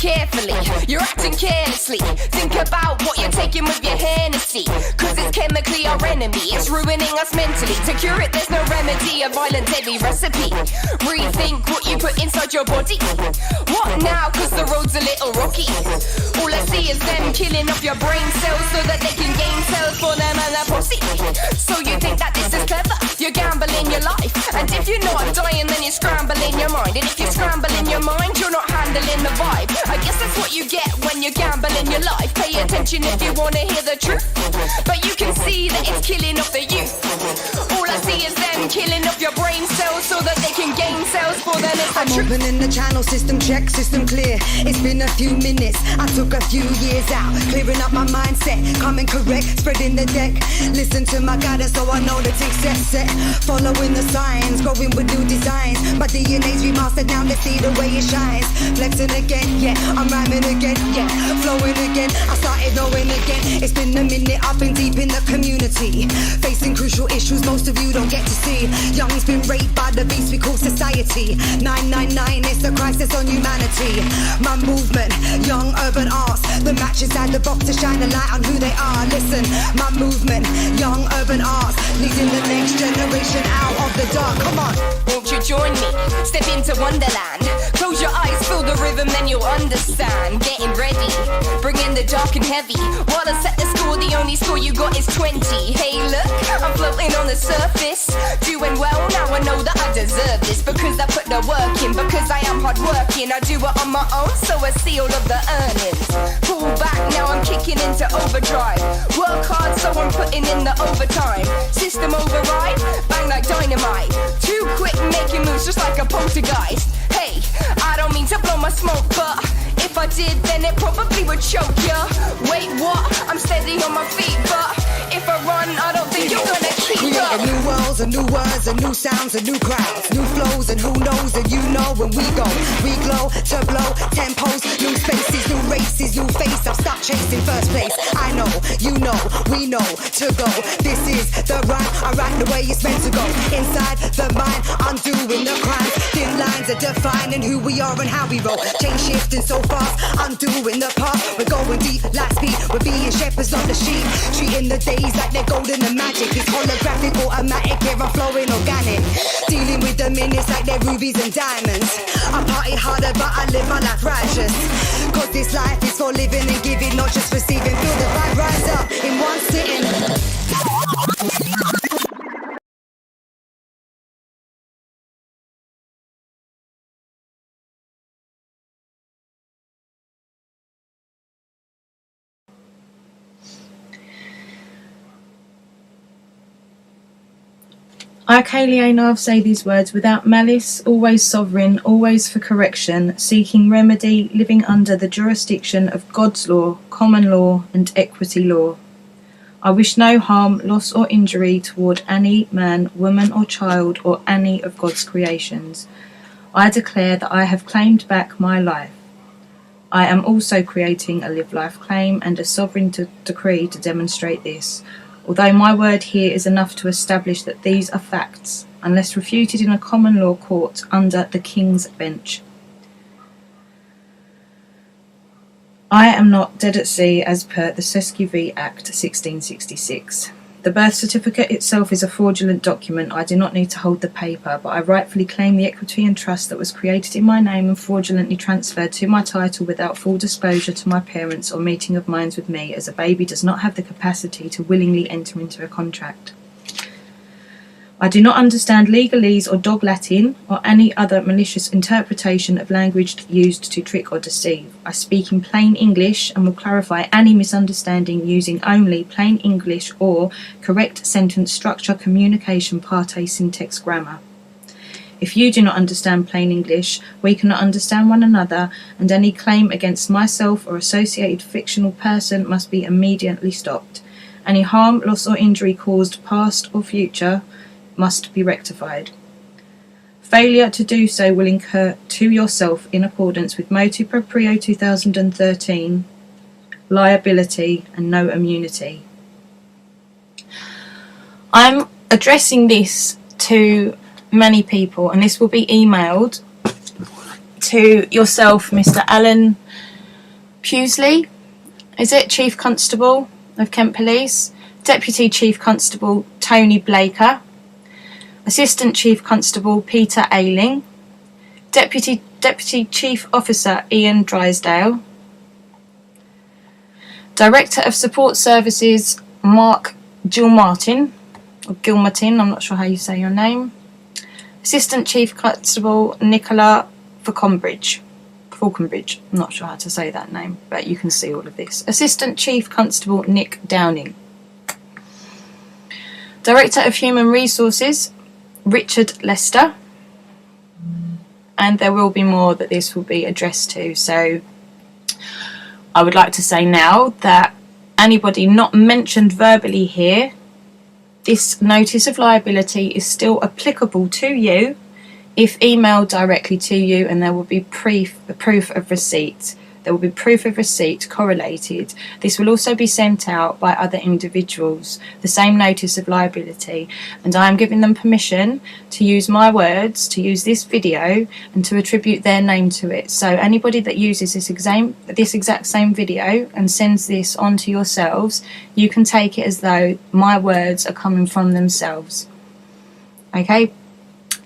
carefully. You're acting carelessly. Think about what you're taking with your Hennessy, cause it's chemically our enemy. It's ruining us mentally. To cure it, there's no remedy. A violent, deadly recipe. Rethink what you put inside your body. What now? Cause the road's a little rocky. All I see is them killing off your brain cells so that they can gain cells for them and their posse. So you think that this is clever? You're gambling your life. And if you're not dying, then you're scrambling your mind. And if you're scrambling your mind, you're not handling the vibe. I guess that's what you get when you're gambling your life. Pay attention if you wanna hear the truth. But you can see that it's killing off the youth. All I see is them killing off your brain cells so that they can gain cells for them. I'm opening the channel, system check, system clear. It's been a few minutes, I took a few years out, clearing up my mindset, coming correct, spreading the deck. Listen to my guidance so I know the success set. Following the signs, growing with new designs. My DNA's remastered now, let's see the way it shines. Flexing again, yeah, I'm rhyming again, yeah, flowing again, I started knowing again. It's been a minute, I've been deep in the community, facing crucial issues most of you don't get to see. Young's been raped by the beast we call society. 999, it's a crisis on humanity. My movement, young urban arts, the match inside the box to shine a light on who they are. Listen, my movement, young urban arts, leading the next generation out of the dark. Come on. Won't you join me? Step into Wonderland. Close your eyes, feel the rhythm, then you'll understand. Getting ready, bring in the dark and heavy. While I set the score, the only score you got is 20. Hey look, I'm floating on the surface, doing well, now I know that I deserve this. Because I put the work in, because I am hard working. I do it on my own, so I see all of the earnings. Pull back, now I'm kicking into overdrive. Work hard, so I'm putting in the overtime. System override, bang like dynamite. Too quick making moves just like a poltergeist. Hey, I don't mean to blow my smoke, but if I did, then it probably would choke ya. Wait, what? I'm steady on my feet, but if I run, I don't think you're gonna keep up. New worlds and new words and new sounds and new crowds, new flows and who knows and you know when we go. We glow to blow, tempos, new spaces, new races, new face. I've stopped chasing first place. I know, you know, we know to go. This is the rhyme, I write the way it's meant to go. Inside the mind, undoing the crime. Thin lines are defining who we are and how we roll. Change shifting so fast, undoing the path. We're going deep like speed, we're being shepherds on the sheep. Treating the days like they're golden and magic. It's holographic, automatic, here I'm flowing organic. Dealing with the minutes like they're rubies and diamonds. I party harder but I live my life righteous. Cause this life is for living and giving, not just receiving. Feel the vibe rise up in one sitting. I, Kaylee Nav, say these words without malice, always sovereign, always for correction, seeking remedy, living under the jurisdiction of God's law, common law, and equity law. I wish no harm, loss, or injury toward any man, woman, or child, or any of God's creations. I declare that I have claimed back my life. I am also creating a live life claim and a sovereign decree to demonstrate this. Although my word here is enough to establish that these are facts, unless refuted in a common law court under the King's Bench. I am not dead at sea as per the Sesquiu v Act 1666. The birth certificate itself is a fraudulent document. I do not need to hold the paper, but I rightfully claim the equity and trust that was created in my name and fraudulently transferred to my title without full disclosure to my parents or meeting of minds with me, as a baby does not have the capacity to willingly enter into a contract. I do not understand legalese or dog Latin or any other malicious interpretation of language used to trick or deceive. I speak in plain English and will clarify any misunderstanding using only plain English or correct sentence structure, communication, parte, syntax, grammar. If you do not understand plain English, we cannot understand one another, and any claim against myself or associated fictional person must be immediately stopped. Any harm, loss or injury caused, past or future, must be rectified. Failure to do so will incur to yourself, in accordance with Motu Proprio 2013, liability and no immunity. I'm addressing this to many people, and this will be emailed to yourself, Mr. Alan Pewsley, is it, Chief Constable of Kent Police, Deputy Chief Constable Tony Blaker, Assistant Chief Constable Peter Ayling, Deputy Chief Officer Ian Drysdale, Director of Support Services Mark Gilmartin, I'm not sure how you say your name, Assistant Chief Constable Nicola Falconbridge, I'm not sure how to say that name, but you can see all of this. Assistant Chief Constable Nick Downing. Director of Human Resources Richard Lester. And there will be more that this will be addressed to. So I would like to say now that anybody not mentioned verbally here, this notice of liability is still applicable to you if emailed directly to you, and there will be proof of receipt. There will be proof of receipt correlated. This will also be sent out by other individuals, the same notice of liability, and I am giving them permission to use my words, to use this video, and to attribute their name to it. So anybody that uses this exact same video and sends this on to yourselves, you can take it as though my words are coming from themselves. Okay?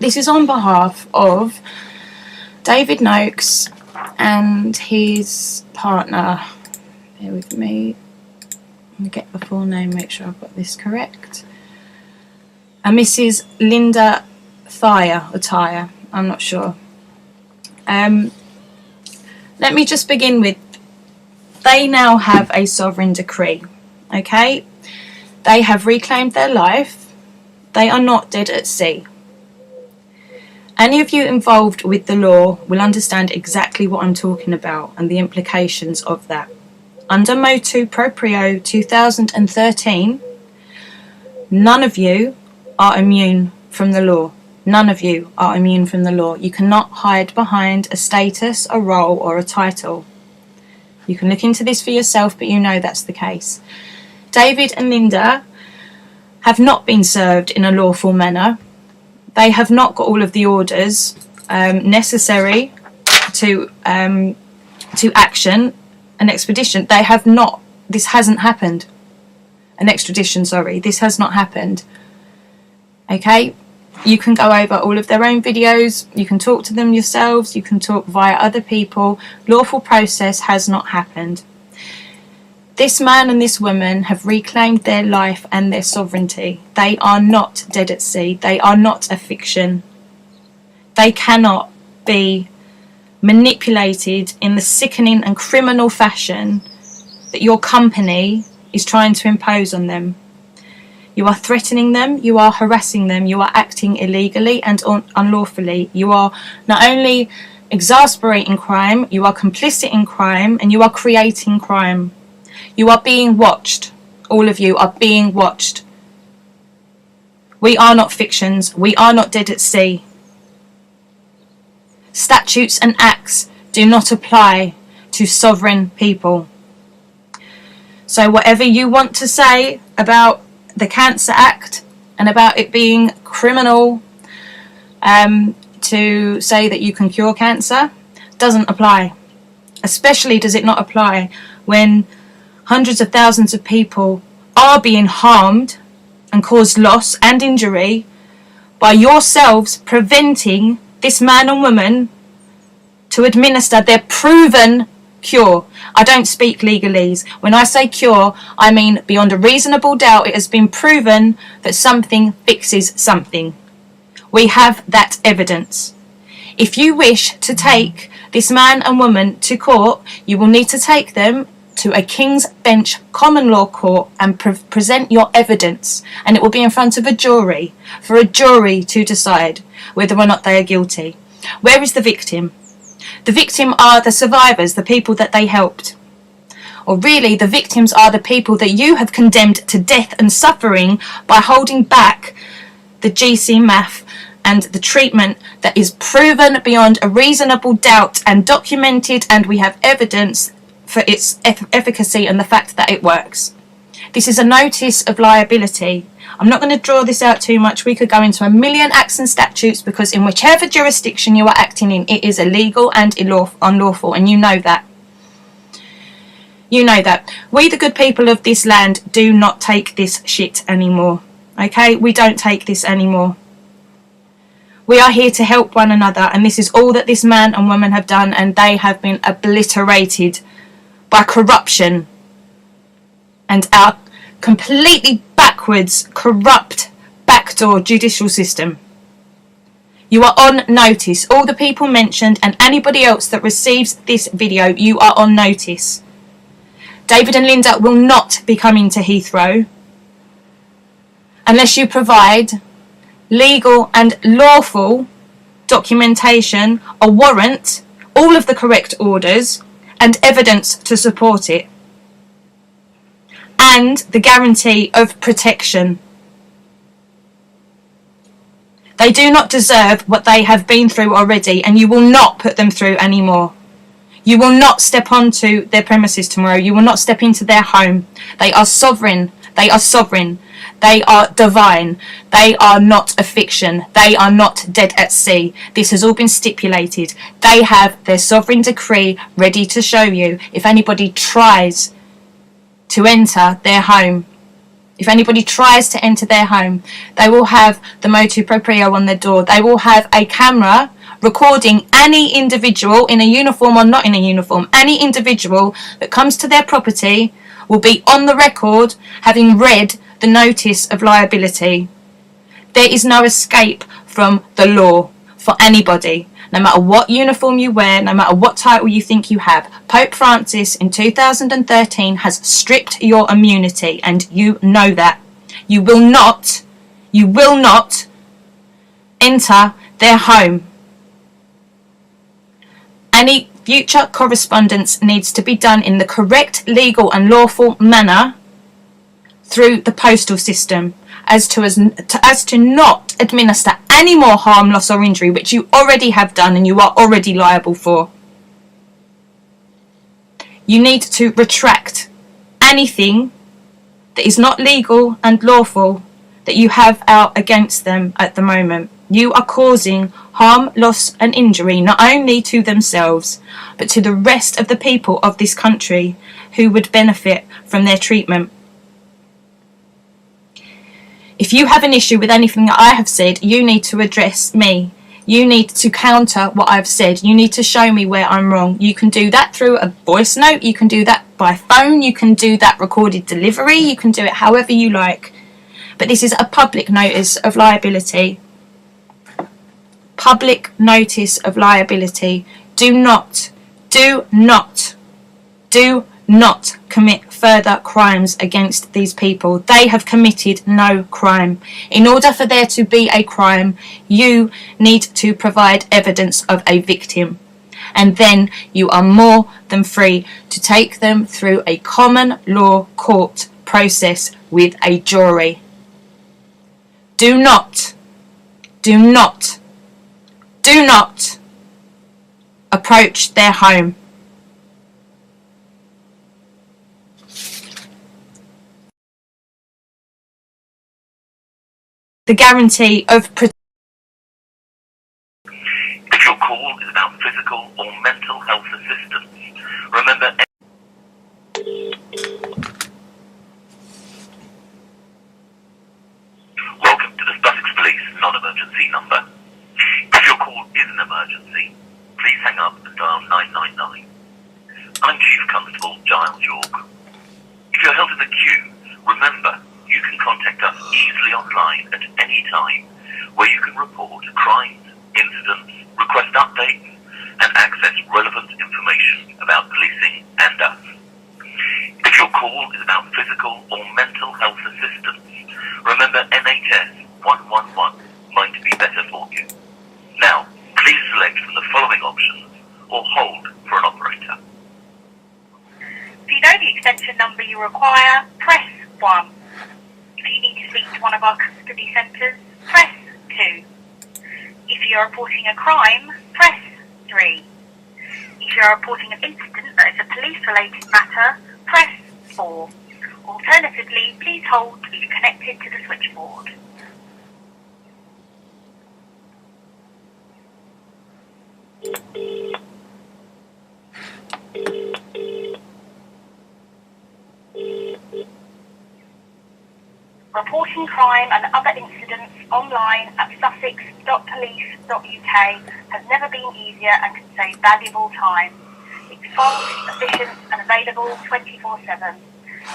This is on behalf of David Noakes and his partner. Bear with me. I'm going to get the full name, make sure I've got this correct. And Mrs. Linda Thayer, I'm not sure. Let me just begin with, they now have a sovereign decree, okay? They have reclaimed their life. They are not dead at sea. Any of you involved with the law will understand exactly what I'm talking about and the implications of that. Under Motu Proprio 2013, none of you are immune from the law. None of you are immune from the law. You cannot hide behind a status, a role, or a title. You can look into this for yourself, but you know that's the case. David and Linda have not been served in a lawful manner. They have not got all of the orders necessary to action an expedition. They have not. This hasn't happened. An extradition, sorry. This has not happened. Okay? You can go over all of their own videos. You can talk to them yourselves. You can talk via other people. Lawful process has not happened. This man and this woman have reclaimed their life and their sovereignty. They are not dead at sea. They are not a fiction. They cannot be manipulated in the sickening and criminal fashion that your company is trying to impose on them. You are threatening them, you are harassing them, you are acting illegally and unlawfully. You are not only exasperating crime, you are complicit in crime, and you are creating crime. You are being watched. All of you are being watched. We are not fictions. We are not dead at sea. Statutes and acts do not apply to sovereign people. So whatever you want to say about the Cancer Act and about it being criminal to say that you can cure cancer doesn't apply. Especially does it not apply when hundreds of thousands of people are being harmed and caused loss and injury by yourselves preventing this man and woman to administer their proven cure. I don't speak legalese. When I say cure, I mean beyond a reasonable doubt it has been proven that something fixes something. We have that evidence. If you wish to take this man and woman to court, you will need to take them to a King's Bench common law court and present your evidence, and it will be in front of a jury for a jury to decide whether or not they are guilty. Where is the victim? The victim are the survivors, the people that they helped. Or really, the victims are the people that you have condemned to death and suffering by holding back the GC math and the treatment that is proven beyond a reasonable doubt and documented, and we have evidence for its efficacy and the fact that it works. This is a notice of liability. I'm not going to draw this out too much. We could go into a million acts and statutes, because in whichever jurisdiction you are acting in, it is illegal and unlawful, and you know that. You know that. We, the good people of this land, do not take this shit anymore. Okay? We don't take this anymore. We are here to help one another, and this is all that this man and woman have done, and they have been obliterated by corruption and our completely backwards, corrupt, backdoor judicial system. You are on notice. All the people mentioned and anybody else that receives this video, you are on notice. David and Linda will not be coming to Heathrow unless you provide legal and lawful documentation, a warrant, all of the correct orders, and evidence to support it. And the guarantee of protection. They do not deserve what they have been through already, and you will not put them through anymore. You will not step onto their premises tomorrow. You will not step into their home. They are sovereign. They are sovereign. They are divine. They are not a fiction. They are not dead at sea. This has all been stipulated. They have their sovereign decree ready to show you if anybody tries to enter their home. If anybody tries to enter their home, they will have the motu proprio on their door. They will have a camera recording any individual in a uniform or not in a uniform. Any individual that comes to their property will be on the record having read the notice of liability. There is no escape from the law for anybody, no matter what uniform you wear, no matter what title you think you have. Pope Francis in 2013 has stripped your immunity, and you know that. You will not enter their home. Any future correspondence needs to be done in the correct legal and lawful manner through the postal system, as to not administer any more harm, loss or injury, which you already have done and you are already liable for. You need to retract anything that is not legal and lawful that you have out against them at the moment. You are causing harm, loss and injury not only to themselves, but to the rest of the people of this country who would benefit from their treatment. If you have an issue with anything that I have said, you need to address me. You need to counter what I've said. You need to show me where I'm wrong. You can do that through a voice note. You can do that by phone. You can do that recorded delivery. You can do it however you like. But this is a public notice of liability. Public notice of liability. Do not commit further crimes against these people. They have committed no crime. In order for there to be a crime, you need to provide evidence of a victim. And then you are more than free to take them through a common law court process with a jury. Do not approach their home. The guarantee of protection. If your call is about physical or mental health assistance, remember. Welcome to the Sussex Police non-emergency number. If your call is an emergency, please hang up and dial 999. I'm Chief Constable Giles York. If you're held in the queue, remember, you can contact us easily online at any time, where you can report crimes, incidents, request updates, and access relevant information about policing and us. If your call is about physical or mental health assistance, remember NHS 111 might be better for you. Now, please select from the following options or hold for an operator. If you know the extension number you require, press 1. If you need to speak to one of our custody centres, press 2. If you are reporting a crime, press 3. If you are reporting an incident that is a police-related matter, press 4. Alternatively, please hold to be connected to the switchboard. Reporting crime and other incidents online at sussex.police.uk has never been easier and can save valuable time. It's fast, efficient and available 24/7.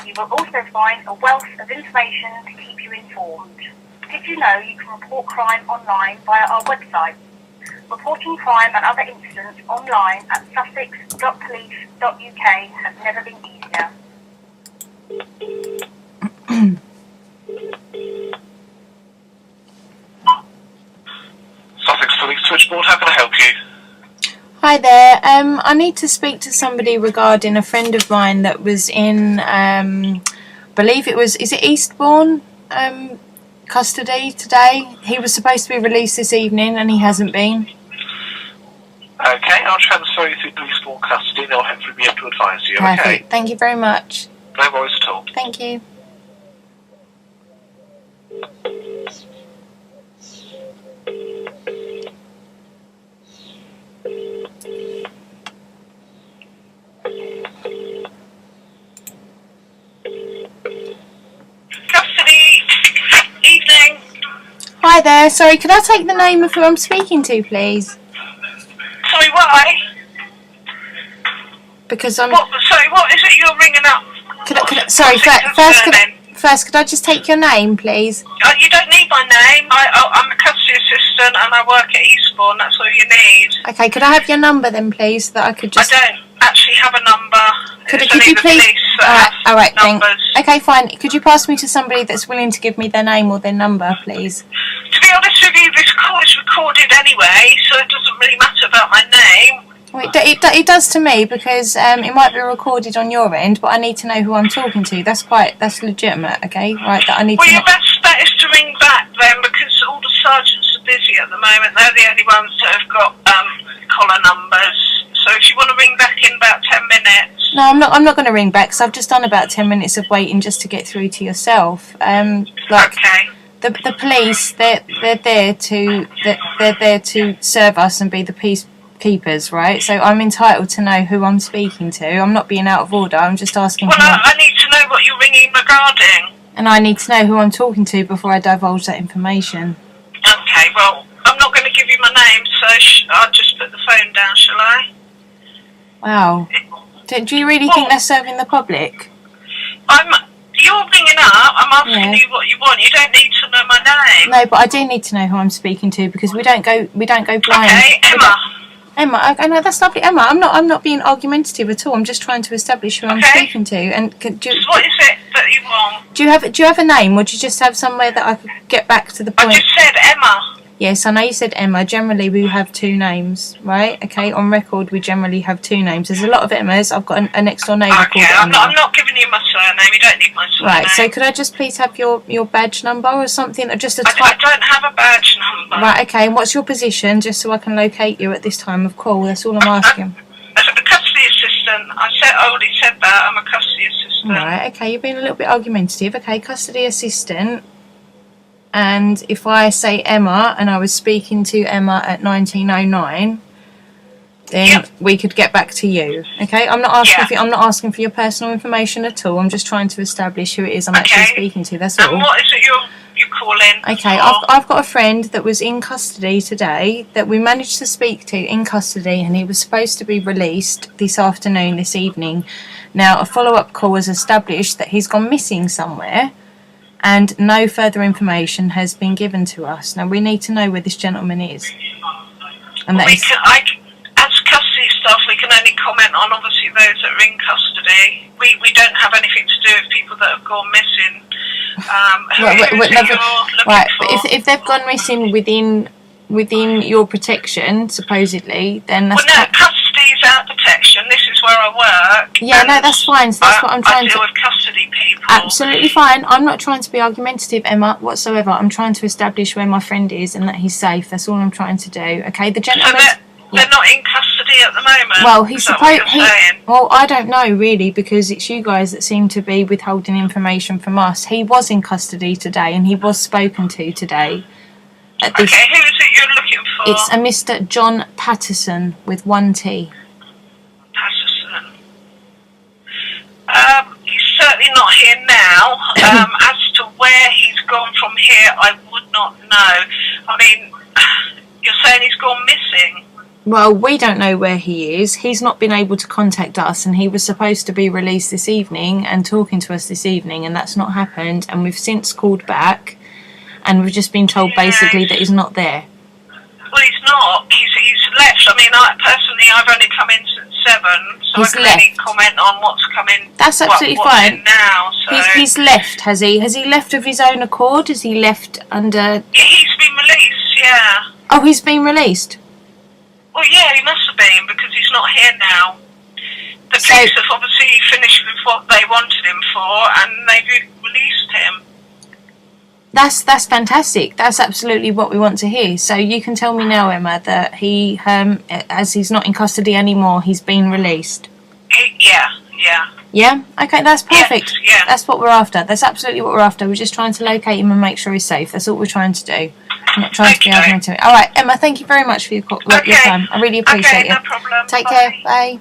You will also find a wealth of information to keep you informed. Did you know you can report crime online via our website? Reporting crime and other incidents online at sussex.police.uk has never been easier. Sussex Police Switchboard, how can I help you? Hi there. I need to speak to somebody regarding a friend of mine that was in, believe it was, is it Eastbourne custody today? He was supposed to be released this evening and he hasn't been. Okay, I'll transfer you to Eastbourne custody and they'll hopefully be able to advise you. Perfect. Okay? Thank you very much. No worries at all. Thank you. Custody, evening. Hi there. Sorry, could I take the name of who I'm speaking to, please? Sorry, why? Because I'm. Sorry, what is it you're ringing up? Sorry, first, could I just take your name, please? You don't need my name. I'm a custody assistant and I work at Eastbourne. That's all you need. Okay, could I have your number then, please, so that I could just. I don't actually have a number. Could It's you only the please? police that have All right, thanks. numbers. Okay, fine. Could you pass me to somebody that's willing to give me their name or their number, please? To be honest with you, this call is recorded anyway, so it doesn't really matter about my name. Well, it does to me because it might be recorded on your end, but I need to know who I'm talking to. That's legitimate, okay? Right, that I need Well, to your know. best bet is to ring back then, because all the sergeants are busy at the moment. They're the only ones that have got collar numbers. So if you want to ring back in about 10 minutes. No, I'm not going to ring back because I've just done about 10 minutes of waiting just to get through to yourself. Okay. The police, they're there to serve us and be the peacekeepers, right? So I'm entitled to know who I'm speaking to. I'm not being out of order. I'm just asking. Well, I need to know what you're ringing regarding. And I need to know who I'm talking to before I divulge that information. Okay, well, I'm not going to give you my name, so I'll just put the phone down, shall I? Wow. Do you really think that's serving the public? You're ringing up, I'm asking you what you want. You don't need to know my name. No, but I do need to know who I'm speaking to because we don't go blind. Okay, Emma. Emma, okay, no, that's lovely. Emma, I'm not being argumentative at all. I'm just trying to establish who I'm speaking to. And So what is it that you want? do you have a name, or do you just have somewhere that I could get back to the point? I just said Emma. Yes, I know you said Emma. Generally, we have two names, right? Okay, on record, we generally have two names. There's a lot of Emmas. I've got a next door neighbour called Emma. I'm not giving you my surname. You don't need my surname. Right, so could I just please have your badge number or something, or just a I type? don't have a badge number. Right, okay, and what's your position, just so I can locate you at this time of call? That's all I'm asking. As a custody assistant, I already said that. I'm a custody assistant. Right, okay, you're being a little bit argumentative. Okay, custody assistant. And if I say Emma, and I was speaking to Emma at 1909, then we could get back to you. Okay, I'm not asking for your personal information at all. I'm just trying to establish who it is I'm actually speaking to. That's all. And what is it you're calling? Okay, I've got a friend that was in custody today that we managed to speak to in custody, and he was supposed to be released this afternoon, this evening. Now, a follow-up call was established that he's gone missing somewhere, and no further information has been given to us. Now, we need to know where this gentleman is. And that as custody staff, we can only comment on obviously those that are in custody. We don't have anything to do with people that have gone missing. Right, but if they've gone missing within your protection, supposedly, then that's... Well, no, custody's our protection. This is where I work. Yeah, no, that's fine. So that's what I'm trying I deal with custody people. Absolutely fine. I'm not trying to be argumentative, Emma, whatsoever. I'm trying to establish where my friend is and that he's safe. That's all I'm trying to do. Okay, the gentleman... So they're not in custody at the moment? Well, he's supposed... Well, I don't know, really, because it's you guys that seem to be withholding information from us. He was in custody today, and he was spoken to today. Okay, who is it you're looking for? It's a Mr. John Patterson with one T. Patterson. He's certainly not here now. As to where he's from here, I would not know. I mean, you're saying he's gone missing? Well, we don't know where he is. He's not been able to contact us, and he was supposed to be released this evening and talking to us this evening, and that's not happened. And we've since called back, and we've just been told basically that he's not there. Well, he's not. He's left. I mean, I've only come in since 7, so He's I can left. only comment on what's coming. That's absolutely what's fine. in now. So He's left, has he? Has he left of his own accord? Has he left under... he's been released. Yeah. Oh, he's been released? Well, yeah, he must have been, because he's not here now. The So- police have obviously finished with what they wanted him for, and they've released him. That's fantastic. That's absolutely what we want to hear. So you can tell me now, Emma, that he, as he's not in custody anymore, he's been released. Yeah. Yeah? Okay, that's perfect. Yes, yeah. That's what we're after. That's absolutely what we're after. We're just trying to locate him and make sure he's safe. That's all we're trying to do. I'm not trying to be Okay. arguing to it. All right, Emma, thank you very much for your time. I really appreciate Okay, no it. problem. Take Bye. care. Bye.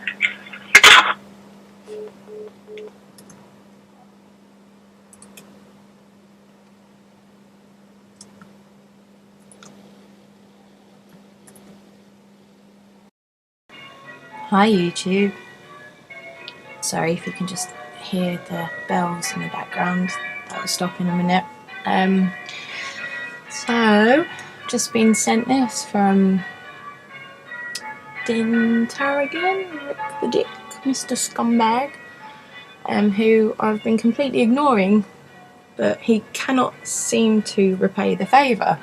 Hi YouTube. Sorry if you can just hear the bells in the background. That will stop in a minute. So just been sent this from Din Tarragon, Rick the Dick, Mr. Scumbag, who I've been completely ignoring, but he cannot seem to repay the favour.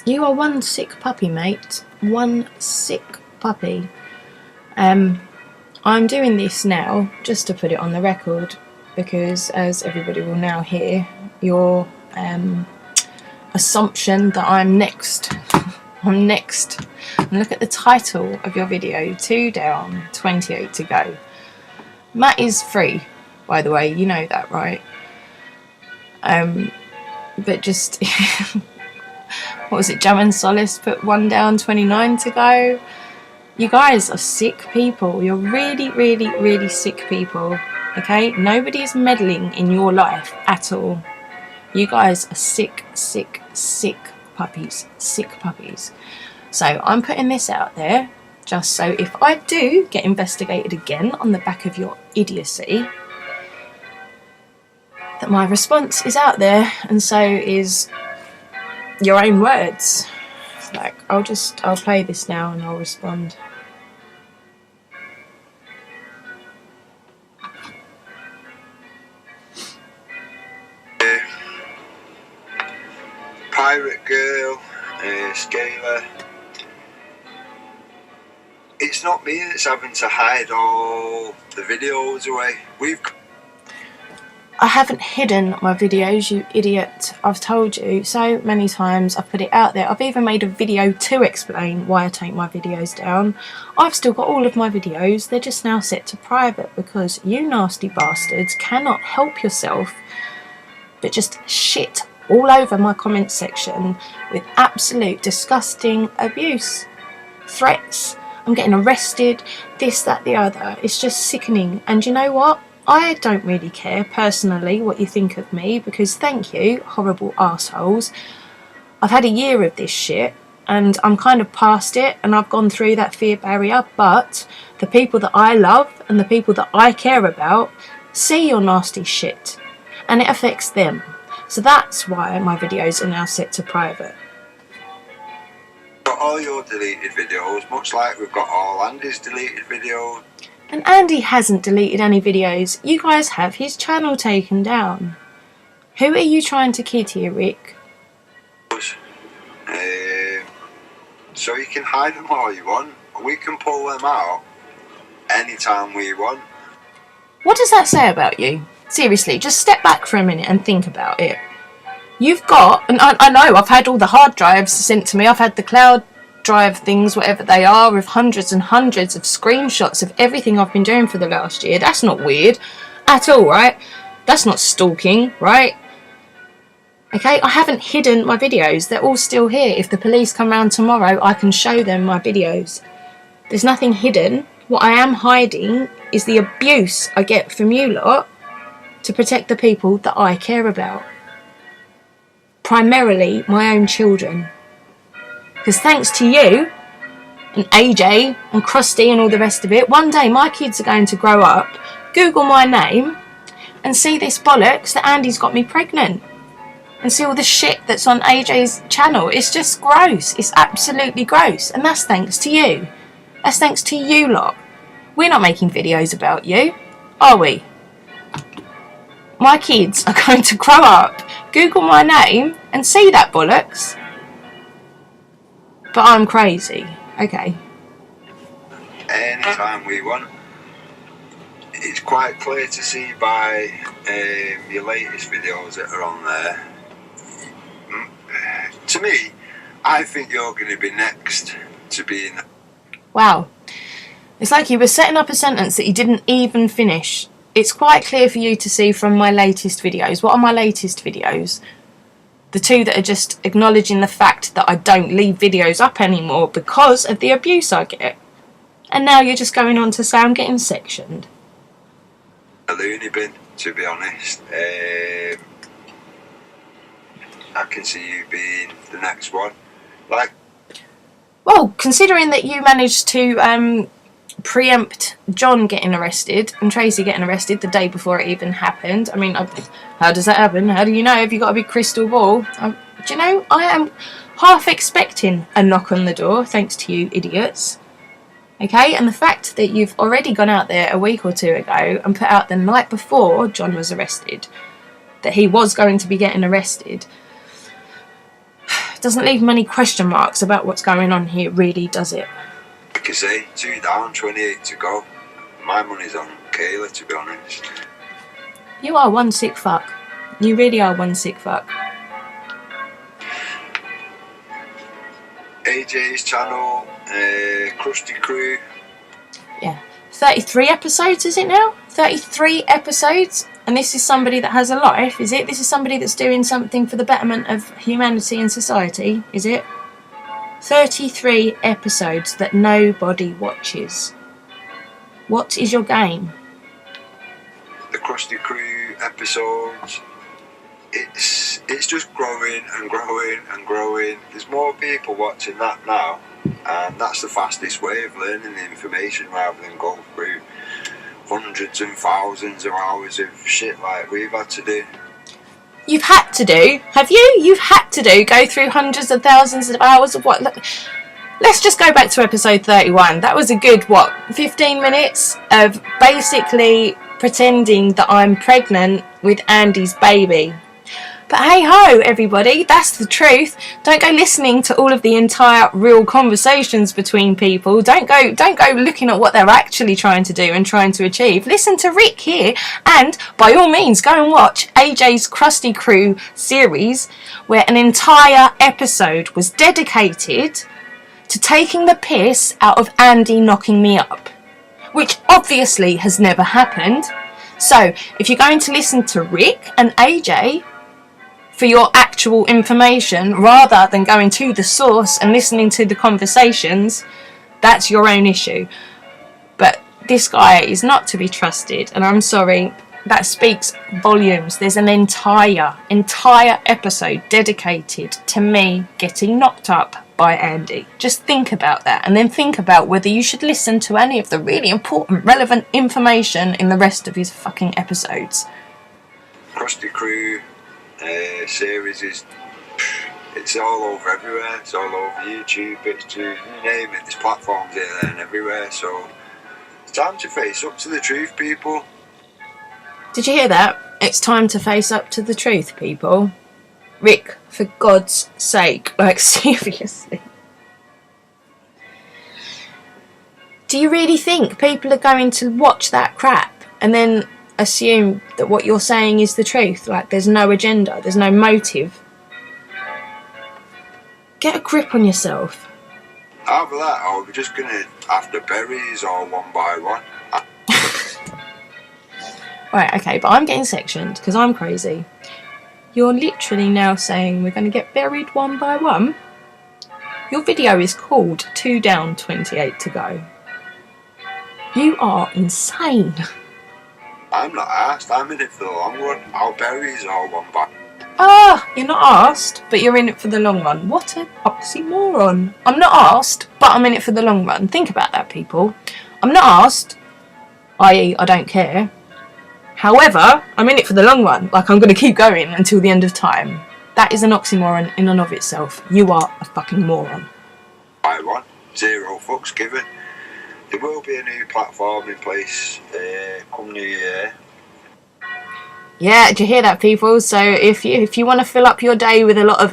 You are one sick puppy, mate. One sick puppy. I'm doing this now just to put it on the record, because as everybody will now hear, your assumption that I'm next. I'm next. And look at the title of your video, 2 down, 28 to go. Matt is free, by the way, you know that, right? But just... what was it, Jam and Solace put 1 down, 29 to go. You guys are sick people. You're really, really, really sick people. Okay? Nobody's meddling in your life at all. You guys are sick, sick, sick puppies. Sick puppies. So I'm putting this out there just so if I do get investigated again on the back of your idiocy, that my response is out there, and so is your own words. Like, I'll play this now and I'll respond. Pirate Girl, Scaler. It's not me that's having to hide all the videos away. I haven't hidden my videos, you idiot. I've told you so many times. I've put it out there. I've even made a video to explain why I take my videos down. I've still got all of my videos. They're just now set to private because you nasty bastards cannot help yourself but just shit all over my comment section with absolute disgusting abuse, threats. I'm getting arrested, this, that, the other. It's just sickening. And you know what? I don't really care personally what you think of me, because thank you, horrible assholes. I've had a year of this shit and I'm kind of past it, and I've gone through that fear barrier, but the people that I love and the people that I care about see your nasty shit and it affects them. So that's why my videos are now set to private. Got all your deleted videos, much like we've got all Andy's deleted videos. And Andy hasn't deleted any videos. You guys have his channel taken down. Who are you trying to kid here, Rick? So you can hide them all you want. We can pull them out anytime we want. What does that say about you? Seriously, just step back for a minute and think about it. You've got, and I know I've had all the hard drives sent to me. I've had the cloud drive things, whatever they are, with hundreds and hundreds of screenshots of everything I've been doing for the last year. That's not weird at all, right? That's not stalking, right? Okay, I haven't hidden my videos. They're all still here. If the police come round tomorrow, I can show them my videos. There's nothing hidden. What I am hiding is the abuse I get from you lot to protect the people that I care about. Primarily my own children. Because thanks to you, and AJ, and Krusty, and all the rest of it, one day my kids are going to grow up, Google my name, and see this bollocks that Andy's got me pregnant. And see all the shit that's on AJ's channel. It's just gross. It's absolutely gross. And that's thanks to you. That's thanks to you lot. We're not making videos about you, are we? My kids are going to grow up, Google my name, and see that bollocks. But I'm crazy. Okay. Anytime we want. It's quite clear to see by your latest videos that are on there. To me, I think you're going to be next to be in. Wow. It's like you were setting up a sentence that you didn't even finish. It's quite clear for you to see from my latest videos. What are my latest videos? The two that are just acknowledging the fact that I don't leave videos up anymore because of the abuse I get. And now you're just going on to say I'm getting sectioned. A loony bin, to be honest. I can see you being the next one. Well, considering that you managed to preempt John getting arrested and Tracy getting arrested the day before it even happened. I mean, how does that happen? How do you know? Have you got a big crystal ball? Do you know, I am half expecting a knock on the door, thanks to you idiots. Okay, and the fact that you've already gone out there a week or two ago and put out the night before John was arrested that he was going to be getting arrested doesn't leave many question marks about what's going on here, really, does it? Like I say, 2 down, 28 to go. My money's on Kayla, to be honest. You are one sick fuck. You really are one sick fuck. AJ's channel, Krusty Crew. Yeah. 33 episodes, is it now? 33 episodes? And this is somebody that has a life, is it? This is somebody that's doing something for the betterment of humanity and society, is it? 33 episodes that nobody watches. What is your game? The Krusty Crew episodes, it's just growing and growing and growing. There's more people watching that now, and that's the fastest way of learning the information rather than go through hundreds and thousands of hours of shit like we've had to do. You've had to do, have you? You've had to go through hundreds of thousands of hours of what? Let's just go back to episode 31. That was a good, 15 minutes of basically pretending that I'm pregnant with Andy's baby. But hey ho, everybody, that's the truth. Don't go listening to all of the entire real conversations between people. Don't go looking at what they're actually trying to do and trying to achieve. Listen to Rick here, and by all means, go and watch AJ's Krusty Crew series, where an entire episode was dedicated to taking the piss out of Andy knocking me up, which obviously has never happened. So, if you're going to listen to Rick and AJ for your actual information rather than going to the source and listening to the conversations, that's your own issue. But this guy is not to be trusted, and I'm sorry, that speaks volumes. There's an entire episode dedicated to me getting knocked up by Andy. Just think about that, and then think about whether you should listen to any of the really important, relevant information in the rest of his fucking episodes. Krusty Crew series it's all over everywhere. It's all over YouTube, it's you name it, there's platforms here, there and everywhere. So it's time to face up to the truth, people. Did you hear that? It's time to face up to the truth, people. Rick, for God's sake, seriously. Do you really think people are going to watch that crap and then assume that what you're saying is the truth? There's no agenda, there's no motive. Get a grip on yourself. After that, are we just gonna have to bury these all one by one? Right, okay, but I'm getting sectioned because I'm crazy. You're literally now saying we're going to get buried one by one? Your video is called 2 down, 28 to go. You are insane. I'm not asked. I'm in it for the long run. I'll bury his all one back. Ah, you're not asked, but you're in it for the long run. What an oxymoron. I'm not asked, but I'm in it for the long run. Think about that, people. I'm not asked, i.e. I don't care. However, I'm in it for the long run. Like, I'm going to keep going until the end of time. That is an oxymoron in and of itself. You are a fucking moron. I won. 0 fucks given. There will be a new platform in place come New Year. Yeah, did you hear that, people? So if you want to fill up your day with a lot of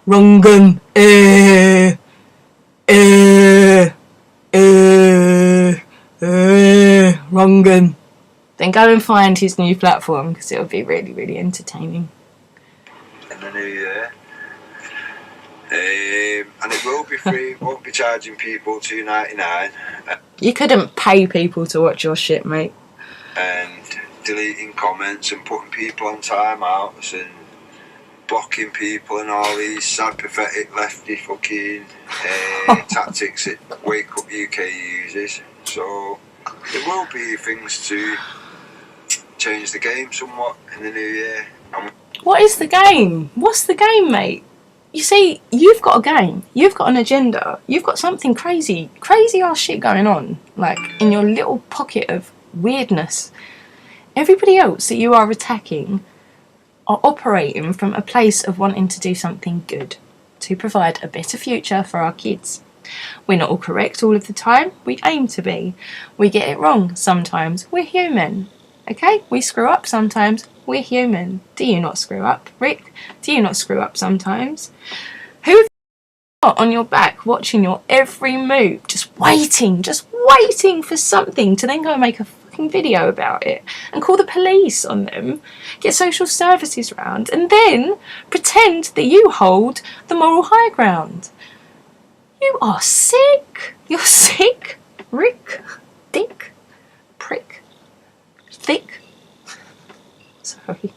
Rungan, Rungan, then go and find his new platform because it'll be really, really entertaining. In the New Year. And it will be free. Won't be charging people $2.99. You couldn't pay people to watch your shit, mate. And deleting comments and putting people on timeouts and blocking people and all these sad, pathetic lefty fucking tactics that Wake Up UK uses. So there will be things to change the game somewhat in the new year. What is the game? What's the game, mate? You see, you've got a game, you've got an agenda, you've got something crazy ass shit going on, like in your little pocket of weirdness. Everybody else that you are attacking are operating from a place of wanting to do something good, to provide a better future for our kids. We're not all correct all of the time, we aim to be. We get it wrong sometimes, we're human. Okay, we screw up sometimes, we're human. Do you not screw up, Rick? Do you not screw up sometimes? Who have you got on your back watching your every move, just waiting for something to then go and make a fucking video about it and call the police on them, get social services round, and then pretend that you hold the moral high ground? You are sick. You're sick, Rick. Dick. Prick. Thick. Sorry.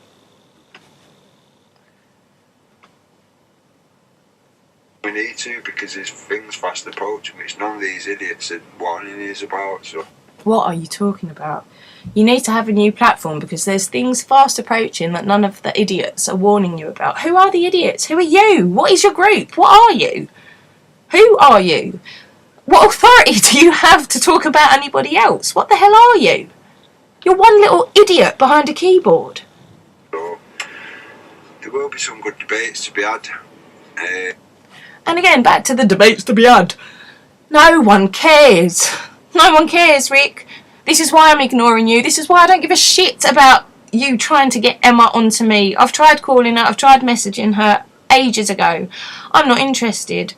We need to, because there's things fast approaching which none of these idiots are warning us about. So what are you talking about? You need to have a new platform because there's things fast approaching that none of the idiots are warning you about. Who are the idiots? Who are you? What is your group? What are you? Who are you? What authority do you have to talk about anybody else? What the hell are you? You're one little idiot behind a keyboard. So there will be some good debates to be had. And again, back to the debates to be had. No one cares. No one cares, Rick. This is why I'm ignoring you. This is why I don't give a shit about you trying to get Emma onto me. I've tried calling her. I've tried messaging her ages ago. I'm not interested.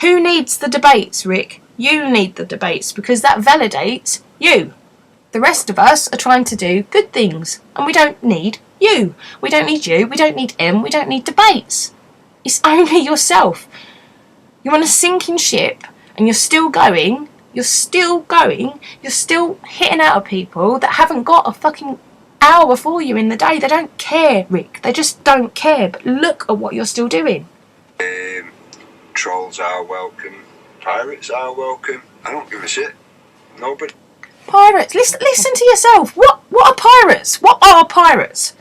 Who needs the debates, Rick? You need the debates because that validates you. The rest of us are trying to do good things and we don't need you. We don't need you. We don't need Em. We don't need debates. It's only yourself. You're on a sinking ship and you're still going. You're still going. You're still hitting out at people that haven't got a fucking hour for you in the day. They don't care, Rick. They just don't care. But look at what you're still doing. Trolls are welcome. Pirates are welcome. I don't give a shit. Nobody. Pirates. Listen to yourself. What are pirates? What are pirates?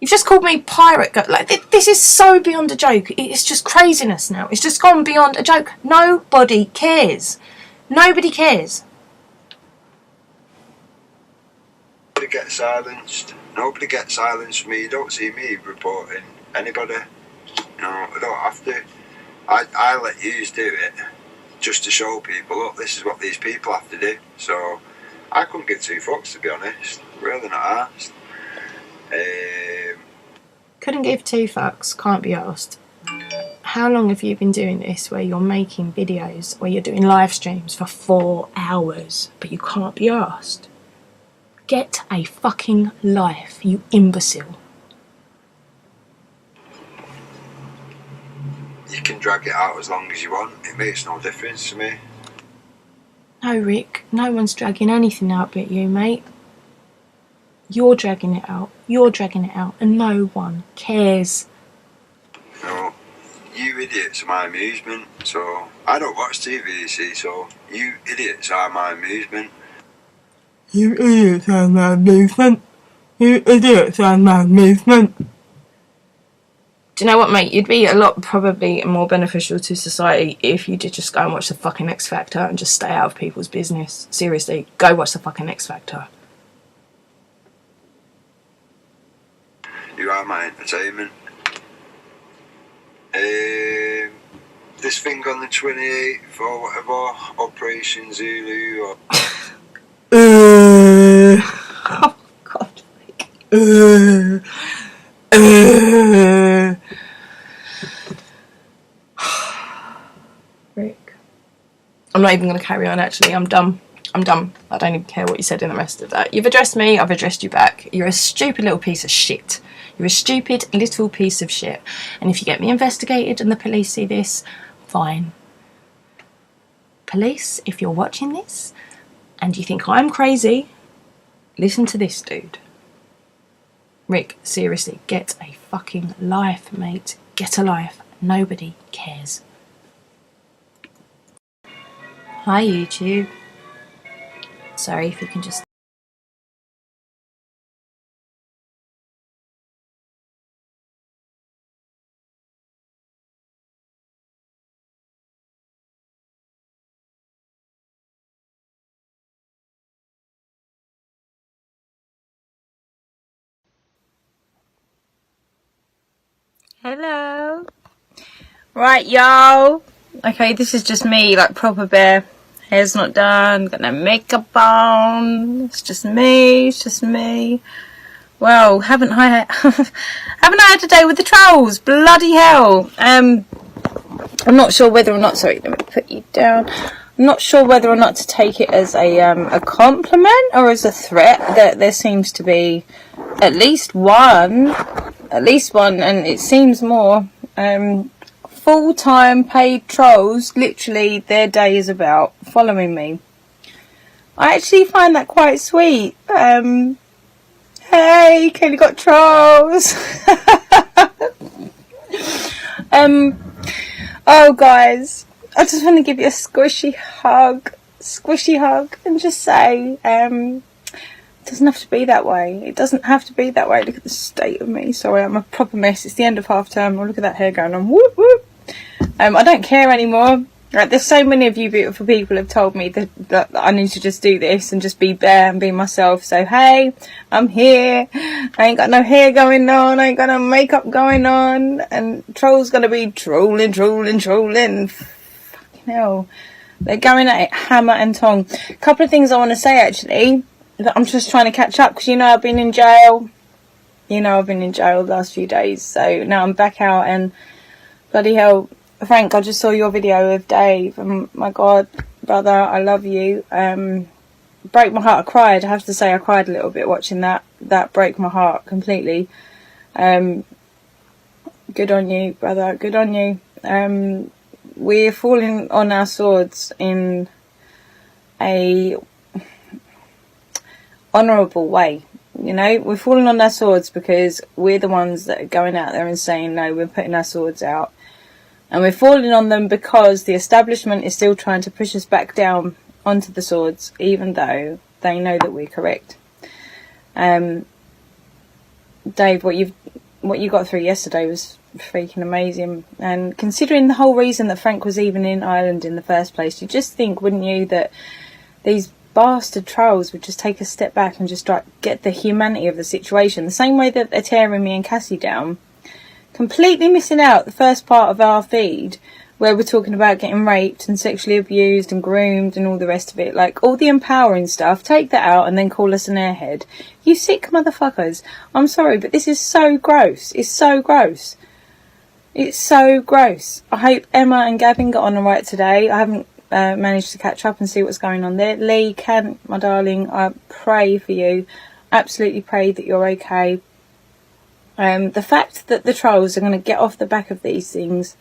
You've just called me pirate. Like this is so beyond a joke. It's just craziness now. It's just gone beyond a joke. Nobody cares. Nobody cares. Nobody gets silenced. Nobody gets silenced for me. You don't see me reporting anybody. No, I don't have to. I let you do it just to show people, look, this is what these people have to do. So I couldn't give two fucks, to be honest. Really not asked. Couldn't give two fucks, can't be asked. How long have you been doing this where you're making videos, where you're doing live streams for 4 hours, but you can't be asked? Get a fucking life, you imbecile. You can drag it out as long as you want. It makes no difference to me. No, Rick, no one's dragging anything out but you, mate. You're dragging it out, and no one cares. No, you idiots are my amusement. So I don't watch TV, you see, so you idiots are my amusement. You idiots are my amusement. You idiots are my amusement. Do you know what, mate? You'd be a lot probably more beneficial to society if you did just go and watch the fucking X Factor and just stay out of people's business. Seriously, go watch the fucking X Factor. You are my entertainment. This thing on the 28th or whatever, Operation Zulu or... Oh God, Rick, I'm not even going to carry on. Actually, I'm done. I don't even care what you said in the rest of that. You've addressed me, I've addressed you back. You're a stupid little piece of shit. You're a stupid little piece of shit. And if you get me investigated and the police see this, fine. Police, if you're watching this and you think I'm crazy, listen to this, dude. Rick, seriously, get a fucking life, mate. Get a life. Nobody cares. Hi, YouTube. Sorry, if you can just... Hello. Right, y'all. Okay, this is just me, like proper bare. Hair's not done, got no makeup on. It's just me. Well, haven't I had a day with the trolls? Bloody hell. I'm not sure whether or not, sorry, let me put you down. I'm not sure whether or not to take it as a compliment or as a threat that there seems to be at least one, and it seems more, full-time paid trolls. Literally, their day is about following me. I actually find that quite sweet. Hey, Kelly got trolls. Oh, guys, I just want to give you a squishy hug, and just say, it doesn't have to be that way. It doesn't have to be that way. Look at the state of me. Sorry, I'm a proper mess. It's the end of half term. Oh, look at that hair going on. Whoop, whoop. I don't care anymore. Right, there's so many of you beautiful people have told me that I need to just do this and just be bare and be myself. So, hey, I'm here. I ain't got no hair going on. I ain't got no makeup going on. And trolls gonna be trolling. Fucking hell. They're going at it hammer and tong. A couple of things I want to say, actually, that I'm just trying to catch up, because I've been in jail. I've been in jail the last few days. So now I'm back out, and bloody hell, Frank, I just saw your video of Dave, and my God, brother, I love you. Broke my heart. I cried. I have to say, I cried a little bit watching that. That broke my heart completely. Good on you, brother. Good on you. We're falling on our swords in a honourable way. We're falling on our swords because we're the ones that are going out there and saying, no, we're putting our swords out. And we're falling on them because the establishment is still trying to push us back down onto the swords, even though they know that we're correct. Dave, what you got through yesterday was freaking amazing. And considering the whole reason that Frank was even in Ireland in the first place, you just think, wouldn't you, that these bastard trolls would just take a step back and just get the humanity of the situation. The same way that they're tearing me and Cassie down. Completely missing out the first part of our feed where we're talking about getting raped and sexually abused and groomed and all the rest of it. Like, all the empowering stuff, take that out and then call us an airhead. You sick motherfuckers. I'm sorry, but this is so gross. It's so gross. It's so gross. I hope Emma and Gavin got on alright today. I haven't managed to catch up and see what's going on there. Lee, Kent, my darling, I pray for you. Absolutely pray that you're okay. The fact that the trolls are going to get off the back of these things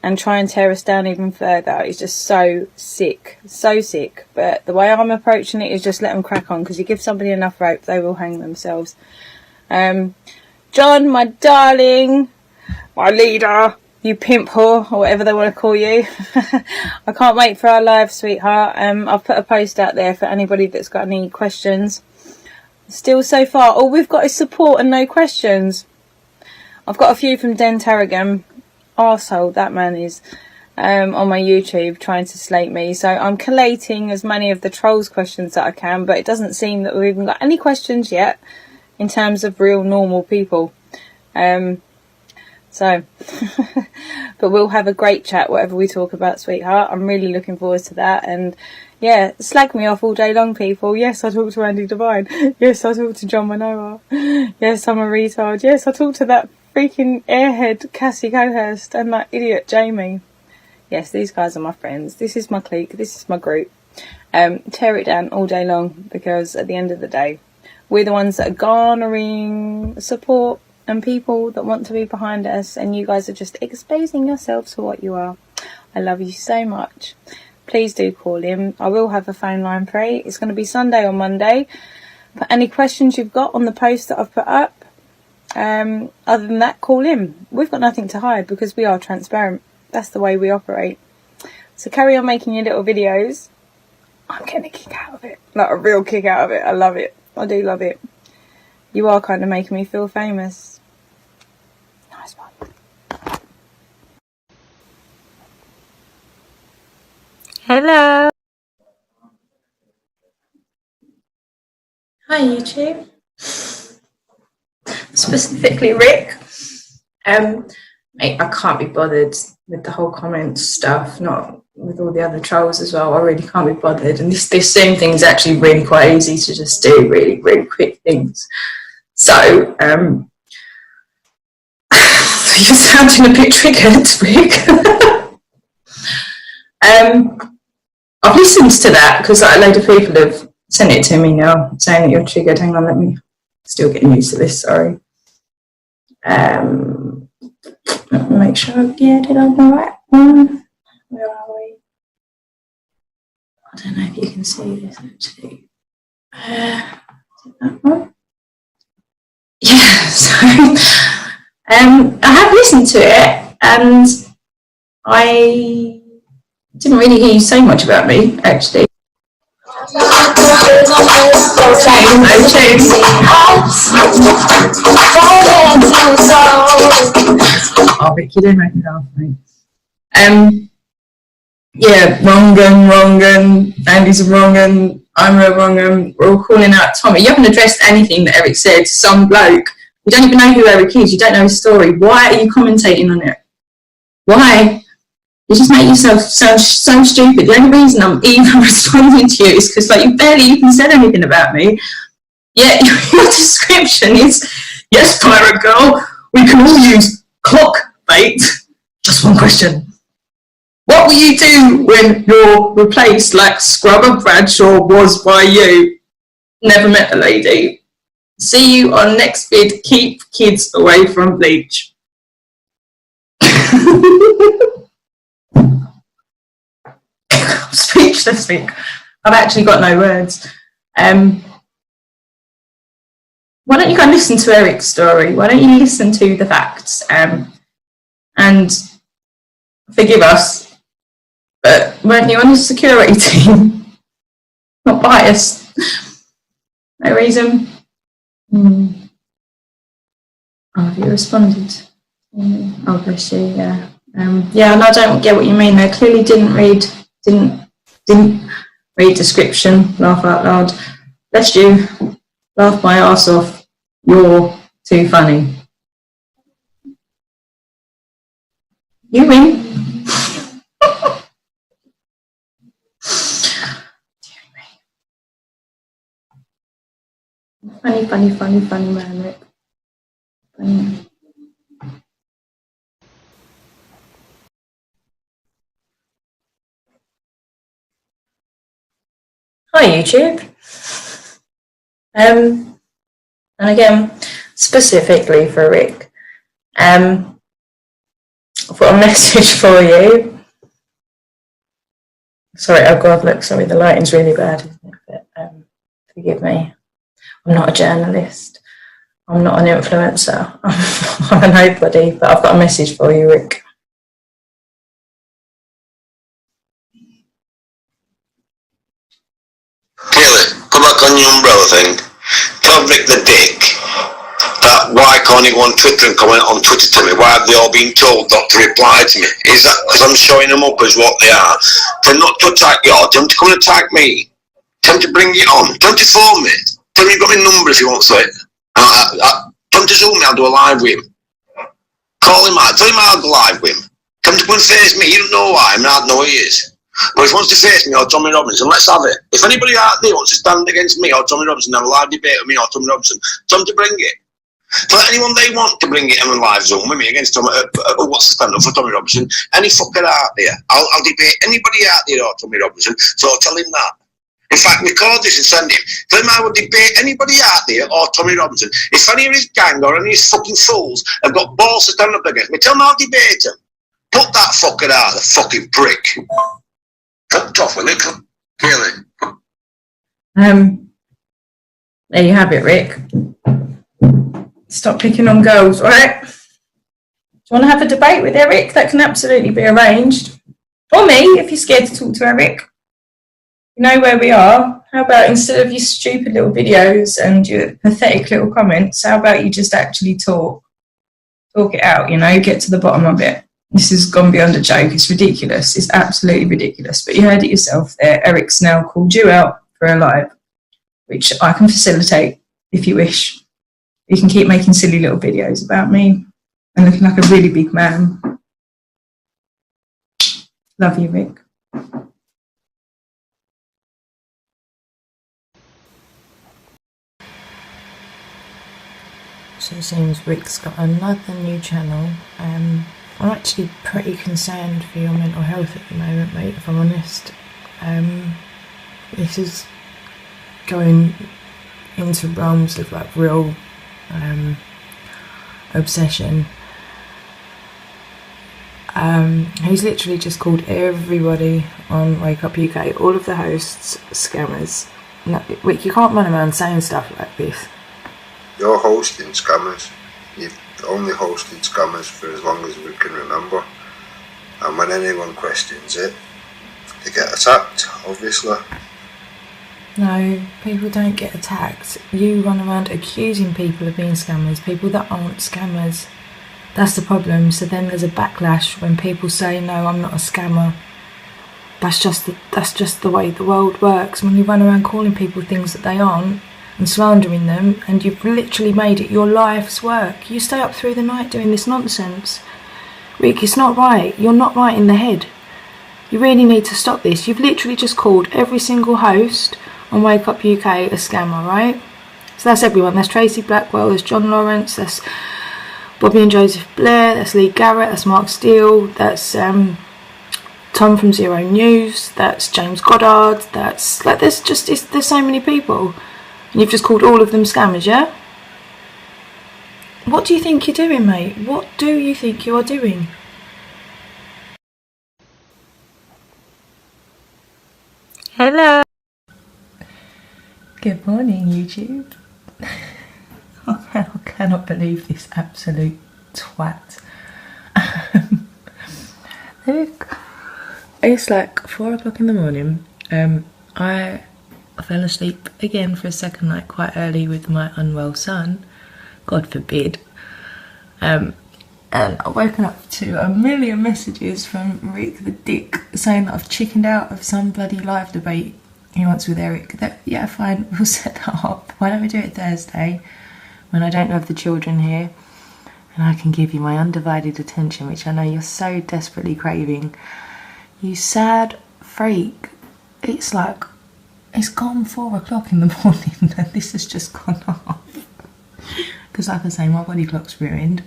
and try and tear us down even further is just so sick. So sick. But the way I'm approaching it is just let them crack on, because you give somebody enough rope, they will hang themselves. John, my darling, my leader, you pimp whore, or whatever they want to call you. I can't wait for our live, sweetheart. I've put a post out there for anybody that's got any questions. Still so far, all we've got is support and no questions. I've got a few from Den Tarragam. Arsehole, that man is, on my YouTube trying to slate me. So I'm collating as many of the trolls questions that I can, but it doesn't seem that we've even got any questions yet in terms of real normal people. So, but we'll have a great chat, whatever we talk about, sweetheart. I'm really looking forward to that. And yeah, slag me off all day long, people. Yes, I talk to Andy Devine. Yes, I talk to John Manoa. Yes, I'm a retard. Yes, I talk to that freaking airhead Cassie Cohurst and that idiot Jamie. Yes, these guys are my friends. This is my clique. This is my group. Tear it down all day long, because at the end of the day, we're the ones that are garnering support and people that want to be behind us, and you guys are just exposing yourselves for what you are. I love you so much. Please do call him. I will have a phone line free. It's going to be Sunday or Monday. Put any questions you've got on the post that I've put up. Other than that, call him. We've got nothing to hide because we are transparent. That's the way we operate. So carry on making your little videos. I'm getting a kick out of it. Like a real kick out of it. I love it. I do love it. You are kind of making me feel famous. Nice one. Hello. Hi YouTube. Specifically Rick. Mate, I can't be bothered with the whole comments stuff, not with all the other trolls as well. I really can't be bothered. And this Zoom thing is actually really quite easy to just do, really, really quick things. So, you're sounding a bit triggered, Rick. I've listened to that because a load of people have sent it to me now, saying that you're triggered. Hang on, let me still getting used to this, sorry. Let me make sure I get it on the right one. Where are we? I don't know if you can see this actually. Is it that one? Yeah, so I have listened to it and I didn't really hear you say much about me actually. Oh, Rick, you don't make me laugh, mate. Yeah, wrong un, Andy's a wrong un, I'm a wrong un. We're all calling out Tommy. You haven't addressed anything that Eric said to some bloke. You don't even know who Eric is. You don't know his story. Why are you commentating on it? Why? You just make yourself sound so stupid. The only reason I'm even responding to you is because like you barely even said anything about me. Yet your description is, yes, pirate girl, we can all use clockbait. Just one question. What will you do when you're replaced like Scrubber Bradshaw was by you? Never met the lady. See you on next vid. Keep kids away from bleach. I'm speechless, Vic. I've actually got no words. Why don't you go and listen to Eric's story? Why don't you listen to the facts? And forgive us, but weren't you on the security team? Not biased. No reason. Oh, have you responded? Oh, bless you, yeah. Yeah, and I don't get what you mean. They clearly didn't read description. Laugh out loud. Bless you. Laugh my ass off. You're too funny. You win. Funny man, Rick. Funny. Hi YouTube. And again, specifically for Rick, I've got a message for you. Sorry, oh God, look, sorry, the lighting's really bad, isn't it? But, forgive me. I'm not a journalist. I'm not an influencer. I'm a nobody, but I've got a message for you, Rick. on the umbrella thing, tell Rick the dick that why can't he go on Twitter and comment on Twitter to me? Why have they all been told not to reply to me? Is that because I'm showing them up as what they are? Tell them not to attack you, tell them to come and attack me. Tell them to bring it on. Tell them to phone me. Tell me you've got my number if you want to it. Tell him to Zoom me, I'll do a live with him. Call him out, tell him I'll go live with him. Tell him to come and face me, you don't know why, I mean, I don't know who he is. But if he wants to face me or Tommy Robinson, let's have it. If anybody out there wants to stand against me or Tommy Robinson, have a live debate with me or Tommy Robinson, tell them to bring it. Tell anyone they want to bring it in a live Zoom with me against Tommy, who wants to stand up for Tommy Robinson, any fucker out there. I'll debate anybody out there or Tommy Robinson, so I'll tell him that. In fact, record this and send him. Tell him I would debate anybody out there or Tommy Robinson. If any of his gang or any of his fucking fools have got balls to stand up against me, tell him I'll debate him. Put that fucker out, the fucking prick. Fucked off with it. Really. There you have it, Rick. Stop picking on girls, right? Do you want to have a debate with Eric? That can absolutely be arranged. Or me, if you're scared to talk to Eric. You know where we are. How about instead of your stupid little videos and your pathetic little comments, how about you just actually talk it out, you know, get to the bottom of it. This has gone beyond a joke. It's ridiculous. It's absolutely ridiculous. But you heard it yourself there. Eric's now called you out for a live, which I can facilitate if you wish. You can keep making silly little videos about me and looking like a really big man. Love you, Rick. So it seems Rick's got another new channel. I'm actually pretty concerned for your mental health at the moment, mate, if I'm honest. This is going into realms of like real obsession. He's literally just called everybody on Wake Up UK, all of the hosts, scammers. No, Rick, you can't run around saying stuff like this. You're hosting scammers. You've only hosted scammers for as long as we can remember. And when anyone questions it, they get attacked, obviously. No, people don't get attacked. You run around accusing people of being scammers, people that aren't scammers. That's the problem. So then there's a backlash when people say, no, I'm not a scammer. That's just the way the world works. When you run around calling people things that they aren't and slandering them, and you've literally made it your life's work. You stay up through the night doing this nonsense. Rick, it's not right. You're not right in the head. You really need to stop this. You've literally just called every single host on Wake Up UK a scammer, right? So that's everyone. That's Tracy Blackwell, there's John Lawrence, that's Bobby and Joseph Blair, that's Lee Garrett, that's Mark Steele, that's Tom from Zero News, that's James Goddard, that's like there's so many people. And you've just called all of them scammers, yeah? What do you think you're doing, mate? What do you think you are doing? Hello. Good morning, YouTube. I cannot believe this absolute twat. Look, it's like 4 o'clock in the morning. I fell asleep again for a second night quite early with my unwell son. God forbid. And I've woken up to a million messages from Rick the Dick saying that I've chickened out of some bloody live debate he wants with Eric. Yeah, fine, we'll set that up. Why don't we do it Thursday when I don't have the children here and I can give you my undivided attention, which I know you're so desperately craving. You sad freak. It's like, it's gone 4 o'clock in the morning and this has just gone off. Because like I say, my body clock's ruined.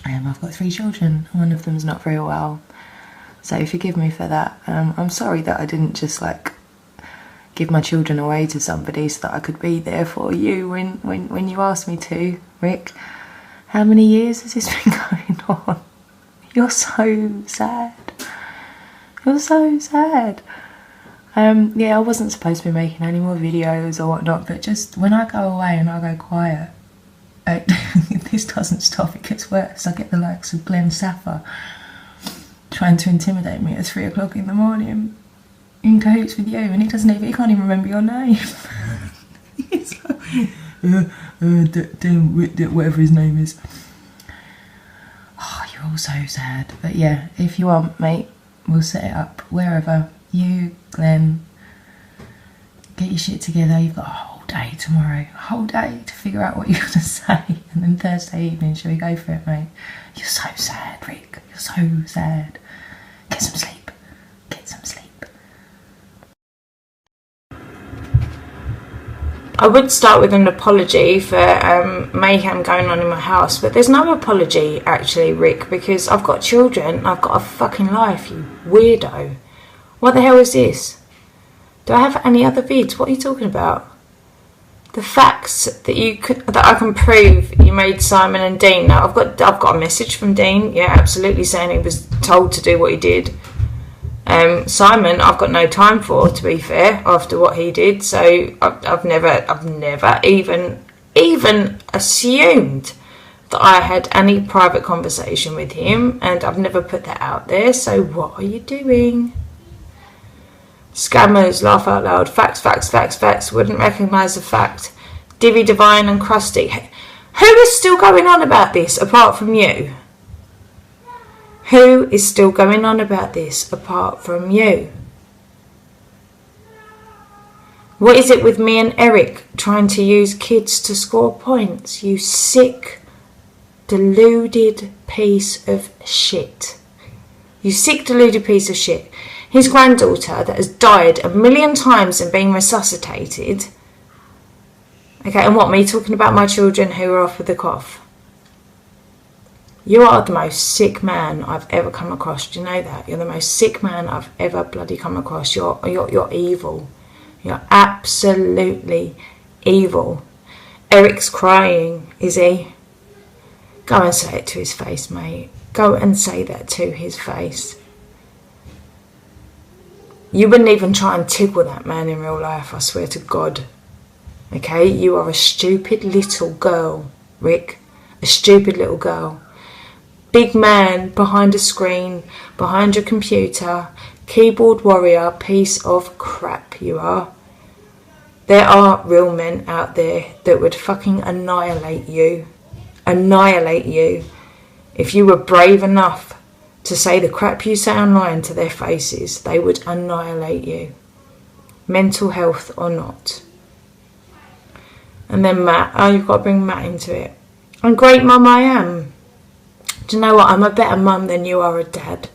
I've got 3 children. One of them's not very well. So forgive me for that. I'm sorry that I didn't just like give my children away to somebody so that I could be there for you when you asked me to, Rick. How many years has this been going on? You're so sad. You're so sad. Yeah, I wasn't supposed to be making any more videos or whatnot, but just when I go away and I go quiet, this doesn't stop, it gets worse. I get the likes of Glenn Saffer trying to intimidate me at 3 o'clock in the morning in cahoots with you, and he can't even remember your name. whatever his name is. Oh, you're all so sad. But yeah, if you want, mate, we'll set it up wherever. You, Glenn, get your shit together. You've got a whole day tomorrow, a whole day to figure out what you're going to say. And then Thursday evening, shall we go for it, mate? You're so sad, Rick. You're so sad. Get some sleep. Get some sleep. I would start with an apology for mayhem going on in my house, but there's no apology actually, Rick, because I've got children, I've got a fucking life, you weirdo. What the hell is this? Do I have any other vids? What are you talking about? The facts that I can prove you made Simon and Dean. Now I've got a message from Dean, yeah, absolutely, saying he was told to do what he did. Simon, I've got no time for, to be fair, after what he did. So I've never even assumed that I had any private conversation with him, and I've never put that out there. So what are you doing? Scammers, laugh out loud. Facts. Wouldn't recognise the fact. Divvy Divine and Krusty. Who is still going on about this apart from you? Who is still going on about this apart from you? What is it with me and Eric trying to use kids to score points? You sick, deluded piece of shit. You sick, deluded piece of shit. His granddaughter that has died 1,000,000 times and been resuscitated. Okay, and what, me talking about my children who are off with the cough? You are the most sick man I've ever come across. Do you know that? You're the most sick man I've ever bloody come across. You're evil. You're absolutely evil. Eric's crying, is he? Go and say it to his face, mate. Go and say that to his face. You wouldn't even try and tickle that man in real life, I swear to God. Okay? You are a stupid little girl, Rick. A stupid little girl. Big man behind a screen, behind your computer, keyboard warrior, piece of crap you are. There are real men out there that would fucking annihilate you. Annihilate you. If you were brave enough to say the crap you say online to their faces, they would annihilate you. Mental health or not. And then Matt, oh, you've got to bring Matt into it. And great mum I am. Do you know what? I'm a better mum than you are a dad.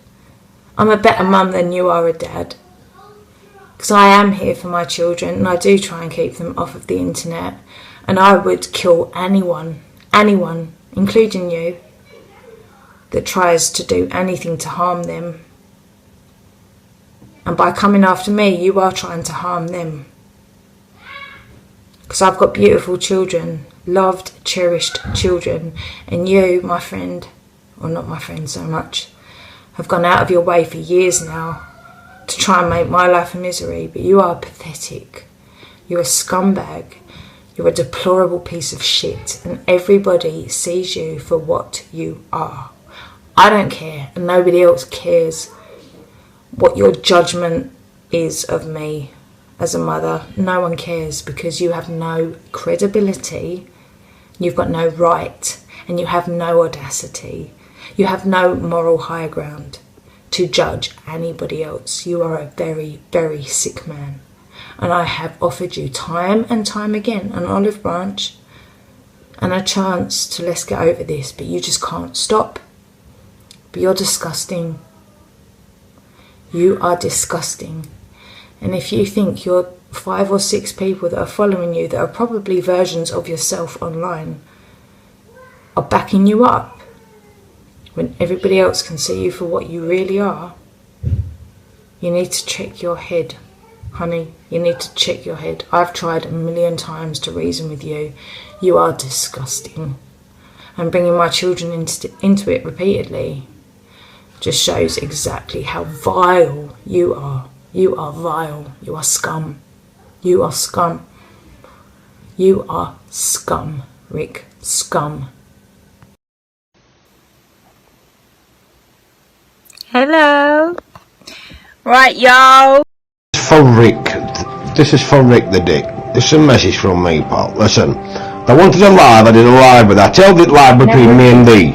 I'm a better mum than you are a dad. Because I am here for my children and I do try and keep them off of the internet. And I would kill anyone, including you, that tries to do anything to harm them. And by coming after me, you are trying to harm them. Because I've got beautiful children, loved, cherished children. And you, my friend, or not my friend so much, have gone out of your way for years now to try and make my life a misery. But you are pathetic. You're a scumbag. You're a deplorable piece of shit. And everybody sees you for what you are. I don't care, and nobody else cares what your judgment is of me as a mother. No one cares, because you have no credibility, you've got no right, and you have no audacity. You have no moral high ground to judge anybody else. You are a very, very sick man. And I have offered you time and time again an olive branch and a chance to let's get over this, but you just can't stop. But you're disgusting. You are disgusting. And if you think you're 5 or 6 people that are following you, that are probably versions of yourself online, are backing you up, when everybody else can see you for what you really are, you need to check your head, honey. You need to check your head. I've tried 1,000,000 times to reason with you. You are disgusting. And bringing my children into it repeatedly just shows exactly how vile you are. You are vile. You are scum. You are scum. You are scum, Rick. Scum. Hello. Right, y'all. For Rick, this is for Rick the Dick. This is a message from me, pal. Listen, If I wanted a live, I did a live, but I tell it live between me and thee.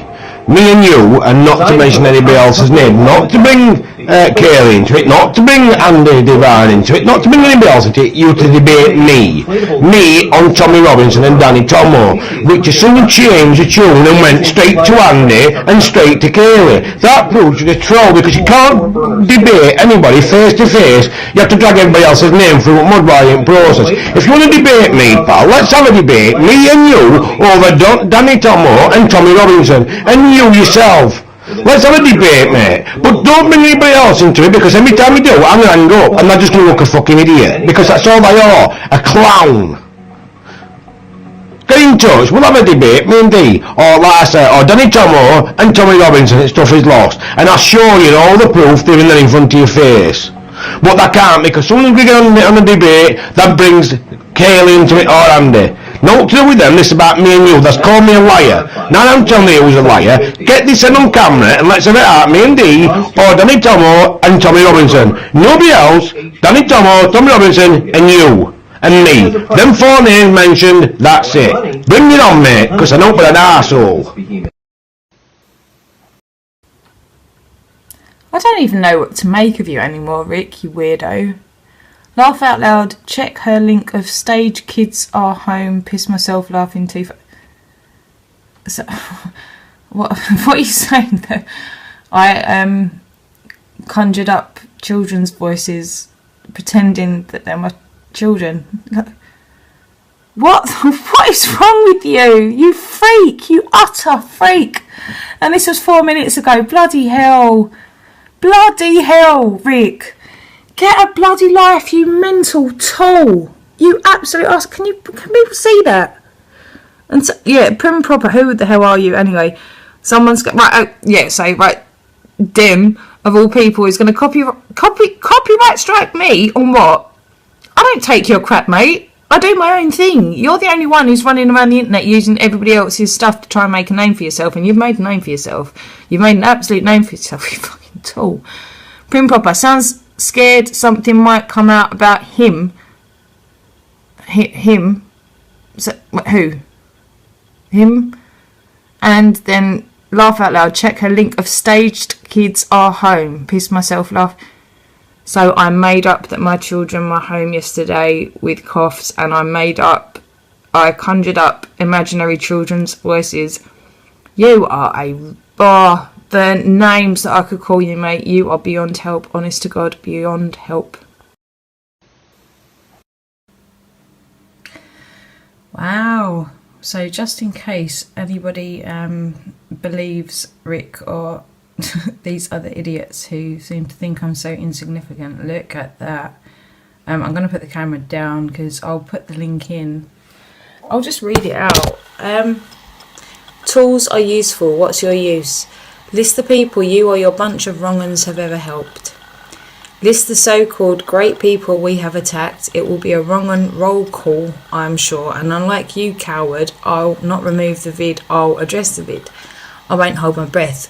Me and you, and not to mention anybody else's name. Not to bring Kaylee into it, not to bring Andy Devine into it, not to bring anybody else into it, you to debate me. Me on Tommy Robinson and Danny Tomo, which as soon as changed the tune and went straight to Andy and straight to Kaylee. That proves you're a troll, because you can't debate anybody face to face. You have to drag everybody else's name through a mud-buying process. If you want to debate me, pal, let's have a debate, me and you, over Danny Tomo and Tommy Robinson, and you yourself. Let's have a debate, mate. But don't bring anybody else into it, because every time you do, I'm going to hang up, and I'm just going to look a fucking idiot. Because that's all they are, a clown. Get in touch, we'll have a debate, me and Dee, or like I said, or Danny Tomo and Tommy Robinson, and stuff is lost. And I'll show you all the proof they're in there in front of your face. But they can't, because soon as we get on the debate, that brings Kaylee into it, or Andy. No to do with them, this is about me and you, that's called me a liar. Now I'm telling you who's a liar. Get this in on camera and let's have it out, me and Dee, or Danny Tomo and Tommy Robinson. Nobody else, Danny Tomo, Tommy Robinson, and you. And me. Them 4 names mentioned, that's it. Bring it on, mate, because I know you're an arsehole. I don't even know what to make of you anymore, Rick, you weirdo. Laugh out loud, check her link of stage kids are home, piss myself laughing too so, what are you saying there? I conjured up children's voices pretending that they're my children. What is wrong with you? You freak, you utter freak. And this was 4 minutes ago. Bloody hell, Rick. Get a bloody life, you mental tool. You absolute ass. Can people see that? And so, yeah, prim and proper. Who the hell are you anyway? Someone's got right. Dim of all people is going to copyright strike me on what? I don't take your crap, mate. I do my own thing. You're the only one who's running around the internet using everybody else's stuff to try and make a name for yourself, and you've made a name for yourself. You've made an absolute name for yourself. You fucking tool. Prim proper. Sounds scared something might come out about him. Him. So, who? Him. And then laugh out loud. Check her link of staged kids are home. Piss myself laugh. So I made up that my children were home yesterday with coughs, and I conjured up imaginary children's voices. You are a bar. The names that I could call you, mate, you are beyond help. Honest to God, beyond help. Wow. So just in case anybody believes Rick or these other idiots who seem to think I'm so insignificant, look at that. I'm going to put the camera down because I'll put the link in. I'll just read it out. Tools are useful. What's your use? List the people you or your bunch of wrong-uns have ever helped. List the so-called great people we have attacked. It will be a wrong-un roll call, I'm sure. And unlike you, coward, I'll not remove the vid. I'll address the vid. I won't hold my breath.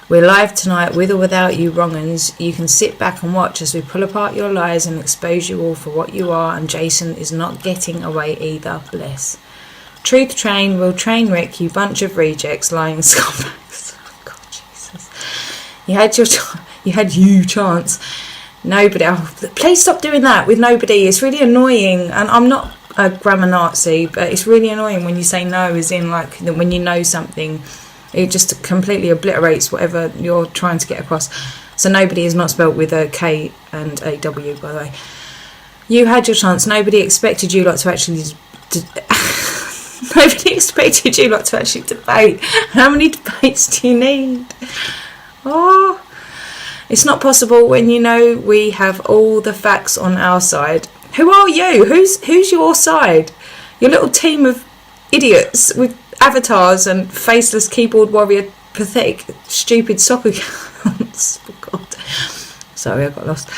We're live tonight, with or without you wrong-uns. You can sit back and watch as we pull apart your lies and expose you all for what you are. And Jason is not getting away either. Bless. Truth train will train wreck you bunch of rejects, lying scumbags. God, Jesus. You had your chance. Nobody. Oh, please stop doing that with nobody. It's really annoying. And I'm not a grammar Nazi, but it's really annoying when you say no, as in like when you know something. It just completely obliterates whatever you're trying to get across. So nobody is not spelt with a K and a W, by the way. You had your chance. Nobody expected you lot to actually... Nobody expected you lot to actually debate. How many debates do you need? Oh, it's not possible when you know we have all the facts on our side. Who are you? Who's your side? Your little team of idiots with avatars and faceless keyboard warrior, pathetic, stupid soccer accounts. Oh God. Sorry, I got lost.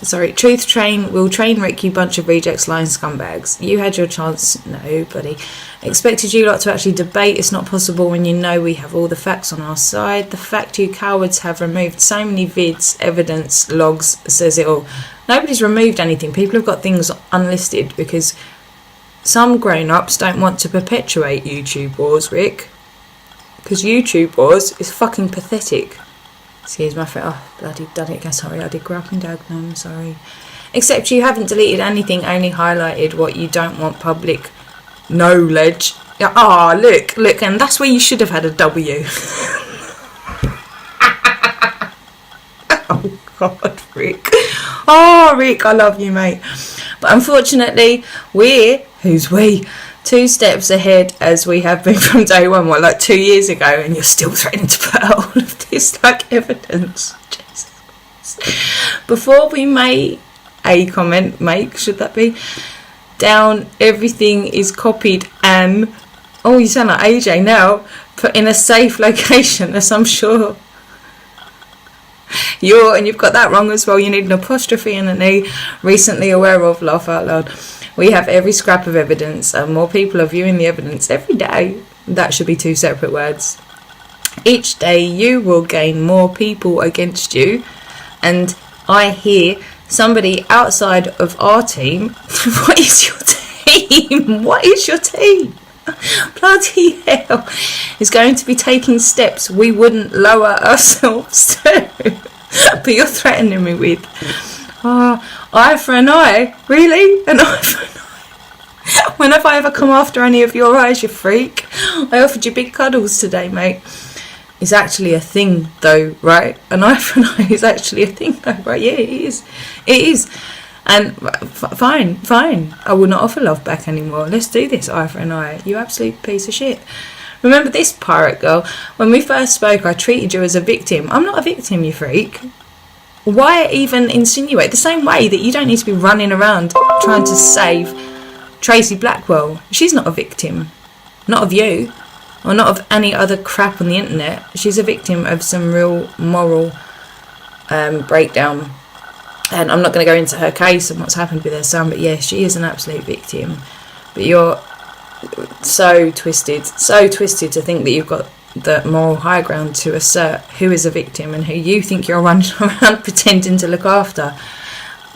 Sorry. Truth train will train wreck you bunch of rejects, lying scumbags. You had your chance. Nobody expected you lot to actually debate. It's not possible when you know we have all the facts on our side. The fact you cowards have removed so many vids, evidence, logs says it all. Nobody's removed anything. People have got things unlisted because some grown-ups don't want to perpetuate YouTube wars, Rick. Because YouTube wars is fucking pathetic. Excuse my friend. Oh, bloody done it again. Sorry, I did grab and diagonal. Sorry. Except you haven't deleted anything, only highlighted what you don't want public knowledge. Ah, look, and that's where you should have had a W. Oh, God, Rick. Oh, Rick, I love you, mate. But unfortunately, who's we? 2 steps ahead as we have been from day one, like 2 years ago, and you're still threatening to put out all of this like evidence. Jesus. Before we make a comment, should that be? Down, everything is copied and, oh, you sound like AJ now, put in a safe location, as I'm sure. And you've got that wrong as well. You need an apostrophe and an E. Recently aware of, laugh out loud. We have every scrap of evidence, and more people are viewing the evidence every day. That should be 2 separate words. Each day you will gain more people against you, and I hear somebody outside of our team. What is your team? What is your team? Bloody hell. Is going to be taking steps we wouldn't lower ourselves to. But you're threatening me with, eye for an eye? Really? An eye for an eye? When have I ever come after any of your eyes, you freak? I offered you big cuddles today, mate. It's actually a thing, though, right? An eye for an eye is actually a thing, though, right? Yeah, it is. It is. And fine. I will not offer love back anymore. Let's do this, eye for an eye. You absolute piece of shit. Remember this, pirate girl? When we first spoke, I treated you as a victim. I'm not a victim, you freak. Why even insinuate? The same way that you don't need to be running around trying to save Tracy Blackwell. She's not a victim. Not of you. Or not of any other crap on the internet. She's a victim of some real moral breakdown. And I'm not going to go into her case and what's happened with her son, but yes, she is an absolute victim. But you're so twisted to think that you've got the moral high ground to assert who is a victim and who you think you're running around pretending to look after,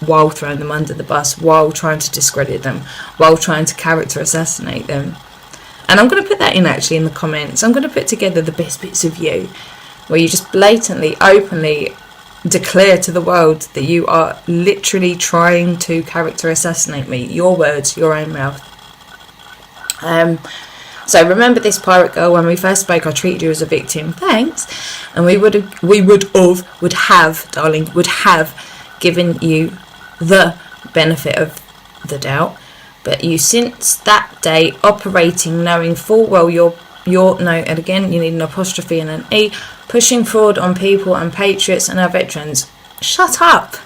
while throwing them under the bus, while trying to discredit them, while trying to character assassinate them. And I'm going to put that in actually in the comments. I'm going to put together the best bits of you where you just blatantly, openly declare to the world that you are literally trying to character assassinate me. Your words, your own mouth. So remember this, pirate girl, when we first spoke I treated you as a victim. Thanks. And we would have given you the benefit of the doubt. But you since that day operating knowing full well you're no, and again you need an apostrophe and an E, pushing fraud on people and patriots and our veterans. Shut up.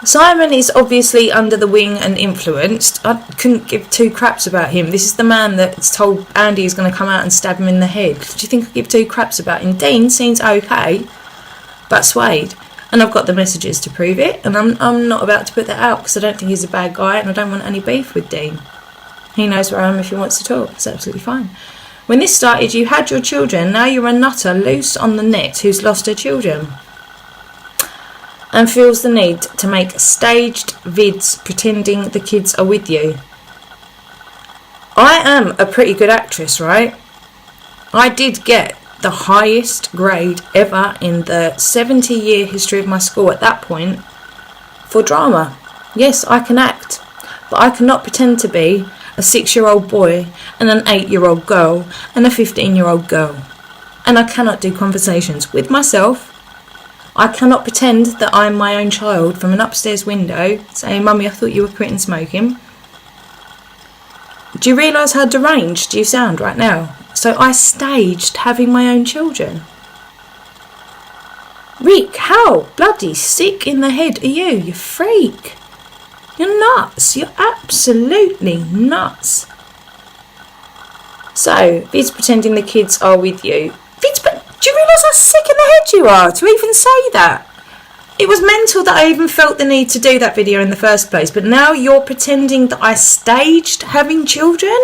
Simon is obviously under the wing and influenced. I couldn't give 2 craps about him. This is the man that's told Andy he's going to come out and stab him in the head. Do you think I'd give 2 craps about him? Dean seems okay, but swayed. And I've got the messages to prove it. And I'm not about to put that out because I don't think he's a bad guy and I don't want any beef with Dean. He knows where I am if he wants to talk. It's absolutely fine. When this started, you had your children. Now you're a nutter loose on the net who's lost her children. And feels the need to make staged vids pretending the kids are with you. I am a pretty good actress, right? I did get the highest grade ever in the 70-year history of my school at that point for drama. Yes, I can act, but I cannot pretend to be a 6-year-old boy and an 8-year-old girl and a 15-year-old girl. And I cannot do conversations with myself. I cannot pretend that I'm my own child from an upstairs window saying, Mummy, I thought you were quitting smoking. Do you realise how deranged you sound right now? So I staged having my own children. Rick, how bloody sick in the head are you? You freak. You're nuts. You're absolutely nuts. So, Vid's pretending the kids are with you. Do you realise how sick in the head you are to even say that? It was mental that I even felt the need to do that video in the first place, but now you're pretending that I staged having children?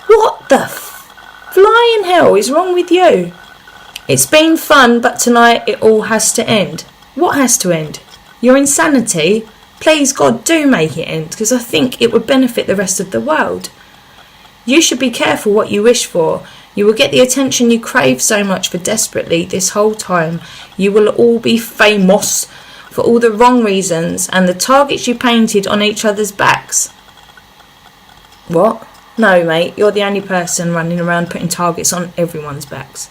What the flying hell is wrong with you? It's been fun, but tonight it all has to end. What has to end? Your insanity? Please, God, do make it end, because I think it would benefit the rest of the world. You should be careful what you wish for. You will get the attention you crave so much for desperately this whole time. You will all be famous for all the wrong reasons and the targets you painted on each other's backs. What? No, mate, you're the only person running around putting targets on everyone's backs.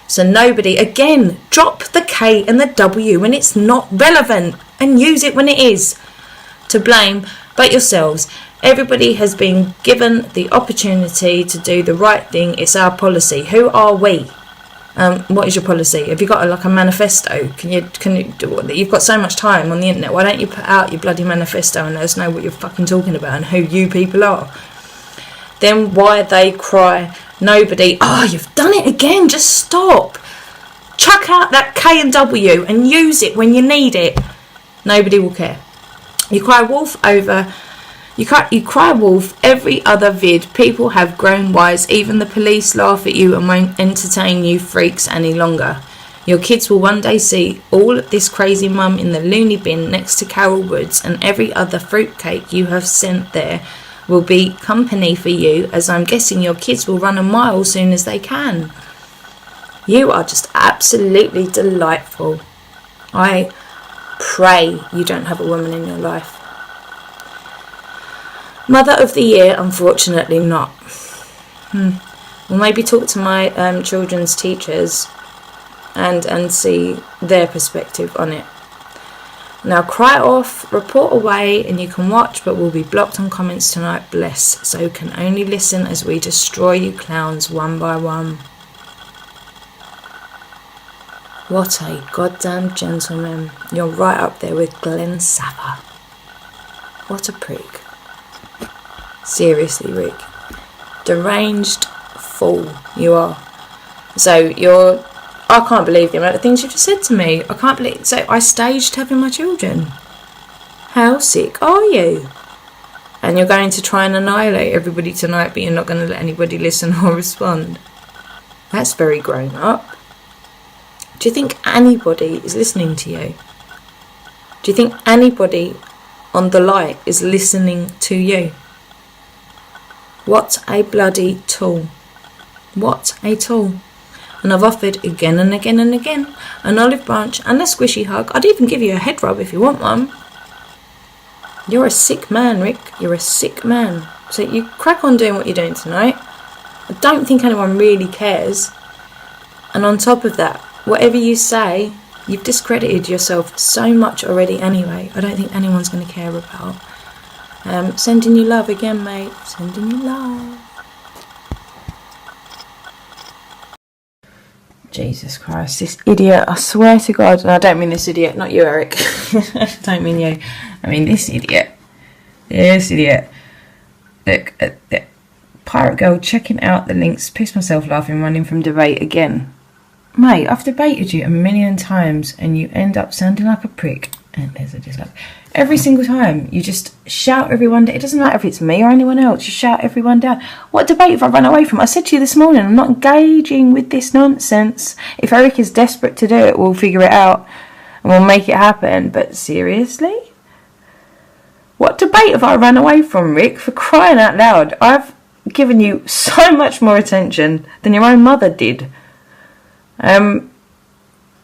So nobody, again, drop the K and the W when it's not relevant and use it when it is. To blame but yourselves. Everybody has been given the opportunity to do the right thing. It's our policy. Who are we? What is your policy? Have you got a manifesto? Can you do? You've got so much time on the internet. Why don't you put out your bloody manifesto and let us know what you're fucking talking about and who you people are? Then why they cry? Nobody. Oh, you've done it again. Just stop. Chuck out that K and W and use it when you need it. Nobody will care. You cry wolf over. You cry wolf every other vid. People have grown wise. Even the police laugh at you and won't entertain you freaks any longer. Your kids will one day see all this crazy mum in the loony bin next to Carol Woods, and every other fruitcake you have sent there will be company for you, as I'm guessing your kids will run a mile soon as they can. You are just absolutely delightful. I pray you don't have a woman in your life. Mother of the Year, unfortunately not. We'll maybe talk to my children's teachers and see their perspective on it. Now cry off, report away, and you can watch, but we'll be blocked on comments tonight, bless. So can only listen as we destroy you clowns one by one. What a goddamn gentleman. You're right up there with Glenn Sapper. What a prick. Seriously, Rick. Deranged fool you are. So I can't believe the amount of things you just said to me. I can't believe. So I staged having my children. How sick are you? And you're going to try and annihilate everybody tonight, but you're not going to let anybody listen or respond. That's very grown up. Do you think anybody is listening to you? Do you think anybody on the light is listening to you? What a bloody tool. What a tool. And I've offered again and again and again an olive branch and a squishy hug. I'd even give you a head rub if you want one. You're a sick man, Rick. You're a sick man. So you crack on doing what you're doing tonight. I don't think anyone really cares. And on top of that, whatever you say, you've discredited yourself so much already anyway. I don't think anyone's going to care about. Sending you love again, mate. Sending you love. Jesus Christ, this idiot, I swear to God, and I don't mean this idiot, not you, Eric. I don't mean you. I mean this idiot. This idiot. Look at the Pirate Girl checking out the links, pissed myself laughing, running from debate again. Mate, I've debated you a million times and you end up sounding like a prick. And there's a dislike. Every single time, you just shout everyone down. It doesn't matter if it's me or anyone else, you shout everyone down. What debate have I run away from? I said to you this morning, I'm not engaging with this nonsense. If Eric is desperate to do it, we'll figure it out and we'll make it happen. But seriously? What debate have I run away from, Rick? For crying out loud, I've given you so much more attention than your own mother did.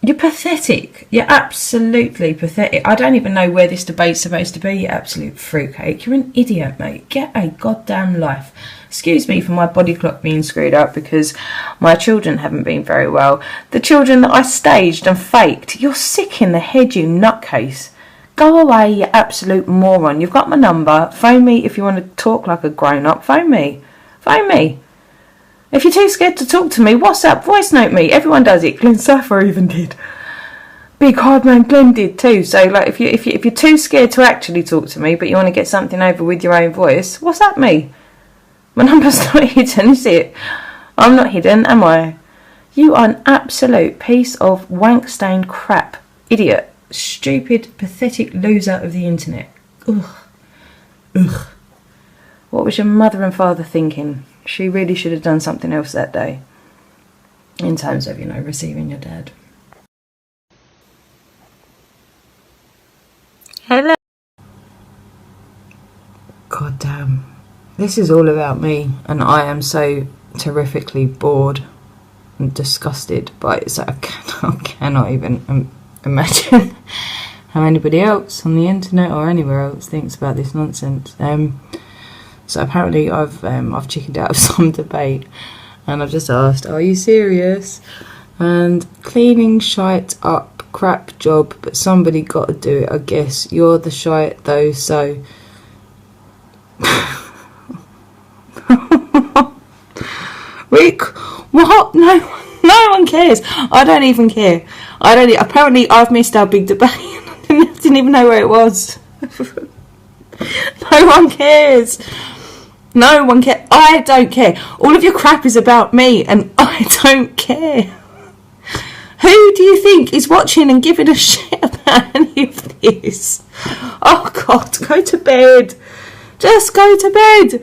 You're pathetic. You're absolutely pathetic. I don't even know where this debate's supposed to be, you absolute fruitcake. You're an idiot, mate. Get a goddamn life. Excuse me for my body clock being screwed up because my children haven't been very well. The children that I staged and faked. You're sick in the head, you nutcase. Go away, you absolute moron. You've got my number. Phone me if you want to talk like a grown-up. Phone me. Phone me. If you're too scared to talk to me, WhatsApp, voice note me. Everyone does it. Glenn Saffer even did. Big hard man Glenn did too. So like, if you're too scared to actually talk to me, but you want to get something over with your own voice, WhatsApp me. My number's not hidden, is it? I'm not hidden, am I? You are an absolute piece of wank-stained crap, idiot, stupid, pathetic loser of the internet. Ugh. Ugh. What was your mother and father thinking? She really should have done something else that day. In terms of, receiving your dad. Hello. This is all about me, and I am so terrifically bored and disgusted by it. So I cannot even imagine how anybody else on the internet or anywhere else thinks about this nonsense. So apparently I've chickened out of some debate, and I've just asked, "Are you serious?" And cleaning shite up, crap job, but somebody got to do it. I guess you're the shite though, so. Rick, what? No one cares. I don't even care. Apparently I've missed our big debate. I didn't even know where it was. No one cares. No one cares. I don't care. All of your crap is about me, and I don't care. Who do you think is watching and giving a shit about any of this? Oh God, go to bed. Just go to bed.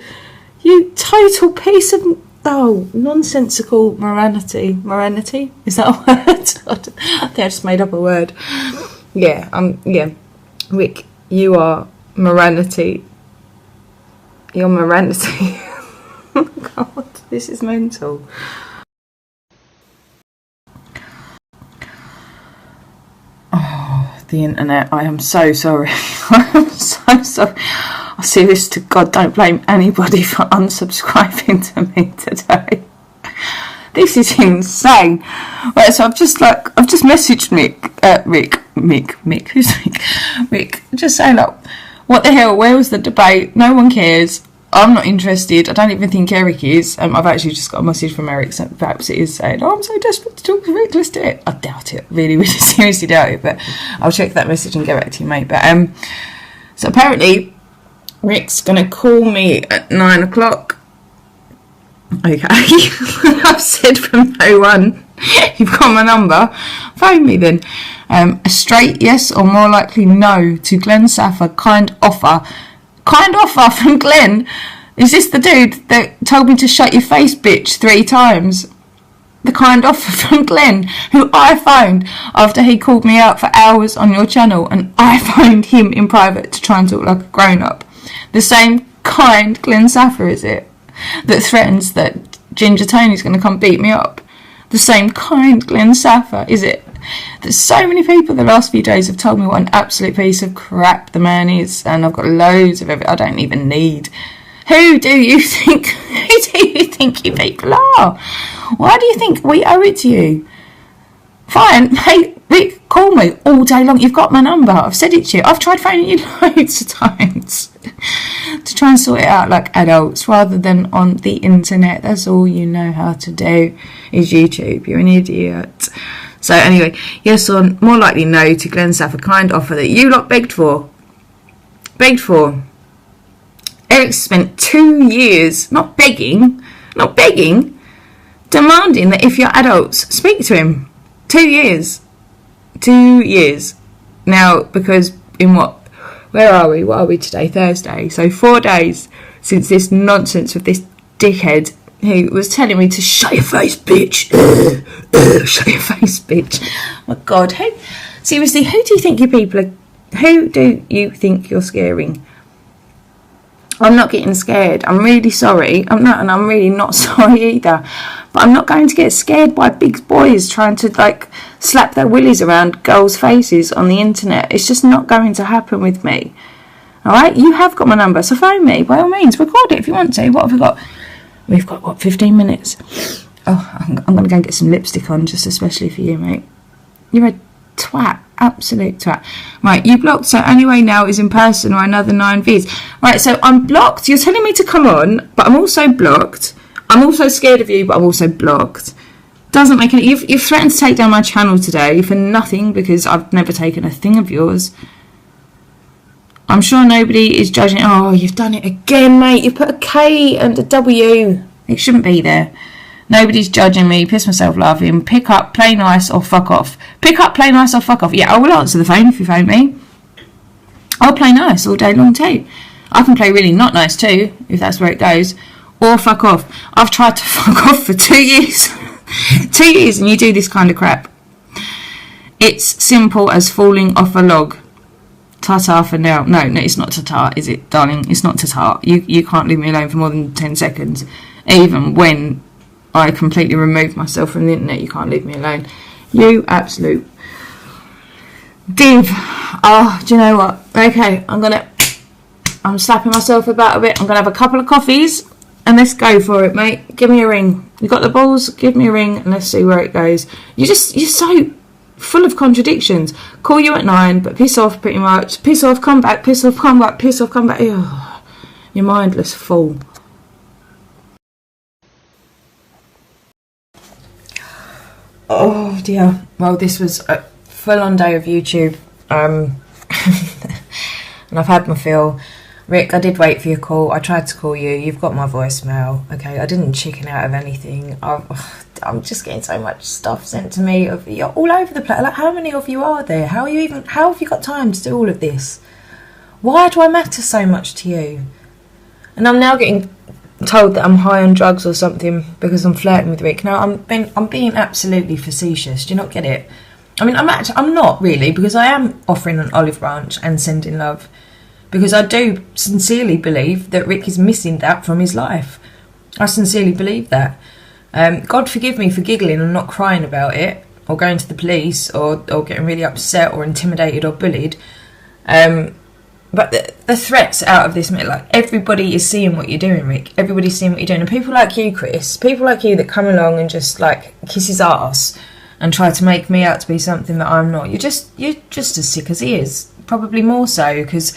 You total piece of nonsensical morality. Morality? Is that a word? I think I just made up a word. Yeah, Rick, you are morality. You're morality. Oh God, this is mental. Oh, the internet. I am so sorry. I am so sorry. I serious to God, don't blame anybody for unsubscribing to me today. This is insane. Right, so I've just messaged Mick, who's Mick? Rick, just saying, look, what the hell, where was the debate? No one cares. I'm not interested. I don't even think Eric is. I've actually just got a message from Eric, so perhaps it is saying, I'm so desperate to talk to Rick, let's do it. I doubt it, really, really seriously doubt it, but I'll check that message and get back to you, mate. But so apparently Rick's going to call me at 9 o'clock. Okay. I've said from day one, you've got my number. Phone me then. A straight yes or more likely no to Glenn Saffer kind offer. Kind offer from Glenn? Is this the dude that told me to shut your face, bitch, 3 times? The kind offer from Glenn, who I phoned after he called me out for hours on your channel, and I phoned him in private to try and talk like a grown-up. The same kind Glenn Saffer, is it? That threatens that Ginger Tony's going to come beat me up. The same kind Glenn Saffer, is it? There's so many people the last few days have told me what an absolute piece of crap the man is, and I've got loads of it I don't even need. Who do you think you people are? Why do you think we owe it to you? Fine, hey, Rick, call me all day long. You've got my number. I've said it to you. I've tried phoning you loads of times to try and sort it out like adults rather than on the internet. That's all you know how to do is YouTube. You're an idiot. So anyway, yes or more likely no to Glenn Saffer kind offer that you lot begged for. Eric spent 2 years not begging, demanding that if you're adults, speak to him. 2 years. 2 years. Now, because where are we? What are we today? Thursday. So 4 days since this nonsense with this dickhead who was telling me to shut your face, bitch. Shut your face, bitch. Oh my God. Seriously, who do you think you people are? Who do you think you're scaring? I'm not getting scared. I'm really sorry. I'm really not sorry either. But I'm not going to get scared by big boys trying to slap their willies around girls' faces on the internet. It's just not going to happen with me. Alright? You have got my number, so phone me. By all means, record it if you want to. What have we got? We've got, 15 minutes? Oh, I'm going to go and get some lipstick on, just especially for you, mate. You're a twat. Absolute twat. Right, you blocked, so anyway now is in person or another 9 views. Right, so I'm blocked. You're telling me to come on, but I'm also blocked. I'm also scared of you, but I'm also blocked. Doesn't make any... You've threatened to take down my channel today for nothing because I've never taken a thing of yours. I'm sure nobody is judging... Oh, you've done it again, mate. You've put a K and a W. It shouldn't be there. Nobody's judging me. Piss myself laughing. Pick up, play nice, or fuck off. Pick up, play nice, or fuck off. Yeah, I will answer the phone if you phone me. I'll play nice all day long too. I can play really not nice too, if that's where it goes. Or fuck off. I've tried to fuck off for 2 years. 2 years and you do this kind of crap. It's simple as falling off a log. Ta-ta for now. No, it's not ta-ta, is it, darling? It's not ta-ta. You can't leave me alone for more than 10 seconds. Even when I completely remove myself from the internet, you can't leave me alone. You absolute div. Oh, do you know what? Okay, I'm slapping myself about a bit. I'm going to have a couple of coffees and let's go for it, mate. Give me a ring. You got the balls? Give me a ring and let's see where it goes. You're so full of contradictions. Call you at 9, but piss off pretty much. Piss off, come back, piss off, come back, piss off, come back. Ugh. You mindless fool. Oh dear. Well, this was a full-on day of YouTube. And I've had my fill. Rick, I did wait for your call. I tried to call you. You've got my voicemail. Okay, I didn't chicken out of anything. I'm just getting so much stuff sent to me. You're all over the place. Like, how many of you are there? How have you got time to do all of this? Why do I matter so much to you? And I'm now getting told that I'm high on drugs or something because I'm flirting with Rick. Now I'm being absolutely facetious. Do you not get it? I mean, I'm not really, because I am offering an olive branch and sending love, because I do sincerely believe that Rick is missing that from his life. I sincerely believe that. God forgive me for giggling and not crying about it, or going to the police, or getting really upset or intimidated or bullied. But the threats out of this, like, everybody is seeing what you're doing, Rick. Everybody's seeing what you're doing. And people like you, Chris, people like you that come along and just, like, kiss his arse and try to make me out to be something that I'm not. You're just as sick as he is. Probably more so, because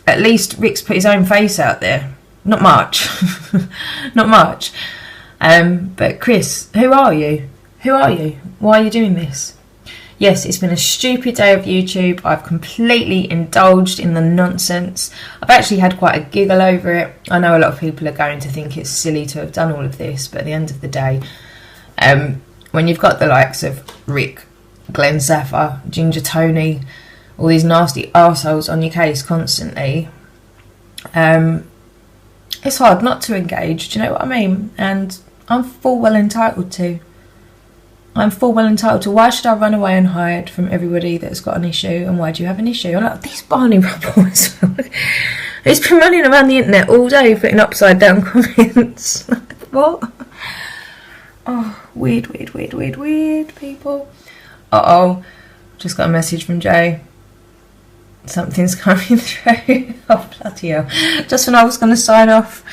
at least Rick's put his own face out there. Not much. Not much. But Chris, who are you? Who are you? Why are you doing this? Yes, it's been a stupid day of YouTube. I've completely indulged in the nonsense. I've actually had quite a giggle over it. I know a lot of people are going to think it's silly to have done all of this, but at the end of the day, when you've got the likes of Rick, Glenn Saffer, Ginger Tony, all these nasty arseholes on your case constantly, it's hard not to engage, do you know what I mean? And I'm full well entitled to. Why should I run away and hide from everybody that's got an issue? And why do you have an issue? I'm like, these Barney Rubbles. He's been running around the internet all day putting upside down comments. What? Oh, weird people. Uh-oh. Just got a message from Jay. Something's coming through. Oh, bloody hell. Just when I was going to sign off,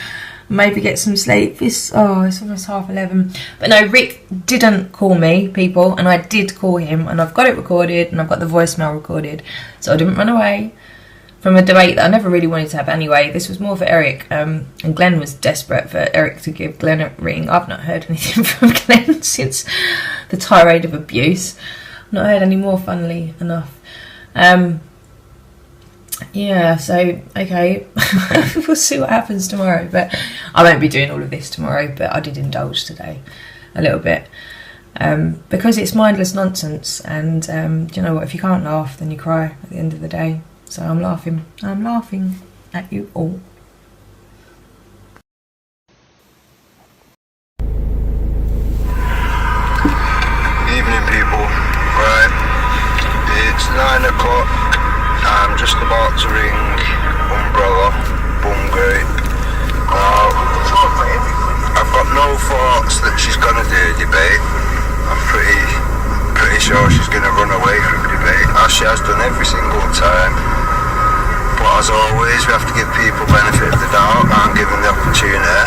maybe get some sleep. It's almost 11:30. But no, Rick didn't call me, people, and I did call him, and I've got it recorded, and I've got the voicemail recorded. So I didn't run away from a debate that I never really wanted to have anyway. This was more for Eric, and Glenn was desperate for Eric to give Glenn a ring. I've not heard anything from Glenn since the tirade of abuse. I've not heard any more, funnily enough. Yeah, so, okay, we'll see what happens tomorrow, but I won't be doing all of this tomorrow, but I did indulge today a little bit, because it's mindless nonsense, and do you know what, if you can't laugh, then you cry at the end of the day. So I'm laughing at you all. Evening, people. Right, it's 9 o'clock. I'm just about to ring Umbrella, Bumgate. I've got no thoughts that she's going to do a debate. I'm pretty sure she's going to run away from the debate, as she has done every single time. But as always, we have to give people benefit of the doubt and give them the opportunity.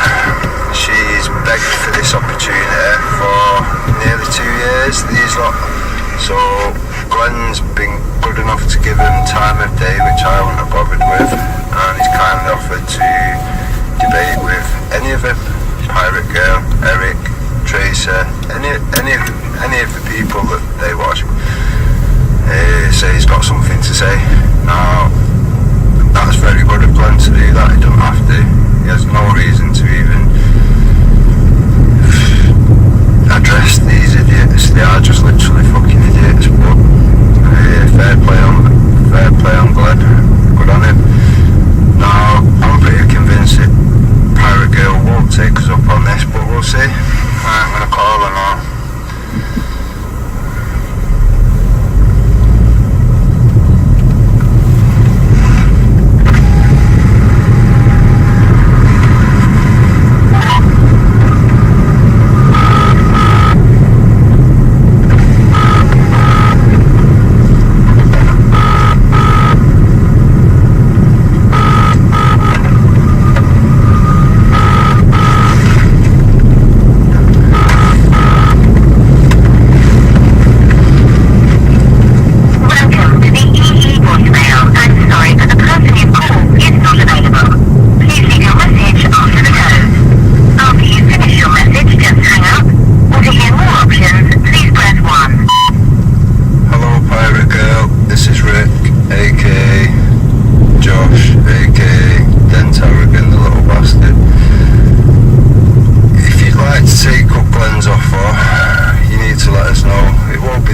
She's begged for this opportunity for nearly 2 years, these lot. So Glenn's been good enough to give him time of day, which I wouldn't have bothered with, and he's kindly offered to debate with any of them. Pirate Girl, Eric, Tracer, any of the people that they watch. Say he's got something to say. Now, that's very good of Glenn to do that. He doesn't have to. He has no reason to even address these idiots. They are just literally fucking idiots. But fair play on Glenn. Good on him. Now, I'm pretty convinced that Pirate Girl won't take us up on this, but we'll see. I'm gonna call her now.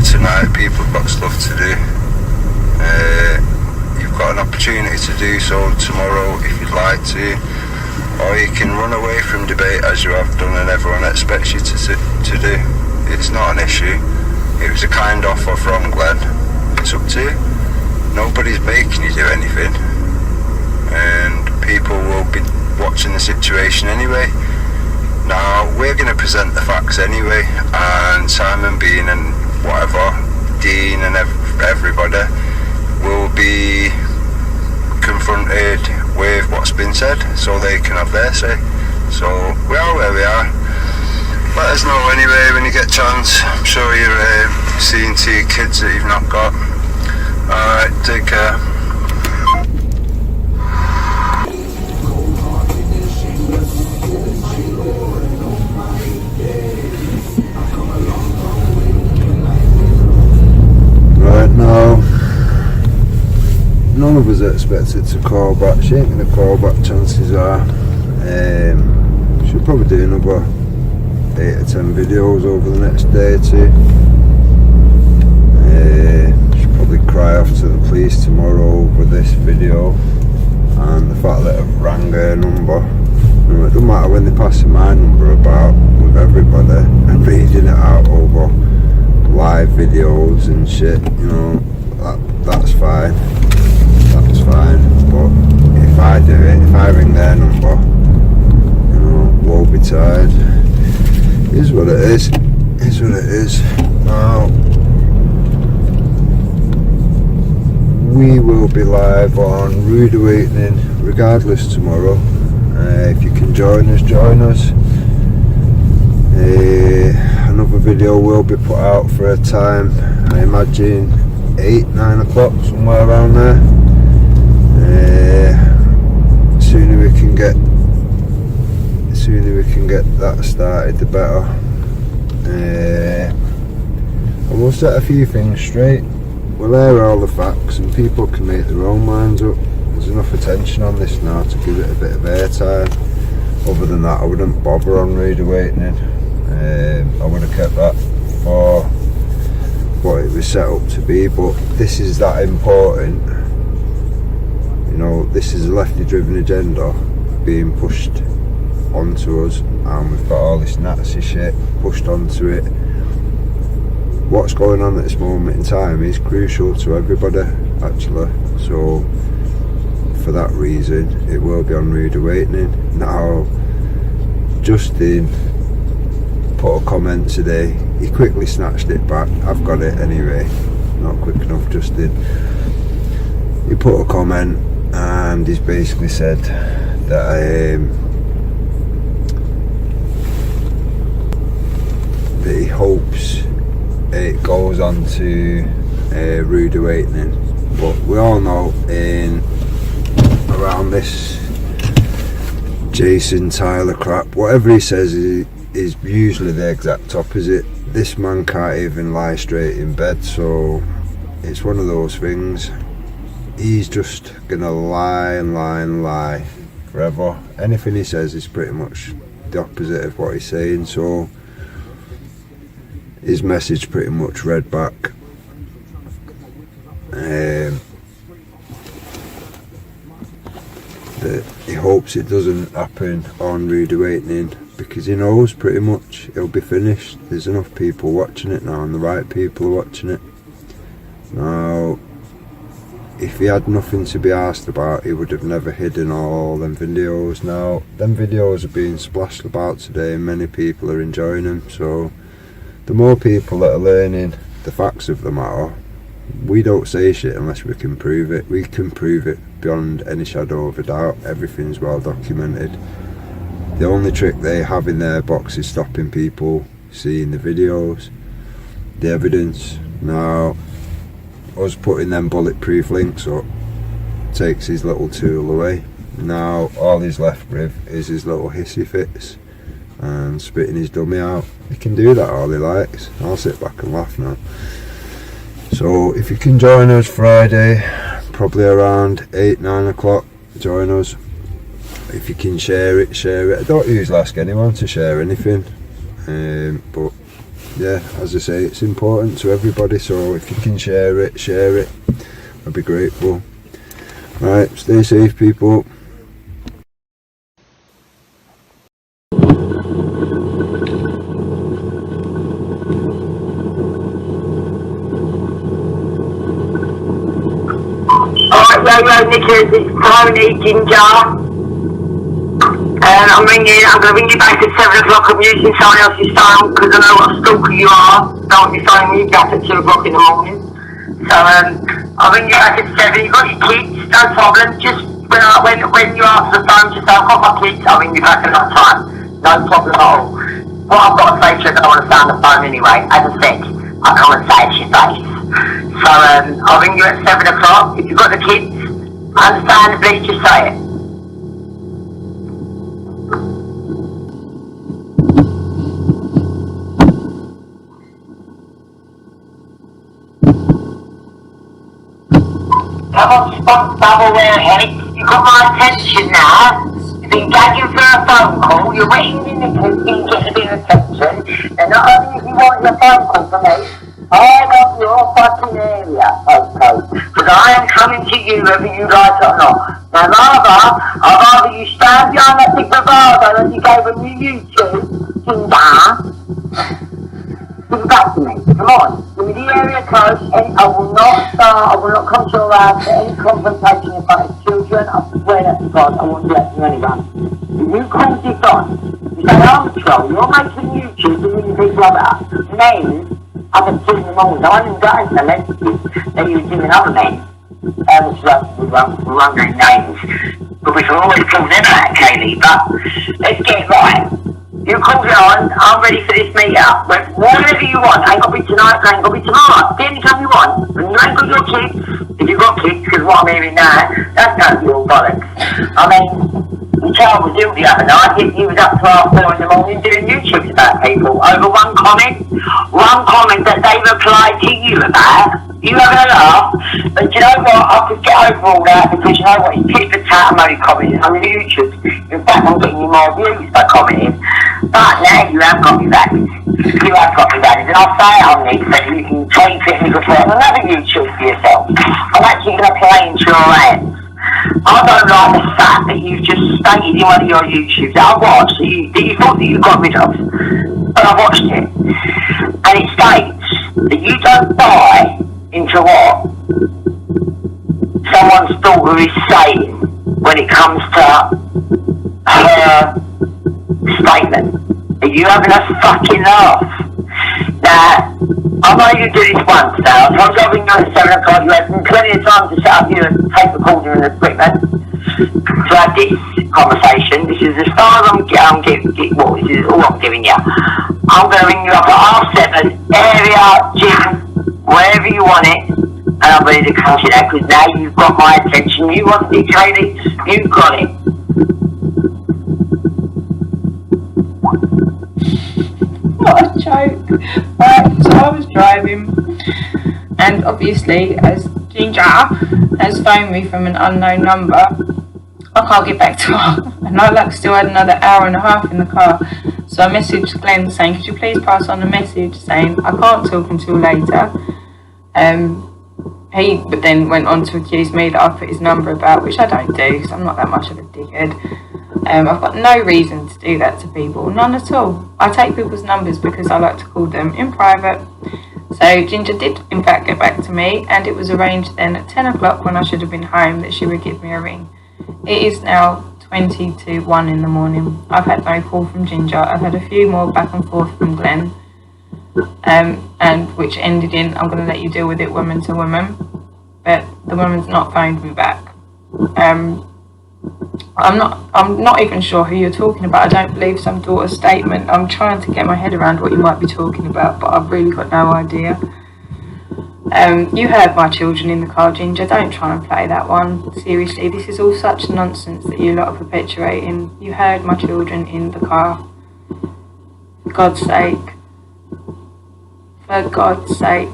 over tonight. People have got stuff to do. You've got an opportunity to do so tomorrow if you'd like to, or you can run away from debate as you have done and everyone expects you to do. It's not an issue. It was a kind offer from Glenn. It's up to you. Nobody's making you do anything, and people will be watching the situation anyway. Now, we're going to present the facts anyway, and Simon Bean and whatever, Dean and everybody will be confronted with what's been said, so they can have their say. So, we are where we are. Let us know anyway when you get a chance. I'm sure you're seeing to your kids that you've not got. Alright, take care. Right now, none of us are expected to call back. She ain't going to call back, chances are. She'll probably do another 8 or 10 videos over the next day or two. She'll probably cry off to the police tomorrow over this video and the fact that I've rang her number. You know, it doesn't matter when they're passing my number about with everybody and reading it out over live videos and shit, you know, that's fine. That's fine. But if I do it, if I ring their number, you know, woe betide. Is what it is. Is what it is. Now, we will be live on Rude Awakening regardless tomorrow. If you can join us, join us. Another video will be put out for a time, I imagine 8, 9 o'clock, somewhere around there. Sooner we can get that started, the better. And we'll set a few things straight. We'll air all the facts and people can make their own minds up. There's enough attention on this now to give it a bit of airtime. Other than that, I wouldn't bother on Rude Awakening. I would have kept that for what it was set up to be, but this is that important. You know, this is a lefty driven agenda being pushed onto us, and we've got all this Nazi shit pushed onto it. What's going on at this moment in time is crucial to everybody, actually. So for that reason, it will be on Rude Awakening. Now, Justin put a comment today. He quickly snatched it back. I've got it anyway. Not quick enough, Justin. He put a comment and he's basically said that that he hopes it goes on to Rude Awakening. But we all know in around this Jason Tyler crap, whatever he says is usually the exact opposite. This man can't even lie straight in bed, so it's one of those things. He's just gonna lie and lie and lie forever. Anything he says is pretty much the opposite of what he's saying, so his message pretty much read back. That he hopes it doesn't happen on Rude Awakening, because he knows pretty much it'll be finished. There's enough people watching it now, and the right people are watching it. Now, if he had nothing to be asked about, he would have never hidden all them videos. Now, them videos are being splashed about today and many people are enjoying them, so the more people that are learning the facts of the matter, we don't say shit unless we can prove it. We can prove it beyond any shadow of a doubt. Everything's well documented. The only trick they have in their box is stopping people seeing the videos, the evidence. Now, us putting them bulletproof links up takes his little tool away. Now all he's left with is his little hissy fits and spitting his dummy out. He can do that all he likes. I'll sit back and laugh now. So if you can join us Friday, probably around 8, 9 o'clock, join us. If you can share it, share it. I don't usually ask anyone to share anything, but yeah, as I say, it's important to everybody, so if you can share it, I'd be grateful. Right, stay safe, people. Alright, Nicholas, it's Tony Ginger. I'm going to ring you back at 7 o'clock. I'm using someone else's phone because I know what a stalker you are. Don't be phoning me back at 2 o'clock in the morning. So, I'll ring you back at 7. You've got your kids, no problem. Just when you answer the phone, just say, I've got my kids, I'll ring you back at that time. No problem at all. What I've got to say to you, I don't want to stay on the phone anyway. As I said, I can't say it's your face. So, I'll ring you at 7 o'clock. If you've got the kids, understandably, just say it. Come on, spot double airhead. You've got my attention now. You've been gagging for a phone call. You're waiting in the queue, been getting a bit of attention. And not only if you want your phone call from me, I want your fucking area, okay? Because I am coming to you whether you like it or not. Now, I'd rather you stand behind that big bravado that you gave on your YouTube, Tinder. Give it back to me. Come on. Give me the area code. I will not come to your house for any confrontation in front of children. I swear that to God, I won't do that to anyone. If you call this on, you say, I'm troll, you're making YouTube and you people about men up at 2 in the morning. I didn't go into the messages that you were giving other men. We won't name names. But we can always call them out, Kaylee. But let's get it right. You call it on, I'm ready for this meet-up. Whatever you want, ain't got to be tonight, ain't got to be tomorrow. Anytime you want. When you ain't got your kids, if you've got kids, because what I'm hearing now, that's not your bollocks. I mean, the child was ill the other night, he was up to 4:30 in the morning doing YouTubes about people over one comment that they replied to you about. You having a laugh, but you know what, I could get over all that because you know what, it's tit for tat, I'm only commenting on the YouTube. In fact, I'm getting you more views by commenting. But now you have got me back. You have got me back. And I'll say it on this so you can take it and you can put on another YouTube for yourself. I'm actually going to play into your hands. I don't like the fact that you've just stated in one of your YouTubes that I watched that you thought that you got rid of. But I watched it. And it states that you don't buy into what someone's daughter is saying when it comes to her statement. Are you having a fucking laugh? Now, I'm only going to do this once now. I told you I'll ring you at 7 o'clock. You had plenty of time to set up your tape recorder and equipment to have this conversation. This is as far as I'm giving, well, this is all I'm giving you. I'm going to ring you up at 7:30, area, gym, wherever you want it, and I'm ready to come to that because now you've got my attention. You want it, Kaylee, you got it. What a joke. Right, so I was driving, and obviously, as Ginger has phoned me from an unknown number, I can't get back to her. And I still had another hour and a half in the car. So I messaged Glenn saying, could you please pass on a message saying I can't talk until later. He then went on to accuse me that I put his number about, which I don't do because I'm not that much of a dickhead. I've got no reason to do that to people, none at all. I take people's numbers because I like to call them in private. So Ginger did in fact get back to me, and it was arranged then at 10 o'clock when I should have been home that she would give me a ring. It is now 20 to 1 in the morning. I've had no call from Ginger. I've had a few more back and forth from Glenn, and which ended in, I'm going to let you deal with it woman to woman. But the woman's not phoned me back. I'm not even sure who you're talking about. I don't believe some daughter's statement. I'm trying to get my head around what you might be talking about, but I've really got no idea. You heard my children in the car, Ginger. Don't try and play that one. Seriously, this is all such nonsense that you lot are perpetuating. You heard my children in the car. For God's sake. For God's sake.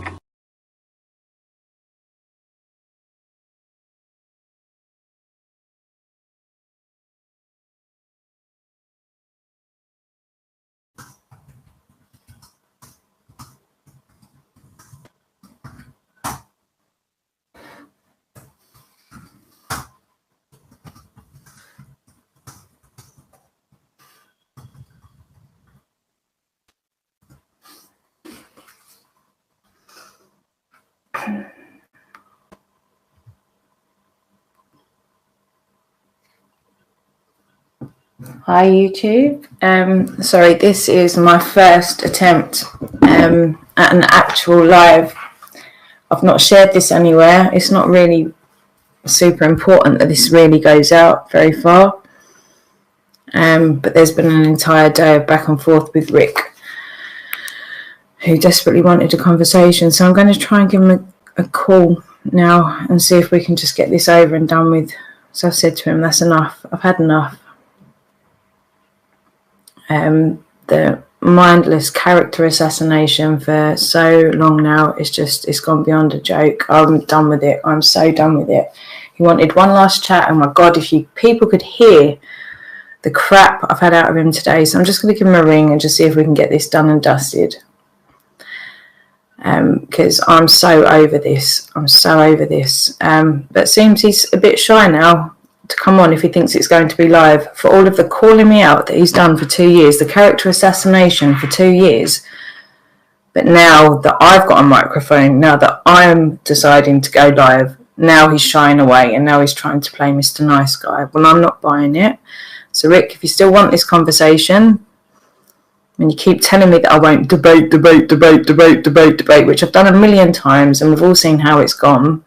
Hi YouTube. Sorry, this is my first attempt at an actual live. I've not shared this anywhere. It's not really super important that this really goes out very far. But there's been an entire day of back and forth with Rick, who desperately wanted a conversation. So I'm going to try and give him a call now and see if we can just get this over and done with. So I said to him, that's enough. I've had enough. The mindless character assassination for so long now, it's gone beyond a joke. I'm done with it. I'm so done with it. He wanted one last chat, and my God, if people could hear the crap I've had out of him today. So I'm just going to give him a ring and just see if we can get this done and dusted. Because I'm so over this. But it seems he's a bit shy now to come on if he thinks it's going to be live. For all of the calling me out that he's done for 2 years, the character assassination for 2 years. But now that I've got a microphone, now that I'm deciding to go live, now he's shying away and now he's trying to play Mr. Nice Guy. Well, I'm not buying it. So Rick, if you still want this conversation, and you keep telling me that I won't debate, which I've done a million times and we've all seen how it's gone,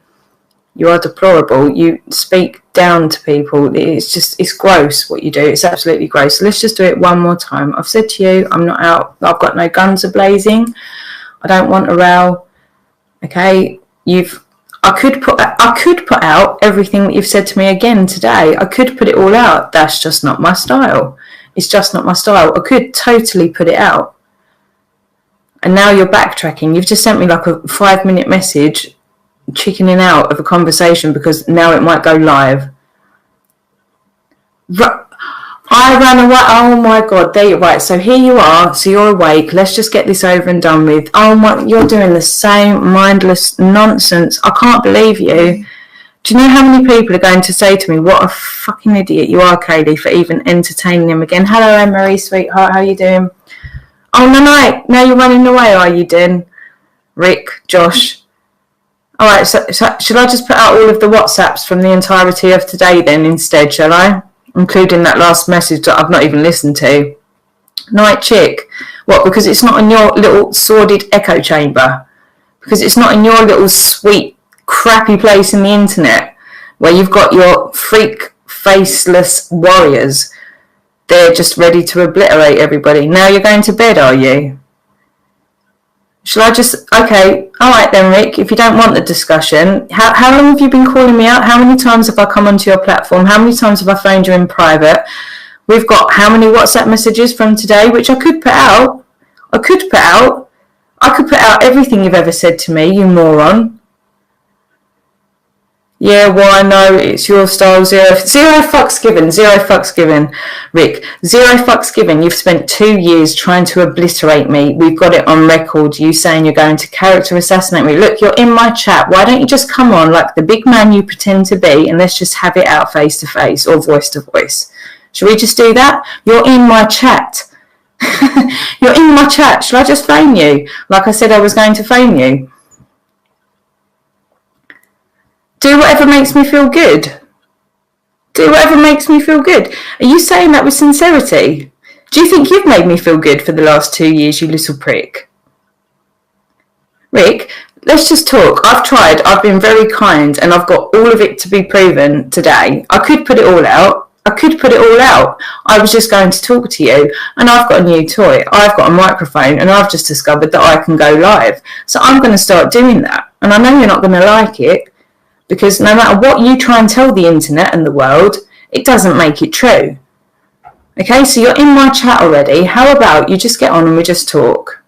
you are deplorable. You speak down to people. It's gross what you do. It's absolutely gross. So let's just do it one more time. I've said to you, I'm not out. I've got no guns a-blazing. I don't want a row. Okay? I could put out everything that you've said to me again today. I could put it all out. That's just not my style. It's just not my style. I could totally put it out. And now you're backtracking. You've just sent me like a 5-minute message chickening out of a conversation because now it might go live. I ran away. Oh my God, there you're right. So here you are. So you're awake. Let's just get this over and done with. Oh my, you're doing the same mindless nonsense. I can't believe you. Do you know how many people are going to say to me, what a fucking idiot you are, Kaylee, for even entertaining him again? Hello, Anne-Marie, sweetheart. How are you doing? Oh, no. Now you're running away, are you, Den? Rick, Josh. All right, so should I just put out all of the WhatsApps from the entirety of today then instead, shall I? Including that last message that I've not even listened to. Night chick. What, because it's not in your little sordid echo chamber? Because it's not in your little sweet, crappy place in the internet where you've got your freak, faceless warriors. They're just ready to obliterate everybody. Now you're going to bed, are you? Shall I just... Okay, all right then, Rick, if you don't want the discussion, how long have you been calling me out? How many times have I come onto your platform? How many times have I phoned you in private? We've got how many WhatsApp messages from today, which I could put out. I could put out everything you've ever said to me, you moron. Yeah, well, I know it's your style. Zero fucks given, Rick. Zero fucks given. You've spent 2 years trying to obliterate me. We've got it on record. You saying you're going to character assassinate me. Look, you're in my chat. Why don't you just come on like the big man you pretend to be and let's just have it out face to face or voice to voice. Should we just do that? You're in my chat. You're in my chat. Shall I just phone you? Like I said I was going to phone you. Do whatever makes me feel good. Do whatever makes me feel good. Are you saying that with sincerity? Do you think you've made me feel good for the last 2 years, you little prick? Rick, let's just talk. I've tried. I've been very kind and I've got all of it to be proven today. I could put it all out. I was just going to talk to you and I've got a new toy. I've got a microphone and I've just discovered that I can go live. So I'm going to start doing that. And I know you're not going to like it. Because no matter what you try and tell the internet and the world, it doesn't make it true. Okay, so you're in my chat already. How about you just get on and we just talk?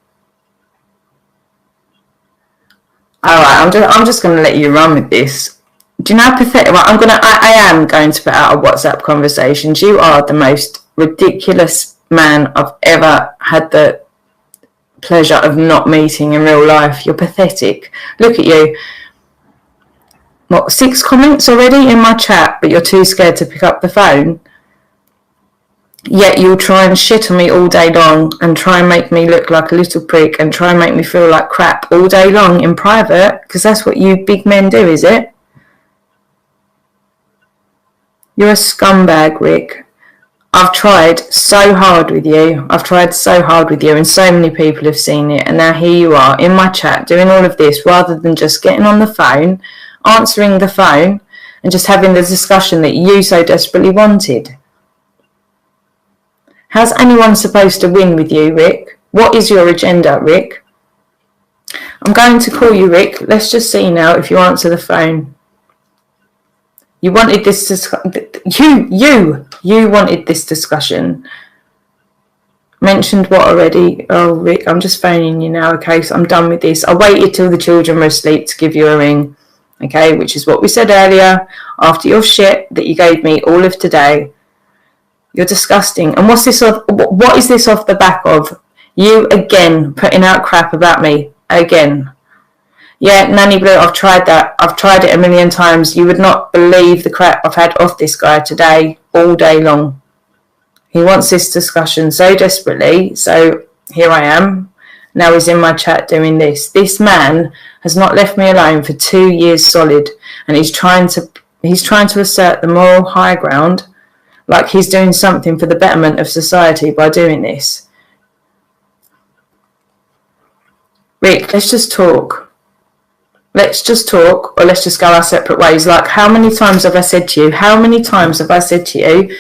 All right, I'm just going to let you run with this. Do you know how pathetic? Well, I am going to put out a WhatsApp conversation. You are the most ridiculous man I've ever had the pleasure of not meeting in real life. You're pathetic. Look at you. What, 6 comments already in my chat, but you're too scared to pick up the phone? Yet you'll try and shit on me all day long and try and make me look like a little prick and try and make me feel like crap all day long in private, because that's what you big men do, is it? You're a scumbag, Rick. I've tried so hard with you. And so many people have seen it. And now here you are in my chat doing all of this rather than just getting on the phone, answering the phone, and just having the discussion that you so desperately wanted. How's anyone supposed to win with you, Rick? What is your agenda, Rick? I'm going to call you, Rick. Let's just see now if you answer the phone. You wanted this you wanted this discussion. Mentioned what already? Oh, Rick, I'm just phoning you now, okay? So I'm done with this. I waited till the children were asleep to give you a ring, okay? Which is what we said earlier, after your shit that you gave me all of today. You're disgusting. And what is this off the back of? You again putting out crap about me. Again. Yeah, Nanny Blue, I've tried that. I've tried it a million times. You would not believe the crap I've had off this guy today, all day long. He wants this discussion so desperately. So here I am. Now he's in my chat doing this. This man has not left me alone for 2 years solid. And he's trying to assert the moral high ground, like he's doing something for the betterment of society by doing this. Rick, let's just talk. Let's just talk, or let's just go our separate ways. Like, how many times have I said to you,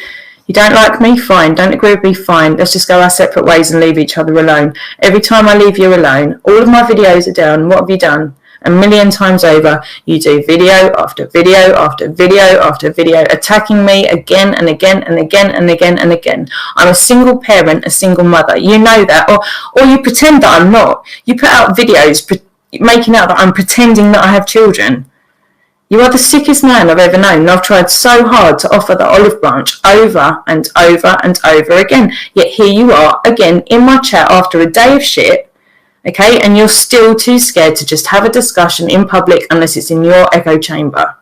you don't like me? Fine. Don't agree with me? Fine. Let's just go our separate ways and leave each other alone. Every time I leave you alone, all of my videos are down. What have you done? A million times over, you do video after video after video after video, attacking me again and again and again and again and again. I'm a single parent, a single mother. You know that, or you pretend that I'm not. You put out videos making out that I'm pretending that I have children. You are the sickest man I've ever known, and I've tried so hard to offer the olive branch over and over and over again. Yet here you are again in my chat after a day of shit. Okay, and you're still too scared to just have a discussion in public unless it's in your echo chamber.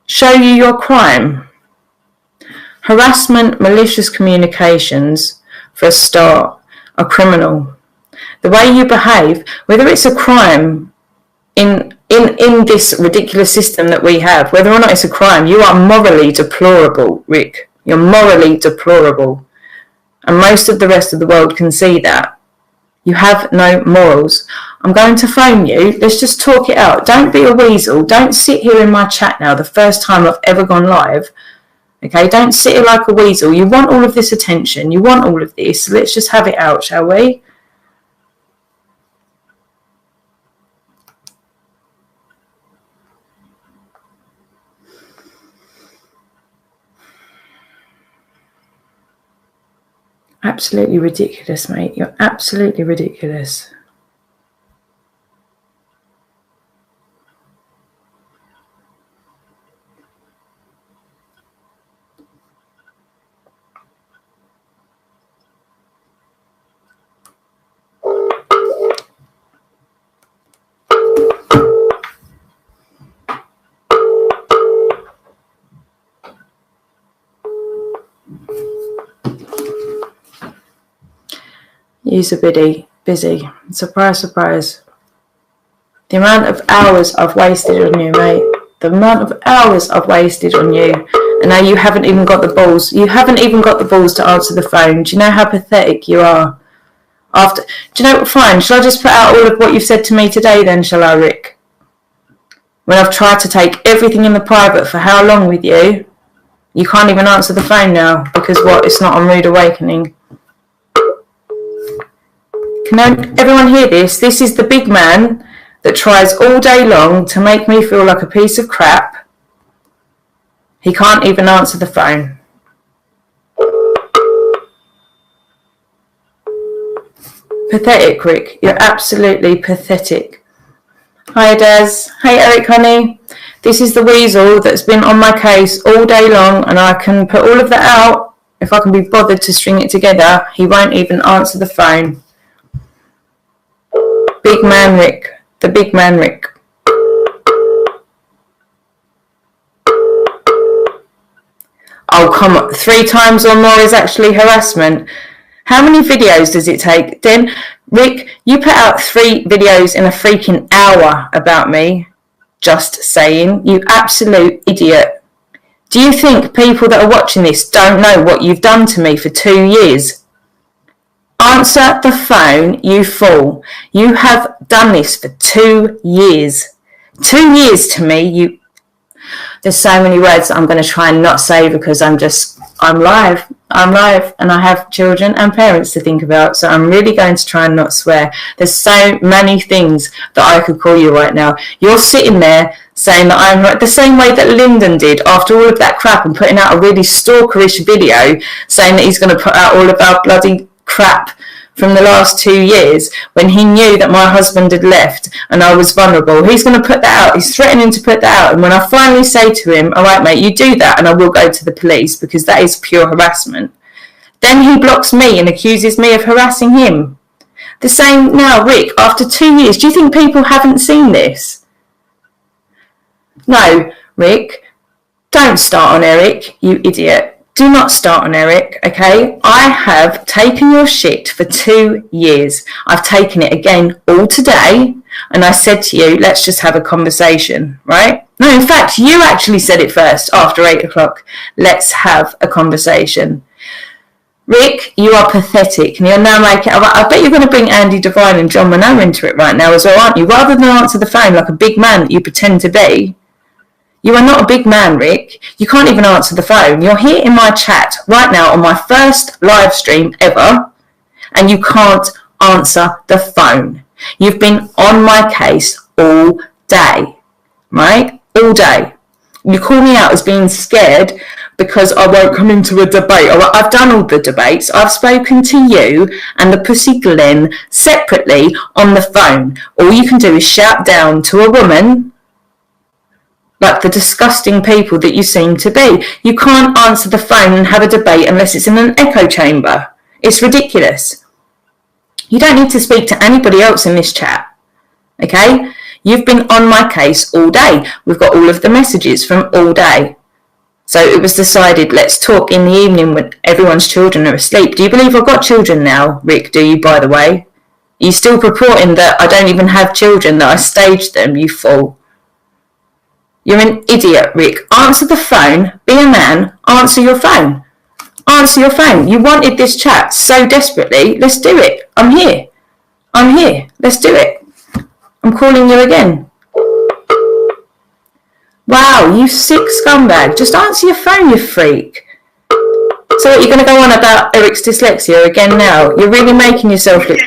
Show you your crime. Harassment, malicious communications, for a start, are criminal. The way you behave, whether it's a crime in this ridiculous system that we have, whether or not it's a crime, you are morally deplorable, Rick. You're morally deplorable. And most of the rest of the world can see that. You have no morals. I'm going to phone you. Let's just talk it out. Don't be a weasel. Don't sit here in my chat now, the first time I've ever gone live. Okay, don't sit here like a weasel. You want all of this attention. You want all of this. So let's just have it out, shall we? Absolutely ridiculous, mate. You're absolutely ridiculous. You're busy. Surprise, surprise. The amount of hours I've wasted on you, mate. The amount of hours I've wasted on you. And now you haven't even got the balls. You haven't even got the balls to answer the phone. Do you know how pathetic you are? Do you know what? Fine. Shall I just put out all of what you've said to me today then, shall I, Rick? When I've tried to take everything in the private for how long with you, you can't even answer the phone now because what? It's not on Rude Awakening. Can everyone hear this? This is the big man that tries all day long to make me feel like a piece of crap. He can't even answer the phone. Pathetic, Rick. You're absolutely pathetic. Hi, Des. Hey, Eric, honey. This is the weasel that's been on my case all day long, and I can put all of that out if I can be bothered to string it together. He won't even answer the phone. Big man Rick. The big man Rick. Oh, come on. 3 times or more is actually harassment. How many videos does it take? Then, Rick, you put out 3 videos in a freaking hour about me. Just saying. You absolute idiot. Do you think people that are watching this don't know what you've done to me for 2 years? Answer the phone, you fool. You have done this for 2 years. 2 years to me, you... There's so many words I'm going to try and not say because I'm live and I have children and parents to think about, so I'm really going to try and not swear. There's so many things that I could call you right now. You're sitting there saying that I'm right, the same way that Lyndon did after all of that crap and putting out a really stalkerish video saying that he's going to put out all of our bloody crap from the last 2 years when he knew that my husband had left and I was vulnerable. He's going to put that out. He's threatening to put that out. And when I finally say to him, all right, mate, you do that and I will go to the police because that is pure harassment, then he blocks me and accuses me of harassing him. The same now, Rick, after 2 years. Do you think people haven't seen this? No, Rick, don't start on Eric, you idiot. Do not start on Eric, okay? I have taken your shit for 2 years. I've taken it again all today, and I said to you, let's just have a conversation, right? No, in fact, you actually said it first after 8 o'clock. Let's have a conversation. Rick, you are pathetic, and you're now making... I bet you're going to bring Andy Devine and John Minogue into it right now as well, aren't you? Rather than answer the phone like a big man that you pretend to be. You are not a big man, Rick. You can't even answer the phone. You're here in my chat right now on my first live stream ever, and you can't answer the phone. You've been on my case all day, right? All day. You call me out as being scared because I won't come into a debate. All right, I've done all the debates. I've spoken to you and the Pussy Glen separately on the phone. All you can do is shout down to a woman like the disgusting people that you seem to be. You can't answer the phone and have a debate unless it's in an echo chamber. It's ridiculous. You don't need to speak to anybody else in this chat, okay? You've been on my case all day. We've got all of the messages from all day. So it was decided, let's talk in the evening when everyone's children are asleep. Do you believe I've got children now, Rick? Do you, by the way? Are you still purporting that I don't even have children, that I staged them, you fool? You're an idiot, Rick. Answer the phone. Be a man. Answer your phone. Answer your phone. You wanted this chat so desperately. Let's do it. I'm here. I'm here. Let's do it. I'm calling you again. Wow, you sick scumbag. Just answer your phone, you freak. So what, you're going to go on about Eric's dyslexia again now? You're really making yourself look...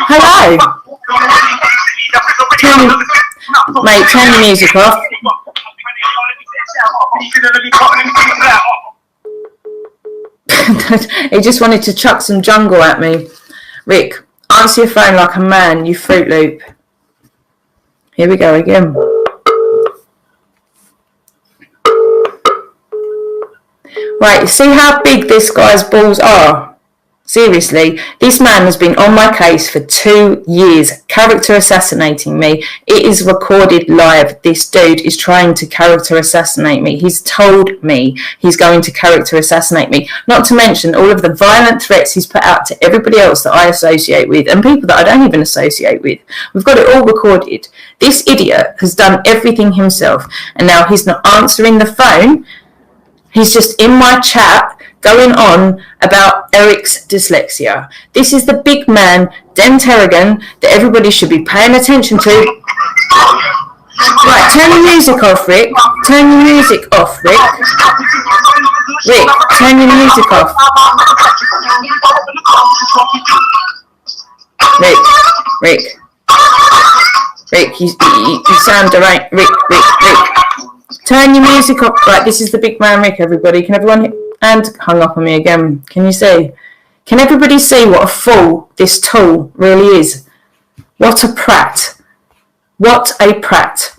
Hello? Mate, turn the music off. He just wanted to chuck some jungle at me. Rick, answer your phone like a man, you Fruit Loop. Here we go again. Right, see how big this guy's balls are? Seriously, this man has been on my case for 2 years, character assassinating me. It is recorded live. This dude is trying to character assassinate me. He's told me he's going to character assassinate me. Not to mention all of the violent threats he's put out to everybody else that I associate with and people that I don't even associate with. We've got it all recorded. This idiot has done everything himself, and now he's not answering the phone. He's just in my chat going on about Eric's dyslexia. This is the big man, Den Terragon, that everybody should be paying attention to. Right, turn the music off, Rick. Turn the music off, Rick. Rick, turn your music off. Rick, you sound deranged. Rick. Turn your music off. Right, this is the big man, Rick, everybody. Can everyone... And hung up on me again. Can you see? Can everybody see what a fool this tool really is? What a prat. What a prat.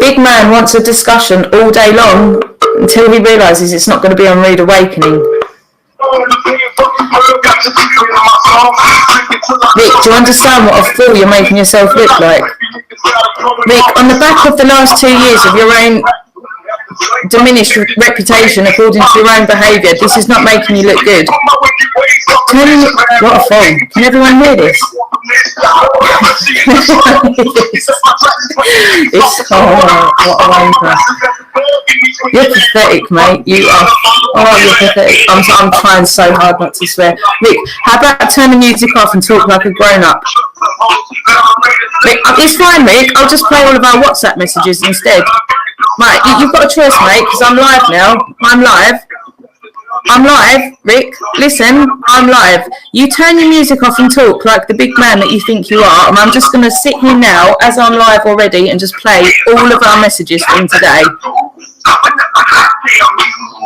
Big man wants a discussion all day long until he realises it's not going to be on Rude Awakening. Rick, do you understand what a fool you're making yourself look like? Rick, on the back of the last 2 years of your own diminished reputation according to your own behaviour. This is not making you look good. What a fool. Can everyone hear this? It's, what a wanker. You're pathetic, mate. You are. Oh, you're pathetic. I'm trying so hard not to swear. Rick, how about turn the music off and talk like a grown-up? Rick, it's fine, Rick. I'll just play all of our WhatsApp messages instead. Right, you've got a choice, mate, because I'm live now. I'm live, Rick. Listen, I'm live. You turn your music off and talk like the big man that you think you are, and I'm just going to sit here now, as I'm live already, and just play all of our messages from today.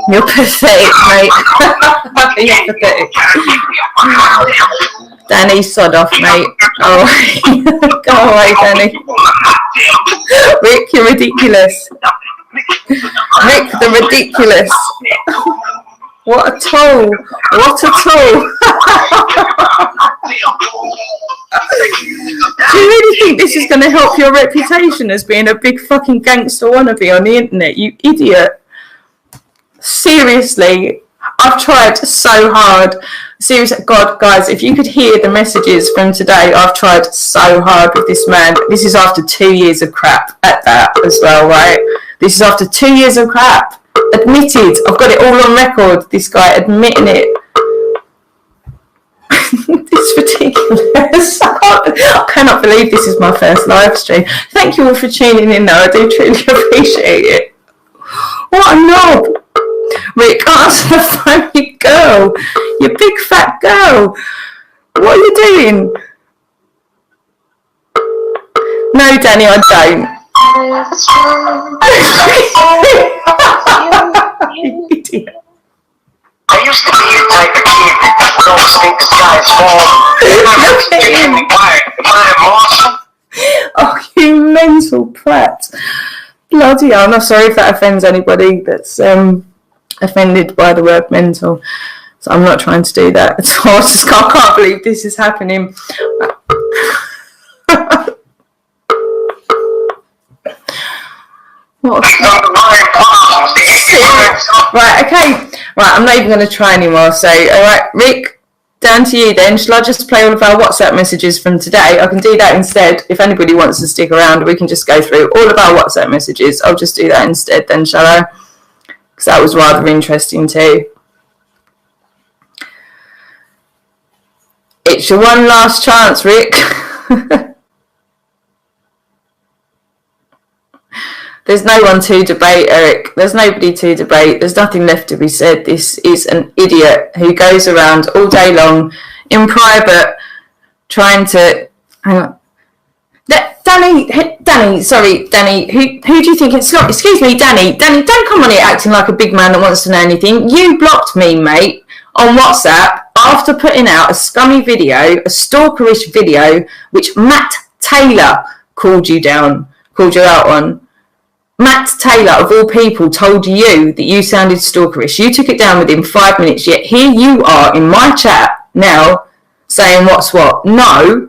You're pathetic, mate. You're pathetic. Danny, sod off, mate. Go away. Go away, Danny. Rick, you're ridiculous. Rick, the ridiculous. What a tool. What a tool. Do you really think this is going to help your reputation as being a big fucking gangster wannabe on the internet, you idiot? Seriously, I've tried so hard. Seriously, God, guys, if you could hear the messages from today, I've tried so hard with this man. This is after 2 years of crap at that as well, right? This is after 2 years of crap. Admitted. I've got it all on record, this guy admitting it. It's ridiculous. I cannot believe this is my first live stream. Thank you all for tuning in, though. I do truly appreciate it. What a knob. Rick, answer the phone, you girl. You big fat girl. What are you doing? No, Danny, I don't. You idiot. I used to be a type of kid that would always think the sky's falling. Oh, you mental prat. Bloody hell. I'm not sorry if that offends anybody that's offended by the word mental. So I'm not trying to do that at all. I can't believe this is happening. What? Right, okay. Right, I'm not even going to try anymore. So, alright, Rick, down to you then. Shall I just play all of our WhatsApp messages from today? I can do that instead. If anybody wants to stick around, we can just go through all of our WhatsApp messages. I'll just do that instead then, shall I? Because that was rather interesting too. It's your one last chance, Rick. There's no one to debate, Eric. There's nobody to debate. There's nothing left to be said. This is an idiot who goes around all day long in private trying to... Hang on. Danny, sorry, Danny. Who do you think it's... Excuse me, Danny. Danny, don't come on here acting like a big man that wants to know anything. You blocked me, mate, on WhatsApp after putting out a scummy video, a stalkerish video, which Matt Taylor called you out on. Matt Taylor, of all people, told you that you sounded stalkerish. You took it down within 5 minutes, yet here you are in my chat now saying what's what. No,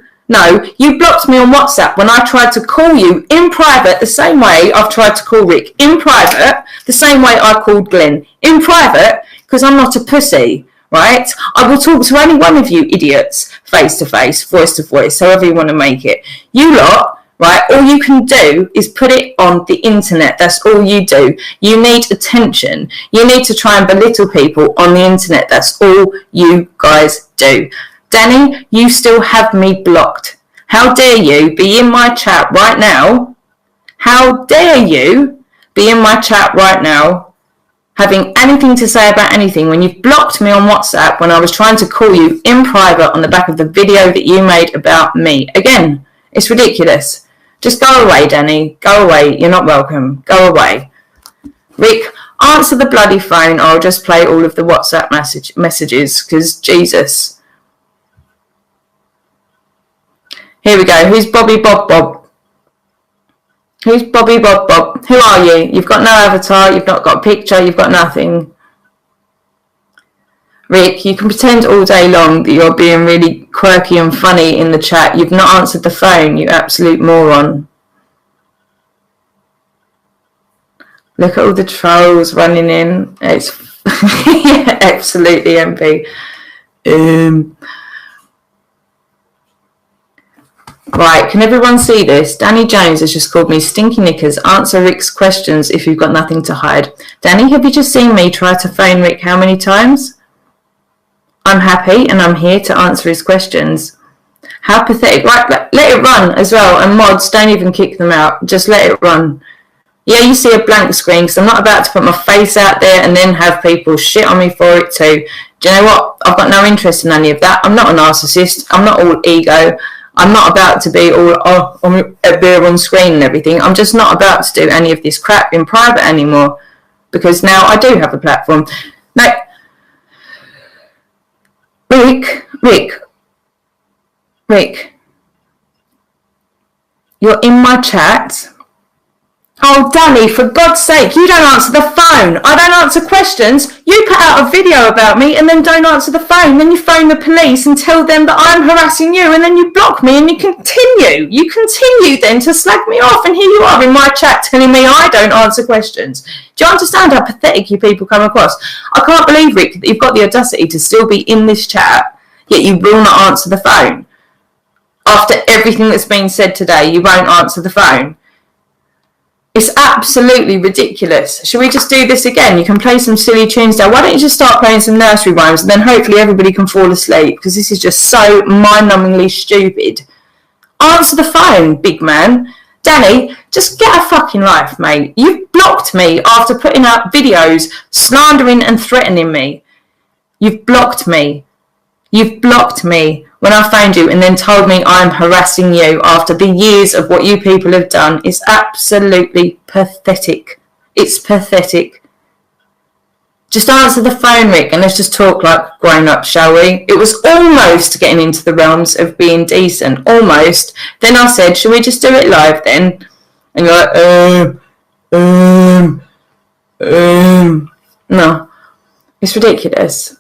you blocked me on WhatsApp when I tried to call you in private the same way I've tried to call Rick. In private, the same way I called Glenn. In private, because I'm not a pussy, right? I will talk to any one of you idiots face to face, voice to voice, however you want to make it. You lot... Right, all you can do is put it on the internet. That's all you do. You need attention. You need to try and belittle people on the internet. That's all you guys do. Danny, you still have me blocked. How dare you be in my chat right now? How dare you be in my chat right now having anything to say about anything when you've blocked me on WhatsApp when I was trying to call you in private on the back of the video that you made about me? Again, it's ridiculous. Just go away, Danny. Go away. You're not welcome. Go away. Rick, answer the bloody phone or I'll just play all of the WhatsApp messages, because Jesus. Here we go. Who's Bobby Bob Bob? Who's Bobby Bob Bob? Who are you? You've got no avatar. You've not got a picture. You've got nothing. Rick, you can pretend all day long that you're being really quirky and funny in the chat. You've not answered the phone, you absolute moron. Look at all the trolls running in. It's yeah, absolutely MP. Right, can everyone see this? Danny Jones has just called me Stinky Knickers. Answer Rick's questions if you've got nothing to hide. Danny, have you just seen me try to phone Rick how many times? I'm happy and I'm here to answer his questions. How pathetic. Right, let it run as well. And mods, don't even kick them out. Just let it run. Yeah, you see a blank screen because I'm not about to put my face out there and then have people shit on me for it too. Do you know what? I've got no interest in any of that. I'm not a narcissist. I'm not all ego. I'm not about to be all, I'm a beer on screen and everything. I'm just not about to do any of this crap in private anymore because now I do have a platform. Now, Rick, you're in my chat. Oh, Danny, for God's sake, you don't answer the phone. I don't answer questions. You put out a video about me and then don't answer the phone. Then you phone the police and tell them that I'm harassing you and then you block me and you continue. You continue then to slag me off and here you are in my chat telling me I don't answer questions. Do you understand how pathetic you people come across? I can't believe, Rick, that you've got the audacity to still be in this chat, yet you will not answer the phone. After everything that's been said today, you won't answer the phone. It's absolutely ridiculous. Shall we just do this again? You can play some silly tunes now. Why don't you just start playing some nursery rhymes and then hopefully everybody can fall asleep because this is just so mind-numbingly stupid. Answer the phone, big man. Danny, just get a fucking life, mate. You've blocked me after putting out videos slandering and threatening me. You've blocked me. You've blocked me when I phoned you and then told me I'm harassing you after the years of what you people have done. It's absolutely pathetic. It's pathetic. Just answer the phone, Rick, and let's just talk like grown-ups, shall we? It was almost getting into the realms of being decent. Almost. Then I said, shall we just do it live then? And you're like, no. It's ridiculous.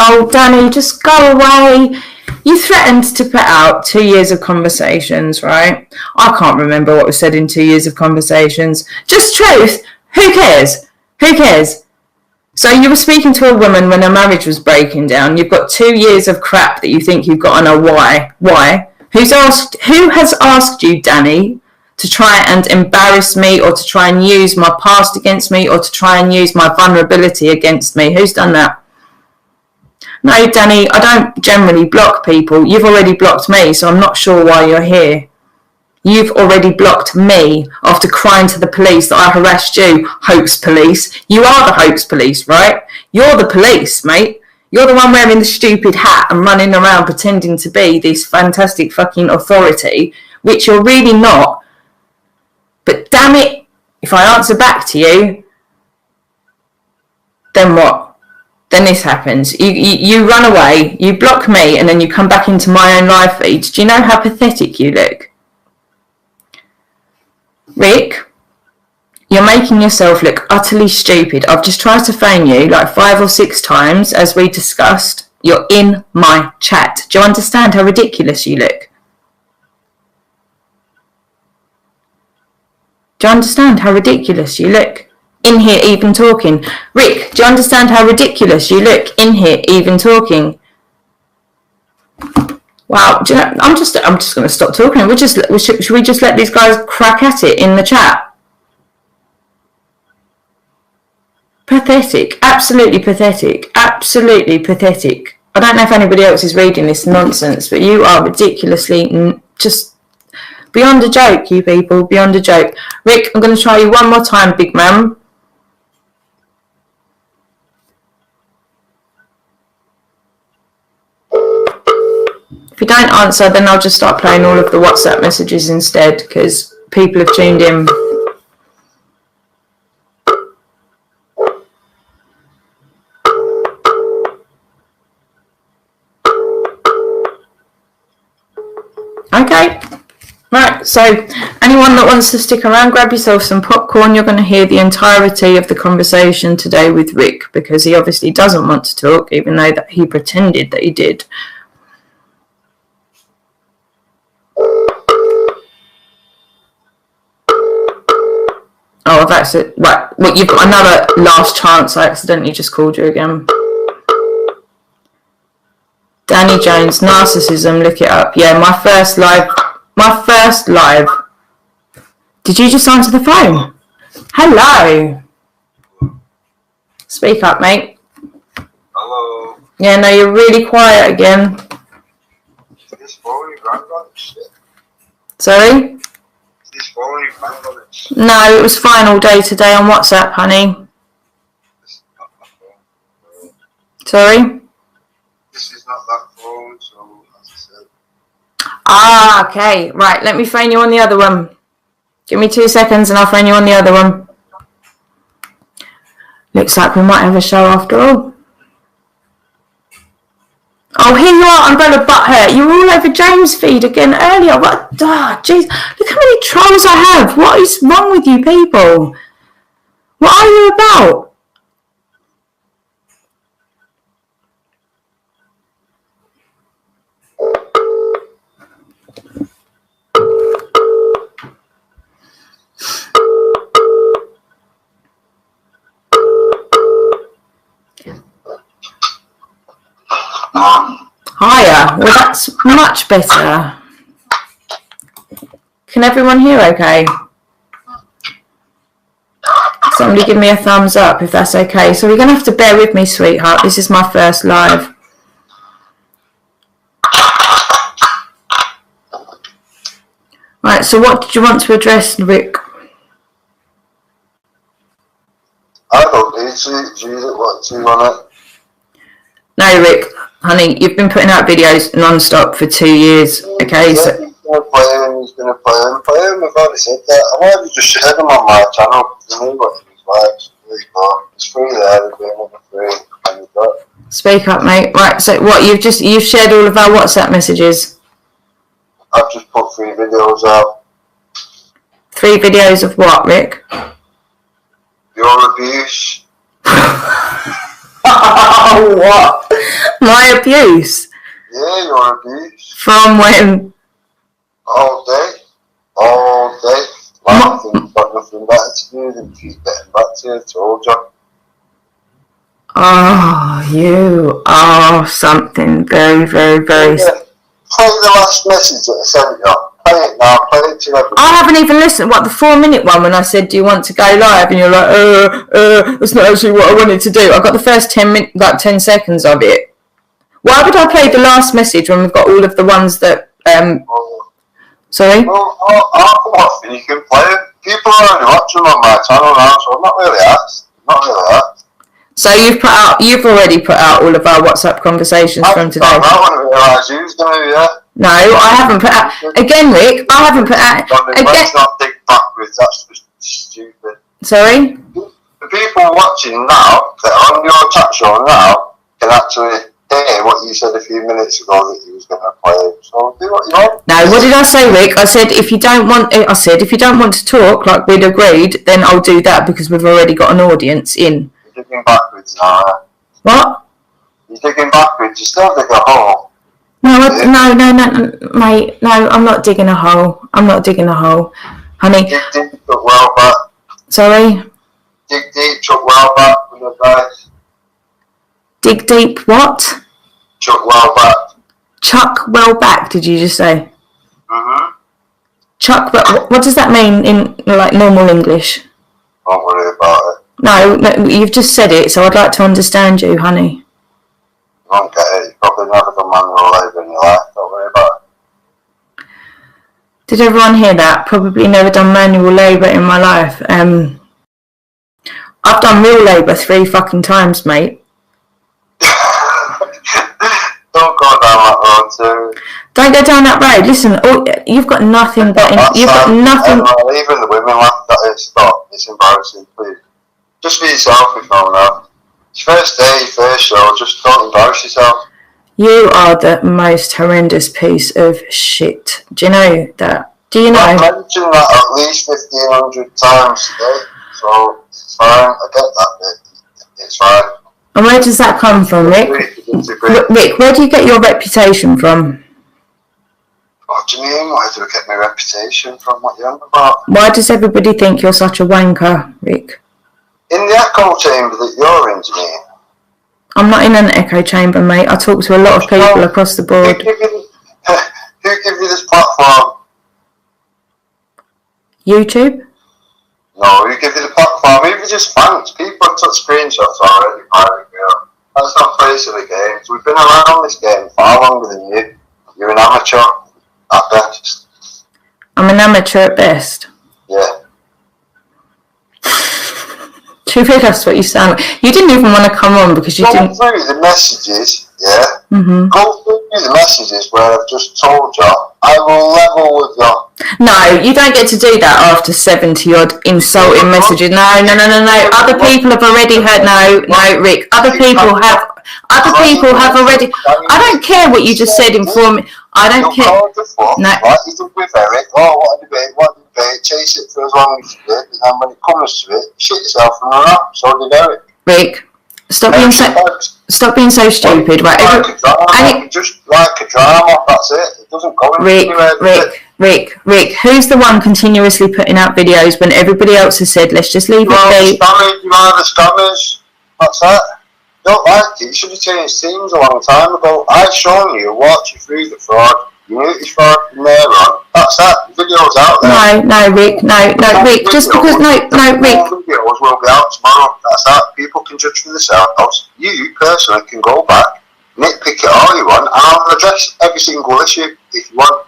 Oh, Danny, just go away. You threatened to put out 2 years of conversations, right? I can't remember what was said in 2 years of conversations. Just truth. Who cares? Who cares? So you were speaking to a woman when her marriage was breaking down. You've got 2 years of crap that you think you've got to know why. Why? Who has asked you, Danny, to try and embarrass me or to try and use my past against me or to try and use my vulnerability against me? Who's done that? No, Danny, I don't generally block people. You've already blocked me, so I'm not sure why you're here. You've already blocked me after crying to the police that I harassed you, hoax police. You are the hoax police, right? You're the police, mate. You're the one wearing the stupid hat and running around pretending to be this fantastic fucking authority, which you're really not. But damn it, if I answer back to you, then what? Then this happens. You run away, you block me, and then you come back into my own live feed. Do you know how pathetic you look? Rick, you're making yourself look utterly stupid. I've just tried to phone you like 5 or 6 times, as we discussed. You're in my chat. Do you understand how ridiculous you look? Do you understand how ridiculous you look? In here even talking. Rick, do you understand how ridiculous you look in here even talking? Wow, do you know, I'm just going to stop talking. Should we just let these guys crack at it in the chat? Pathetic. Absolutely pathetic. Absolutely pathetic. I don't know if anybody else is reading this nonsense, but you are ridiculously just beyond a joke, you people. Beyond a joke. Rick, I'm going to try you one more time, big man. If you don't answer, then I'll just start playing all of the WhatsApp messages instead, because people have tuned in. Okay. Right, so anyone that wants to stick around, grab yourself some popcorn. You're going to hear the entirety of the conversation today with Rick, because he obviously doesn't want to talk, even though that he pretended that he did. Oh, I've accidentally... Right, well, you've got another last chance. I accidentally just called you again. Danny Jones, narcissism, look it up. Yeah, my first live. Did you just answer the phone? Hello. Speak up, mate. Hello. Yeah, no, you're really quiet again. This phone you rang on it, shit. Sorry? This phone you rang on it. No, it was fine all day today on WhatsApp, honey. This is not that phone. Sorry? This is not that phone, so as I said. Ah, okay. Right, let me phone you on the other one. Give me 2 seconds and I'll phone you on the other one. Looks like we might have a show after all. Oh, here you are, Umbrella Butthurt. You were all over James' feed again earlier. What? Ah, jeez. Look how many trolls I have. What is wrong with you people? What are you about? Hiya. Well, that's much better. Can everyone hear okay? Somebody give me a thumbs up if that's okay. So we're going to have to bear with me, sweetheart. This is my first live. Right, so what did you want to address, Rick? I don't need to. Do you want to on it? No, Rick, honey, you've been putting out videos non-stop for 2 years, okay? So He's going to play him. I've already said that. I've already just shared him on my channel. You know what he's like. It's free there. It's free. And you've got. Speak up, mate. Right, so what, you've shared all of our WhatsApp messages? I've just put 3 videos out. 3 videos of what, Rick? Your abuse. Oh, what? My abuse? Yeah, your abuse. From when? All day. I've got nothing better to do than keep getting back to you. I told you. Oh, you are something very, very, very... Yeah. Play the last message that I sent you. Play it now. Play it to everyone. I haven't even listened. What, the 4-minute one when I said, do you want to go live? And you're like, that's not actually what I wanted to do. I got the first 10 seconds of it. Why would I play the last message when we've got all of the ones that, sorry? Well, I'll come off and you can play it. People are only watching on my channel now, so I'm not really asked. So you've already put out all of our WhatsApp conversations from today. I wouldn't realise you was going to, yeah. No, I haven't put out... Again, Rick, I haven't put out... Let's not dig backwards, that's just stupid. Sorry? The people watching now, that are on your chat show now, can actually hear what you said a few minutes ago that you was going to play. So do what you want. No, what did I say, Rick? I said if you don't want to talk like we'd agreed, then I'll do that because we've already got an audience in. You're digging backwards now. What? You're digging backwards. You still dig a hole. No, mate. No, I'm not digging a hole. Honey. Dig deep, chuck well back. Sorry? Dig deep, chuck well back with advice. Dig deep what? Chuck well back. Chuck well back, did you just say? Mm-hmm. Chuck, but what does that mean in like normal English? Don't worry about it. No, you've just said it, so I'd like to understand you, honey. You won't get it. You've probably never done manual labour in your life. Don't worry about it. Did everyone hear that? Probably never done manual labour in my life. I've done real labour 3 fucking times, mate. Don't go down that road too. Don't go down that road. Listen, you've got nothing but... Even the women laugh at it. Stop. It's embarrassing, please. Just be yourself if no one else. It's your first day, first show, just don't embarrass yourself. You are the most horrendous piece of shit. Do you know that? Do you know? I've mentioned that at least 1,500 times today, so it's fine. I get that bit. It's fine. And where does that come from, Rick? Rick, where do you get your reputation from? What do you mean? Why do I get my reputation from? What you're on about? Why does everybody think you're such a wanker, Rick? In the echo chamber that you're in, do you mean? I'm not in an echo chamber, mate. I talk to a lot of people across the board. Who give you this platform? YouTube? No, who give you the platform? Even just fans. People have took screenshots already, privately. That's not place of the games. We've been around this game far longer than you. You're an amateur at best. I'm an amateur at best. Yeah. Do you think that's what you sound like? You didn't even want to come on because you didn't... Go through the messages, yeah? Mm-hmm. Go through the messages where I've just told you, I will level with you. No, you don't get to do that after 70-odd insulting messages. No. Other people have already heard... No, Rick. Other people have already... I don't care what you just said in form... I don't care... No. Right, you did with Eric. Oh, what a debate. Chase it for as long as you did. And then when it comes to it, shit yourself and run up. So did Eric. Rick, stop being so stupid. Right? Just like a drama, that's it. It doesn't go anywhere. Rick, who's the one continuously putting out videos when everybody else has said, let's just leave it be? You are the scammers. That's that. You don't like it. You should have changed teams a long time ago. I've shown you, walked you through the fraud. You knew it was fraud from there on. That's that. The video's out there. No, Rick. Rick. Just because, Rick. The videos will be out tomorrow. That's that. People can judge for themselves. You personally can go back, nitpick it all you want, and I'll address every single issue if you want.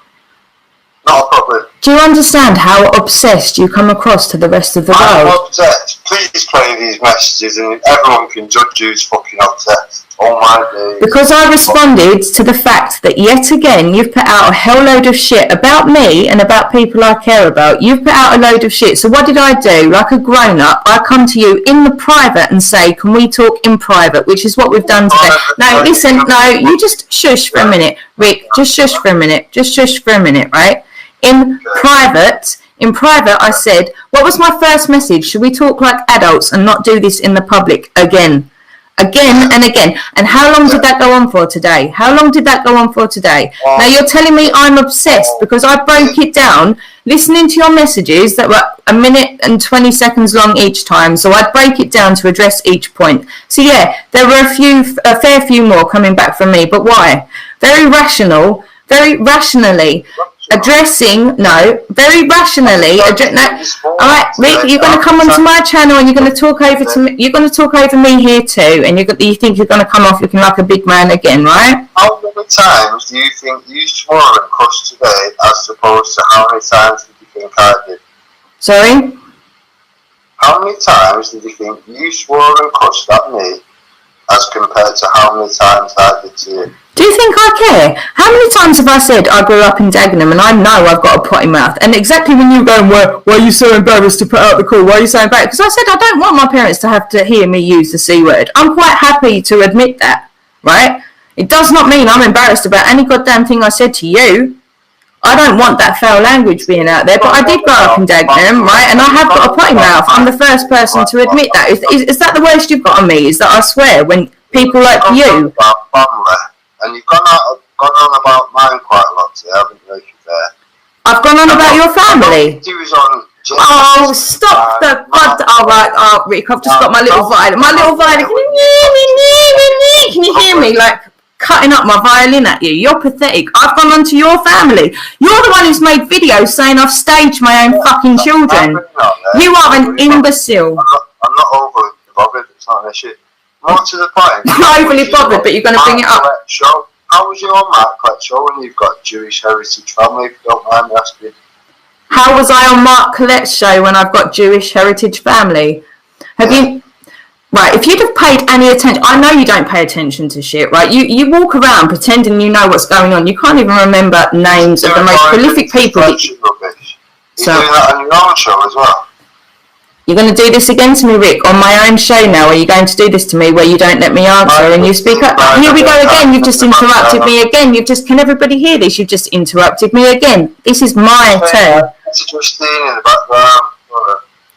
Not a problem. Do you understand how obsessed you come across to the rest of the world? I'm obsessed. Please play these messages and everyone can judge who's fucking obsessed. Oh my days. Because I responded to the fact that yet again you've put out a hell load of shit about me and about people I care about. You've put out a load of shit. So what did I do? Like a grown-up, I come to you in the private and say, can we talk in private? Which is what we've done today. No, listen, you just shush for a minute. Rick, just shush for a minute. Just shush for a minute, right? In private, I said, what was my first message? Should we talk like adults and not do this in the public again? Again and again. And how long did that go on for today? Now you're telling me I'm obsessed because I broke it down, listening to your messages that were 1 minute and 20 seconds long each time. So I'd break it down to address each point. So yeah, there were a fair few more coming back from me. But why? Very rationally. Very rationally. Alright, Rick, you're going to come onto my channel and you're going to talk over to me. You're going to talk over me here too, and you think you're going to come off looking like a big man again, right? How many times do you think you swore and cussed today, as opposed to how many times did you think I did? Sorry? How many times did you think you swore and cussed at me, as compared to how many times I did to you? Do you think I care? How many times have I said I grew up in Dagenham and I know I've got a potty mouth? And exactly when you go, why are you so embarrassed to put out the call? Why are you so embarrassed? Because I said I don't want my parents to have to hear me use the C word. I'm quite happy to admit that, right? It does not mean I'm embarrassed about any goddamn thing I said to you. I don't want that foul language being out there, but I did grow up in Dagenham, right? And I have got a potty mouth. I'm the first person to admit that. Is that the worst you've got on me? Is that I swear when people like you... And you've gone on about mine quite a lot today, haven't you? I've gone on about your family. Oh, stop the god! Oh, Rick, I've just got my little violin. Can you hear me? Like cutting up my violin at you. You're pathetic. I've gone on to your family. You're the one who's made videos saying I've staged my own fucking children. You are an imbecile. I'm not overly bothered. It's not an issue. More to the point. You're overly bothered, but you're going to bring it up. How was your Mark Collette show when you've got Jewish heritage family, if you don't mind me asking? How was I on Mark Collette's show when I've got Jewish heritage family? Have you... Right, if you'd have paid any attention... I know you don't pay attention to shit, right? You walk around pretending you know what's going on. You can't even remember names of the most prolific people. You're doing that on your own show as well? You're going to do this again to me, Rick, on my own show now? Are you going to do this to me where you don't let me answer and you speak up? Here we go again. You've just interrupted me again. Can everybody hear this? You've just interrupted me again. This is my turn.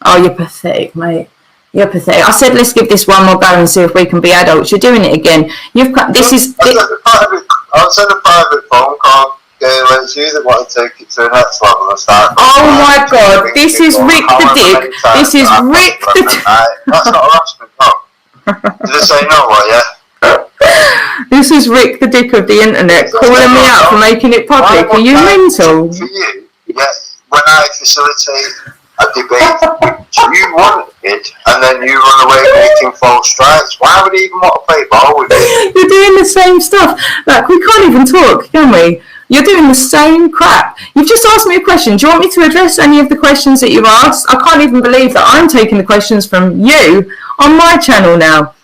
Oh, you're pathetic, mate. You're pathetic. I said let's give this one more go and see if we can be adults. You're doing it again. I'll send a private phone call. It's you that want to take it to the next level and start. Oh my God! This is Rick the Dick. This is Rick the Dick. That's not harassment, no. Did I say no, what, yeah? This is Rick the Dick of the internet calling me out for making it public. Are you mental? For you, yeah, when I facilitate a debate which you wanted, and then you run away making false strikes, why would he even want to play ball with you? You're doing the same stuff. Like, we can't even talk, can we? You're doing the same crap. You've just asked me a question. Do you want me to address any of the questions that you've asked? I can't even believe that I'm taking the questions from you on my channel now.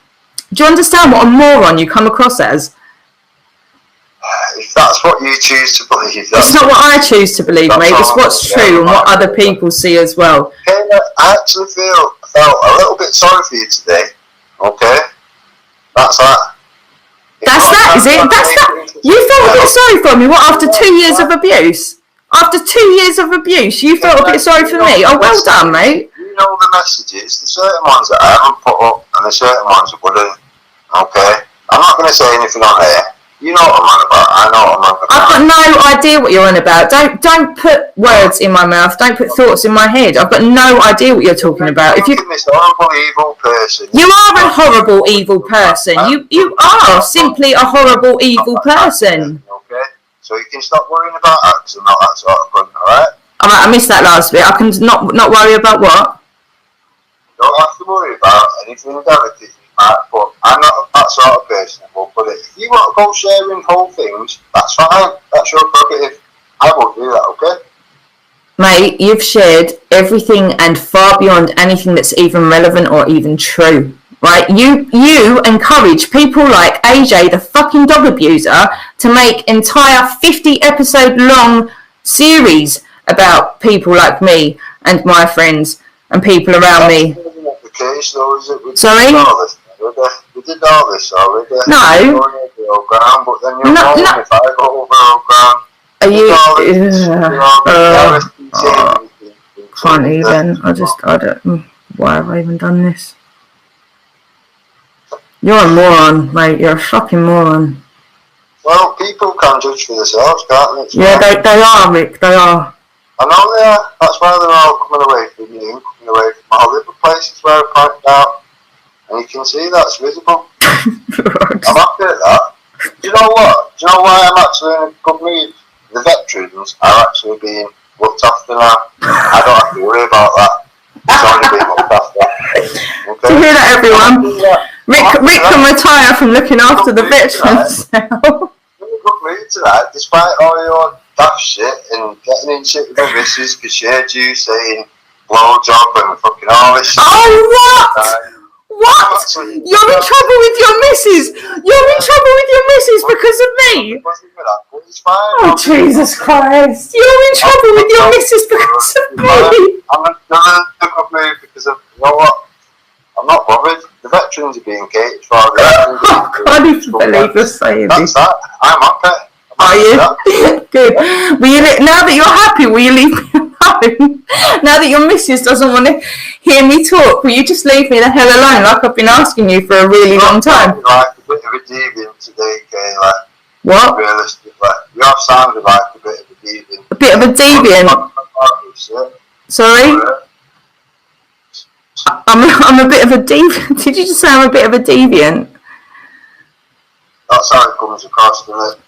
Do you understand what a moron you come across as? If that's what you choose to believe, It's not what I choose to believe, mate. It's what's true and what other people see as well. I actually felt a little bit sorry for you today. Okay? That's that. That's that, is it? That's that. You felt a bit sorry for me, what, after 2 years of abuse? After 2 years of abuse, you felt a bit sorry for me? Oh, well done, mate. You know the messages, there's certain ones that I haven't put up, and there's certain ones that wouldn't. Okay? I'm not going to say anything on there. You know what I'm on about. I know what I'm on about. I've got no idea what you're on about. Don't put words in my mouth. Don't put thoughts in my head. I've got no idea what you're talking about. If you, this horrible, evil person. You are a horrible, evil person. You are simply a horrible, evil person. Okay? So you can stop worrying about acts and not that sort of fun, alright? Alright, I missed that last bit. I can not worry about what? Don't have to worry about anything delicate. But I'm not that sort of person. But if you want to go sharing whole things, that's fine. That's your prerogative. I won't do that, okay? Mate, you've shared everything and far beyond anything that's even relevant or even true. Right? You encourage people like AJ, the fucking dog abuser, to make entire 50-episode long series about people like me and my friends and people around me. Case, though, is it? Sorry? We did all this already. No. Ground, but then you're no. If I go over ground, are you? Can't even. I don't. Why have I even done this? You're a moron, mate. You're a fucking moron. Well, people can judge for themselves, can't they? Yeah, they are, Rick. They are. I know they are. That's why they're all coming away from you, coming away from all the other places where I pointed out. And you can see that's visible. I'm happy at that. Do you know what? Do you know why I'm actually in a good mood? The veterans are actually being looked after now. I don't have to worry about that. It's already being looked after. Okay? Do you hear that, everyone? Rick can retire from looking after the veterans now. I'm in a good mood tonight, despite all your daft shit and getting in shit with the missus because she heard you saying blowjob and fucking all this shit. Oh, what? What? You're in trouble with your missus. You're in trouble with your missus because of me. Oh, Jesus Christ. You're in trouble with your missus because of me. I'm in a good mood because of, you know what? I'm not bothered. The veterans are being catered for. I can't even believe you're saying this. That's that. I'm happy. Are you? Good. Now that you're happy, will you leave me alone? Now that your missus doesn't want to hear me talk, will you just leave me the hell alone like I've been asking you for a really long time? Like a bit of a deviant today, Kayla. What? Realistically. You have sounded like a bit of a deviant. A bit of a deviant? Sorry? I'm a bit of a deviant. Did you just say I'm a bit of a deviant? That's how it comes across, doesn't it?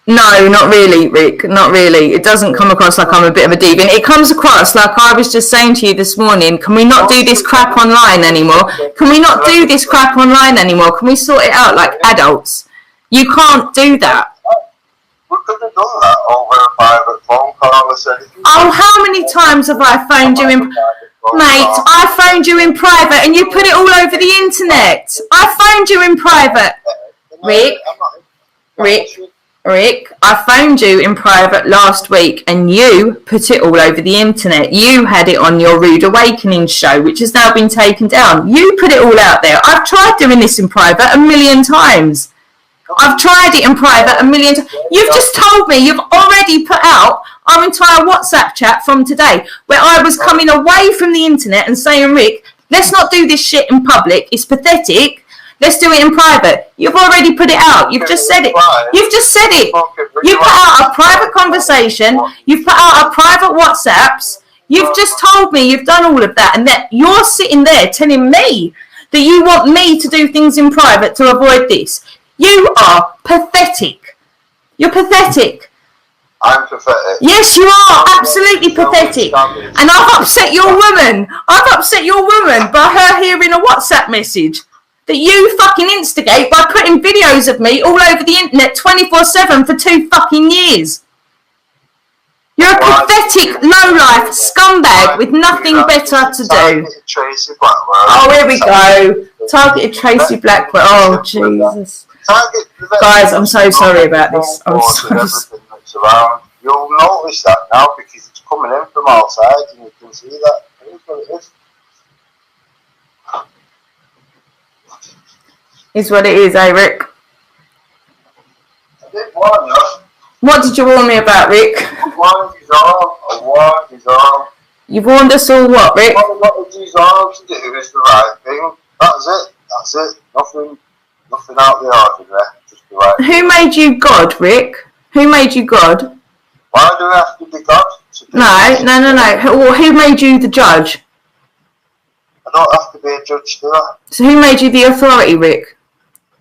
No, not really, Rick. Not really. It doesn't come across like I'm a bit of a deviant. It comes across like I was just saying to you this morning, can we not do this crap online anymore? Can we not do this crap online anymore? Can we sort it out like adults? You can't do that. We could have done that over a private phone call or something. Oh, how many times have I phoned you in... Mate, I phoned you in private and you put it all over the internet. I phoned you in private. Rick, I phoned you in private last week and you put it all over the internet. You had it on your Rude Awakening show, which has now been taken down. You put it all out there. I've tried doing this in private a million times. I've tried it in private a million times. You've just told me you've already put out our entire WhatsApp chat from today, where I was coming away from the internet and saying, Rick, let's not do this shit in public. It's pathetic. Let's do it in private. You've already put it out. You've just said it. You've just said it. You put out a private conversation. conversation. You've put out our private WhatsApps. You've just told me you've done all of that, and that you're sitting there telling me that you want me to do things in private to avoid this. You are pathetic. You're pathetic. I'm pathetic. Yes, you are absolutely pathetic. And I've upset your woman. I've upset your woman by her hearing a WhatsApp message that you fucking instigate by putting videos of me all over the internet 24/7 for 2 fucking years. You're a pathetic, low-life scumbag with nothing better to do. Oh, here we go. Targeted Tracy Blackwell. Oh, Jesus. Guys, I'm so sorry about this. I'm so around. You'll notice that now because it's coming in from outside and you can see that. It is what it is. Is what it is, eh, Rick? I did warn you. What did you warn me about, Rick? I warned you all. You've warned us all what, Rick? What you all to do is the right thing. That's it. Nothing out the ordinary. Just the right thing. Who made you God, Rick? Who made you God? Why do I have to be God? No. Who made you the judge? I don't have to be a judge, do I? So who made you the authority, Rick?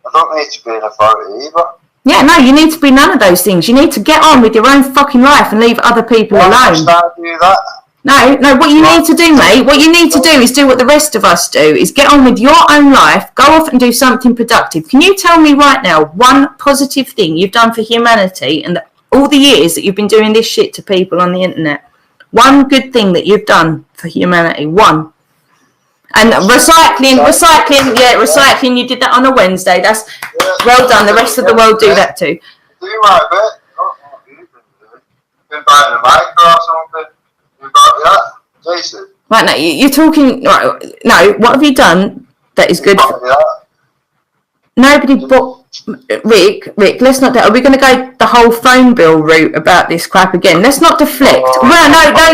I don't need to be an authority either. Yeah, no, you need to be none of those things. You need to get on with your own fucking life and leave other people alone. Why must I do that? No, what you need to do, mate, what you need to do is do what the rest of us do, is get on with your own life, go off and do something productive. Can you tell me right now one positive thing you've done for humanity and all the years that you've been doing this shit to people on the internet? One good thing that you've done for humanity, one. And recycling, you did that on a Wednesday. That's well done. The rest of the world do that too. Do my bit. Been buying a micro or something. Jason. Right, now you're talking. Right, no, what have you done that is good? Nobody bought. Rick, let's not. Are we going to go the whole phone bill route about this crap again? Let's not deflect. Well,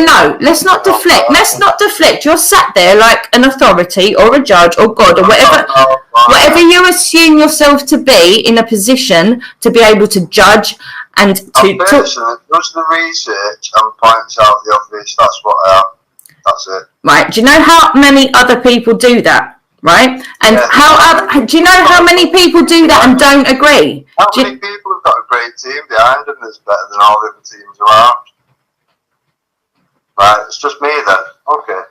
no. Let's not deflect. You're sat there like an authority or a judge or God or whatever you assume yourself to be in a position to be able to judge and to does the research and points out the obvious. That's what I am. That's it. Right. Do you know how many other people do that? Right? And do you know how many people do that and don't agree? How many people have got a great team behind them that's better than all the other teams around? Right, it's just me then. Okay.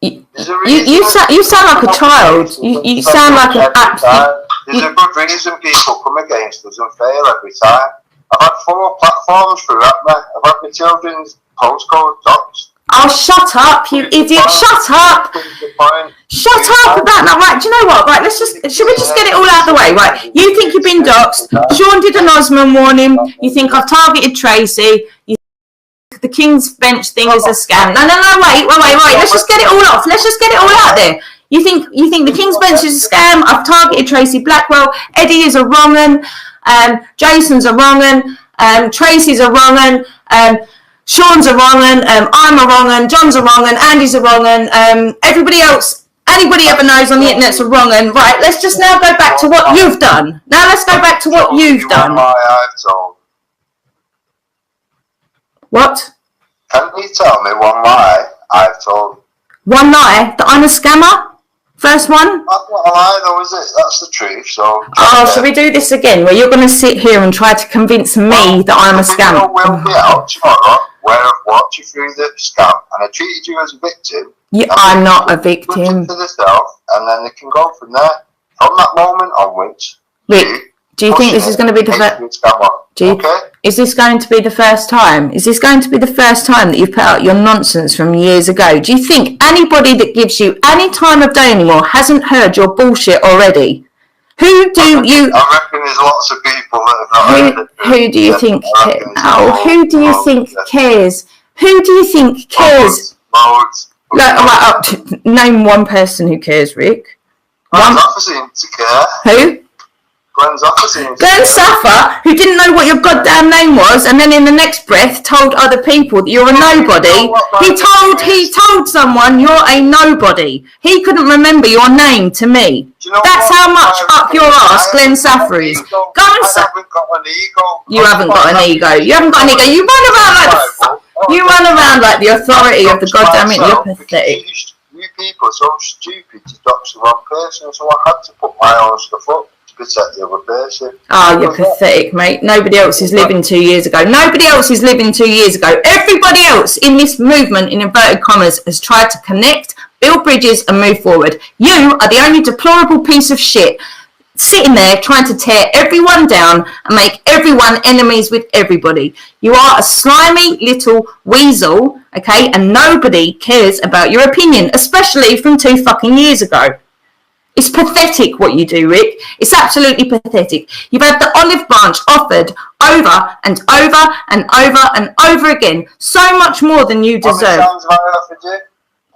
You sound like a child. You sound like an absolute. There's a good reason people come against us and fail every time. I've had 4 platforms through that, mate. I've had my children's postcode docs. Oh, shut up, you idiot! Shut up! Shut up about that. Right, do you know what? Right, should we just get it all out of the way? Right, you think you've been doxxed. Sean did an Osman warning. You think I've targeted Tracy. You think the King's Bench thing is a scam. No, wait. Let's just get it all off. Let's just get it all out there. You think the King's Bench is a scam? I've targeted Tracy Blackwell. Eddie is a wrong 'un. Jason's a wrong 'un. Tracy's a wrong 'un. Sean's a wrong 'un. I'm a wrong 'un. John's a wrong 'un. Andy's a wrong 'un. Everybody else, anybody ever knows on the internet's a wrong un. Right, let's just now go back to what you've done. Now let's go back to what you've done. What? Can you tell me one lie I've told? One lie? That I'm a scammer? First one? That's not a lie though, is it? That's the truth, so... Oh, shall we do this again, where you're going to sit here and try to convince me that I'm a scammer? We'll be out tomorrow, where I've walked you through the scam, and I treated you as a victim. I'm not a victim. To the self, and then they can go from there. From that moment onwards... Rick, do you think this is going to be the first... Is this going to be the first time? Is this going to be the first time that you've put out your nonsense from years ago? Do you think anybody that gives you any time of day anymore hasn't heard your bullshit already? Who do you... I reckon there's lots of people that have not heard it. Who do you think... who do you think cares? Who do you think cares? Loads. Name one person who cares, Rick. One person to care. Who? Glenn's opposite. Glenn Suffer, who didn't know what your goddamn name was, and then in the next breath told other people that you're a nobody. He told someone you're a nobody. He couldn't remember your name to me. That's how much up your ass Glenn Suffer is. Go and haven't got an ego. You haven't got an ego. You haven't got an ego. You run around like the authority of the goddamn it. You're pathetic. You people are so stupid to dox the wrong person, so I had to put my own stuff up to protect the other person. Oh, you're pathetic, mate. Nobody else is living 2 years ago. Nobody else is living 2 years ago. Everybody else in this movement, in inverted commas, has tried to connect, build bridges and move forward. You are the only deplorable piece of shit sitting there trying to tear everyone down and make everyone enemies with everybody. You are a slimy little weasel, okay, and nobody cares about your opinion, especially from 2 fucking years ago. It's pathetic what you do, Rick. It's absolutely pathetic. You've had the olive branch offered over and over and over and over again, so much more than you deserve.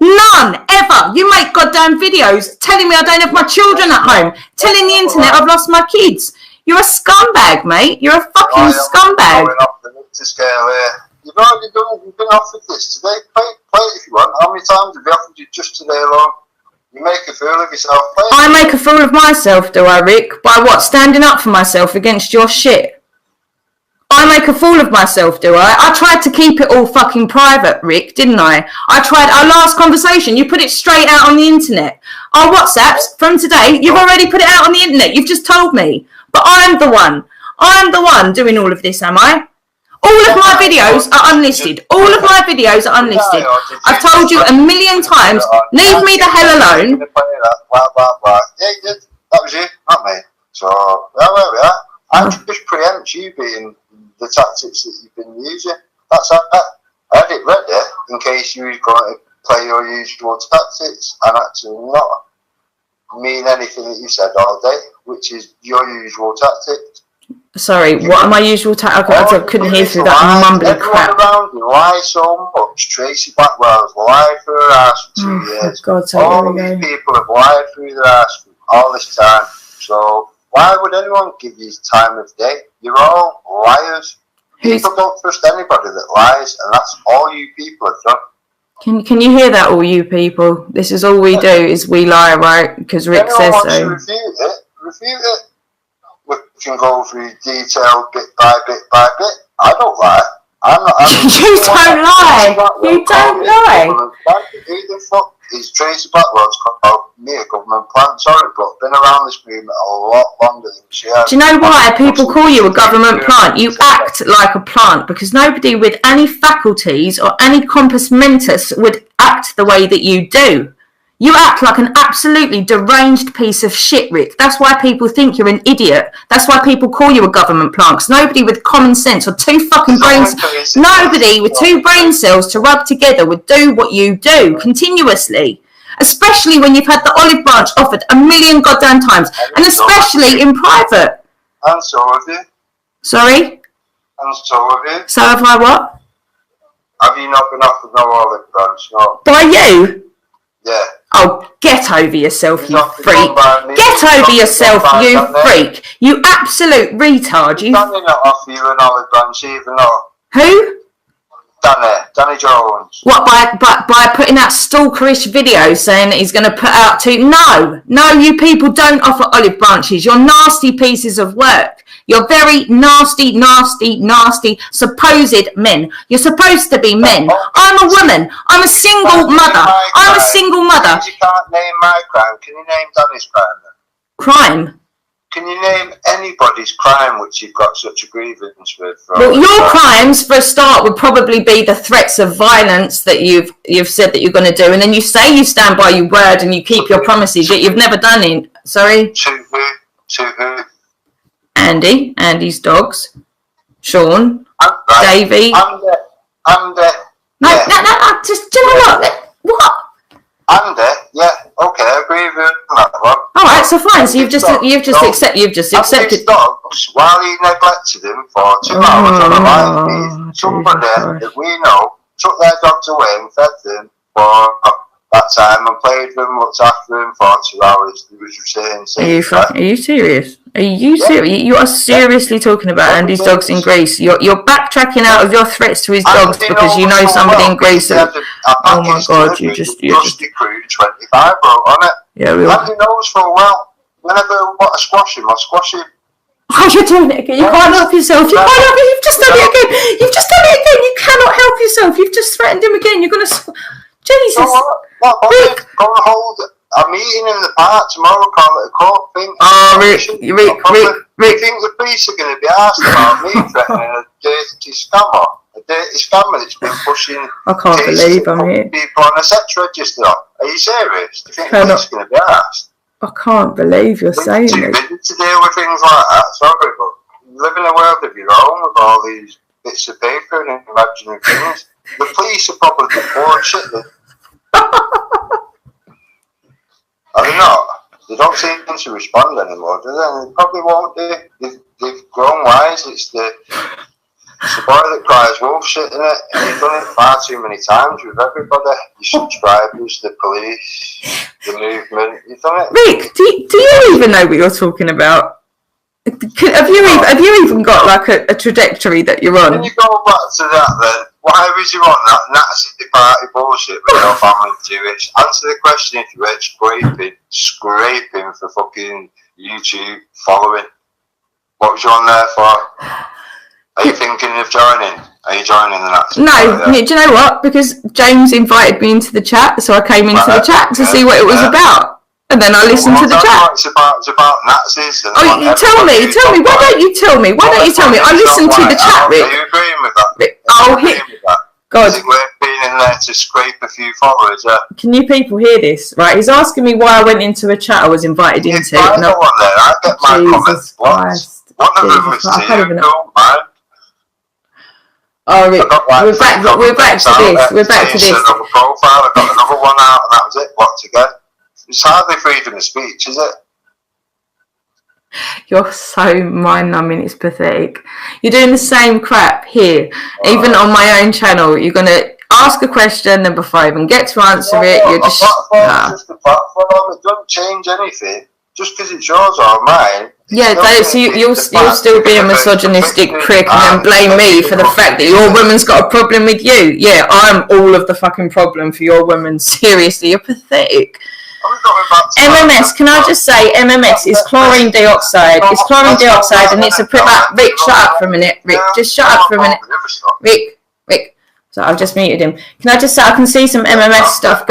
None, ever. You make goddamn videos telling me I don't have my children at home, telling the internet I've lost my kids. You're a scumbag, mate. You're a fucking scumbag. You've already you've been offered this today. Play it if you want. How many times have you offered you just today alone? You make a fool of yourself. I make a fool of myself, do I, Rick? By what? Standing up for myself against your shit. I make a fool of myself, do I? I tried to keep it all fucking private, Rick, didn't I? I tried our last conversation. You put it straight out on the internet. Our WhatsApps from today, you've already put it out on the internet. You've just told me. But I'm the one. I'm the one doing all of this, am I? All of my videos are unlisted. All of my videos are unlisted. I've told you a million times, leave me the hell alone. Yeah, you did. That was you, not me. So, there we are. I just preempt you being the tactics that you've been using. That's it. I had it ready in case you were going to play your usual tactics and actually not mean anything that you said all day, which is your usual tactics. Sorry, what are my usual tactics? I couldn't hear through that mumbling crap. Around you lie so much. Tracy Blackwell's lied through her ass for 2 years. All these people have lied through their ass for all this time. So why would anyone give you time of day? You're all liars. People don't trust anybody that lies, and that's all you people have done. Can you hear that, all you people? This is all we do, is we lie, right? Because Rick says so. If anyone wants to refute it. We can go through detail bit by bit by bit. I don't lie. I'm not. You don't lie. You don't lie. Who the fuck is Tracy Blackwell's called me a government plant? Sorry, but I've been around this movement a lot longer than she has. Do you know why people call you a government plant? You act like a plant because nobody with any faculties or any compos mentis would act the way that you do. You act like an absolutely deranged piece of shit, Rick. That's why people think you're an idiot. That's why people call you a government plant. Because nobody with common sense or 2 fucking brains, nobody with 2 brain cells to rub together would do what you do continuously. Especially when you've had the olive branch offered a million goddamn times. And especially in private. And so have you. Sorry? And so have you. So have I what? Have you not been offered no olive branch? No. By you? Yeah. Oh, get over yourself, you freak. Get over yourself, you freak. You absolute retard. Danny not offer you an olive branch even though. Who? Danny Jones. What, by putting out stalkerish videos saying that he's going to put out 2? No, you people don't offer olive branches. You're nasty pieces of work. You're very nasty, supposed men. You're supposed to be men. I'm a woman. I'm a single mother. I'm a single mother. You can't name my crime. Can you name Danny's crime then? Crime? Can you name anybody's crime which you've got such a grievance with? Well, your crimes, for a start, would probably be the threats of violence that you've said that you're going to do, and then you say you stand by your word and you keep your promises, yet you've never done it. Sorry? To who? Andy's dogs, Sean, Davey. No, just, do you know what? Andy, yeah, okay, I agree with that one. Alright, so fine, so you've just accepted. His dogs, while he neglected him for 2 hours on a live feed, somebody that we know took their dogs away and fed them for that time and played with him, looked after him for 2 hours. He was saying, Are you serious? Are you serious? You are seriously talking about Andy's dogs in Greece. You're backtracking out of your threats to his dogs because you know somebody in Greece. Oh my God! You just. Crew 25 wrote on it. Yeah, Andy knows full well. Whenever I want to squash him, I'll squash him. Oh, you're doing it again. You can't help yourself. You can't help it. You've just done it again. You've just done it again. You cannot help yourself. You've just threatened him again. You're going to... Jesus. Rick. Go and hold a meeting in the park tomorrow. Call it a court thing. Oh, Rick. You think the police are going to be asked about me threatening a dirty scammer? A dirty scammer that's been pushing... I can't believe I'm here. ...people on a sex register. Are you serious? Do you think the police are going to be asked? I can't believe you're saying this. Too busy to deal with things like that, sorry, but you live in a world of your own with all these bits of paper and imaginary things. The police are probably bored shit. Are they not? They don't seem to respond anymore, do they? They probably won't do. They've grown wise. It's the boy that cries wolf shit, isn't it? And you've done it far too many times with everybody. Your subscribers, the police, the movement. You've done it. Rick, do you even know what you're talking about? Have you even got like a trajectory that you're on? When you go back to that then, why was you on that Nazi party bullshit with your family Jewish? Answer the question if you were scraping for fucking YouTube following. What was you on there for? Are you thinking of joining? Are you joining the Nazi? No, do you know what? Because James invited me into the chat, so I came into the chat to see what it was about. And then I listened to the chat. It's about Nazis. And tell me. Why don't you tell me? I listened to the chat, Rick. Are you agreeing with that? God. Is it worth being in there to scrape a few followers? Can you people hear this? Right, he's asking me why I went into a chat I was invited into. I get my comments once. One of them was to you, don't mind. Oh, Rick, we're back to this. We're back to this. Another profile. I got another one out, and that was it. What to get? It's hardly freedom of speech, is it? You're so mind-numbing, it's pathetic. You're doing the same crap here, even on my own channel. You're going to ask a question, then before I even get to answer it, you're just... Just a platform. It doesn't change anything. Just because it's yours or mine. Yeah, so you'll still be a misogynistic prick and then blame me for the fact that your woman's got a problem with you. Yeah, I'm all of the fucking problem for your woman. Seriously, you're pathetic. MMS, can I just say, MMS is chlorine dioxide. It's chlorine dioxide and it's a Rick, shut up for a minute. Rick, just shut up for a minute. Rick. So I've just muted him. Can I just say, I can see some MMS stuff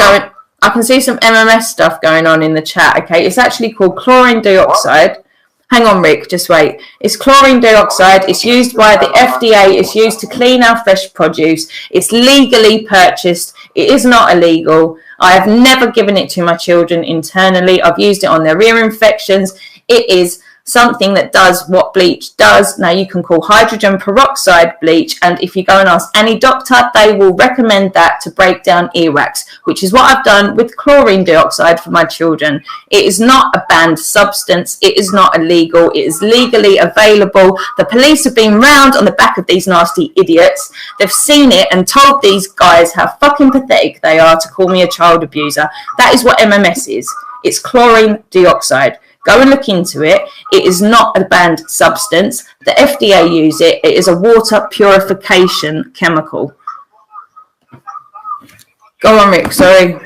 going on in the chat, okay? It's actually called chlorine dioxide. Hang on, Rick, just wait. It's chlorine dioxide. It's used by the FDA. It's used to clean our fresh produce. It's legally purchased. It is not illegal. I have never given it to my children internally. I've used it on their ear infections. It is something that does what bleach does. Now, you can call hydrogen peroxide bleach, and if you go and ask any doctor, they will recommend that to break down earwax, which is what I've done with chlorine dioxide for my children. It is not a banned substance. It is not illegal. It is legally available. The police have been round on the back of these nasty idiots. They've seen it and told these guys how fucking pathetic they are to call me a child abuser. That is what MMS is. It's chlorine dioxide. Go and look into it. It is not a banned substance. The FDA use it. It is a water purification chemical. Go on, Rick. Sorry.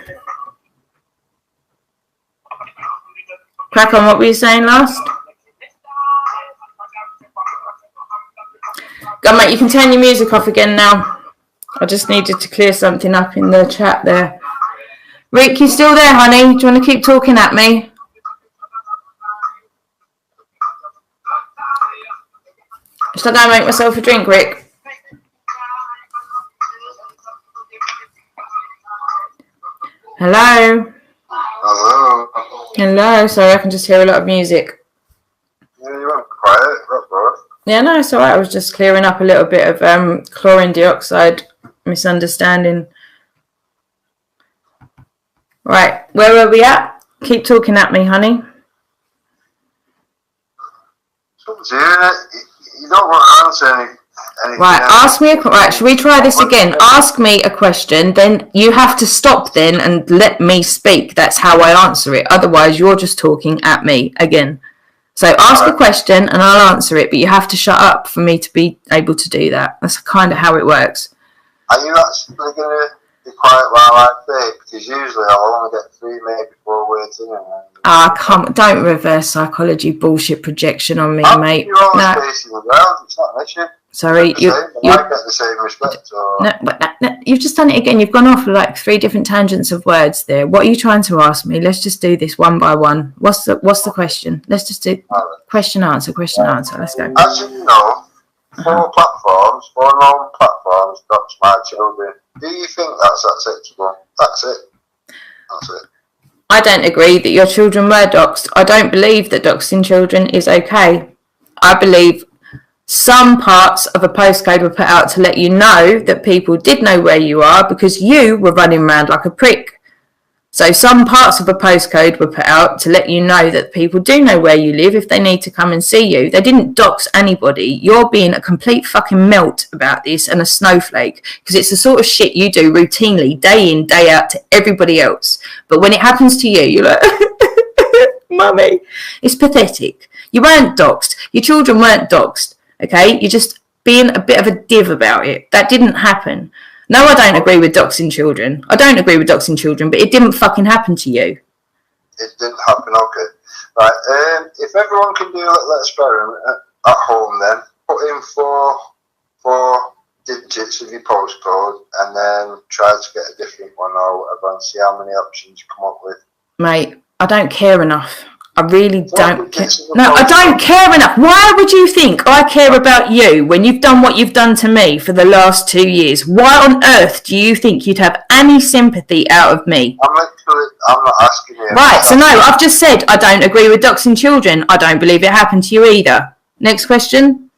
Crack on. What were you saying last? Go, mate. You can turn your music off again now. I just needed to clear something up in the chat there. Rick, you still there, honey? Do you want to keep talking at me? Should I go make myself a drink, Rick? Hello? Hello? Sorry, I can just hear a lot of music. Yeah, you went quiet. That's all right. Yeah, no, it's all right. I was just clearing up a little bit of chlorine dioxide misunderstanding. Right, where are we at? Keep talking at me, honey. You don't want to answer any anything Right, else. ask me a right. Should we try this again? Ask me a question, then you have to stop then and let me speak. That's how I answer it. Otherwise, you're just talking at me again. So ask a question and I'll answer it, but you have to shut up for me to be able to do that. That's kind of how it works. Are you actually going to be quiet while I think? Because usually I'll only get 3 maybe 4 words in. Don't reverse psychology bullshit projection on me, mate. You're always facing the ground. It's not an issue. Sorry, you get the same respect. Or... No, you've just done it again. You've gone off like 3 different tangents of words there. What are you trying to ask me? Let's just do this one by one. What's the question? Let's just do question answer. Let's go. As you know, 4 known platforms dox my children. Do you think that's acceptable? That's it. I don't agree that your children were doxed. I don't believe that doxing children is okay. I believe some parts of a postcode were put out to let you know that people did know where you are because you were running around like a prick. So some parts of a postcode were put out to let you know that people do know where you live if they need to come and see you. They didn't dox anybody. You're being a complete fucking melt about this and a snowflake because it's the sort of shit you do routinely, day in, day out to everybody else. But when it happens to you, you're like, Mummy, it's pathetic. You weren't doxed. Your children weren't doxed. Okay? You're just being a bit of a div about it. That didn't happen. No, I don't agree with doxing children. But it didn't fucking happen to you. It didn't happen, okay. Right, if everyone can do a little experiment at home then, put in four digits of your postcode and then try to get a different one or whatever and see how many options you come up with. Mate, I don't care enough. I really don't care. No, I don't care enough. Why would you think I care about you when you've done what you've done to me for the last 2 years? Why on earth do you think you'd have any sympathy out of me? I'm not asking you. Right, so no, I've just said I don't agree with doxing children. I don't believe it happened to you either. Next question.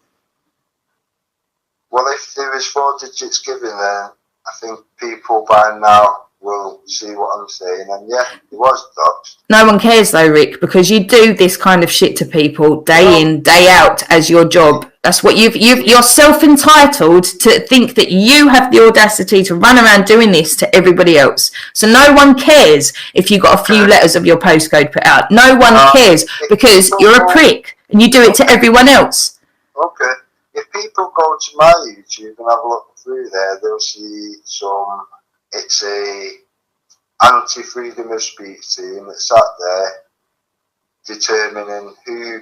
Well, if there is 4 digits given, then I think people by now will see what I'm saying, and yeah, it was doxed. No one cares though, Rick, because you do this kind of shit to people day in, day out as your job. That's what you're self-entitled to think that you have the audacity to run around doing this to everybody else. So no one cares if you got a few letters of your postcode put out. No one cares because you're a prick and you do it to everyone else. Okay. If people go to my YouTube and have a look through there, they'll see it's a anti-freedom of speech team that sat there determining who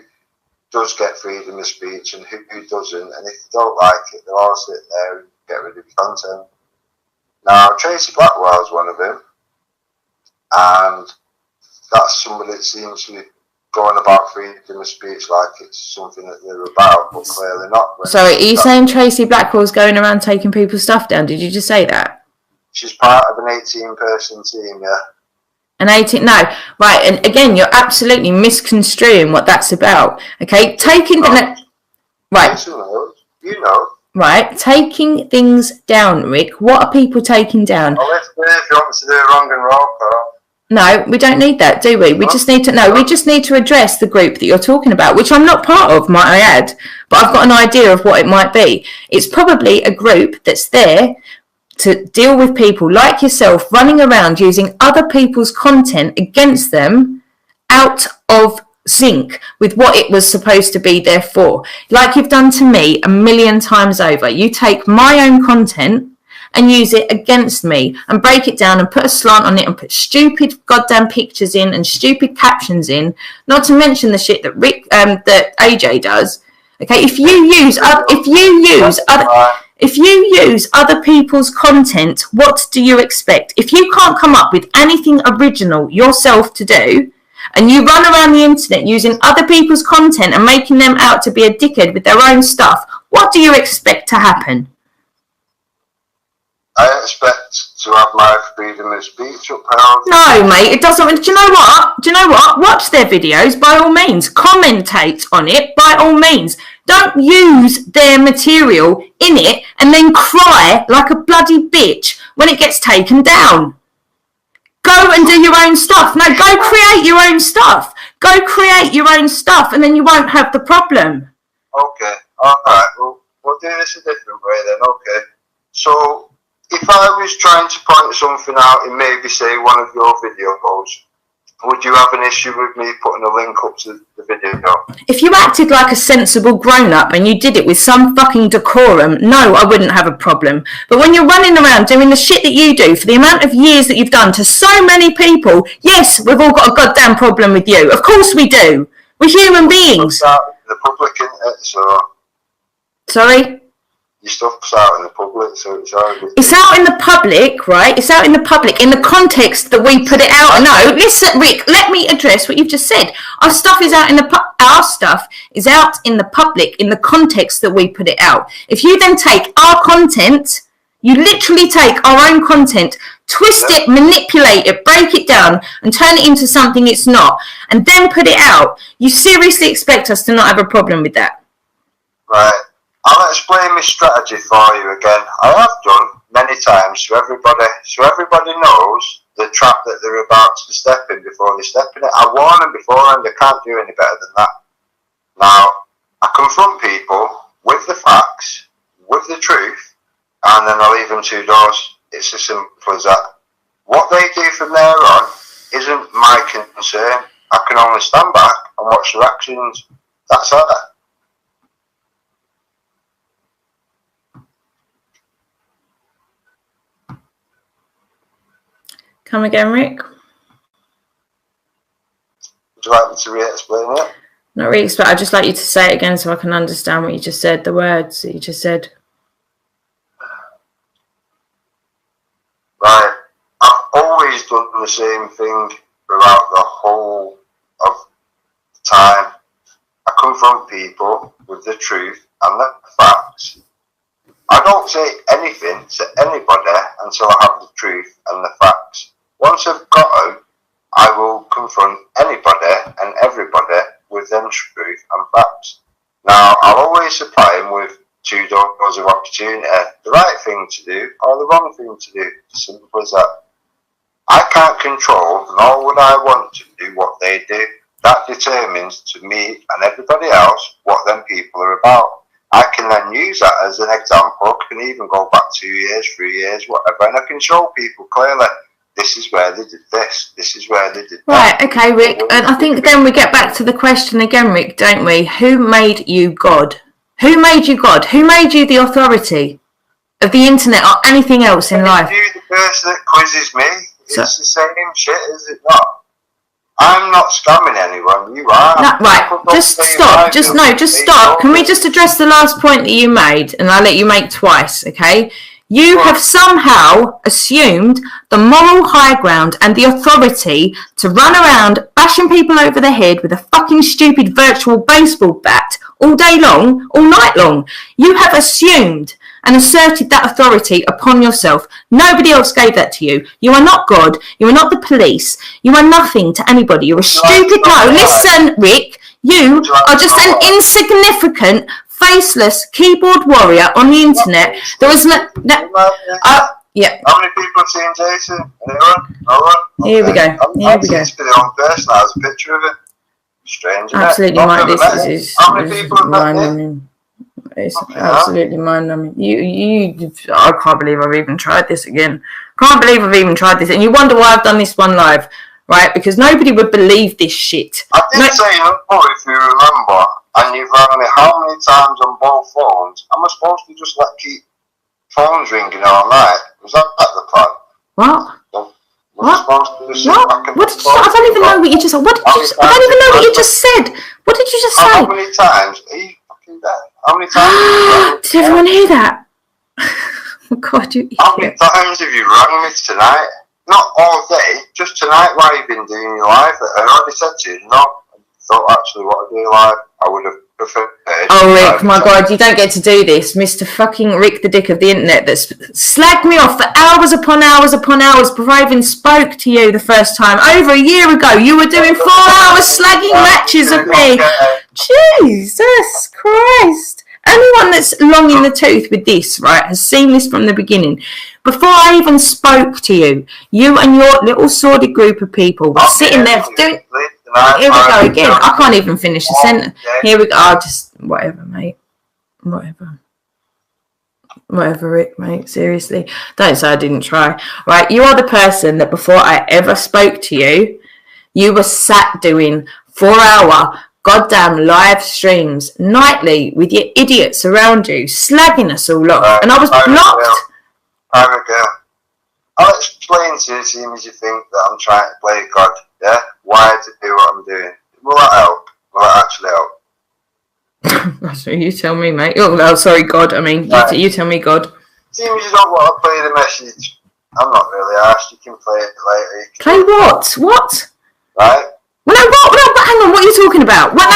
does get freedom of speech and who doesn't, and if they don't like it, they'll all sit there and get rid of your content. Now, Tracy Blackwell's one of them, and that's somebody that seems to be going about freedom of speech like it's something that they're about, but clearly not. Sorry, are you saying Tracy Blackwell's going around taking people's stuff down? Did you just say that? She's part of an 18-person team, yeah. An 18? No, right. And again, you're absolutely misconstruing what that's about. Okay, taking right. You know. Right, taking things down, Rick. What are people taking down? Well, if you want to do it wrong and roll, Carl. No, we don't need that, do we? We just need to address the group that you're talking about, which I'm not part of, might I add. But I've got an idea of what it might be. It's probably a group that's there to deal with people like yourself running around using other people's content against them out of sync with what it was supposed to be there for. Like you've done to me 1,000,000 times over. You take my own content and use it against me and break it down and put a slant on it and put stupid goddamn pictures in and stupid captions in, not to mention the shit that that AJ does. Okay, if you use other people's content, what do you expect? If you can't come up with anything original yourself to do, and you run around the internet using other people's content and making them out to be a dickhead with their own stuff, what do you expect to happen? I expect to have my freedom of speech upheld. No, mate, it doesn't. Do you know what? Watch their videos by all means. Commentate on it by all means. Don't use their material in it and then cry like a bloody bitch when it gets taken down. Go and do your own stuff. No, go create your own stuff. Go create your own stuff and then you won't have the problem. Okay, alright, we'll do this a different way then, okay. So, if I was trying to point something out in maybe, say, one of your videos, would you have an issue with me putting a link up to the video? If you acted like a sensible grown-up and you did it with some fucking decorum, no, I wouldn't have a problem. But when you're running around doing the shit that you do for the amount of years that you've done to so many people, yes, we've all got a goddamn problem with you. Of course we do. We're human beings. The public, so... Sorry? Your stuff's out in the public, so it's already... It's out in the public, right? It's out in the public in the context that we put it out. No, listen, Rick, let me address what you've just said. Our stuff is out in the our stuff is out in the public in the context that we put it out. If you then take our content, you literally take our own content, twist it, manipulate it, break it down, and turn it into something it's not, and then put it out, you seriously expect us to not have a problem with that? Right. I'll explain my strategy for you again. I have done many times, so everybody knows the trap that they're about to step in before they step in it. I warn them beforehand, they can't do any better than that. Now, I confront people with the facts, with the truth, and then I leave them two doors. It's as simple as that. What they do from there on isn't my concern. I can only stand back and watch their actions. That's it. Come again, Rick? Would you like me to re-explain it? Not re-explain. I'd just like you to say it again so I can understand what you just said, the words that you just said. Right. I've always done the same thing throughout the whole of time. I confront people with the truth and the facts. I don't say anything to anybody until I have the truth and the facts. Once I've got them, I will confront anybody and everybody with them truth and facts. Now, I'll always supply them with two doors of opportunity, the right thing to do or the wrong thing to do. Simple as that. I can't control, nor would I want to do what they do. That determines to me and everybody else what them people are about. I can then use that as an example. I can even go back 2 years, 3 years, whatever, and I can show people clearly, this is where they did this, this is where they did that. Right, okay, Rick, and I think then we get back to the question again, Rick, don't we? Who made you God? Who made you God? Who made you the authority of the internet or anything else in life? You, the person that quizzes me, it's the same shit, is it not? I'm not scamming anyone, you are. No, right, just stop, just stop. Can we just address the last point that you made, and I'll let you make twice, okay? You have somehow assumed the moral high ground and the authority to run around bashing people over the head with a fucking stupid virtual baseball bat all day long, all night long. You have assumed and asserted that authority upon yourself. Nobody else gave that to you. You are not God. You are not the police. You are nothing to anybody. You're a stupid... No, listen, Rick. You are just an insignificant, faceless keyboard warrior on the internet. There is no... yeah. How many people have seen Jason? Anyone? No one? Okay. Here we go. Here we go. It's the only person that has a picture of it. Strange, isn't absolutely, it? Mike. This is how many people have met him? It's absolutely mind-numbing. I can't believe I've even tried this again. Can't believe I've even tried this. And you wonder why I've done this one live, right? Because nobody would believe this shit. I did say if you remember, and you've rang me how many times on both phones? Am I supposed to just keep phones ringing all night? Was that the plan? What? What? What did you say? I don't even know what you just said. I don't even know what you just said. What did you just say? How many times? Are you fucking dead? How many times? Did everyone hear that? Oh God, you idiot. How many times have you rang me tonight? Not all day, just tonight while you've been doing your live. I already said to you, no, I thought actually what I do live, I would have preferred. Oh, Rick, my God, you don't get to do this. Mr. fucking Rick the Dick of the internet that's slagged me off for hours upon hours upon hours before I even spoke to you the first time. Over a year ago, you were doing 4 hours slagging matches of me. Jesus Christ. Anyone that's long in the tooth with this, right, has seen this from the beginning. Before I even spoke to you, you and your little sordid group of people were sitting there doing... Here we go again. I can't even finish the sentence. Here we go. I'll just... Whatever, mate. Whatever. Whatever, Rick, mate. Seriously. Don't say I didn't try. Right, you are the person that before I ever spoke to you, you were sat doing 4-hour goddamn live streams nightly with your idiots around you, slagging us all off. And I was blocked. Pirate girl. I'll explain to you as soon as you think that I'm trying to play God, yeah? Why to do what I'm doing. Will that help? Will that actually help? That's what you tell me, mate. Oh, no, sorry, God. I mean, right. You tell me, God. Seems you don't want to play the message. I'm not really asked. You can play it later. Play what? What? Right? Well, no, what? No, hang on. What are you talking about? What?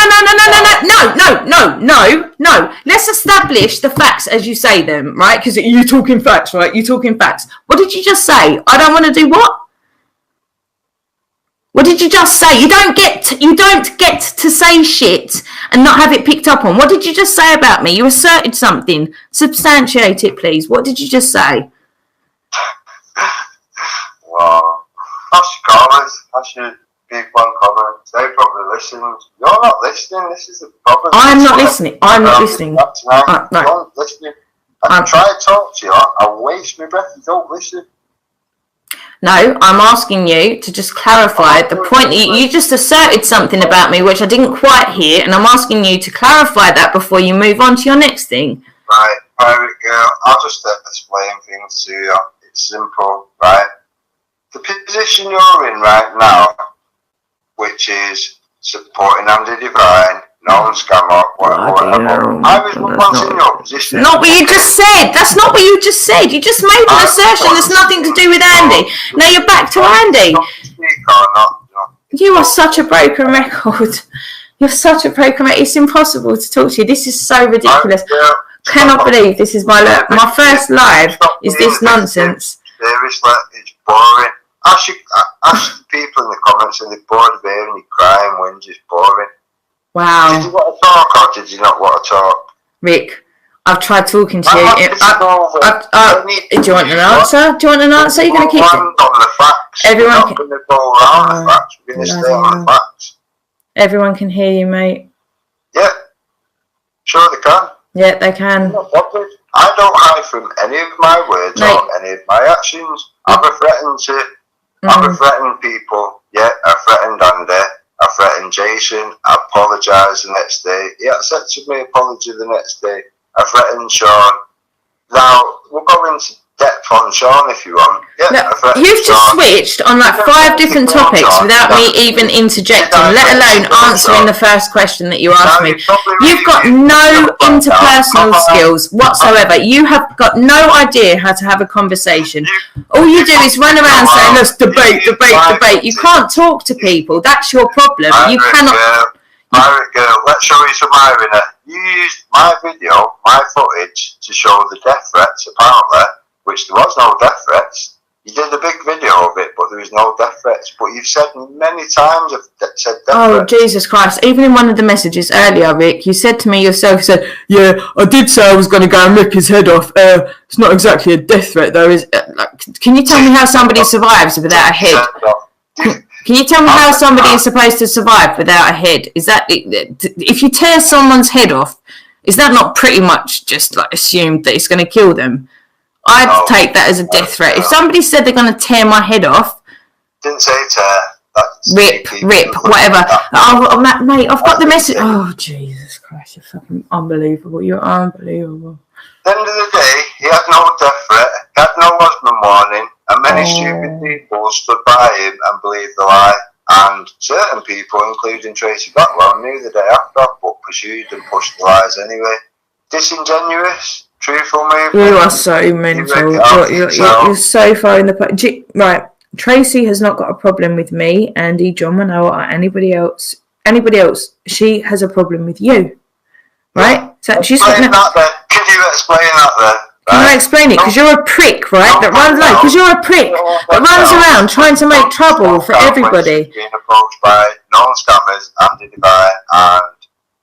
No. Let's establish the facts as you say them, right? Because you're talking facts, right? You're talking facts. What did you just say? I don't want to do what? What did you just say? You don't get to say shit and not have it picked up on. What did you just say about me? You asserted something. Substantiate it, please. What did you just say? Well, that's your comments. That's your people on comments. They probably listen. You're not listening. This is the problem. I'm not listening. I'm not listening. No. You're listening. I can try to talk to you. I'll waste my breath. You don't listen. No, I'm asking you to just clarify the point. You just asserted something about me which I didn't quite hear, and I'm asking you to clarify that before you move on to your next thing. Right, pirate girl, I'll just explain things to you. It's simple, right? The position you're in right now, which is supporting Andy Divine, known scammer, whatever. I was once in your position. Not what you just said. That's not what you just said. You just made an assertion that's nothing to do with Andy. Now you're back to Andy. You are such a broken record. You're such a broken record. It's impossible to talk to you. This is so ridiculous. Cannot believe this is my first live. Is this nonsense? Seriously, it's boring. Ask people in the comments and they're bored of hearing you crying when it's boring. Wow. Did you want to talk or did you not want to talk? Rick, I've tried talking to you. Do you want an answer? Do you want an answer? You're going to keep it? On the facts. Everyone We're not going to go around the facts. We're going to stay on the facts. Everyone can hear you, mate. Yeah. Sure they can. Yeah, they can. I don't hide from any of my words or any of my actions. I've threatened people. Yeah, I threatened Andy. I threatened Jason. I apologised the next day. He accepted my apology the next day. I threatened Sean. Now, we'll go into depth on Sean if you want. Yeah, no, you've just switched on like 5 different topics without me even interjecting, let alone answering the first question that you asked me. You've got no interpersonal skills whatsoever. You have got no idea how to have a conversation. All you do is run around saying, let's debate. You can't talk to people. That's your problem. You cannot... Pirate girl, let's show you some irony. You used my video, my footage, to show the death threats, apparently, which there was no death threats. You did a big video of it, but there was no death threats. But you've said many times, said death threats. Jesus Christ. Even in one of the messages earlier, Rick, you said to me yourself, you said, yeah, I did say I was going to go and rip his head off. It's not exactly a death threat, though. Can you tell me how somebody survives without a head? Can you tell me how somebody is supposed to survive without a head? Is that if you tear someone's head off, is that not pretty much just like assumed that it's going to kill them? I'd take that as a death threat. If somebody said they're going to tear my head off, didn't say tear. Rip, whatever. Oh, mate, I've got the message. Oh, Jesus Christ, you're fucking unbelievable. You're unbelievable. At the end of the day, he had no death threat. He had no husband warning. And many stupid people stood by him and believed the lie. And certain people, including Tracy Blackwell, knew the day after, but pursued and pushed the lies anyway. Disingenuous, truthful movement. You are so mental. You're so far in the... Right, Tracy has not got a problem with me, Andy, John Manoa, or anybody else. She has a problem with you. Right? So she's explain that then. Can you explain that then? Can I explain it? Because you're a prick, right? Because you're a prick that runs around trying to make trouble for everybody. Being approached by known scammers, Andy Divine and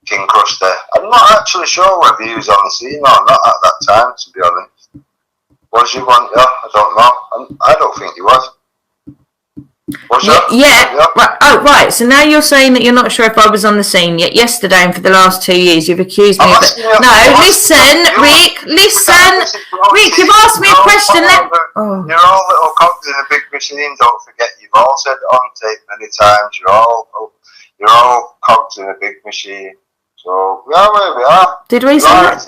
King Krusty. I'm not actually sure whether he was on the scene or not at that time, to be honest. Was he one? Yeah, I don't know. I don't think he was. What's that? Yeah. Right. Oh, right. So now you're saying that you're not sure if I was on the scene. Yet yesterday and for the last 2 years, you've accused me of it. No, listen, Rick. Listen, Rick. You've asked me a question. You're all little cogs in a big machine. Don't forget, you've all said it on tape many times. You're all cogs in a big machine. So we are where we are. Did we say that?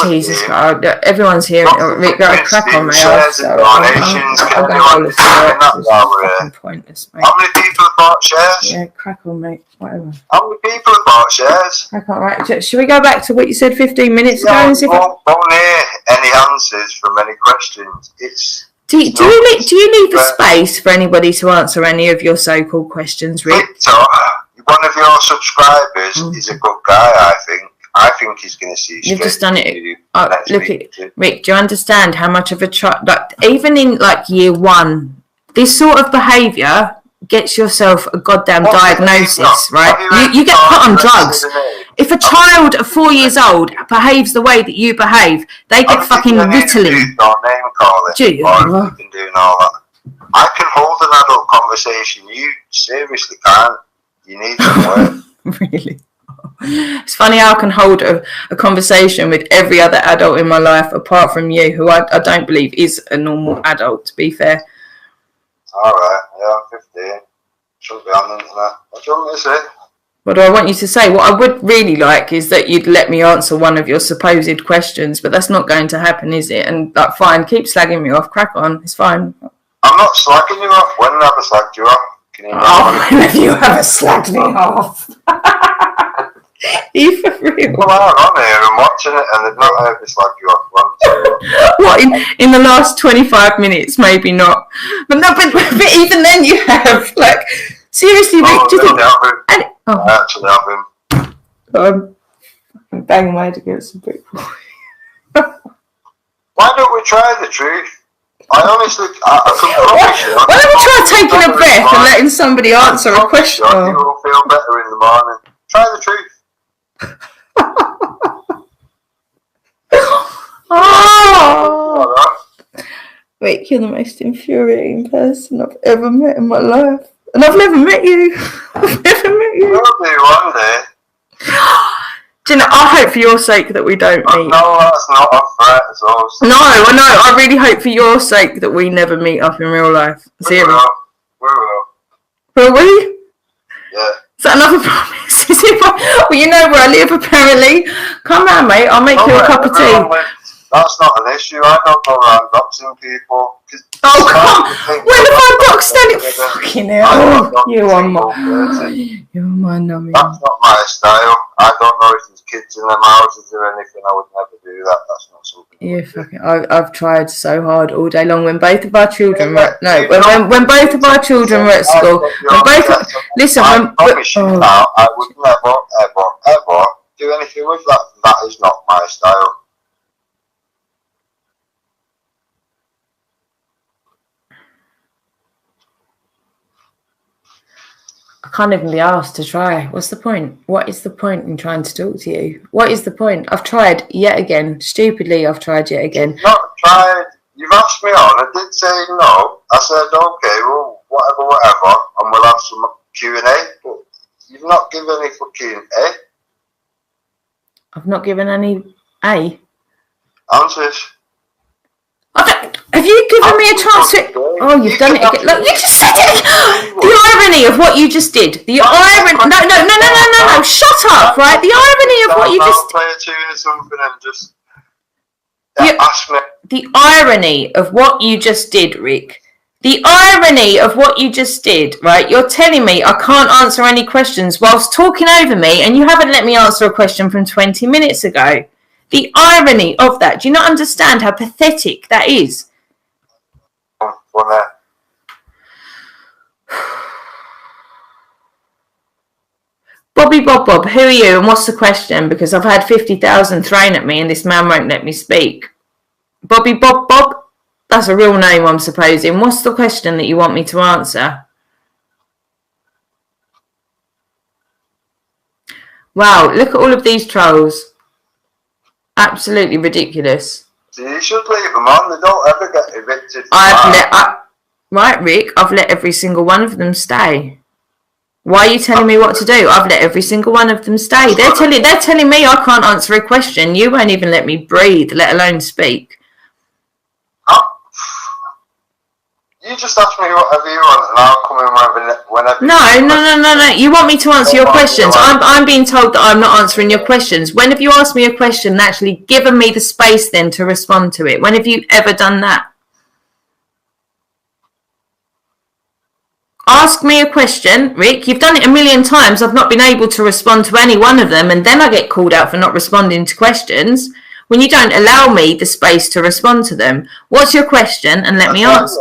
Jesus! Everyone's here. Rick, got a crack on my ass. Pointless, mate. How many people have bought shares? Yeah, crack on, mate. Whatever. How many people have bought shares? I can't. Right. Should we go back to what you said 15 minutes ago? And see if won't hear any answers from any questions. Do you leave a space for anybody to answer any of your so-called questions, Rick? Victor, one of your subscribers is a good guy, I think. I think he's going to see. You've just done it. Look at Rick. Do you understand how much of a even in like year 1, this sort of behaviour gets yourself a goddamn diagnosis, right? You get put on drugs. If a child of 4 years old behaves the way that you behave, they get fucking Ritalin. Gee, doing all that. I can hold an adult conversation. You seriously can't. You need some work. Really? It's funny how I can hold a conversation with every other adult in my life apart from you, who I don't believe is a normal adult, to be fair. Alright, yeah, I'm 15. Shouldn't be on the internet. What do you want me to say? What do I want you to say? What I would really like is that you'd let me answer one of your supposed questions, but that's not going to happen, is it? And fine, keep slagging me off, crack on, it's fine. I'm not slagging you off. When have I slagged you off? When have you ever slagged me off? You for real? Well, I'm on here and watching it, and they've not heard me slag you off once. What, in the last 25 minutes? Maybe not. But even then you have. Like, seriously, Rick, do you think... I actually have him. I'm banging my head against the brick. Why don't we try the truth? I honestly, I can promise you. Why don't we try taking a breath and letting somebody answer a question? You will feel better in the morning. Try the truth. Oh! Rick, you're the most infuriating person I've ever met in my life. And I've never met you. I've never met you. You'll be one day. Do you know, I hope for your sake that we don't meet. No, that's not a threat at all. No, I know. I really hope for your sake that we never meet up in real life. We will. Will we? Yeah. Is that another promise? Well, you know where I live, apparently. Come round, mate. I'll make you a cup of tea. That's not an issue. I don't go around doxing people. Oh, come! When have I doxed any? Fucking hell. You're my nummy. That's not my style. I don't know if there's kids in them houses or anything. I would never do that. That's not something. Yeah, fucking. I've tried so hard all day long. When both of our children were when both of our children were at school. Listen. I promise you now, I would never, ever do anything with that. That is not my style. I can't even be asked to try. What's the point? What is the point in trying to talk to you? What is the point? I've tried yet again. Stupidly, I've tried yet again. You've not tried. You've asked me on. I did say no. I said, okay, well, whatever, and we'll have some Q&A. But you've not given any fucking A. I've not given any A. Answers. Have you given me a chance to... Oh, you've done it again. Look, you just said it. The irony of what you just did. The irony... No. Shut up, right? The irony of what you just... Play a tune or something and just... ask me. The irony of what you just did, Rick. The irony of what you just did, right? You're telling me I can't answer any questions whilst talking over me, and you haven't let me answer a question from 20 minutes ago. The irony of that. Do you not understand how pathetic that is? Bobby Bob, who are you and what's the question? Because I've had 50,000 thrown at me and this man won't let me speak. Bobby Bob, that's a real name, I'm supposing. What's the question that you want me to answer? Wow, look at all of these trolls. Absolutely ridiculous. So you should leave them on. They don't ever get evicted. Right, Rick, I've let every single one of them stay. Why are you telling me what to do? I've let every single one of them stay. They're telling me I can't answer a question. You won't even let me breathe, let alone speak. You just ask me whatever you want, and I'll come in whenever. No. You want me to answer your questions. I'm being told that I'm not answering your questions. When have you asked me a question and actually given me the space then to respond to it? When have you ever done that? Ask me a question, Rick. You've done it a million times. I've not been able to respond to any one of them, and then I get called out for not responding to questions when you don't allow me the space to respond to them. What's your question? And let me answer.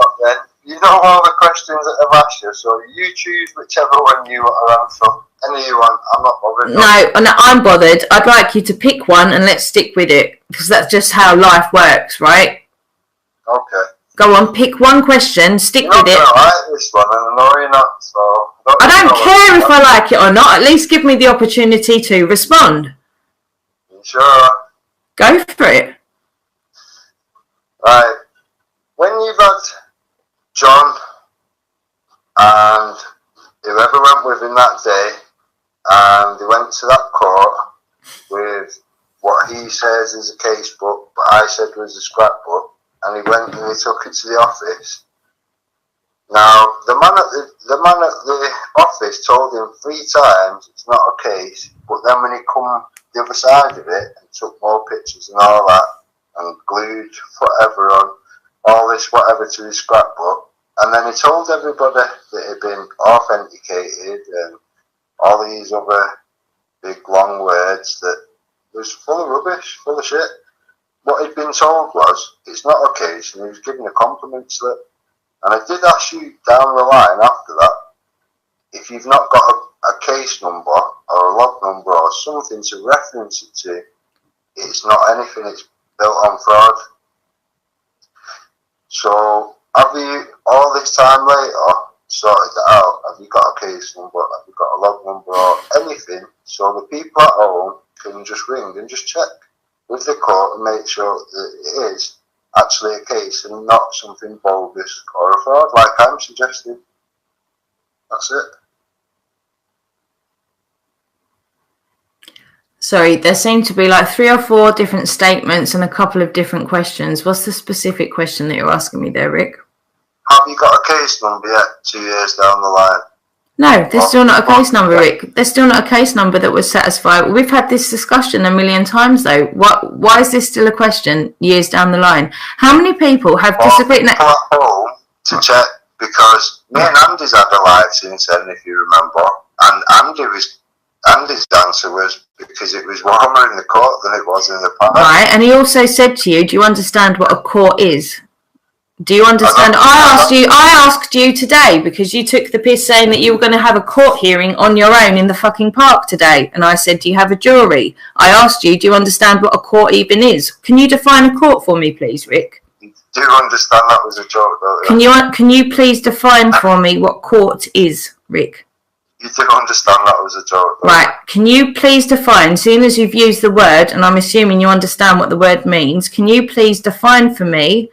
You know all the questions that I've asked you, so you choose whichever one you want to answer. Any you want, I'm not bothered. No, I'm bothered. I'd like you to pick one and let's stick with it, because that's just how life works, right? Okay. Go on, pick one question, stick with it. I like this one, and I know you're not, so... I don't care if I like it or not. At least give me the opportunity to respond. You sure? Go for it. Right. When you've had John and whoever went with him that day, and they went to that court with what he says is a case book, but I said was a scrapbook, and he went and he took it to the office. Now, the man at the office told him 3 times it's not a case, but then when he come the other side of it and took more pictures and all that, and glued whatever on, all this whatever to his scrapbook, and then he told everybody that it had been authenticated and all these other big long words that was full of rubbish, full of shit. What he'd been told was, it's not a case, and he was given a compliment slip. And I did ask you down the line after that, if you've not got a case number or a log number or something to reference it to, it's not anything, it's built on fraud. So, have you, all this time later, sorted that out? Have you got a case number? Have you got a log number or anything? So the people at home can just ring and just check with the court and make sure that it is actually a case and not something bogus or a fraud like I'm suggesting. That's it. Sorry, there seem to be like 3 or 4 different statements and a couple of different questions. What's the specific question that you're asking me there, Rick? Have you got a case number yet 2 years down the line? No, there's still not a case number, Rick. There's still not a case number that would satisfy. We've had this discussion a million times, though. Why is this still a question years down the line? How many people have disagreed? People at home to check, because me and Andy's had a live since then, if you remember, and Andy's answer was because it was warmer in the court than it was in the past. Right, and he also said to you, do you understand what a court is? Do you understand? I asked you today because you took the piss saying that you were going to have a court hearing on your own in the fucking park today. And I said, do you have a jury? I asked you, do you understand what a court even is? Can you define a court for me, please, Rick? Do you understand that was a joke, though? Can you please define for me what court is, Rick? You do understand that was a joke, though. Right. Can you please define, seeing as you've used the word, and I'm assuming you understand what the word means, can you please define for me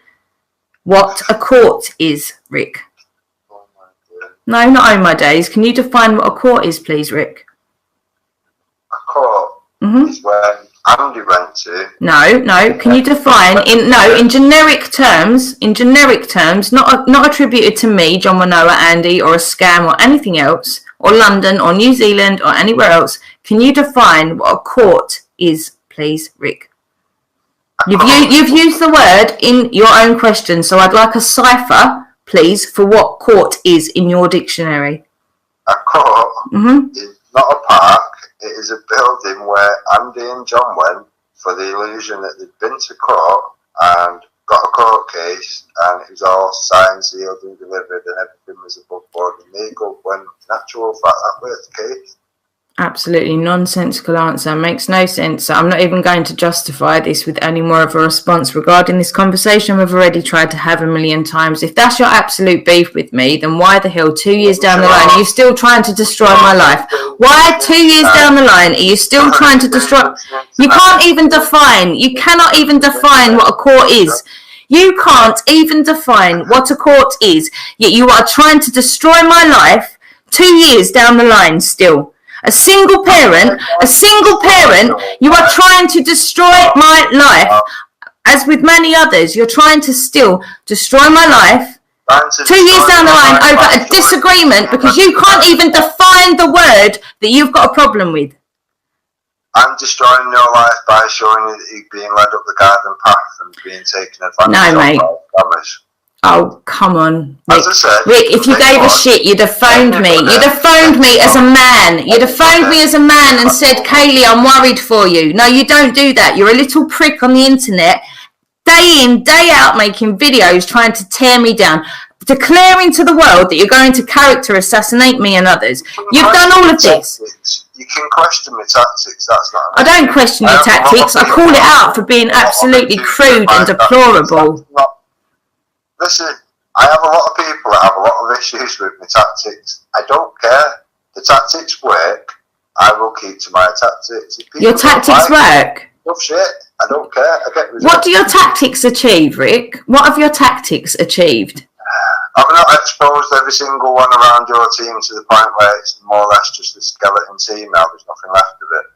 what a court is, Rick? Oh my God. No, not oh my days. Can you define what a court is, please, Rick? A court is where Andy went to. No. Can you define in generic terms, not attributed to me, John Manoa, Andy, or a scam or anything else, or London or New Zealand or anywhere else. Can you define what a court is, please, Rick? You've used the word in your own question, so I'd like a cipher, please, for what court is in your dictionary. A court is not a park. It is a building where Andy and John went for the illusion that they'd been to court and got a court case, and it was all signed, sealed, and delivered, and everything was above board and legal. When in actual fact, that was the case. Absolutely nonsensical answer. Makes no sense. I'm not even going to justify this with any more of a response regarding this conversation we've already tried to have a million times. If that's your absolute beef with me, then why the hell 2 years down the line are you still trying to destroy my life? Why 2 years down the line are you still trying to destroy? You can't even define. You cannot even define what a court is. You can't even define what a court is, yet you are trying to destroy my life 2 years down the line still. A single parent, you are trying to destroy my life. As with many others, you're trying to still destroy my life 2 years down the line over a disagreement because you can't even define the word that you've got a problem with. I'm destroying your life by showing you that you're being led up the garden path and being taken advantage of. No, mate. Oh, come on, Rick. As I said, Rick, if you gave a shit, you'd have phoned me. You'd have phoned me as a man. You'd have phoned me as a man and said, Kaylee, I'm worried for you. No, you don't do that. You're a little prick on the internet, day in, day out, making videos, trying to tear me down, declaring to the world that you're going to character assassinate me and others. You've done all of this. You can question my tactics, that's not... I don't question your tactics. I call it out for being absolutely crude and deplorable. Listen, I have a lot of people that have a lot of issues with my tactics. I don't care. The tactics work. I will keep to my tactics. Your tactics work? Tough shit. I don't care. I get results. What do your tactics achieve, Rick? What have your tactics achieved? I've not exposed every single one around your team to the point where it's more or less just a skeleton team now. There's nothing left of it.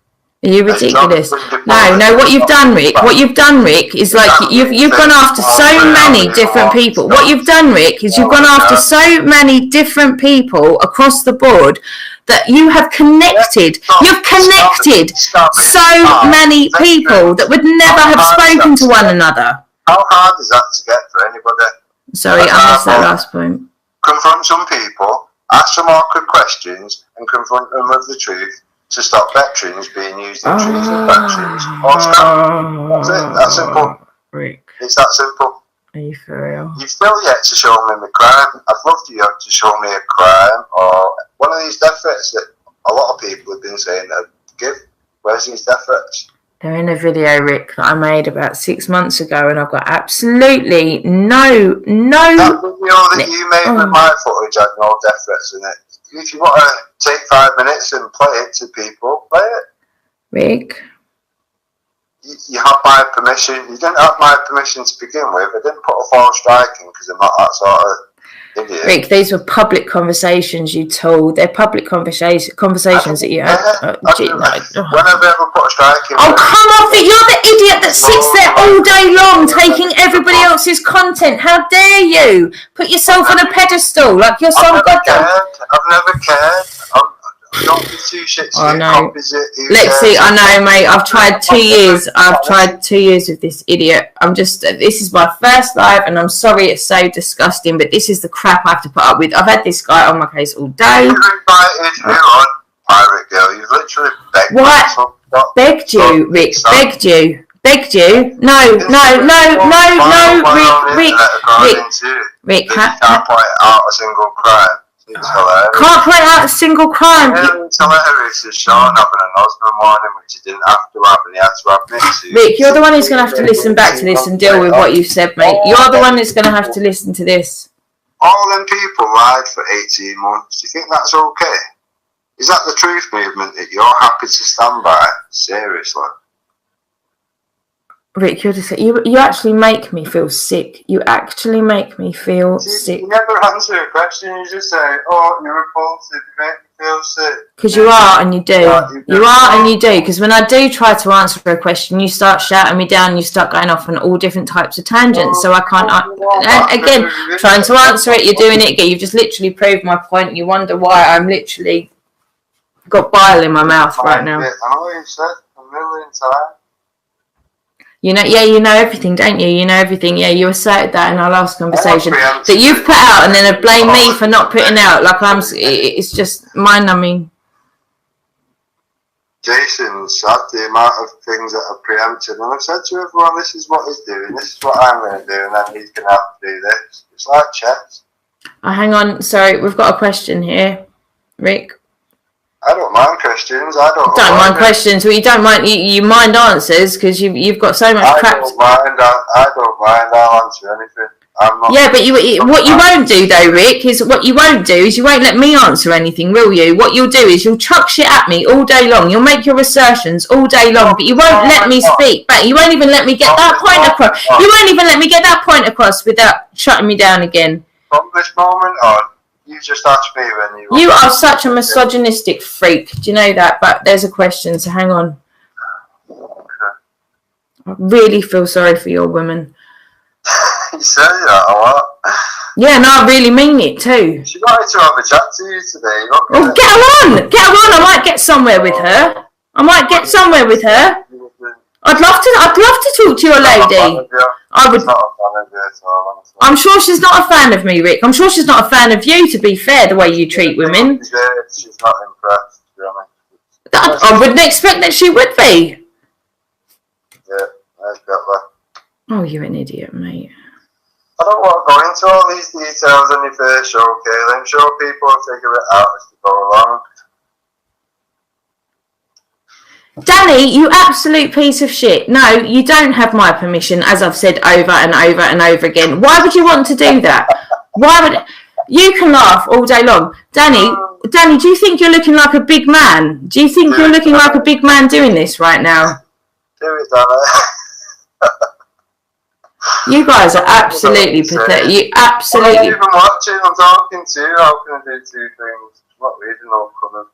Are you ridiculous? No, what you've done, Rick, is like you've gone after so many different people. What you've done, Rick, is you've gone after so many different people across the board that you have connected. You've connected so many people that would never have spoken to one another. How hard is that to get for anybody? Sorry, I missed that last point. Confront some people, ask some awkward questions, and confront them with the truth. To stop veterans being used in trees and veterans or scam. That's it. That's simple. Rick. It's that simple. Are you for real? You've still yet to show me my crime. I'd love for you to show me a crime or one of these death threats that a lot of people have been saying that give. Where's these death threats? They're in a video, Rick, that I made about 6 months ago, and I've got absolutely no. That video that you made with my footage had no death threats in it. If you want to take 5 minutes and play it to people, play it. Rick? You have my permission. You didn't have my permission to begin with. I didn't put a false strike in because I'm not that sort of idiot. Rick, these were public conversations you told. They're public conversations that you had. When have I ever put a strike in? Oh, come off it. You're the idiot that sits there all day long taking everybody else's content. How dare you? Put yourself on a pedestal like you're some goddamn... I've never cared. Don't be too shit. I know. Lexi, I know, mate. I've tried 2 years. I've tried 2 years with this idiot. this is my first live, and I'm sorry it's so disgusting, but this is the crap I have to put up with. I've had this guy on my case all day. You've invited me on, Pirate Girl. You've literally begged me. What? Begged you, Rick. Begged you. No, Rick. You can't point out a single crime. Can't point out a single crime. It's hilarious. It's Sean having an husband morning, which he didn't have to have, and he had to have Mitzi. Rick, you're the one who's going to have to listen back to this and deal with what you've said, mate. You're the one that's going to have to listen to this. All them people lied for 18 months. Do you think that's okay? Is that the truth movement that you're happy to stand by? Seriously. Rick, you actually make me feel sick. You actually make me feel sick. You never answer a question. You just say, "Oh, you're repulsive. You make me feel sick." Because you are, and you do. You are, and you do. Because when I do try to answer a question, you start shouting me down. And you start going off on all different types of tangents. So I can't. And again, trying to answer it, you're doing it again. You've just literally proved my point. You wonder why I'm literally got bile in my mouth right now. I know what you said a million times. You know everything, don't you? You know everything. Yeah, you asserted that in our last conversation that you've put out, and then have blamed me for not putting out. Like it's just mind-numbing. Jason's had the amount of things that are preempted, and I've said to everyone, "This is what he's doing. This is what I'm going to do, and then he's going to have to do this." It's like chess. Hang on, sorry, we've got a question here, Rick. I don't mind questions. I don't mind questions. Well, you don't mind. You mind answers because you've got so much crap. I don't mind. I'll answer anything. I'm not. Yeah, but what you won't do though, Rick, is you won't let me answer anything, will you? What you'll do is you'll chuck shit at me all day long. You'll make your assertions all day long, but you won't let me speak back. You won't even let me get that point across. You won't even let me get that point across without shutting me down again. From this moment on, you just ask me when you... You are such a misogynistic freak. Do you know that? But there's a question, so hang on. I really feel sorry for your woman. You say that a lot. Yeah, no, I really mean it too. She wanted to have a chat to you today. Well, get her on! Get her on! I might get somewhere with her. I'd love to talk to your lady. I would. I'm sure she's not a fan of me, Rick. I'm sure she's not a fan of you, to be fair, the way you treat women. She's not impressed, to be honest. I wouldn't expect that she would be. Yeah, I get that. Oh, you're an idiot, mate. I don't want to go into all these details on your first show, Kaylee. I'm sure people will figure it out as they go along. Danny, you absolute piece of shit. No, you don't have my permission, as I've said over and over and over again. Why would you want to do that? You can laugh all day long. Danny, do you think you're looking like a big man? Do you think you're looking like a big man doing this right now? Do it, Danny. You guys are absolutely pathetic. You absolutely... I'm not even watching, I'm talking to you. How can I do two things? I'm not reading all coming.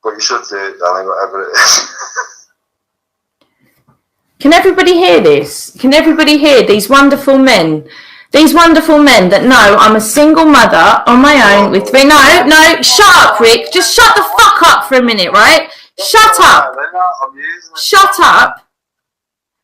But you should do it, Danny, whatever it is. Can everybody hear this? Can everybody hear these wonderful men? These wonderful men that know I'm a single mother on my own with three... No, shut up, Rick. Just shut the fuck up for a minute, right? Shut up. Shut up.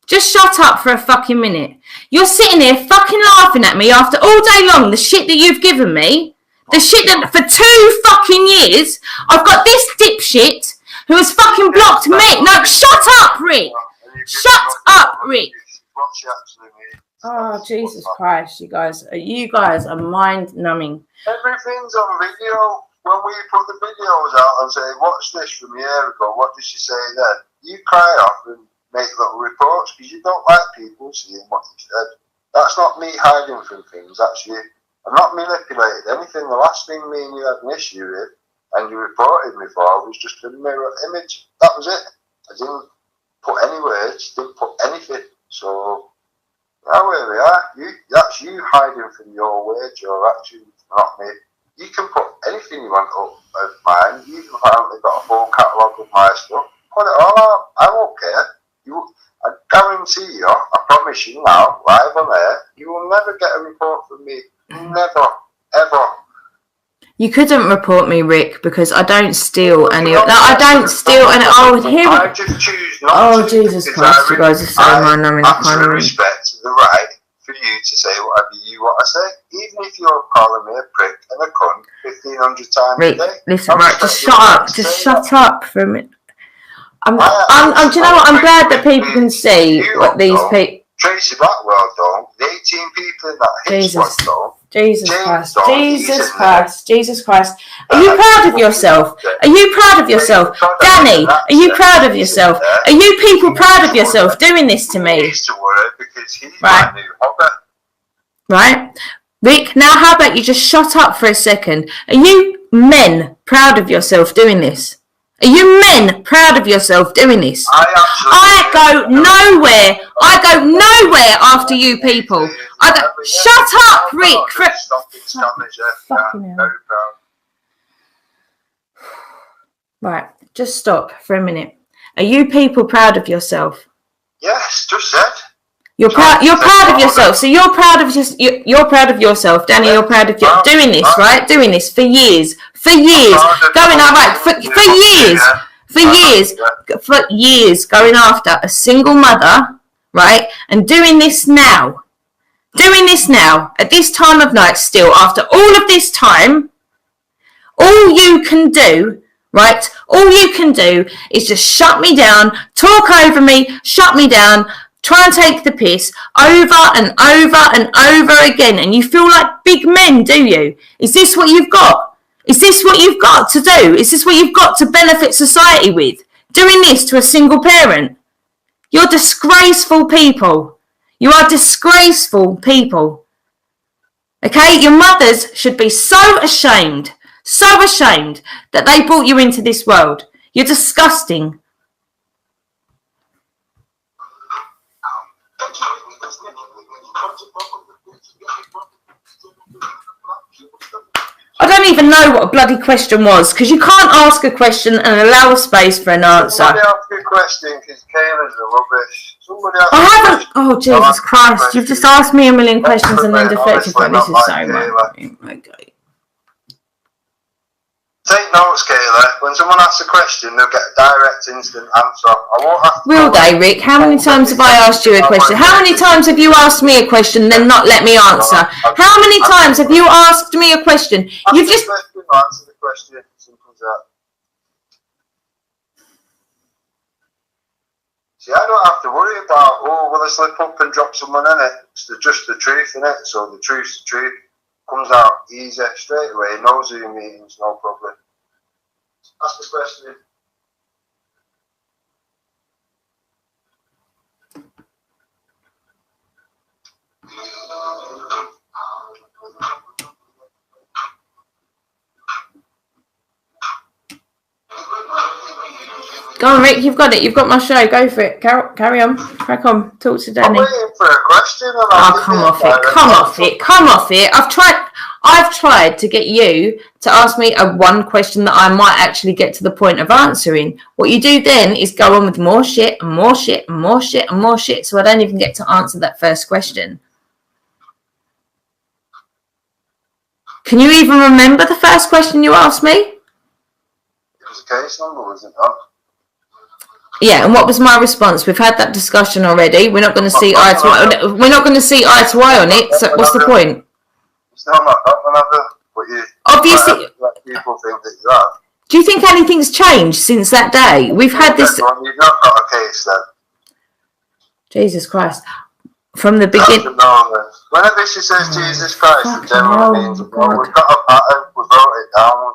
Just shut up for a fucking minute. You're sitting here fucking laughing at me after all day long the shit that you've given me. The shit that for 2 fucking years I've got this dipshit who has fucking blocked me. No, shut up, Rick. Shut up, Rick. Oh, Jesus Christ, you guys are mind-numbing. Everything's on video. When we put the videos out and say, watch this from a year ago, what did she say then? You cry off and make little reports because you don't like people seeing what you said. That's not me hiding from things, that's you. I'm not manipulated anything. The last thing me and you had an issue with and you reported me for was just a mirror image. That was it. I didn't put any words, didn't put anything. So, now where we are. That's you hiding from your words, your actions, not me. You can put anything you want up of mine. You've apparently got a full catalogue of my stuff. Put it all out. I won't care. I guarantee you, I promise you now, live on air, you will never get a report from me. Never, ever. You couldn't report me, Rick, because I don't steal any. No, I don't steal any. Oh, here. I just choose not to. Oh, Jesus Christ! You guys are so mind-numbing. I absolutely respect the right for you to say whatever you want to say, even if you're calling me a prick and a cunt 1,500 times Rick, a day. Listen, right, just shut up. Just shut up for a minute. Do you know what? I'm glad that people can see what these people. Tracy Blackwell don't. The 18 people in that hit squad don't. Jesus Christ. Are you proud of yourself? Are you proud of yourself? Danny, are you proud of yourself? Are you people proud of yourself doing this to me? Right? Rick, now how about you just shut up for a second? Are you men proud of yourself doing this? Are you men proud of yourself doing this? I go nowhere. I go nowhere after you people. Shut up, Rick. Fucking hell. Right, just stop for a minute. Are you people proud of yourself? Yes, just said. You're proud of yourself. So you're proud of yourself, Danny. You're proud of doing this, right? Doing this for years. Going for years, going after a single mother, right? And doing this now at this time of night still, after all of this time, all you can do, right? All you can do is just shut me down, talk over me, shut me down, try and take the piss over and over and over again. And you feel like big men, do you? Is this what you've got? Is this what you've got to do? Is this what you've got to benefit society with? Doing this to a single parent? You're disgraceful people. You are disgraceful people. Okay? Your mothers should be so ashamed that they brought you into this world. You're disgusting. I don't even know what a bloody question was, because you can't ask a question and allow a space for an answer. Somebody asked you a question because Kayla's rubbish. I haven't. Oh, Jesus Christ. You've just asked me a million questions and then deflected from this. Is so much. Okay. Take notes, Kayla. When someone asks a question, they'll get a direct, instant answer. I won't have to. Will they, Rick? How many times have I asked you a question? How many times have you asked me a question and then not let me answer? How many times have you asked me a question? You've just. Answer the question. Simple as that. See, I don't have to worry about, will I slip up and drop someone in it? It's just the truth, in it. So the truth's the truth. Comes out easy, straight away. No Zoom meetings, no problem. Ask the question. Go on, Rick, you've got it. You've got my show. Go for it. Carry on. Crack on. Talk to Danny. I'm waiting for a question. Come off it. I've tried to get you to ask me one question that I might actually get to the point of answering. What you do then is go on with more shit and more shit and more shit and more shit, so I don't even get to answer that first question. Can you even remember the first question you asked me? It was a case number, wasn't it? Yeah, and what was my response? We've had that discussion already. We're not going to see eye to eye. We're not going to see eye to eye on it. So what's the point? It's not like that whenever, but you obviously. People think that you are. Do you think anything's changed since that day? We've had this. You've not got a case then. Jesus Christ! From the beginning. Whenever she says Jesus Christ, it generally means we've got a pattern. We wrote it down.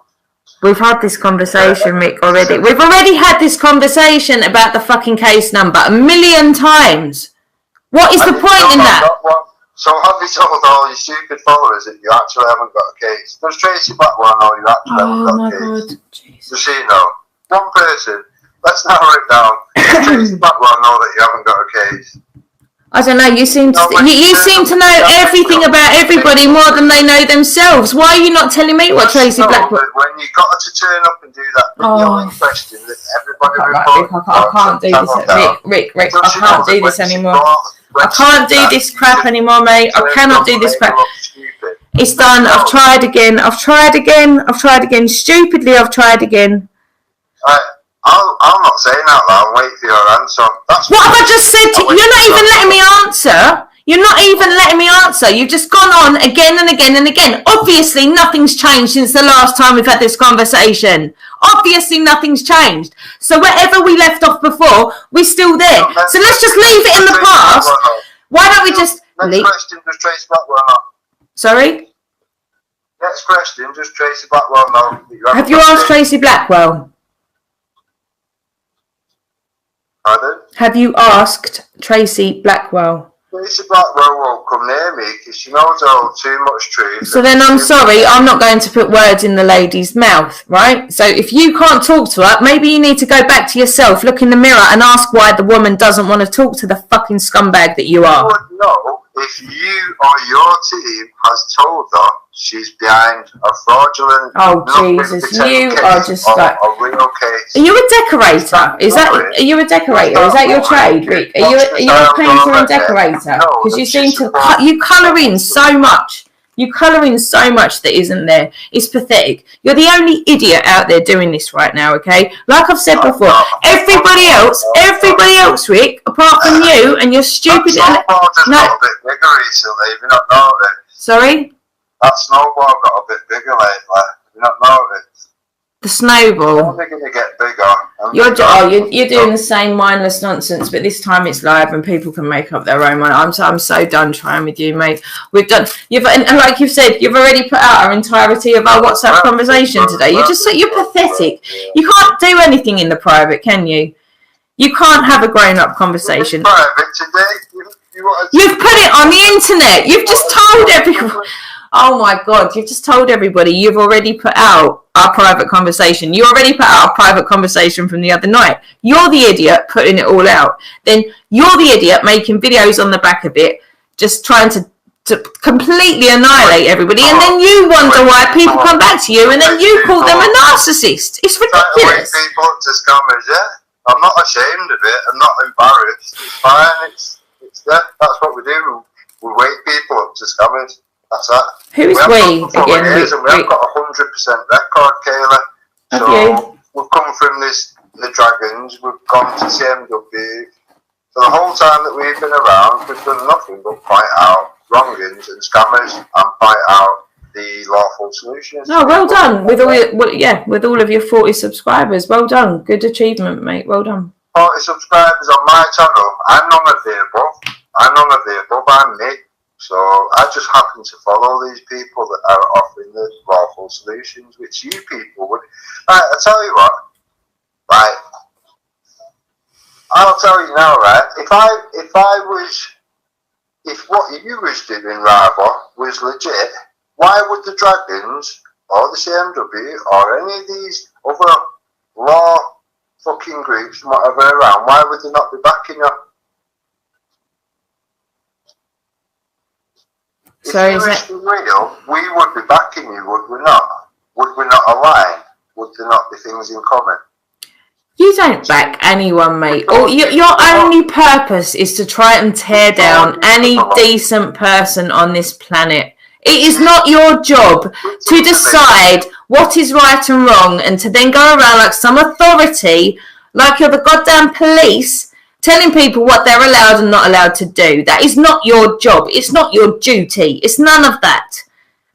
We've had this conversation, Rick, already. We've already had this conversation about the fucking case number 1,000,000 times. What is the point in that? So have you told all your stupid followers that you actually haven't got a case? Does Tracy Blackwell know you actually haven't got a case? God. Does she know? One person. Let's narrow it down. Does Tracy Blackwell know that you haven't got a case? I don't know. You seem to know everything about everybody more than they know themselves. Why are you not telling me what Tracy Blackwell? When you got her to turn up and do that yelling question that everybody I can't do this, Rick. I can't do this anymore. I can't do this crap anymore, mate. I cannot do this crap. It's done. I've tried again. Stupidly, I've tried again. I'm not saying that loud. Wait for your answer. What have I just said to you? You're not even letting me answer. You're not even letting me answer. You've just gone on again and again and again. Obviously, nothing's changed since the last time we've had this conversation. Obviously, nothing's changed. So wherever we left off before, we're still there. So let's just leave it in the past. Why don't we just... Next question, does Tracy Blackwell know? Sorry? Next question, does Tracy Blackwell know? Have you asked Tracy Blackwell? Pardon? Have you asked Tracy Blackwell? Tracy Blackwell won't come near me because she knows all too much truth. So then I'm sorry, I'm not going to put words in the lady's mouth, right? So if you can't talk to her, maybe you need to go back to yourself, look in the mirror and ask why the woman doesn't want to talk to the fucking scumbag that you are. You would know if you or your team has told her she's behind a fraudulent... Oh, Jesus, you are just like... A real case. Are you a decorator? Are you a decorator? Is that your trade, Rick? Are you a painter and decorator? Because you seem to... You colour in so much. You colour in so much that isn't there. It's pathetic. You're the only idiot out there doing this right now, okay? Like I've said before, everybody else, Rick, apart from you and your stupid... That snowball just got a bit bigger recently, have you not noticed? Sorry? That snowball got a bit bigger lately, have you not noticed? The snowball. It's only going to get bigger. You're doing the same mindless nonsense, but this time it's live and people can make up their own mind. I'm so done trying with you, mate. We've done. And like you've said, you've already put out our entirety of our WhatsApp conversation today. You're pathetic. You can't do anything in the private, can you? You can't have a grown-up conversation. Private today. You've put it on the internet. You've just told everyone. Oh my God, you've just told everybody you've already put out our private conversation. You already put out our private conversation from the other night. You're the idiot putting it all out. Then you're the idiot making videos on the back of it, just trying to completely annihilate everybody. And then you wonder why people come back to you and then you call them a narcissist. It's ridiculous. People up to scammers, yeah? I'm not ashamed of it. I'm not embarrassed. It's fine. It's there. That's what we do. We wake people up to scammers. That's that. Who is we again? We have got 100% record, Kayla. So we've come from the Dragons, we've gone to CMW. So the whole time that we've been around, we've done nothing but point out wrongings and scammers and point out the lawful solutions. Oh, well done with all of your 40 subscribers. Well done. Good achievement, mate. Well done. 40 subscribers on my channel. I'm none of the above. I'm me. So I just happen to follow these people that are offering the lawful solutions, which you people would. Right, I tell you what. Right, I'll tell you now. Right, if what you was doing, rather, was legit, why would the Dragons or the CMW or any of these other law fucking groups and whatever around? Why would they not be backing you? If you were real, we would be backing you, would we not? Would we not align? Would there not be things in common? You don't back anyone, mate. Your only purpose is to try and tear down any decent person on this planet. It is not your job to decide what is right and wrong and to then go around like some authority, like you're the goddamn police, telling people what they're allowed and not allowed to do. That is not your job. It's not your duty. It's none of that.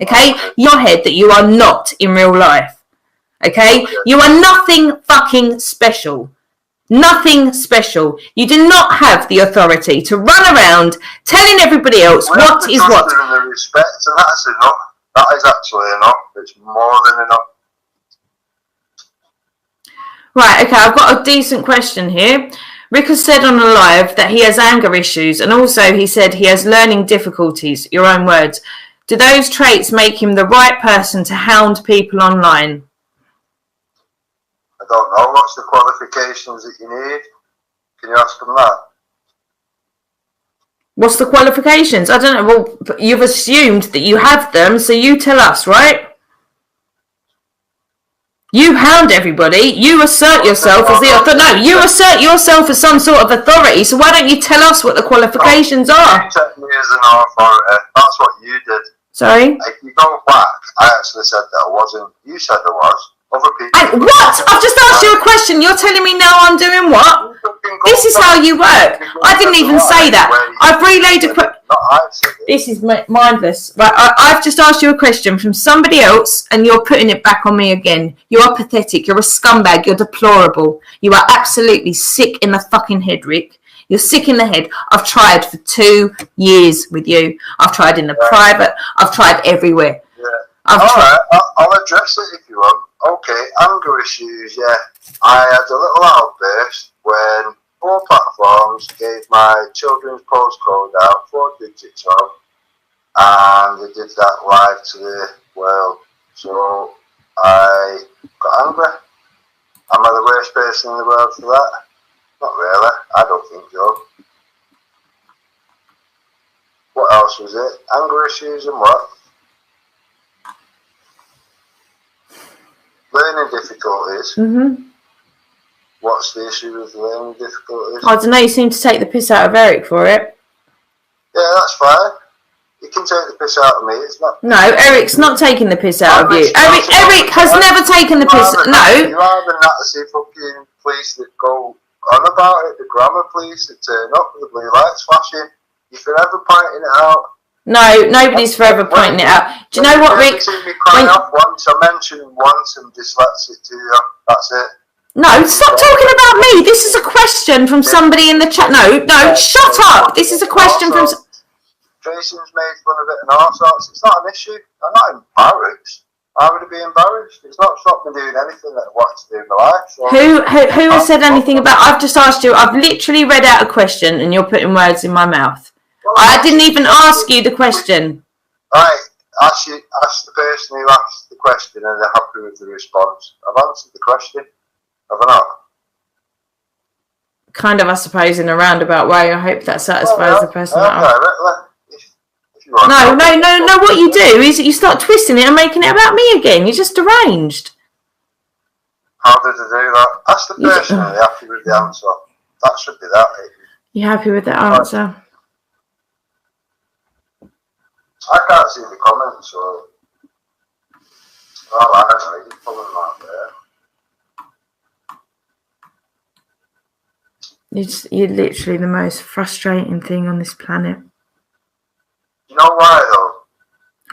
Okay? Your head that you are not in real life. Okay? You are nothing fucking special. Nothing special. You do not have the authority to run around telling everybody else what is what. And the respect, and that's enough. That is actually enough. It's more than enough. Right, okay, I've got a decent question here. Rick has said on a live that he has anger issues, and also he said he has learning difficulties. Your own words. Do those traits make him the right person to hound people online? I don't know. What's the qualifications that you need? Can you ask them that? What's the qualifications? I don't know. Well, you've assumed that you have them, so you tell us, right? You hound everybody. You assert yourself as the authority. No, you assert yourself as some sort of authority. So why don't you tell us what the qualifications are? You took me as an authority. That's what you did. Sorry? If you go back, I actually said that I wasn't. You said I was. Other people. What? I've just asked you a question. You're telling me now I'm doing what? This is how you work. I didn't even say that. I've relayed a question. This is mindless. Right, I've just asked you a question from somebody else and you're putting it back on me again. You are pathetic. You're a scumbag. You're deplorable. You are absolutely sick in the fucking head, Rick. You're sick in the head. I've tried for 2 years with you. I've tried in the private. I've tried everywhere. Yeah. Alright, I'll address it if you want. Okay, anger issues, yeah. I had a little outburst when 4 platforms gave my children's postcode out, 4 digits of, and they did that live to the world. So I got angry. Am I the worst person in the world for that? Not really, I don't think so. What else was it? Anger issues and what? Learning difficulties. What's the issue with learning difficulties? I don't know, you seem to take the piss out of Eric for it. Yeah, that's fine. You can take the piss out of me. It's not. No, Eric's not taking the piss out of you. Eric has never taken the piss. No. You are the Nazi fucking police that go on about it, the grammar police that turn up with the blue lights flashing. You're forever pointing it out. No, nobody's forever pointing it out. Do you know what, Rick? You see me crying off once, I mentioned once and dyslexic to you. That's it. No, stop talking about me. This is a question from somebody in the chat. No, shut up. This is a question from... Jason's made fun of it and all sorts. It's not an issue. I'm not embarrassed. Why would I be embarrassed? It's not stopped me doing anything that I wanted to do in my life. So who has said anything about... I've just asked you. I've literally read out a question and you're putting words in my mouth. I didn't even ask you the question. Right, ask the person who asked the question and they're happy with the response. I've answered the question, have I not? Kind of, I suppose, in a roundabout way. I hope that satisfies the person that asked. No. What you do is you start twisting it and making it about me again. You're just deranged. How did I do that? Ask the person are they happy with the answer. That should be that. You happy with the answer? I can't see the comments, so. Well, I don't know. You put them out there. You're literally the most frustrating thing on this planet. You know why, though?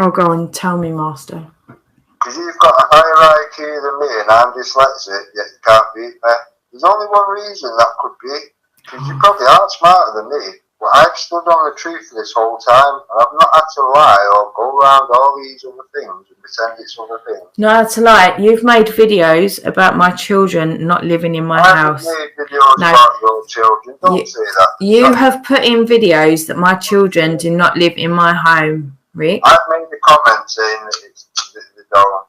Oh, go on, tell me, Master. Because you've got a higher IQ than me and I'm dyslexic, yet you can't beat me. There's only one reason that could be. Because you probably aren't smarter than me. But I've stood on the truth this whole time, and I've not had to lie or go around all these other things and pretend it's other things. No, that's a lie. You've made videos about my children not living in my house. I've made videos about your children. Don't say that. You have put in videos that my children do not live in my home, Rick. I've made a comment saying that they don't,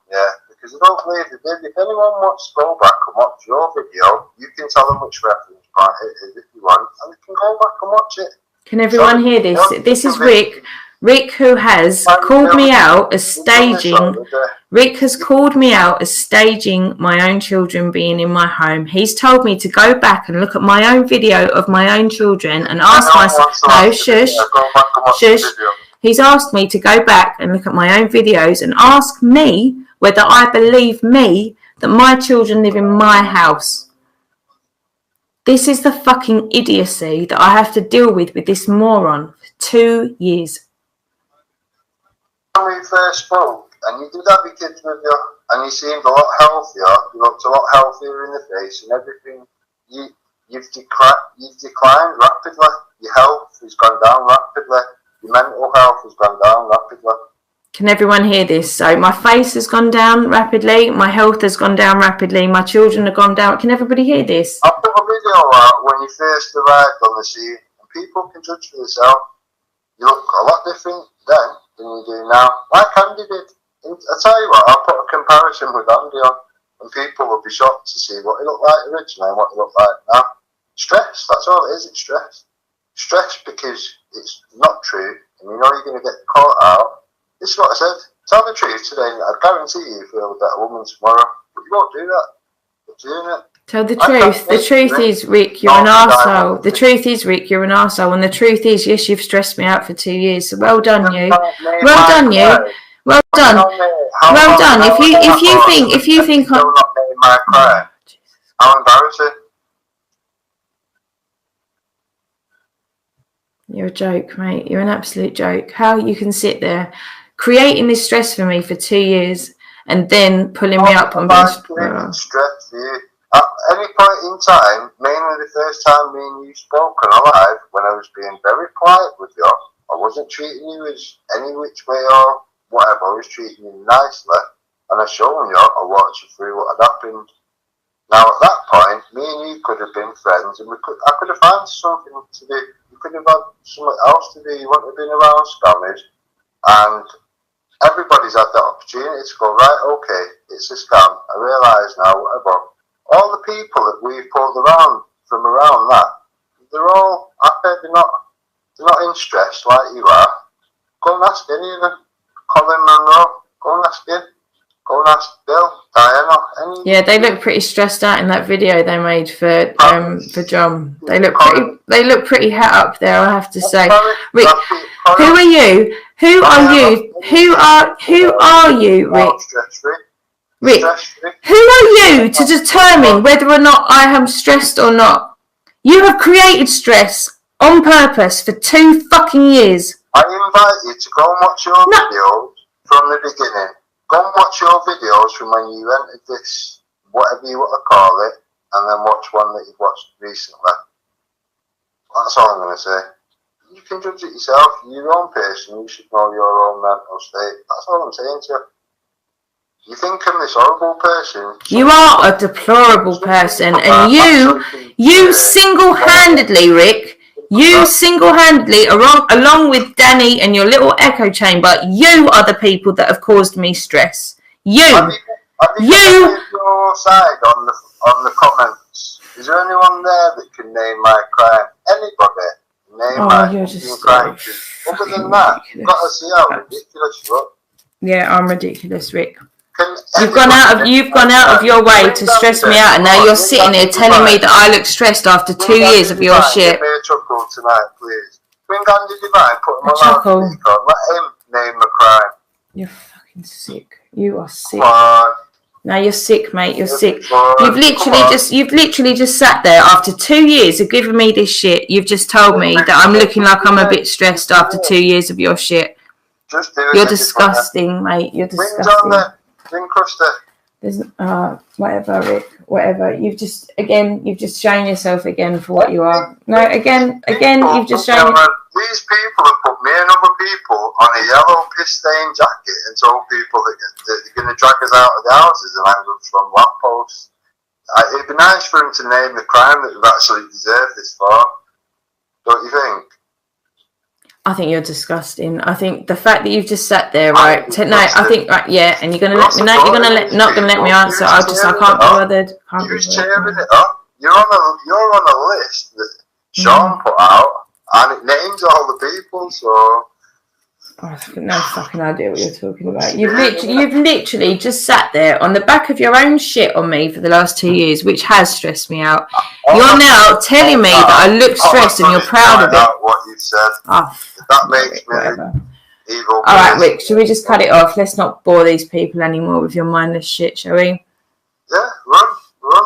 because I don't believe they did. If anyone wants to go back and watch your video, you can tell them which reference point it is if you want, and they can go back and watch it. Can everyone hear this? This is Rick. Rick, who has called me out as staging. Rick has called me out as staging my own children being in my home. He's told me to go back and look at my own video of my own children and ask myself. No, shush. He's asked me to go back and look at my own videos and ask me whether I believe me that my children live in my house. This is the fucking idiocy that I have to deal with this moron for 2 years. When we first spoke, and you did have your kids with you, and you seemed a lot healthier, you looked a lot healthier in the face and everything, you've declined rapidly. Your health has gone down rapidly. Your mental health has gone down rapidly. Can everyone hear this? So my face has gone down rapidly, my health has gone down rapidly, my children have gone down. Can everybody hear this? I put a video out when you first arrived on the scene, and people can judge for themselves. You look a lot different then than you do now. Like Andy did. I tell you what, I'll put a comparison with Andy on, and people will be shocked to see what he looked like originally and what he looked like now. Stress, that's all it is, it's stress. Stress because it's not true, and you know you're going to get caught out. This is what I said. Tell the truth today, and I guarantee you feel a better woman tomorrow. But you won't do that. You're doing it. Tell the truth. The truth is, Rick, you're an arsehole. The truth is, Rick, you're an arsehole. And the truth is, yes, you've stressed me out for 2 years. So well done, you. Well done, you. Well done. Well done. If you think I'm not making my cry. How embarrassing. You're a joke, mate. You're an absolute joke. How you can sit there creating this stress for me for 2 years and then pulling me up on stress for you. At any point in time, mainly the first time me and you spoke on alive, when I was being very polite with you, I wasn't treating you as any which way or whatever. I was treating you nicely, and I showed you, I walked you through what had happened. Now at that point, me and you could have been friends, and I could have found something to do. You could have had something else to do. You wouldn't have been around scammers, and everybody's had that opportunity to go, right, okay, it's a scam. I realise now, whatever. All the people that we've pulled around from around that, they're all happy. They're not in stress like you are. Go and ask any of them. Colin Monroe, go and ask him. Go and ask Bill, Diana, any. Yeah, they look pretty stressed out in that video they made for John. They look pretty het up there, I have to say. Rick, who are you? Who are you? Who are you, Rick? Rick, who are you to determine whether or not I am stressed or not? You have created stress on purpose for 2 fucking years. I invite you to go and watch your videos from the beginning. Go and watch your videos from when you entered this, whatever you want to call it, and then watch one that you've watched recently. That's all I'm going to say. You can judge it yourself. You're your own person. You should know your own mental state. That's all I'm saying to you. You think I'm this horrible person. You are a deplorable person, and you single-handedly, Rick, You single-handedly, along with Danny and your little echo chamber, you are the people that have caused me stress. You. Have you your side on the comments? Is there anyone there that can name my crime? Anybody? Name my crime. Other than that, you've got to see how ridiculous you look. Yeah, I'm ridiculous, Rick. You've gone out of your way to stress me out, and now you're sitting here telling me that I look stressed after 2 years of your shit. Give me a chuckle tonight, please. Bring Andy Divine, put him on loudspeaker on. Let him name the crime. You're fucking sick. You are sick. Come on. No, you're sick, mate. You're sick. You've literally just sat there after 2 years of giving me this shit. You've just told me that I'm looking like I'm a bit stressed after 2 years of your shit. You're disgusting, mate. You're disgusting. Bring Krusty. There's whatever, Rick. Whatever. You've just shown yourself again for what you are. No, again. You've just shown. These people have put me and other people on a yellow piss-stained jacket and told people that they're going to drag us out of the houses and hang us from lampposts. It'd be nice for them to name the crime that we've actually deserved this for. Don't you think? I think you're disgusting. I think the fact that you've just sat there, right? And you're gonna let me know. Not gonna let me answer. I can't be bothered. You're tearing it up. You're on a list that Sean put out, and it names all the people. So I've got no fucking idea what you're talking about. You've literally just sat there on the back of your own shit on me for the last 2 years, which has stressed me out. You're now telling me that I look stressed and you're proud of it. What you've said. That makes me evil. All right, Rick, should we just cut it off? Let's not bore these people anymore with your mindless shit, shall we? Yeah, run,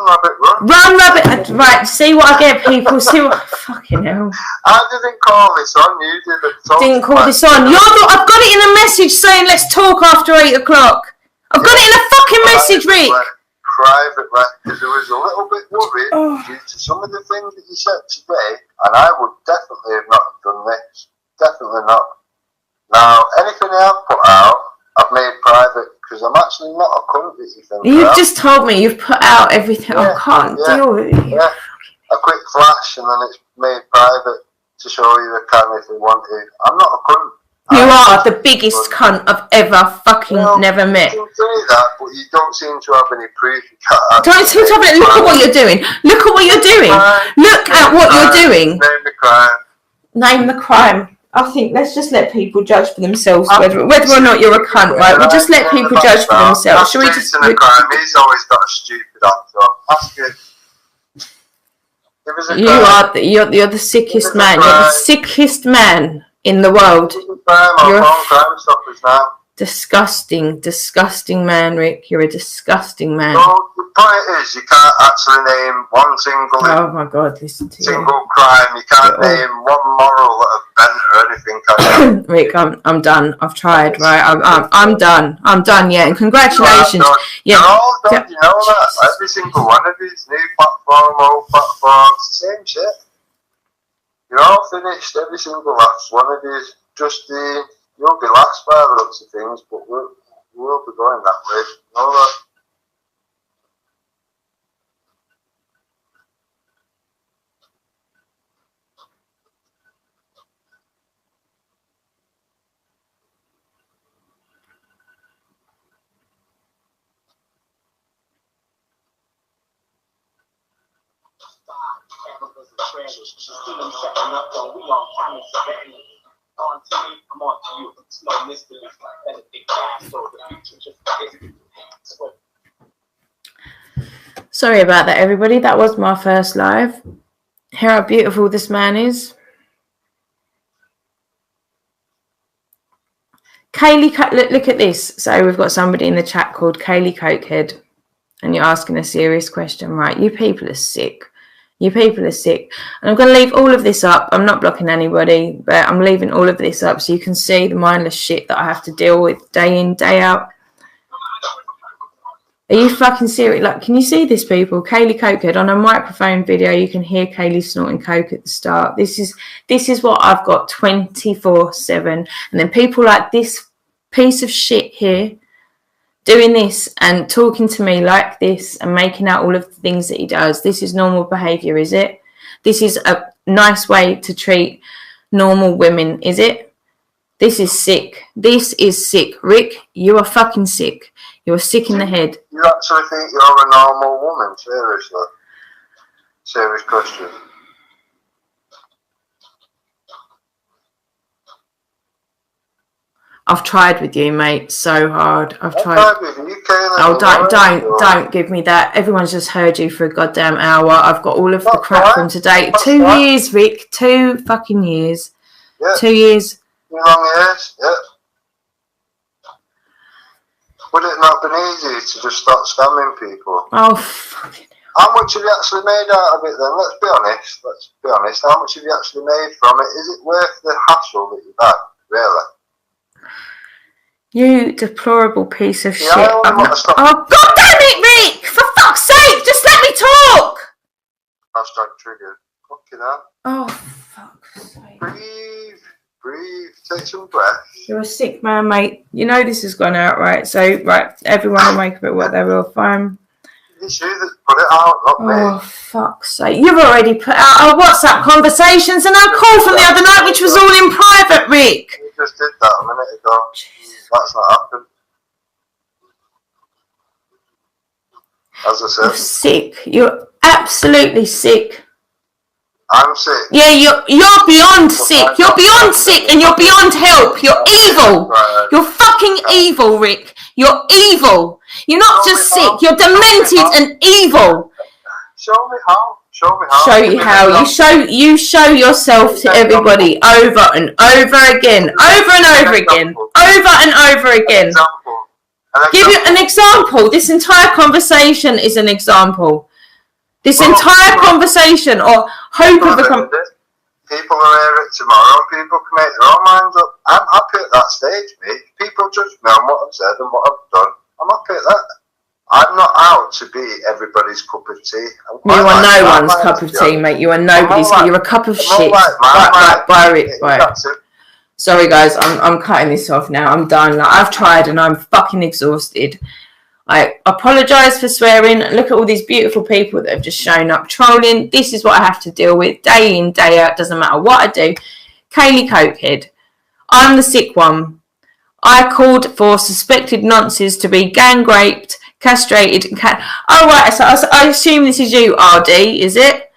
rabbit, run. Run, rabbit. Right, see what I get, people. See what. Fucking hell. I didn't call this on. You did. Didn't call this on. I've got it in a message saying let's talk after 8 o'clock. I've got it in a fucking message, Rick. Privately, because I was a little bit worried due to some of the things that you said today, and I would definitely have not done this. Definitely not. Now, anything I have put out, I've made private, because I'm actually not a cunt that you think. You've just told me you've put out everything. I can't deal with it. Yeah, a quick flash, and then it's made private to show you the can if you wanted. I'm not a cunt. You are the biggest cunt I've ever fucking never met. You can say that, but you don't seem to have any proof. Don't seem to have it. Look at what you're doing. Look at what you're doing. Look at what you're doing. Name the crime. Name the crime. I think let's just let people judge for themselves whether or not you're a cunt, right? We'll just let people judge for themselves. Shall we just? He's always got a stupid answer. Ask it. You're the sickest man. You're the sickest man in the world. You're a disgusting man, Rick. You're a disgusting man. So the point is, you can't actually name one single. Oh my God! Listen to single crime. You can't name one moral that have bent or anything. Can you? Rick, I'm done. I've tried. Right, I'm done. I'm done. Yeah, and congratulations. You're all done. You know that. Every single one of these new platform, old platforms, same shit. You're all finished. Every single last one of these. Just you'll be last by the looks of things, but we'll be going that way. You know that. Sorry about that, everybody. That was my first live. Hear how beautiful this man is. Kaylee, look at this. So we've got somebody in the chat called Kaylee Cokehead, and you're asking a serious question, right? You people are sick. You people are sick. And I'm going to leave all of this up. I'm not blocking anybody, but I'm leaving all of this up so you can see the mindless shit that I have to deal with day in, day out. Are you fucking serious? Like, can you see this, people? Kaylee Cokehead on a microphone video. You can hear Kaylee snorting coke at the start. This is what I've got 24/7. And then people like this piece of shit here doing this and talking to me like this and making out all of the things that he does. This is normal behaviour, is it? This is nice way to treat normal women, is it? This is sick. This is sick. Rick, you are fucking sick. You're sick in the head. You actually think you're a normal woman? Seriously? Serious question. I've tried with you, mate, so hard. I've tried. Oh, don't give me that. Everyone's just heard you for a goddamn hour. I've got all of the crap from today. 2 years, Rick. 2 fucking years. Yeah. 2 years. 2 long years, yeah. Would it not have been easy to just start scamming people? Oh, fucking hell. How much have you actually made out of it then? Let's be honest. How much have you actually made from it? Is it worth the hassle that you've had, really? You deplorable piece of shit. Oh, God damn it, Rick! For fuck's sake, just let me talk! Hashtag triggered. Fucking hell. Oh, fuck's sake. Breathe. Take some breaths. You're a sick man, mate. You know this has gone out, right? So, right, everyone will make of it what they will. Fine. It's you that put it out, not me. Oh, fuck's sake. You've already put out our WhatsApp conversations and our call from the other night, which was all in private, Rick. You just did that a minute ago. That's not happened. As I said. You're sick. You're absolutely sick. I'm sick. Yeah, you're beyond sick. You're beyond sick and you're beyond help. You're evil. You're fucking evil, Rick. You're evil. You're not just sick. You're demented and evil. Show me how. Show you how. You show yourself to everybody over and over again. Over and over again. Over and over again. Give you an example. This entire conversation is an example. This entire conversation or hope of a people will hear it tomorrow and people can make their own minds up. I'm happy at that stage, mate. People judge me on what I've said and what I've done. I'm happy at that. I'm not out to be everybody's cup of tea. You are no one's cup of tea, mate. You are nobody's. You're a cup of shit. Right. Sorry, guys. I'm cutting this off now. I'm done. Like, I've tried and I'm fucking exhausted. I apologise for swearing. Look at all these beautiful people that have just shown up trolling. This is what I have to deal with day in, day out. Doesn't matter what I do. Kaylee Cokehead. I'm the sick one. I called for suspected nonces to be gang raped, castrated. Oh, right. So I assume this is you, RD, is it?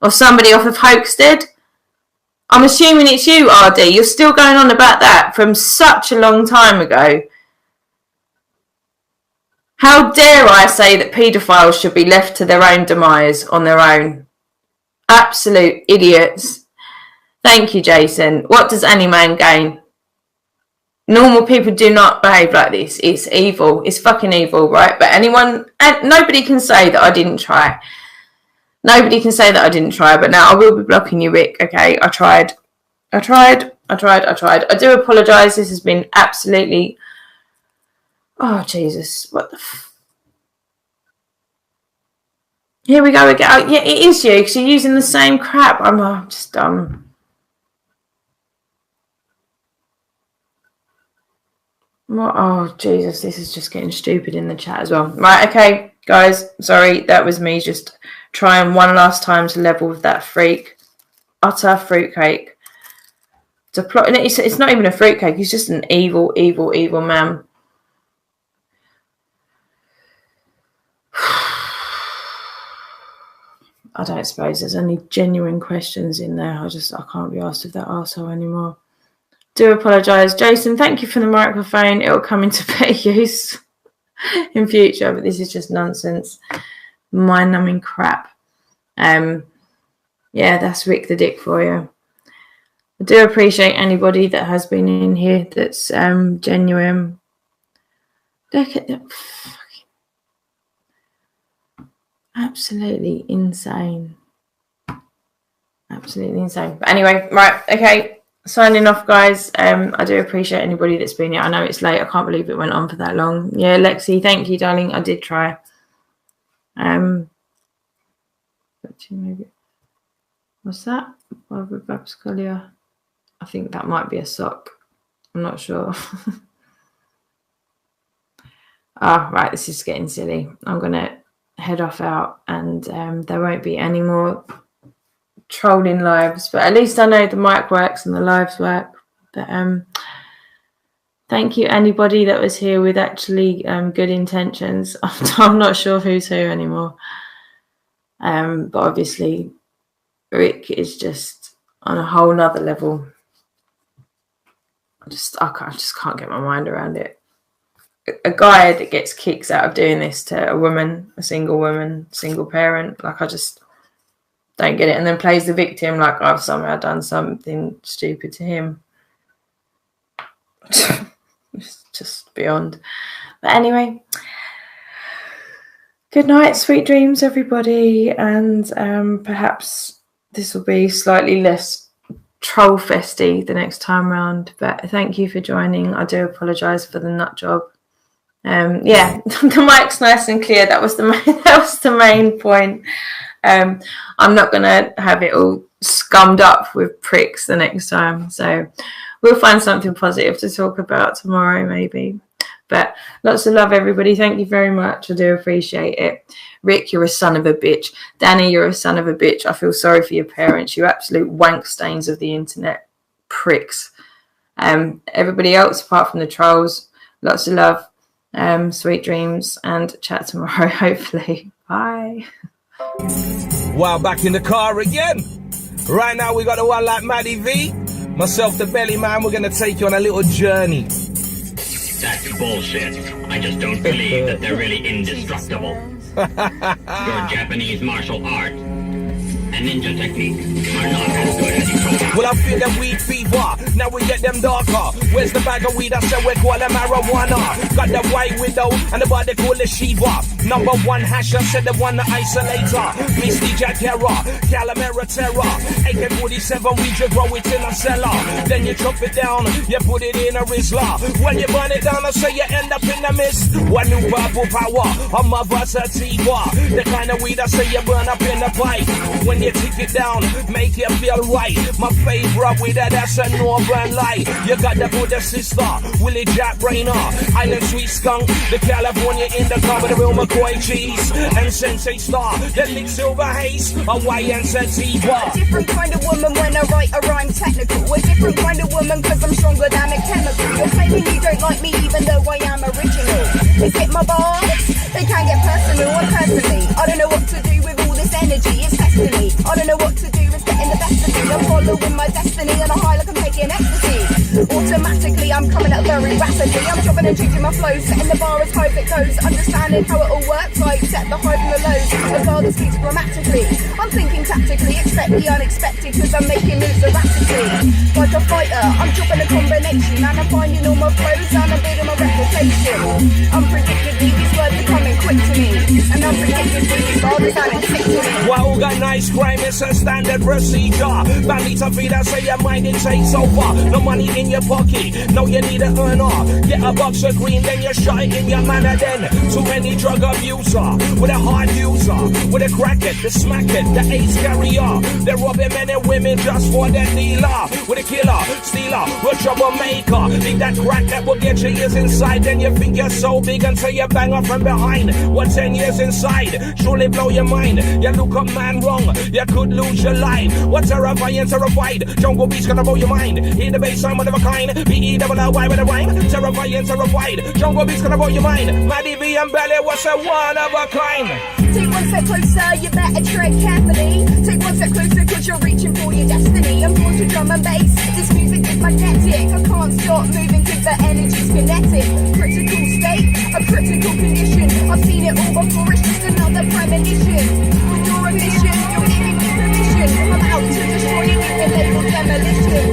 Or somebody off of Hoaxstead? I'm assuming it's you, RD. You're still going on about that from such a long time ago. How dare I say that paedophiles should be left to their own demise on their own? Absolute idiots. Thank you, Jason. What does any man gain? Normal people do not behave like this. It's evil. It's fucking evil, right? But nobody can say that I didn't try. Nobody can say that I didn't try, but now I will be blocking you, Rick. Okay, I tried. I do apologise. This has been absolutely... Oh, Jesus. What the Here we go again. Oh, yeah, it is you, because you're using the same crap. I'm just dumb. What? Oh, Jesus. This is just getting stupid in the chat as well. Right, okay, guys. Sorry, that was me just trying one last time to level with that freak. Utter fruitcake. It's not even a fruitcake. He's just an evil, evil, evil man. I don't suppose there's any genuine questions in there. I can't be asked with that arsehole anymore. Do apologise. Jason, thank you for the microphone. It'll come into better use in future, but this is just nonsense. Mind-numbing crap. Yeah, that's Rick the Dick for you. I do appreciate anybody that has been in here that's genuine. Look at them. Absolutely insane. Absolutely insane. But anyway, right, okay. Signing off, guys. I do appreciate anybody that's been here. I know it's late. I can't believe it went on for that long. Yeah, Lexi, thank you, darling. I did try. What's that? Barbara Babscolia. I think that might be a sock. I'm not sure. Right, this is getting silly. I'm going to head off out and there won't be any more trolling lives, but at least I know the mic works and the lives work. But thank you anybody that was here with actually good intentions. I'm not sure who's who anymore. But obviously Rick is just on a whole nother level. I just can't get my mind around it. A guy that gets kicks out of doing this to a woman, single parent, like I just don't get it, and then plays the victim like I've somehow done something stupid to him. It's just beyond. But anyway, good night, sweet dreams, everybody, and perhaps this will be slightly less troll festy the next time round. But thank you for joining. I do apologise for the nut job. Yeah, the mic's nice and clear. That was the main point. I'm not gonna have it all scummed up with pricks the next time. So we'll find something positive to talk about tomorrow, maybe. But lots of love, everybody. Thank you very much. I do appreciate it. Rick, you're a son of a bitch. Danny, you're a son of a bitch. I feel sorry for your parents. You absolute wank stains of the internet pricks. Everybody else, apart from the trolls, lots of love. Sweet dreams, and chat tomorrow, hopefully. Bye. Wow, back in the car again. Right now we got the one like Maddie V. Myself, the Belly Man, we're going to take you on a little journey. That's bullshit. I just don't believe that they're really indestructible. Your Japanese martial art and ninja technique are not as good as you thought. Well, I feel the weed fever, now we get them darker. Where's the bag of weed? I said we call them marijuana. Got the white widow and the body call the Shiva. Number one hasher, said the one the isolator. Misty Jack Terror, Calamera Terror. AK-47, we just grow it in a cellar. Then you chop it down, you put it in a Rizla. When you burn it down, I say you end up in the mist. One new purple power, a mother sativa. The kind of weed I say you burn up in the pipe. When you take it down, make it feel right. My favorite weed, that's a Northern Light. You got the Buddha sister, Willie Jack Brainer, Island Sweet Skunk, the California Indica with the real McCoy cheese, and Sensei Star, the Lick Silver Haze, Hawaiian Sativa. A different kind of woman when I write a rhyme technical. A different kind of woman cause I'm stronger than a chemical. You're claiming you don't like me even though I am original. Is it my bars? They can get personal and personally. I don't know what to do with all this energy, it's testing me. I don't know what to do, it's getting the best of me. I'm following my destiny and a high like I'm taking ecstasy. Automatically I'm coming out very rapidly. I'm chopping and choosing my flow, setting the bar as high as it goes. Understanding how it all works, I accept the high from the lows. As well as speaks grammatically, I'm thinking tactically. Expect the unexpected cause I'm making moves erratically. Like a fighter, I'm dropping a combination. And I'm finding all my flows and I'm building my reputation. Unpredictably these words are coming quick to me. And unpredictably these bars are sounding sick to me. Well, organized crime is a standard procedure. Badly to feed, I say your mind it takes over. No money in your pocket, no you need a earner. Get a box of green, then you shot it in your manner then. Too many drug abuser, with a hard user, with a crackhead, the smackhead, the AIDS carrier. They're robbing men and women just for their dealer. With a killer, stealer, with troublemaker. Think that crack that will get your ears inside. Then you think you're so big until you bang up from behind. What 10 years inside, surely blow your mind. You look up man wrong, you could lose your life. What terrifying, terrified, jungle beats gonna blow your mind. Hear the bass sound, one of a kind, B-E-double-L-Y with a rhyme. Terrifying, terrified, jungle beats gonna blow your mind. Maddie V and Belly, what's a one of a kind? Take one step closer, you better tread carefully. Take one step closer cause you're reaching for your destiny. I'm drawn to drum and bass, this music is magnetic. I can't stop moving cause the energy's kinetic. Critical state, a critical condition. I've seen it all before, it's just another premonition. With your ambition, you're giving me permission. I'm out to destroy you with the label demolition.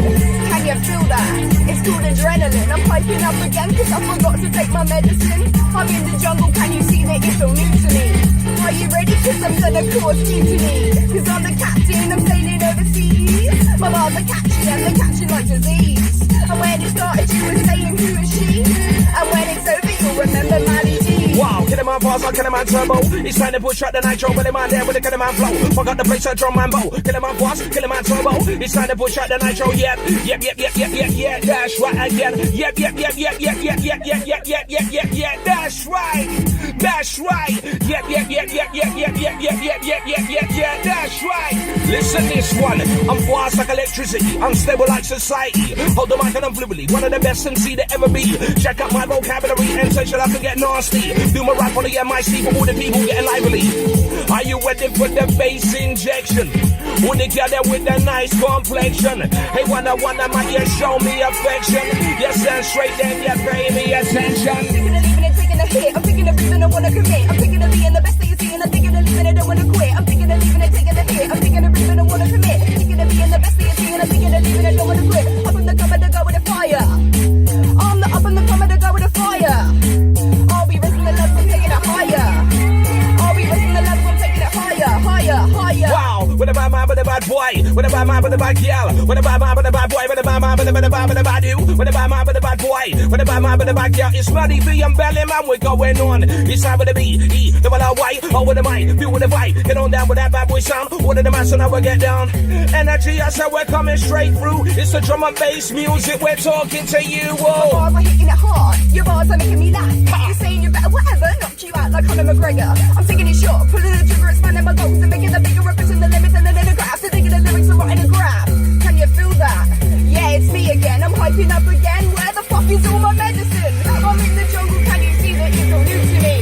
Can you feel that? It's called adrenaline. I'm piping up again cause I forgot to take my medicine. I'm in the jungle, can you see that it's all new to me? Are you ready? Cause I'm gonna cause mutiny. Cause I'm the captain, I'm sailing overseas. My bars are catchy and they're catching like disease. And when it started you were saying who is she? And when it's over you'll remember Maddie D. Wow, get him on fast, I'll kill him on turbo. It's time to push out the nitro, but him on there with the kill him on flow. Forgot the place, I drum and bow. Kill him on fast, kill him on turbo. It's time to push out the nitro, yep. That's right again. Yep. That's right. That's right. Yep. That's right. Listen this one. I'm fast like electricity. Unstable like society. Hold the mic and I'm fluidly. One of the best MC to ever be. Check out my vocabulary and say shut up and get nasty. Do my rap on the MIC for all the people getting lively. Are you ready for the bass injection? When they get there with a nice complexion. Hey, wanna, might you show me affection? You stand straight then you pay me attention. I'm thinking of leaving and taking a hit. I'm thinking of leaving and wanna commit. I'm thinking of being the best that you see. And I'm thinking of leaving and don't wanna quit. I'm thinking of leaving and taking a hit. I'm thinking of leaving and wanna commit. Thinking of being the best that you see. And I'm thinking of leaving and don't wanna quit. Up on the cover to go with the fire. I'm the up on the cover to go with the fire. I'll be raising the level and taking it higher. I'll be raising the level and taking it higher. Wow, what about man with the bad boy? What about man with the bad girl? What about man with the bad boy? What about man with the bad you? What about man with the bad boy? What about man with the bad girl? It's Muddy V and Belly Man, we're going on. It's time with the B, E, double R, Y, O with the mic, feel with the vibe. Get on down with that bad boy sound. Order the man, so now we get down. Energy, I said we're coming straight through. It's the drum and bass music, we're talking to you. Whoa. Your bars are hitting it hard. Your bars are making me laugh. You're saying you better whatever, knock you out like Conor McGregor. I'm taking it short, pulling the trigger, expanding my goals and making the bigger and pushing the limits and then the graphs. And thinking the lyrics are writing a graph. Can you feel that? Yeah, it's me again. I'm hyping up again. Where the fuck is all my medicine? I'm in the jungle. Can you see that you're new to me?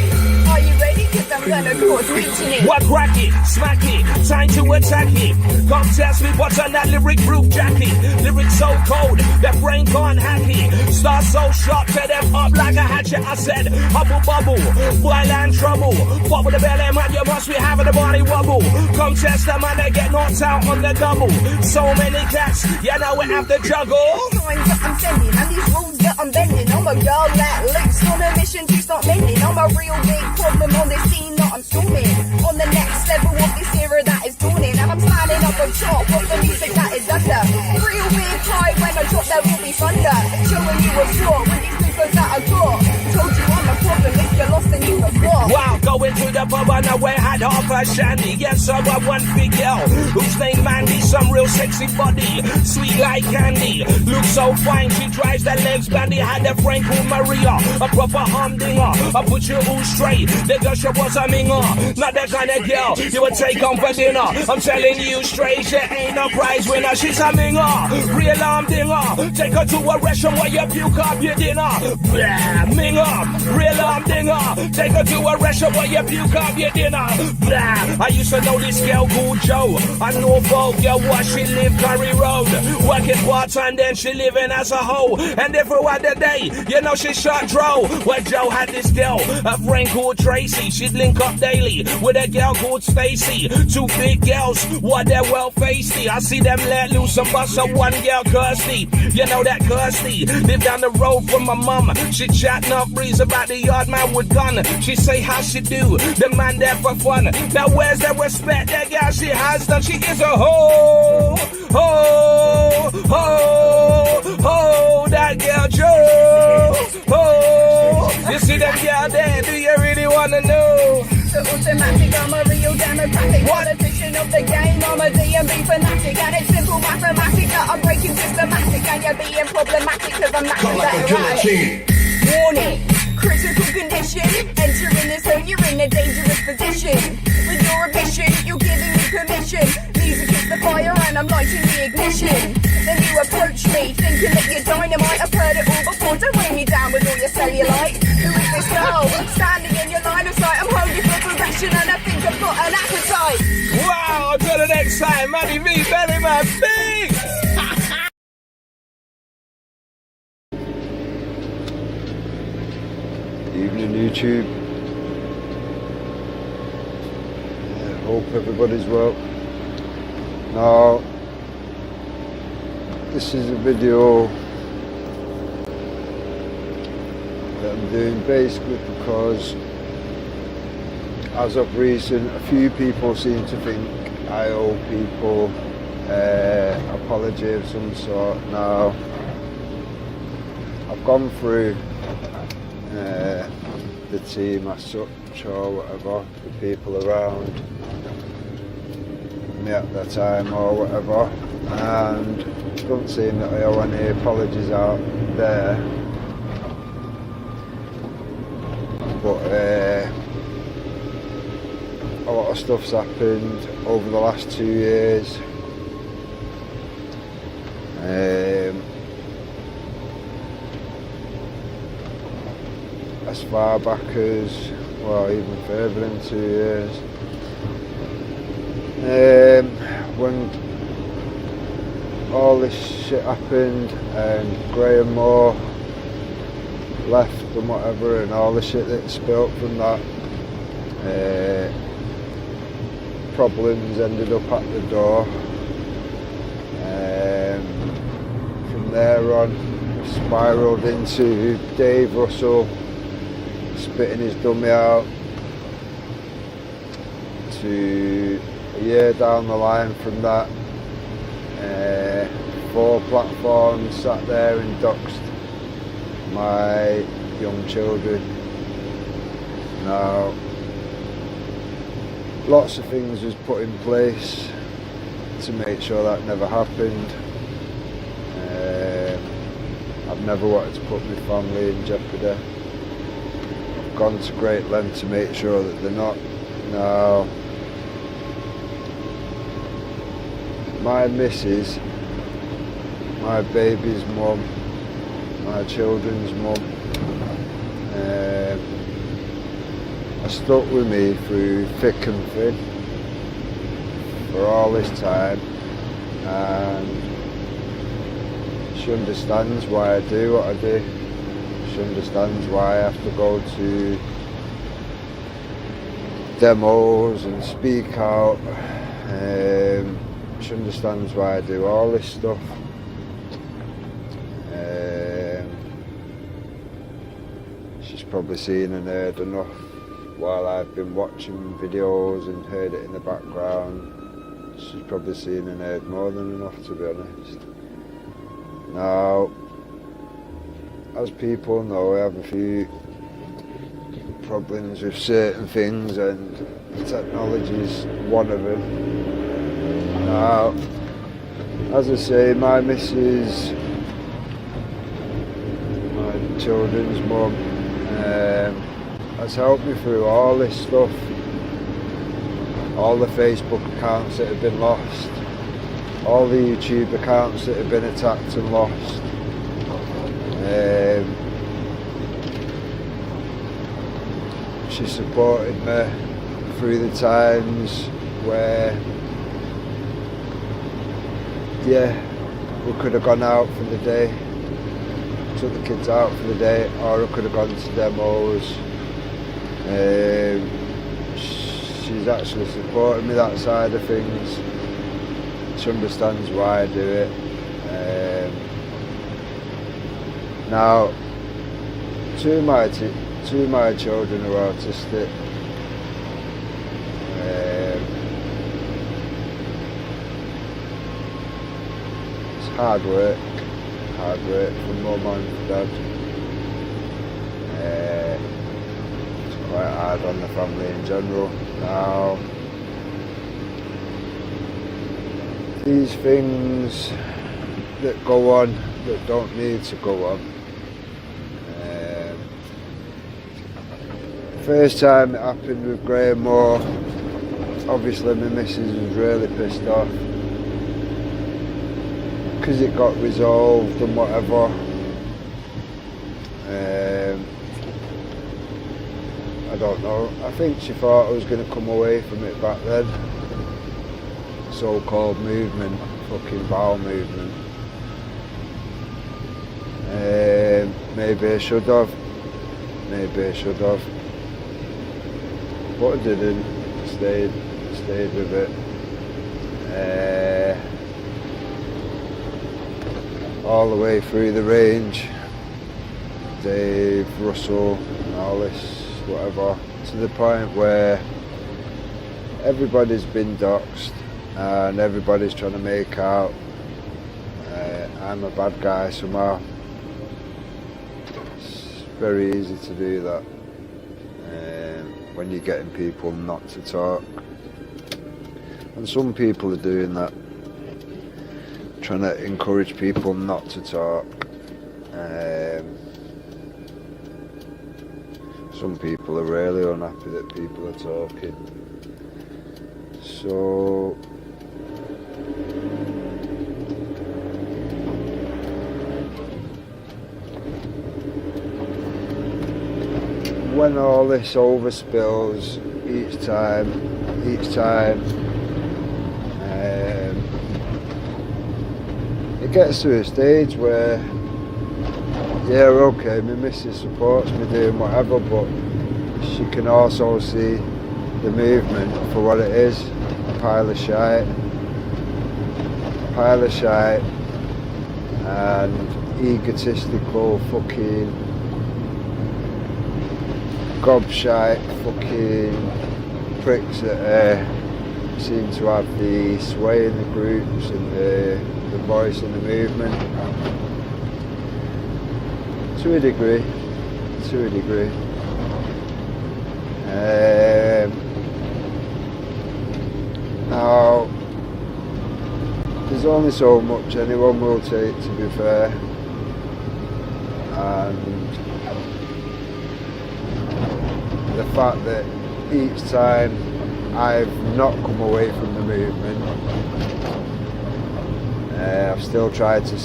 Are you ready? Cause I'm gonna cause mutiny. What crack it, smack it, time to attack it. Come test me what's on that lyric proof jacket. Lyrics so cold, that brain can't hack it. Start so sharp, tear them up like a hatchet. I said, hubble bubble, boil and trouble. Fuck with the belly man, you must be having a body wobble. Come test them and they get knocked out on the double. So many cats, you know we have to juggle. Signs that I'm sending and these rules that I'm bending. I'm a girl that looks on a mission to start mending. I'm a real big problem on this scene that I'm storming. On the next level of this era that is dawning. And I'm standing up on top of the music that is under. Real big high when I drop there will be thunder. Showing you what's what with these figures that I got. Told you I'm a problem, if you're lost then you forgot. Wow, going to the pub and away had half a shandy. Yes, I got one big girl whose name Mandy. Some real sexy body, sweet like candy. Looks so fine, she drives the legs bandy. Had a friend called Maria, a proper humdinger. I put you all straight, the girl she was a minger. Not the kind of girl you would take on for dinner. I'm telling you straight, she ain't no prize winner. She's a minger, real humdinger. Take her to a restaurant where you puke up your dinner. Blah, minger, real humdinger. Take her to a restaurant where you puke up your dinner. Blah. I used to know this girl called Joe. I know folk, yeah, what she live Curry Road. Working part-time, then she living as a hoe. And then throughout the day, you know she shot Dro. Where Joe had this girl, a friend called Tracy. She'd link up daily with a girl called Stacy. Two big girls, what they're well feisty. I see them let loose and bust up one girl, Kirsty. You know that Kirsty live down the road from my mum. She chatting up breeze about the yard man with gun. She say how she do, the man there for fun. Now where's the respect that girl she has done? She is a hoe, ho, ho, ho, that girl Joe, ho. You see that girl there, do you really wanna know? So automatic, I'm a real democratic politician of the game. I'm a DMB fanatic and it's simple mathematics that I'm breaking systematic. And you're being problematic cause I'm naturally erratic. Warning, critical condition. Entering this zone, you're in a dangerous position. With your ambition, you're giving me permission. Music is the fire and I'm lighting the ignition. Then you approach me, thinking that you're dynamite. I've heard it all before, don't weigh me down with all your cellulite. Who is this girl? Standing in your line of sight. I'm hungry for progression and I think I've got an appetite. Wow, until the next time, Manny V, Belly Man, big! Evening YouTube. Hope everybody's well. Now, this is a video that I'm doing basically because as of recent, a few people seem to think I owe people an apology of some sort. Now, I've gone through the team as such much or whatever, the people around me at the time or whatever, and it doesn't seem that I owe any apologies out there, but a lot of stuff's happened over the last 2 years. As far back as, well, even further than 2 years. When all this shit happened and Graham Moore left and whatever, and all the shit that spilled from that, problems ended up at the door. From there on, spiralled into Dave Russell spitting his dummy out, to a year down the line from that, 4 platforms sat there and doxed my young children. Now, lots of things was put in place to make sure that never happened. I've never wanted to put my family in jeopardy. I've gone to great lengths to make sure that they're not. Now, my missus, my baby's mum, my children's mum, has stuck with me through thick and thin for all this time, and she understands why I do what I do. She understands why I have to go to demos and speak out. She understands why I do all this stuff. She's probably seen and heard enough while I've been watching videos and heard it in the background. She's probably seen and heard more than enough, to be honest. Now, as people know, I have a few problems with certain things, and technology is one of them. Now, as I say, my missus, my children's mum, has helped me through all this stuff, all the Facebook accounts that have been lost, all the YouTube accounts that have been attacked and lost. She supported me through the times where, yeah, we could have gone out for the day, took the kids out for the day, or I could have gone to demos. She's actually supported me that side of things. She understands why I do it. Now, two of my children are autistic. It's hard work for mum and dad. It's quite hard on the family in general. Now, these things that go on that don't need to go on. First time it happened with Graham Moore, obviously my missus was really pissed off because it got resolved and whatever. I don't know, I think she thought I was going to come away from it back then. So-called movement, fucking bowel movement. Maybe I should have, but I didn't. Stayed with it. All the way through the range, Dave, Russell, and all this, whatever, to the point where everybody's been doxxed and everybody's trying to make out I'm a bad guy somehow. It's very easy to do that when you're getting people not to talk. And some people are doing that, trying to encourage people not to talk. Some people are really unhappy that people are talking. So when all this overspills each time, it gets to a stage where, yeah, okay, my missus supports me doing whatever, but she can also see the movement for what it is, a pile of shite, and egotistical fucking gobshite fucking pricks that seem to have the sway in the groups and the voice in the movement. To a degree. Now, there's only so much anyone will take, to be fair, and the fact that each time I've not come away from the movement, I've still tried to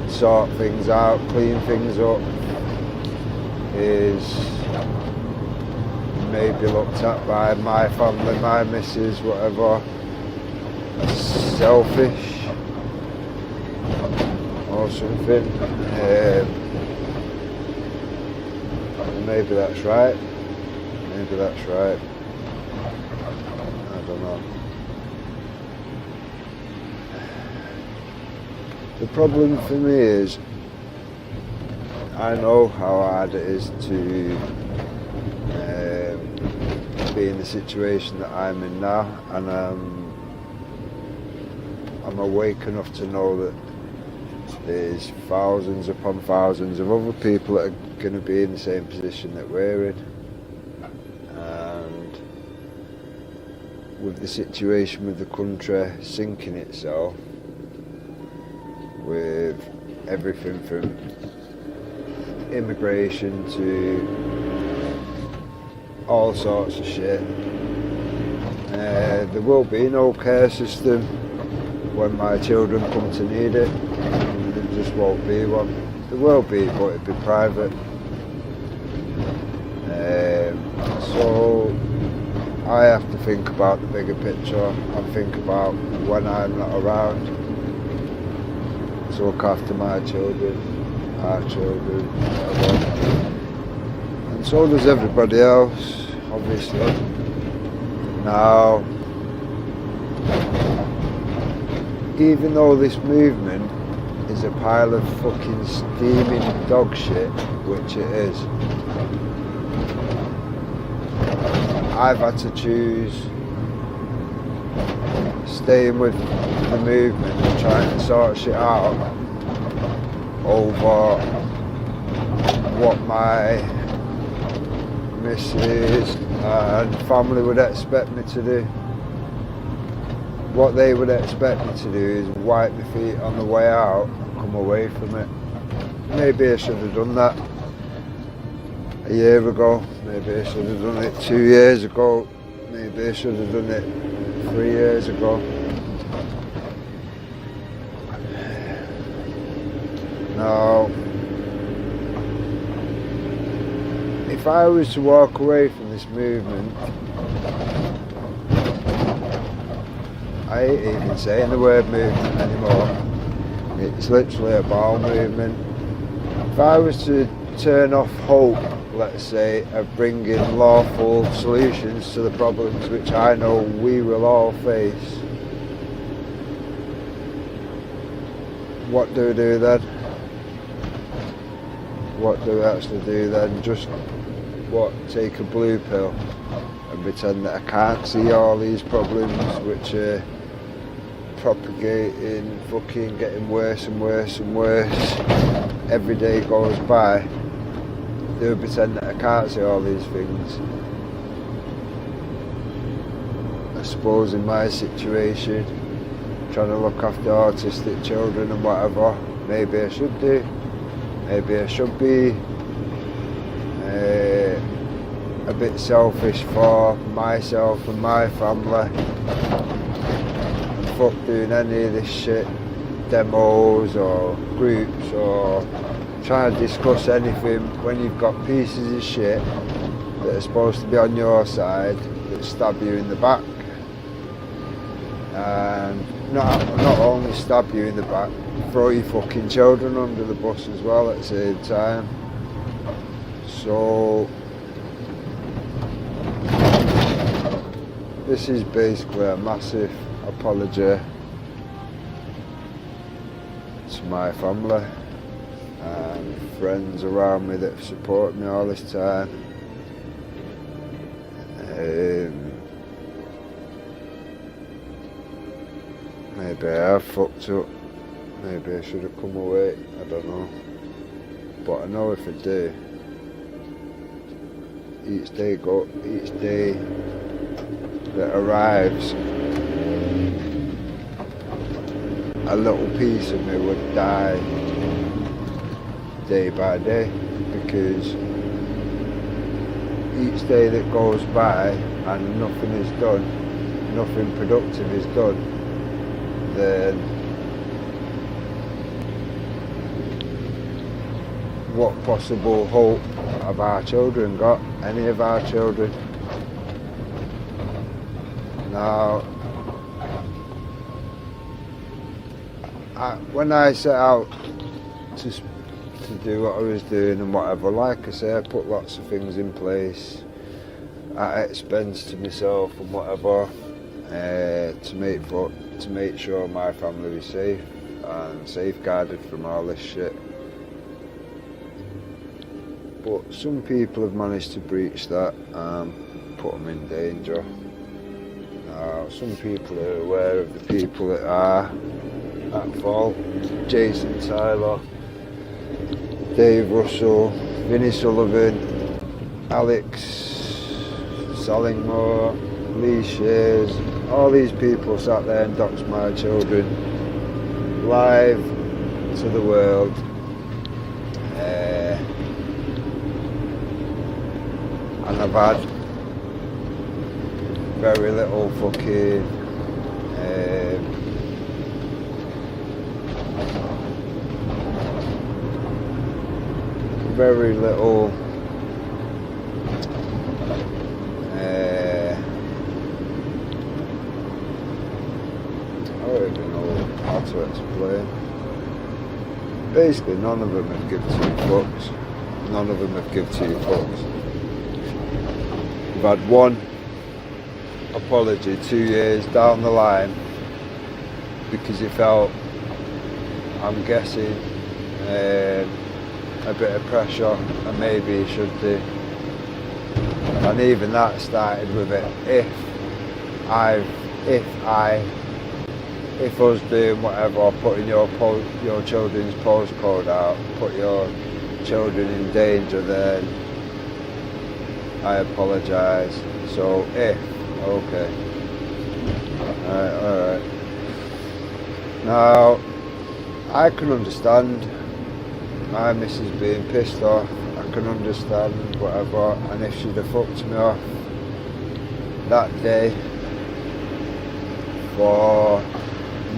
sort things out, clean things up, is maybe looked at by my family, my missus, whatever, selfish or something. Maybe that's right. I don't know. The problem for me is I know how hard it is to be in the situation that I'm in now, and I'm awake enough to know that there's thousands upon thousands of other people that are going to be in the same position that we're in. And with the situation with the country sinking itself, with everything from immigration to all sorts of shit, there will be no care system when my children come to need it. There just won't be one. There will be, but it'll be private. So I have to think about the bigger picture and think about when I'm not around to look after my children, our children, whatever. And so does everybody else, obviously. Now, even though this movement is a pile of fucking steaming dog shit, which it is, I've had to choose staying with the movement and trying to sort shit out over what my missus and family would expect me to do. What they would expect me to do is wipe my feet on the way out and come away from it. Maybe I should have done that a year ago, maybe I should have done it 2 years ago, maybe I should have done it 3 years ago. Now, if I was to walk away from this movement, I ain't even saying the word movement anymore. It's literally a bowel movement. If I was to turn off hope, let's say, of bringing lawful solutions to the problems which I know we will all face, what do we do then? What do we actually do then? Just, take a blue pill and pretend that I can't see all these problems which are propagating, fucking getting worse and worse and worse. Every day goes by. Do pretend that I can't see all these things. I suppose in my situation, trying to look after autistic children and whatever, maybe I should do. Maybe I should be a bit selfish for myself and my family. Fuck doing any of this shit, demos or groups or trying to discuss anything when you've got pieces of shit that are supposed to be on your side that stab you in the back. And not only stab you in the back, throw your fucking children under the bus as well at the same time. So this is basically a massive apology to my family and friends around me that have supported me all this time. Maybe I have fucked up. Maybe I should have come away. I don't know. But I know if I do, each day that arrives, a little piece of me would die day by day, because each day that goes by and nothing is done, nothing productive is done, then what possible hope have our children got? Any of our children? Now, when I set out to do what I was doing and whatever, like I say, I put lots of things in place at expense to myself and whatever, to make sure my family was safe and safeguarded from all this shit. But some people have managed to breach that and put them in danger. Now, some people are aware of the people that are at fault. Jason Tyler, Dave Russell, Vinnie Sullivan, Alex Sallingmore, Lee Shays, all these people sat there and doxed my children live to the world. And I've had very little fucking very little I don't even know how to explain. Basically, none of them have given 2 fucks. None of them have given 2 fucks. We've had one apology 2 years down the line because he felt, I'm guessing, a bit of pressure, and maybe he should do. And even that started with it. If us doing whatever, putting your children's postcode out, put your children in danger, then I apologise. So okay. Alright. Now, I can understand my missus being pissed off. I can understand whatever, and if she'd have fucked me off that day for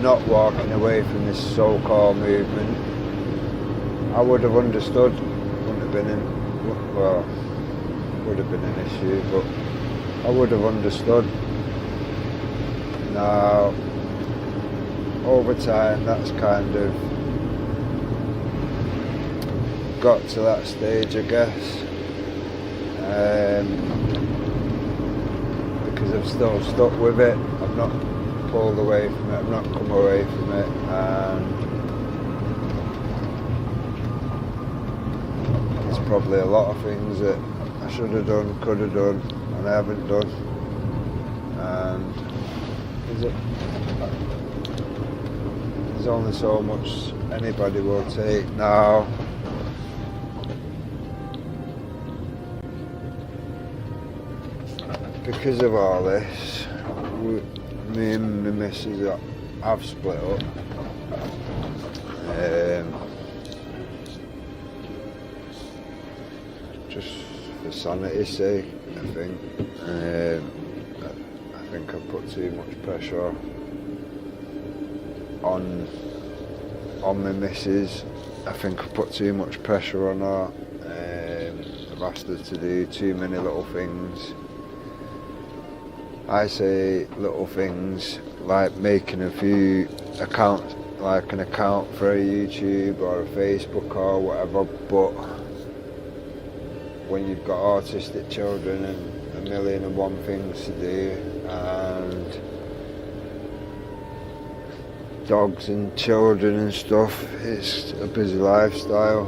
not walking away from this so-called movement, I would have understood. Would have been an issue, but I would have understood. Now, over time, that's kind of got to that stage, I guess, because I've still stuck with it. I've not pulled away from it, I've not come away from it, and there's probably a lot of things that I should have done, could have done, and I haven't done. And there's only so much anybody will take now. Because of all this, me and my missus have split up. Just for sanity's sake, I think. I think I've put too much pressure on my missus. I think I've put too much pressure on her. I've asked her to do too many little things. I say little things like making a few accounts, like an account for a YouTube or a Facebook or whatever, but when you've got autistic children and 1,000,001 things to do, and dogs and children and stuff, it's a busy lifestyle.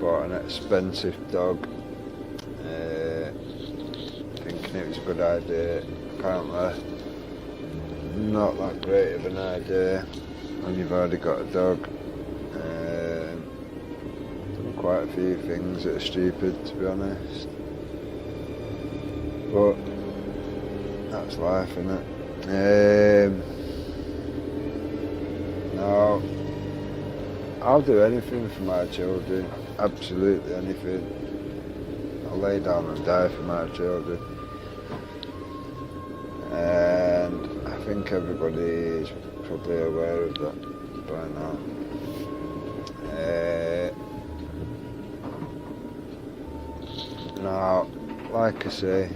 Bought an expensive dog, thinking it was a good idea. Apparently not that great of an idea when you've already got a dog. Done quite a few things that are stupid, to be honest, but that's life, isn't it? No, I'll do anything for my children, absolutely anything. I'll lay down and die for my children, and I think everybody is probably aware of that by now. Now, like I say,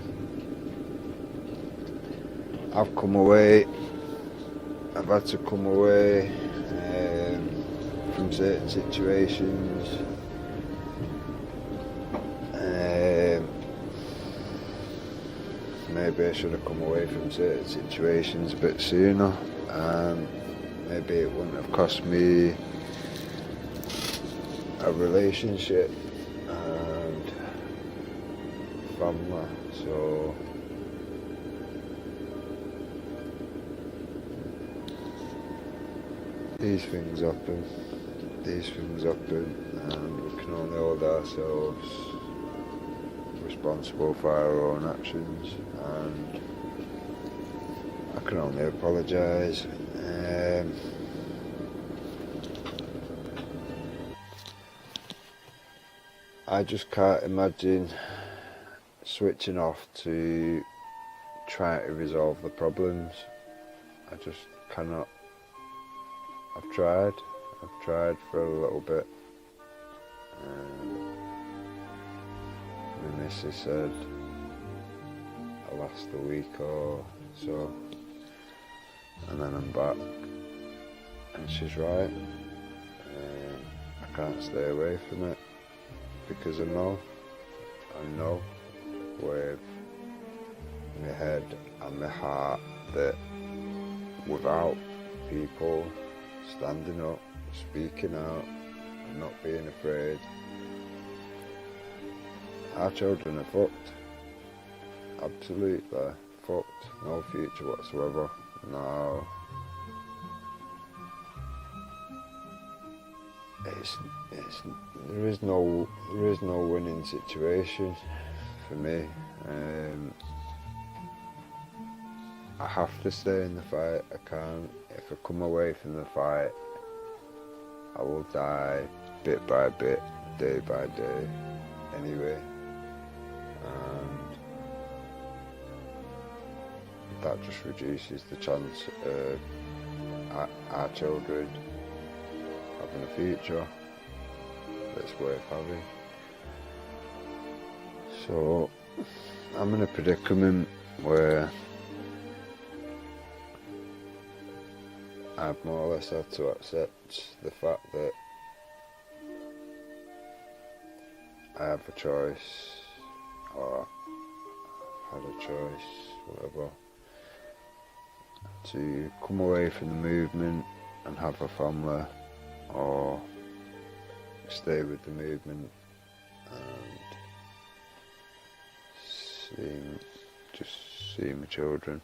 I've come away, I've had to come away from certain situations. Maybe I should have come away from certain situations a bit sooner, and maybe it wouldn't have cost me a relationship and family. So these things happen, and we can only hold ourselves responsible for our own actions, and I can only apologise. I just can't imagine switching off to try to resolve the problems. I just cannot. I've tried for a little bit. My missus said I'll last a week or so, and then I'm back, and she's right. I can't stay away from it, because I know with my head and my heart that without people standing up, speaking out, and not being afraid, our children are fucked. Absolutely fucked. No future whatsoever. No. There is no winning situation for me. I have to stay in the fight. I can't. If I come away from the fight, I will die bit by bit, day by day, anyway. And that just reduces the chance of our children having a future that's worth having. So I'm in a predicament where I've more or less had to accept the fact that I have a choice, or had a choice, whatever, to come away from the movement and have a family, or stay with the movement and see my children,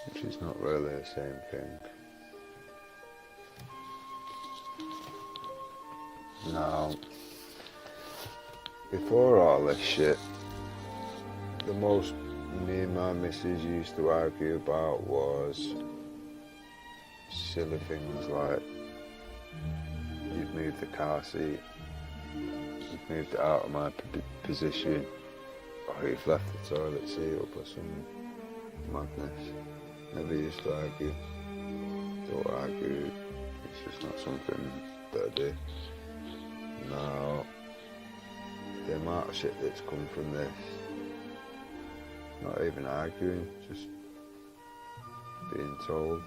which is not really the same thing. Now, before all this shit, the most me and my missus used to argue about was silly things like you've moved the car seat, you've moved it out of my position, or you've left the toilet seat up or some madness. Never used to argue. Don't argue. It's just not something that I do. Now, the amount of shit that's come from this, not even arguing, just being told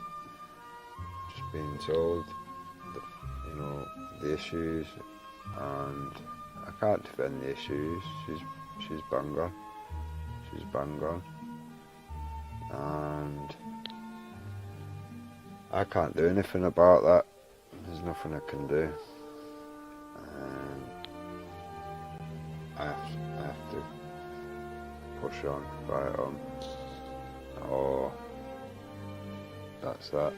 the issues, and I can't defend the issues. She's bang on, and I can't do anything about that. There's nothing I can do. I have to push on, fight on, or that's that.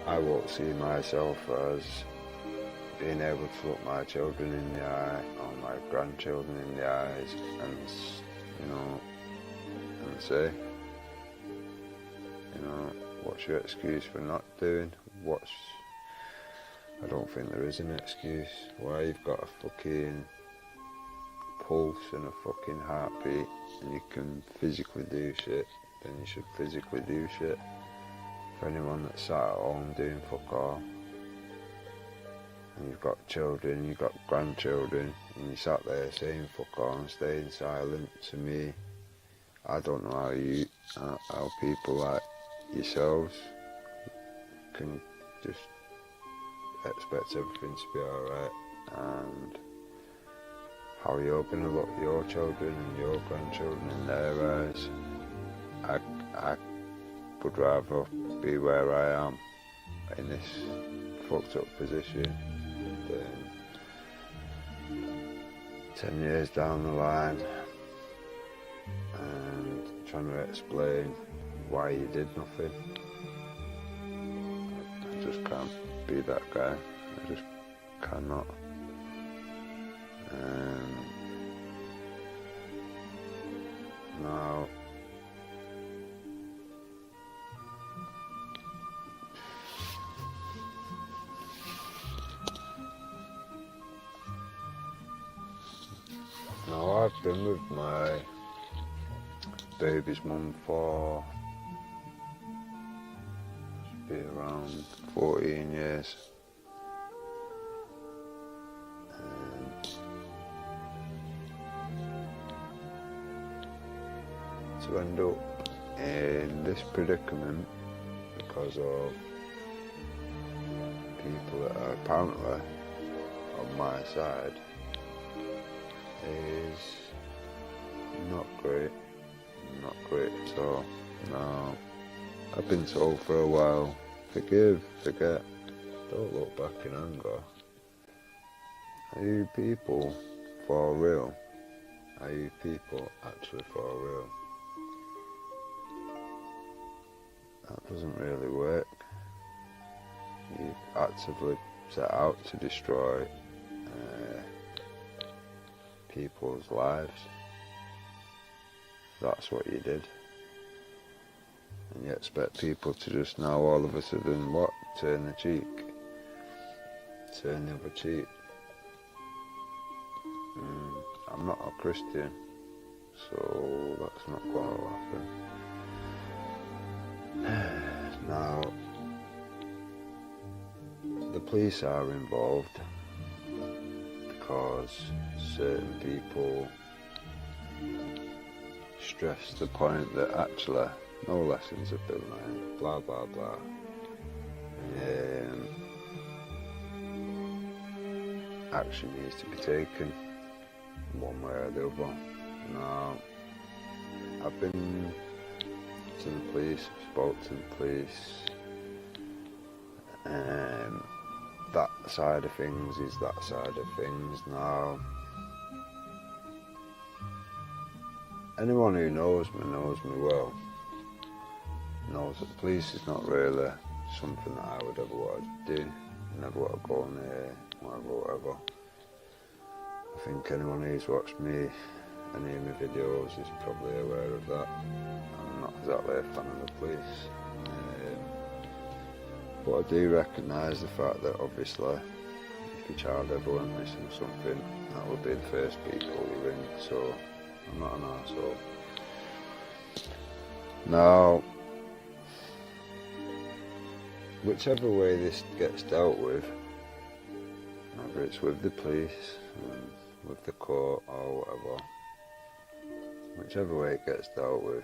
I won't see myself as being able to look my children in the eye or my grandchildren in the eyes and say, what's your excuse for not doing? I don't think there is an excuse. Why you've got a fucking pulse and a fucking heartbeat and you can physically do shit, then you should physically do shit. For anyone that's sat at home doing fuck all, and you've got children, you've got grandchildren, and you sat there saying fuck all and staying silent, to me, I don't know how people like yourselves can just expect everything to be alright, and how you're going to look your children and your grandchildren in their eyes. I would rather be where I am in this fucked up position than 10 years down the line and trying to explain why you did nothing. I just can't be that guy. I just cannot. Now, I've been with my baby's mum for be around 14 years. To end up in this predicament because of people that are apparently on my side is not great at all. No, I've been told for a while, forgive, forget, don't look back in anger. Are you people for real? Are you people actually for real? That doesn't really work. You actively set out to destroy people's lives. That's what you did. And you expect people to just now all of a sudden, what? Turn the cheek. Turn the other cheek. I'm not a Christian, so that's not going to happen. Now, the police are involved because certain people stress the point that actually no lessons have been learned, blah blah blah. Action needs to be taken one way or the other. Now, I've been to the police, spoke to the police, that side of things is that side of things. Now, anyone who knows me well, knows that the police is not really something that I would ever want to do. Never want to go near, whatever. I think anyone who's watched me, any of my videos, is probably aware of that. I'm not exactly a fan of the police. But I do recognise the fact that obviously if your child ever went missing or something, that would be the first people you ring, so I'm not an arsehole. Now, whichever way this gets dealt with, whether it's with the police, with the court or whatever, whichever way it gets dealt with,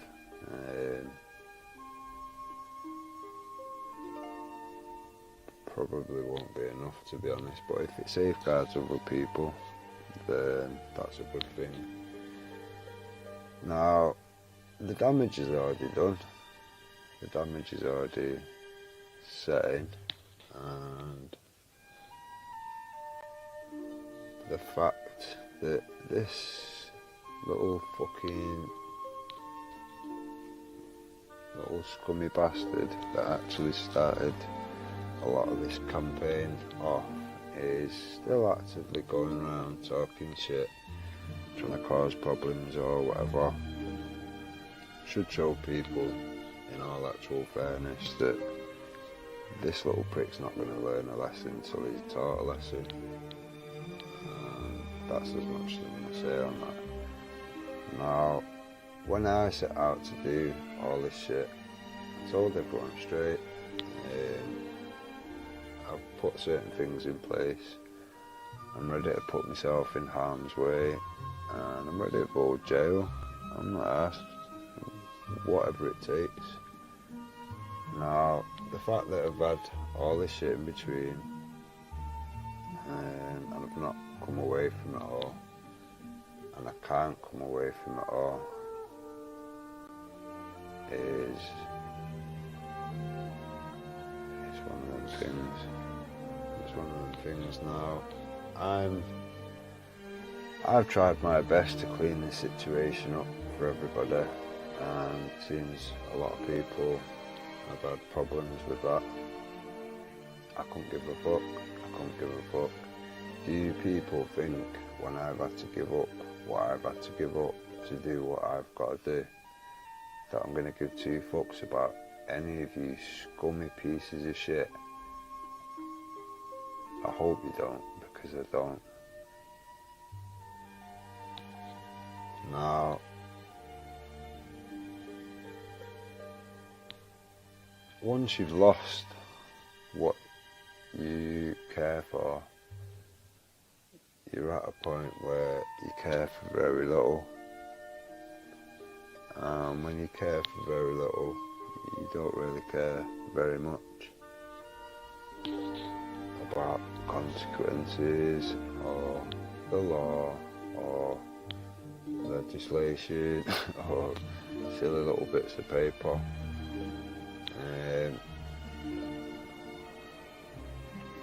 probably won't be enough, to be honest, but if it safeguards other people, then that's a good thing. Now, the damage is already done, the damage is already set in, and the fact that this little scummy bastard that actually started a lot of this campaign off is still actively going around talking shit, trying to cause problems or whatever, should show people, in all actual fairness, that this little prick's not going to learn a lesson until he's taught a lesson. That's as much as I'm going to say on that. Now, when I set out to do all this shit, I told everyone straight, I've put certain things in place. I'm ready to put myself in harm's way, and I'm ready to go to jail. I'm not asked, whatever it takes. Now, the fact that I've had all this shit in between, and I've not come away from it all, and I can't come away from it all, is one of them things. It's one of them things now. I've tried my best to clean this situation up for everybody, and it seems a lot of people have had problems with that. I couldn't give a fuck. Do you people think when I've had to give up what I've had to give up to do what I've got to do, that I'm going to give two fucks about any of you scummy pieces of shit? I hope you don't, because I don't. Now, once you've lost what you care for, you're at a point where you care for very little. And when you care for very little, you don't really care very much about consequences or the law or legislation or silly little bits of paper.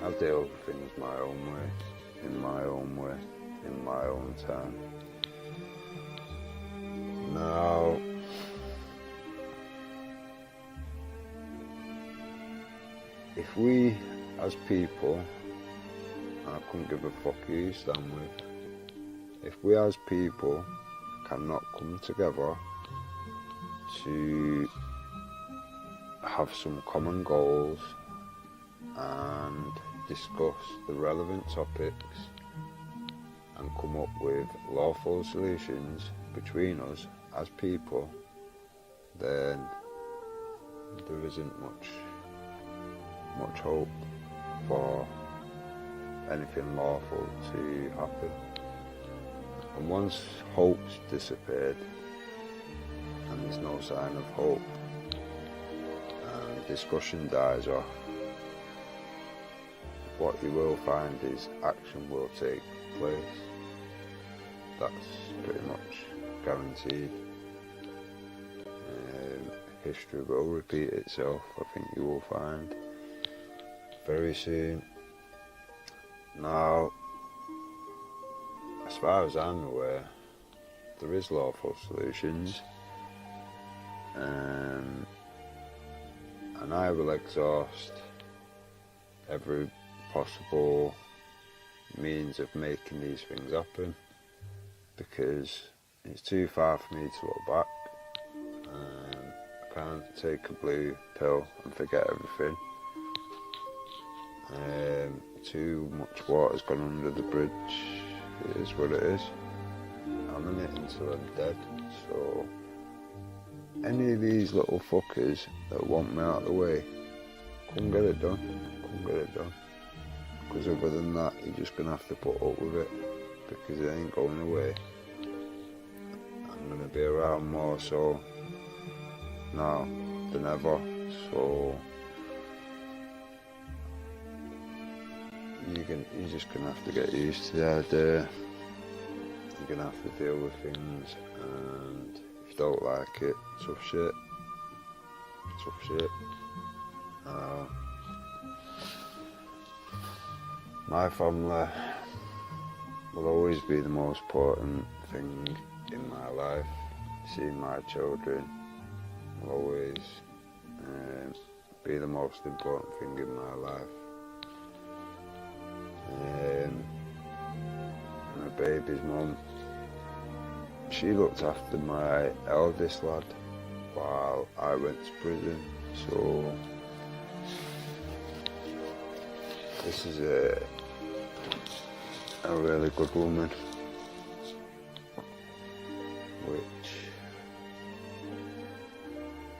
I deal with things my own way, in my own time. Now, if we as people, I couldn't give a fuck who you stand with, if we as people cannot come together to have some common goals and discuss the relevant topics and come up with lawful solutions between us as people, then there isn't much hope for anything lawful to happen. And once hope's disappeared and there's no sign of hope and discussion dies off, what you will find is action will take place. That's pretty much guaranteed. History will repeat itself, I think you will find, very soon. Now, as far as I'm aware, there is lawful solutions, and and I will exhaust every possible means of making these things happen, because it's too far for me to look back. I can't take a blue pill and forget everything. Too much water's gone under the bridge. It is what it is. I'm in it until I'm dead. So any of these little fuckers that want me out of the way, come get it done. Come get it done. Because other than that, you're just going to have to put up with it, because it ain't going away. I'm going to be around more so now than ever. So you're just going to have to get used to the idea. You're going to have to deal with things, and if you don't like it, tough shit. Tough shit. My family will always be the most important thing in my life. Seeing my children will always be the most important thing in my life. My baby's mum, she looked after my eldest lad while I went to prison, so this is a really good woman, which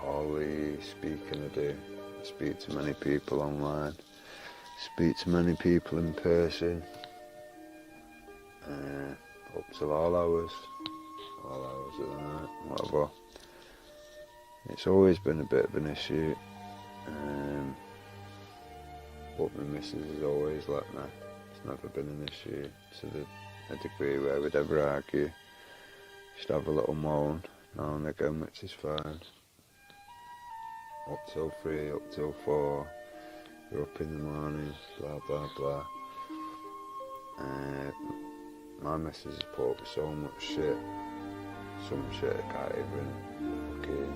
all we speak and do, speak to many people online, speak to many people in person, up till all hours of the night, whatever. It's always been a bit of an issue, but my missus has always let me. It's never been an issue to a degree where we'd ever argue. She'd have a little moan now and again, which is fine. Up till 3, up till 4, you're up in the morning, blah blah blah. My missus has put up with so much shit, some shit I can't even fucking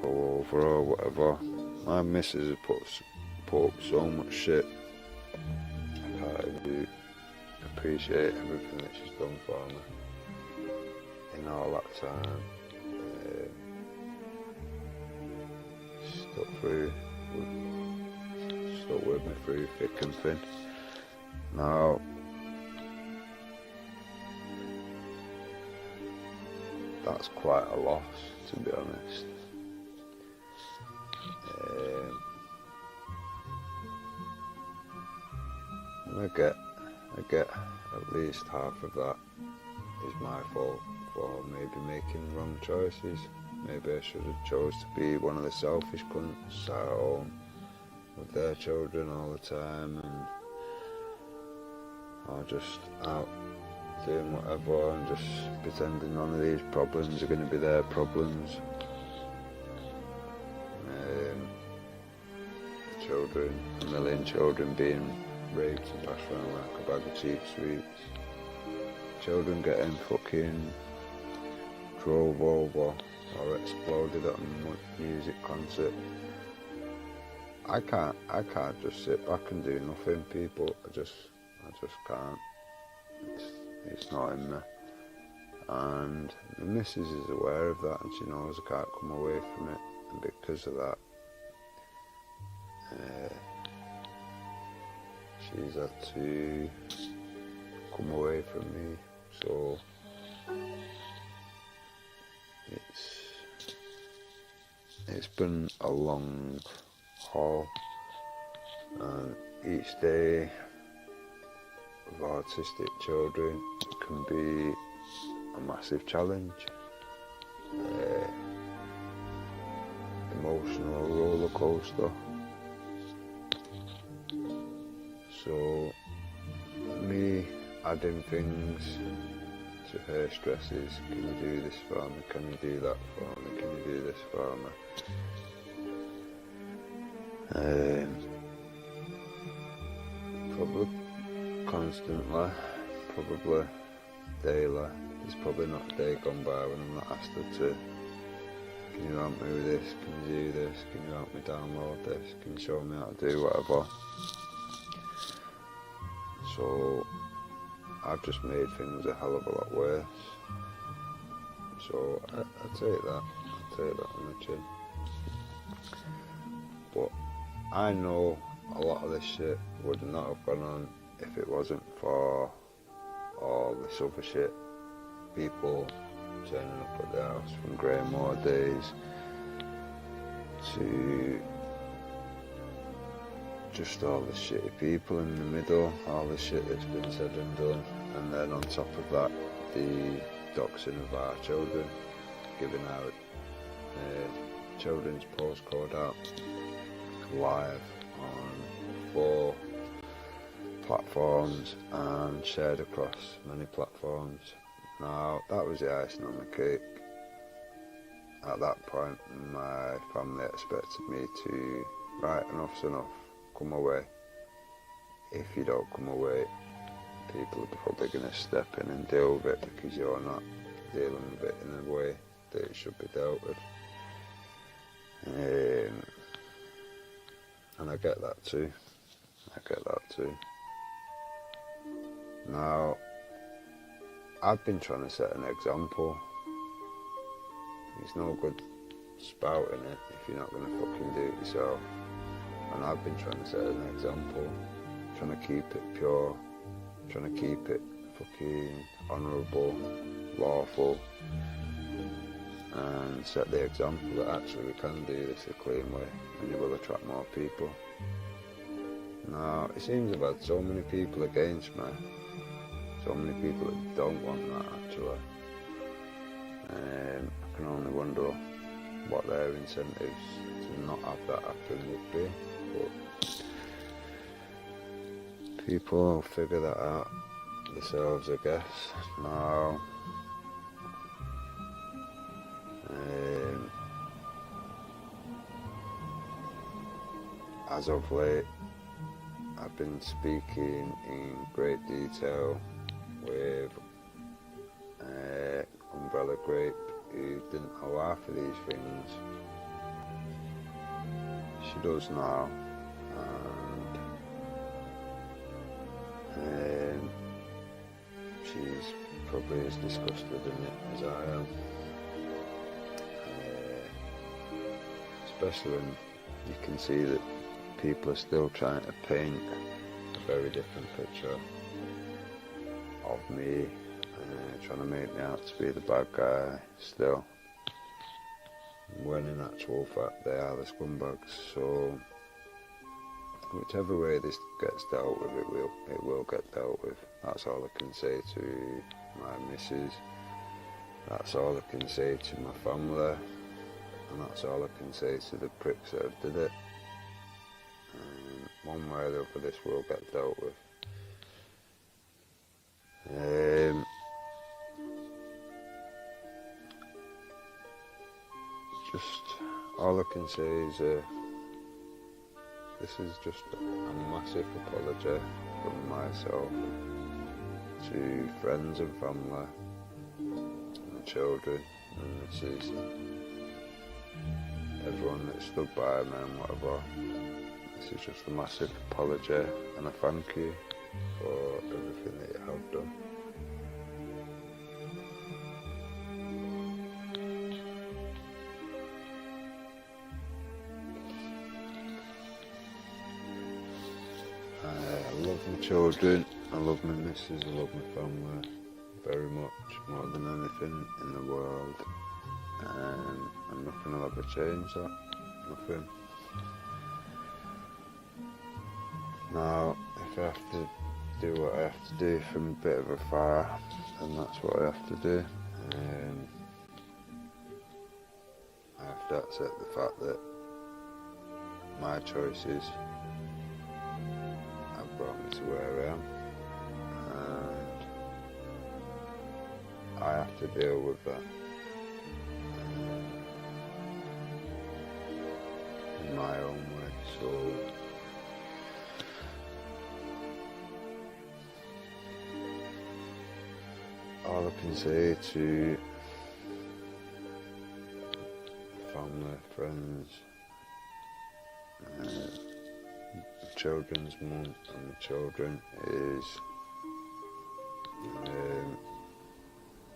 go over or whatever. My missus has put up with so much shit, I can't even appreciate everything that she's done for me in all that time. Stuck with me through thick and thin. Now, that's quite a loss, to be honest. And I get at least half of that is my fault for maybe making wrong choices. Maybe I should have chose to be one of the selfish cunts at home with their children all the time, or just out doing whatever and just pretending none of these problems are going to be their problems. Children, a million children being raped and passed around like a bag of cheap sweets. Children getting fucking drove over or exploded at a music concert. I can't just sit back and do nothing, people. I just can't. It's not in me. And the missus is aware of that, and she knows I can't come away from it, and because of that, she's had to come away from me. So it's been a long haul, and each day with autistic children can be a massive challenge. Emotional roller coaster. So me adding things to her stresses, can you do this for me, can you do that for me, can you do this for me? Probably constantly, probably daily. There's probably not a day gone by when I'm not asked her to can you help me with this, can you do this, can you help me download this, can you show me how to do whatever. So I've just made things a hell of a lot worse. So I take that on the chin. But I know a lot of this shit would not have gone on if it wasn't for all this other shit. People turning up at the house from grey moor days to just all the shitty people in the middle, all the shit that's been said and done, and then on top of that, the doxing of our children, giving out children's postcode out live on 4 platforms and shared across many platforms. Now, that was the icing on the cake. At that point, my family expected me to, right, enough's enough, come away. If you don't come away, people are probably going to step in and deal with it because you're not dealing with it in a way that it should be dealt with. And I get that too. Now, I've been trying to set an example. It's no good spouting it if you're not going to fucking do it yourself. And I've been trying to set an example, trying to keep it pure, trying to keep it fucking honourable, lawful, and set the example that actually we can do this a clean way and you will attract more people. Now, it seems I've had so many people against me, so many people that don't want that actually. I can only wonder what their incentives to not have that happen would be, but people will figure that out themselves, I guess. Now, as of late, I've been speaking in great detail with Umbrella Grape, who didn't know half of these things. She does now, and she's probably as disgusted in it as I am. Especially when you can see that people are still trying to paint a very different picture of me, trying to make me out to be the bad guy still, when in actual fact they are the scumbags. So whichever way this gets dealt with, it will get dealt with. That's all I can say to my missus, that's all I can say to my family, and that's all I can say to the pricks that have did it. One way or the other, this will get dealt with. Just all I can say is this is just a massive apology from myself to friends and family and children and missus, everyone that stood by me and whatever. This is just a massive apology and a thank you for everything that you have done. I love my children, I love my missus, I love my family very much, more than anything in the world, and nothing will ever change that, nothing. Now, if I have to do what I have to do from a bit of a fire, then that's what I have to do. I have to accept the fact that my choices have brought me to where I am, and I have to deal with that in my own way. So all I can say to family, friends, my children's mum and my children is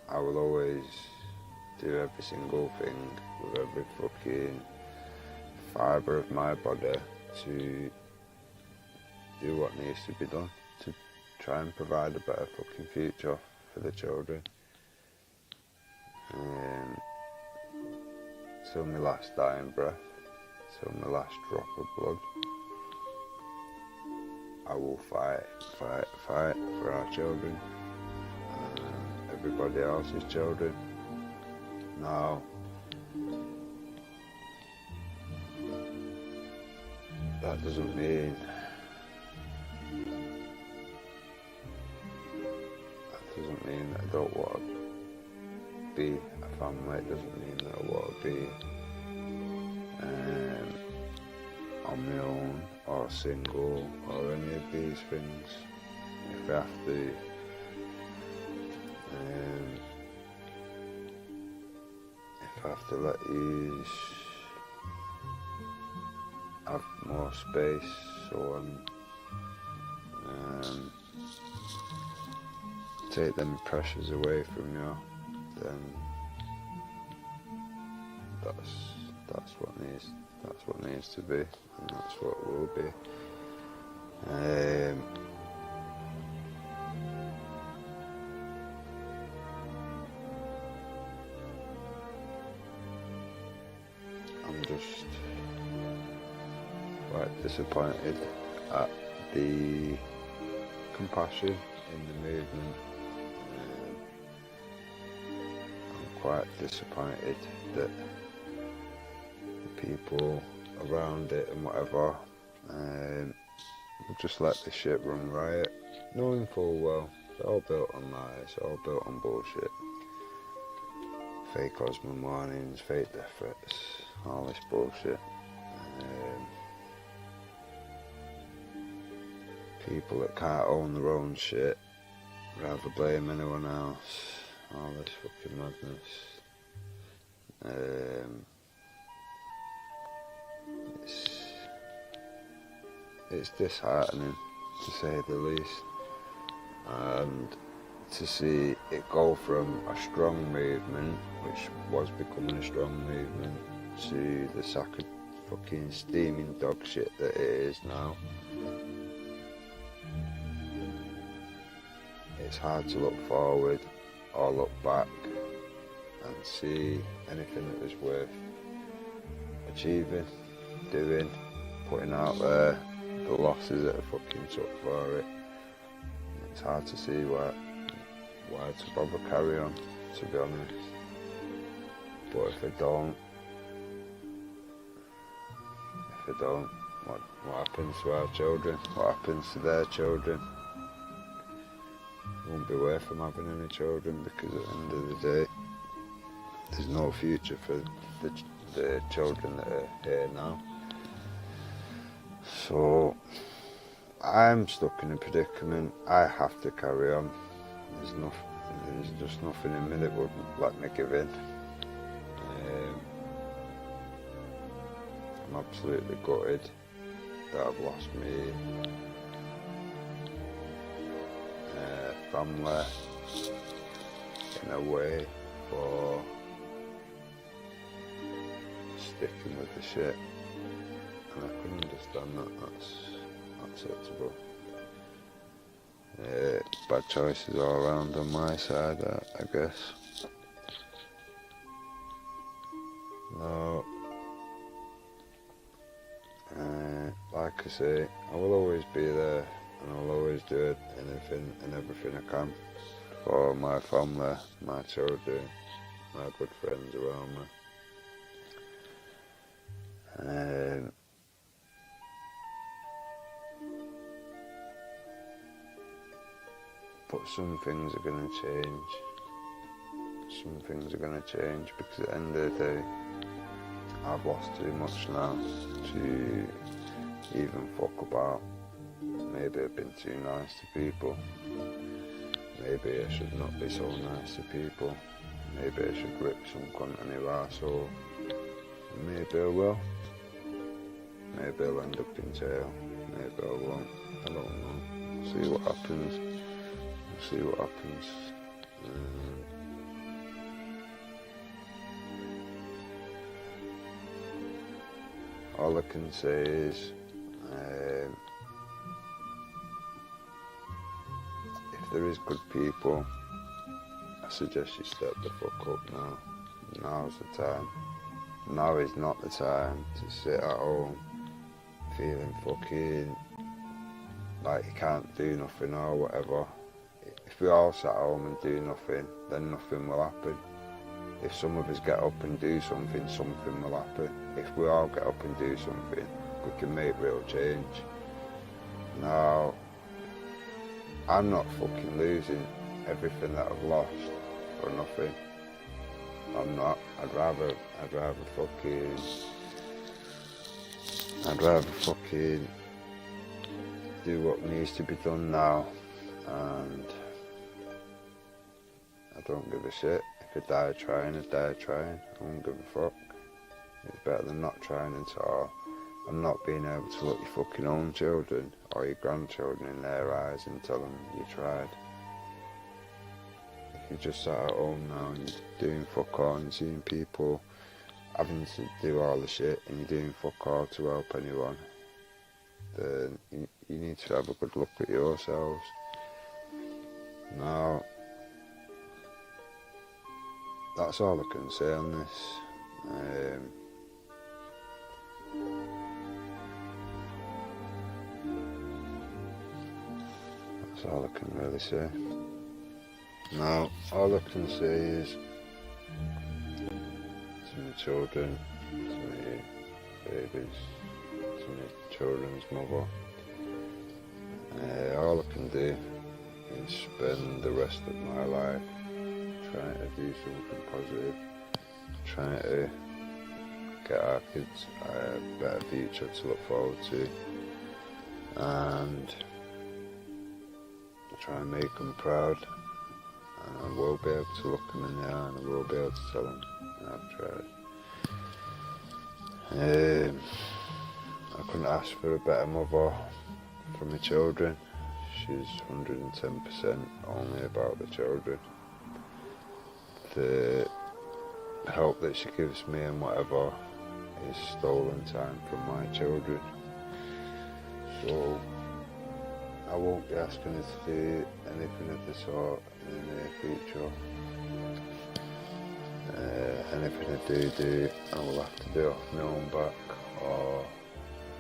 I will always do every single thing with every fucking fibre of my body to do what needs to be done to try and provide a better fucking future for the children. Till my last dying breath, till my last drop of blood, I will fight for our children and everybody else's children. Now, that doesn't mean that I don't want to be a family. It doesn't mean that I want to be on my own or single or any of these things. If I have to let you have more space, so take them pressures away from you, then that's what needs to be, and that's what will be. I'm just quite disappointed at the compassion in the movement. I'm quite disappointed that the people around it and whatever will just let this shit run riot, knowing full well it's all built on lies, it's all built on bullshit. Fake Osmo mornings, fake death threats, all this bullshit. People that can't own their own shit rather blame anyone else, all this fucking madness. It's disheartening, to say the least, and to see it go from a strong movement, which was becoming a strong movement, to the sack of fucking steaming dog shit that it is now. It's hard to look forward or look back and see anything that was worth achieving, doing, putting out there, the losses that I fucking took for it. It's hard to see why to bother carry on, to be honest. But if I don't, what happens to our children? What happens to their children? It won't be worth them having any children, because at the end of the day, there's no future for the children that are here now. So I'm stuck in a predicament. I have to carry on. There's just nothing in me that wouldn't let me give in. I'm absolutely gutted that I've lost me family in a way for sticking with the shit, and I can understand that. That's acceptable. Bad choices all around on my side, I guess. No. Like I say, I will always be there, and I'll always do anything and everything I can for my family, my children, my good friends around me. But some things are going to change. Some things are going to change, because at the end of the day, I've lost too much now to even fuck about. Maybe I've been too nice to people. Maybe I should not be so nice to people. Maybe I should rip some cunt a new arsehole. Maybe I will. Maybe I'll end up in jail. Maybe I won't. I don't know. See what happens. See what happens. All I can say is, if there is good people, I suggest you step the fuck up now. Now's the time. Now is not the time to sit at home feeling fucking like you can't do nothing or whatever. If we all sat at home and do nothing, then nothing will happen. If some of us get up and do something, something will happen. If we all get up and do something, we can make real change. Now, I'm not fucking losing everything that I've lost for nothing. I'm not. I'd rather fucking do what needs to be done now, and I don't give a shit. If I die trying, I die trying. I don't give a fuck. It's better than not trying at all. And not being able to look your fucking own children or your grandchildren in their eyes and tell them you tried. If you're just sat at home now and you're doing fuck all and seeing people having to do all the shit and you're doing fuck all to help anyone, then you need to have a good look at yourselves. Now, that's all I can say on this. That's all I can really say. Now, all I can say is to my children, to my babies, to my children's mother, all I can do is spend the rest of my life trying to do something positive, trying to get our kids a better future to look forward to, and try and make them proud. And I will be able to look them in the eye and I will be able to tell them I've tried. I couldn't ask for a better mother for my children. She's 110% only about the children. The help that she gives me and whatever is stolen time from my children. So I won't be asking her to do anything of the sort in the near future. Anything I do, I will have to do off my own back, or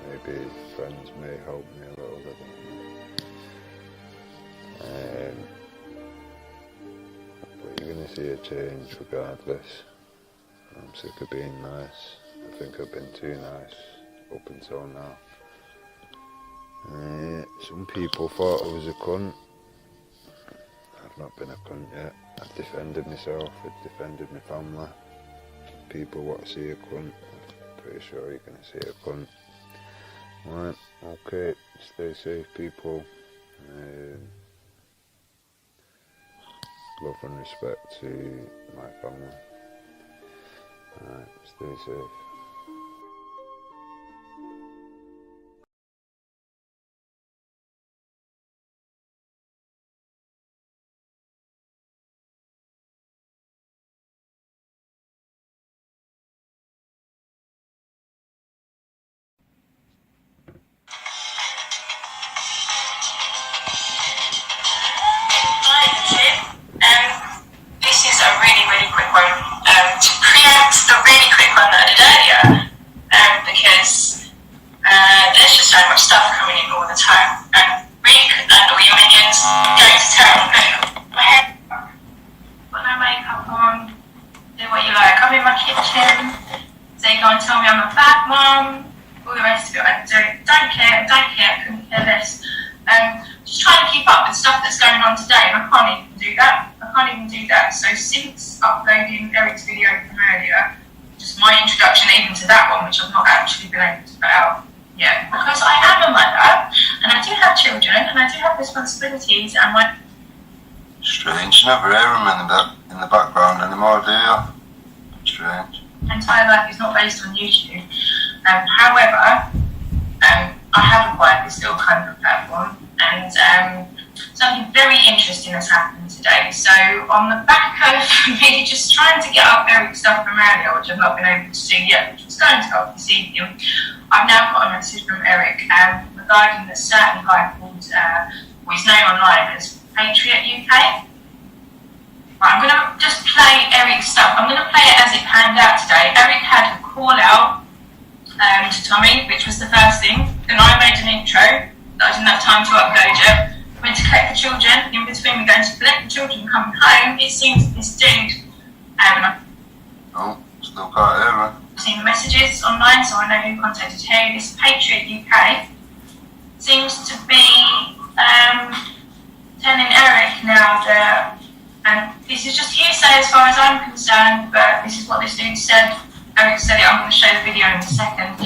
maybe friends may help me a little, I don't know. But you're going to see a change regardless. I'm sick of being nice. I think I've been too nice up until now. Some people thought I was a cunt. I've not been a cunt yet. I've defended myself, I've defended my family. People want to see a cunt. I'm pretty sure you're going to see a cunt. Right, okay, stay safe people. Love and respect to my family. Alright, stay safe. This is a really, really quick one. To preempt the really quick one that I did earlier, because there's just so much stuff coming in all the time, and really couldn't handle your minions going to town, putting my hair up, put no makeup on, do what you like. I'm in my kitchen, they go and tell me I'm a bad mum, all the rest of it. I don't care, couldn't care less. Just trying to keep up with stuff that's going on today, and I can't even do that. So since uploading Eric's video from earlier, just my introduction even to that one, which I've not actually been able to put out yet, because I am a mother, and I do have children, and I do have responsibilities, and my... Strange, you never hear them in the background anymore, do you? Strange. entire life is not based on YouTube. However, I have acquired this little kind of platform, and something very interesting has happened today. So on the back of me just trying to get up Eric's stuff from earlier, which I've not been able to do yet, which was going to help this evening, I've now got a message from Eric regarding a certain guy called, his name online as Patriot UK. Right, I'm going to just play Eric's stuff. I'm going to play it as it panned out today. Eric had a call out to Tommy, which was the first thing. Then I made an intro that I didn't have time to upload yet. Went to collect the children. In between me going to collect the children and coming home, it seems this dude, still can't hear her. I've seen the messages online, so I know who contacted who. This Patriot UK seems to be telling Eric now that, and this is just hearsay as far as I'm concerned, but this is what this dude said. Eric said it. I'm going to show the video in a second.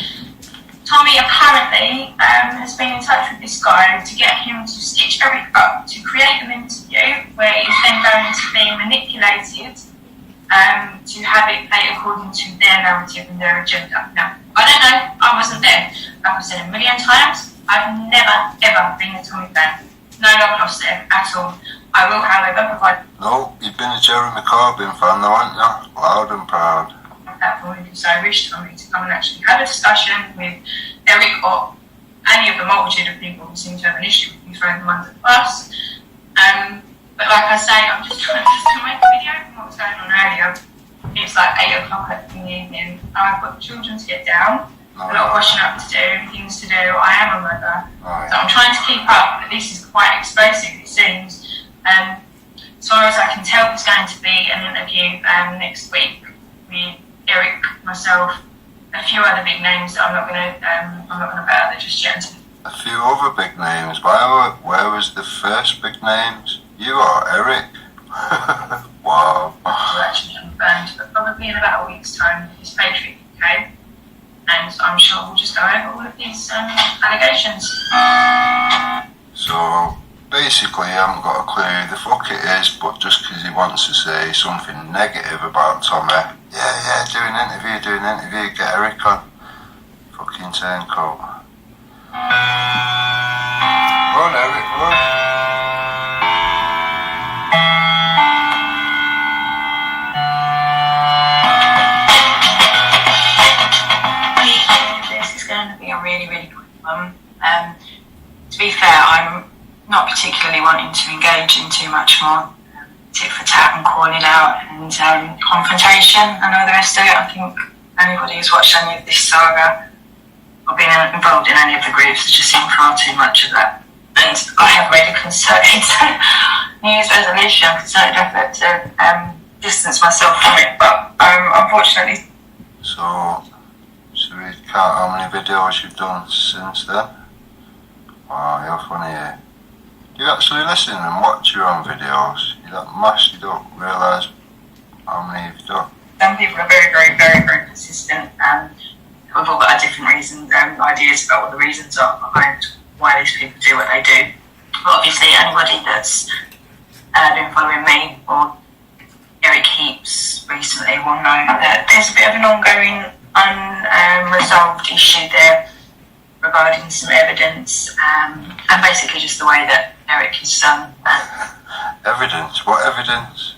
Tommy apparently has been in touch with this guy to get him to stitch Eric up to create an interview where he's then going to be manipulated to have it play according to their narrative and their agenda. Now, I don't know, I wasn't there. Like I've said a million times, I've never ever been a Tommy fan. No love lost there at all. I will, however, provide. No, you've been a Jeremy Corbyn fan though, haven't you? Loud and proud. Platform, so I wish Tommy to come and actually have a discussion with Eric or any of the multitude of people who seem to have an issue with me throwing them under the bus. But like I say, I'm just trying to make a video from what was going on earlier. It's like 8 o'clock in the evening. I've got the children to get down, a lot of washing up to do, things to do. I am a mother, so I'm trying to keep up, but this is quite explosive, it seems. As far as I can tell, there's going to be an interview next week with Eric, myself, a few other big names that I'm not going to bother just yet. A few other big names. Where was the first big names? You are Eric. Wow. We're actually confirmed, but probably in about a week's time, this Patriot UK, and I'm sure we'll just go over all of these allegations. So basically, I haven't got a clue who the fuck it is, but just because he wants to say something negative about Tommy, do an interview, get Eric on. Fucking turncoat. Run, Eric, run. This is going to be a really, really quick one. To be fair, I'm not particularly wanting to engage in too much more tit for tat and calling out and confrontation and all the rest of it. I think anybody who's watched any of this saga or been involved in any of the groups has just seen far too much of that. And I have made a concerted New Year's resolution, a concerted effort to distance myself from it, but unfortunately. So, should we count how many videos you've done since then? Wow, you're funny here. You actually listen and watch your own videos. You're that mashed you don't realise how many you've done. Some people are very, very, very, very persistent and we've all got different reasons and ideas about what the reasons are behind why these people do what they do. But obviously anybody that's been following me or Eric Heaps recently will know that there's a bit of an ongoing unresolved issue there regarding some evidence and basically just the way that Eric is Evidence? What evidence?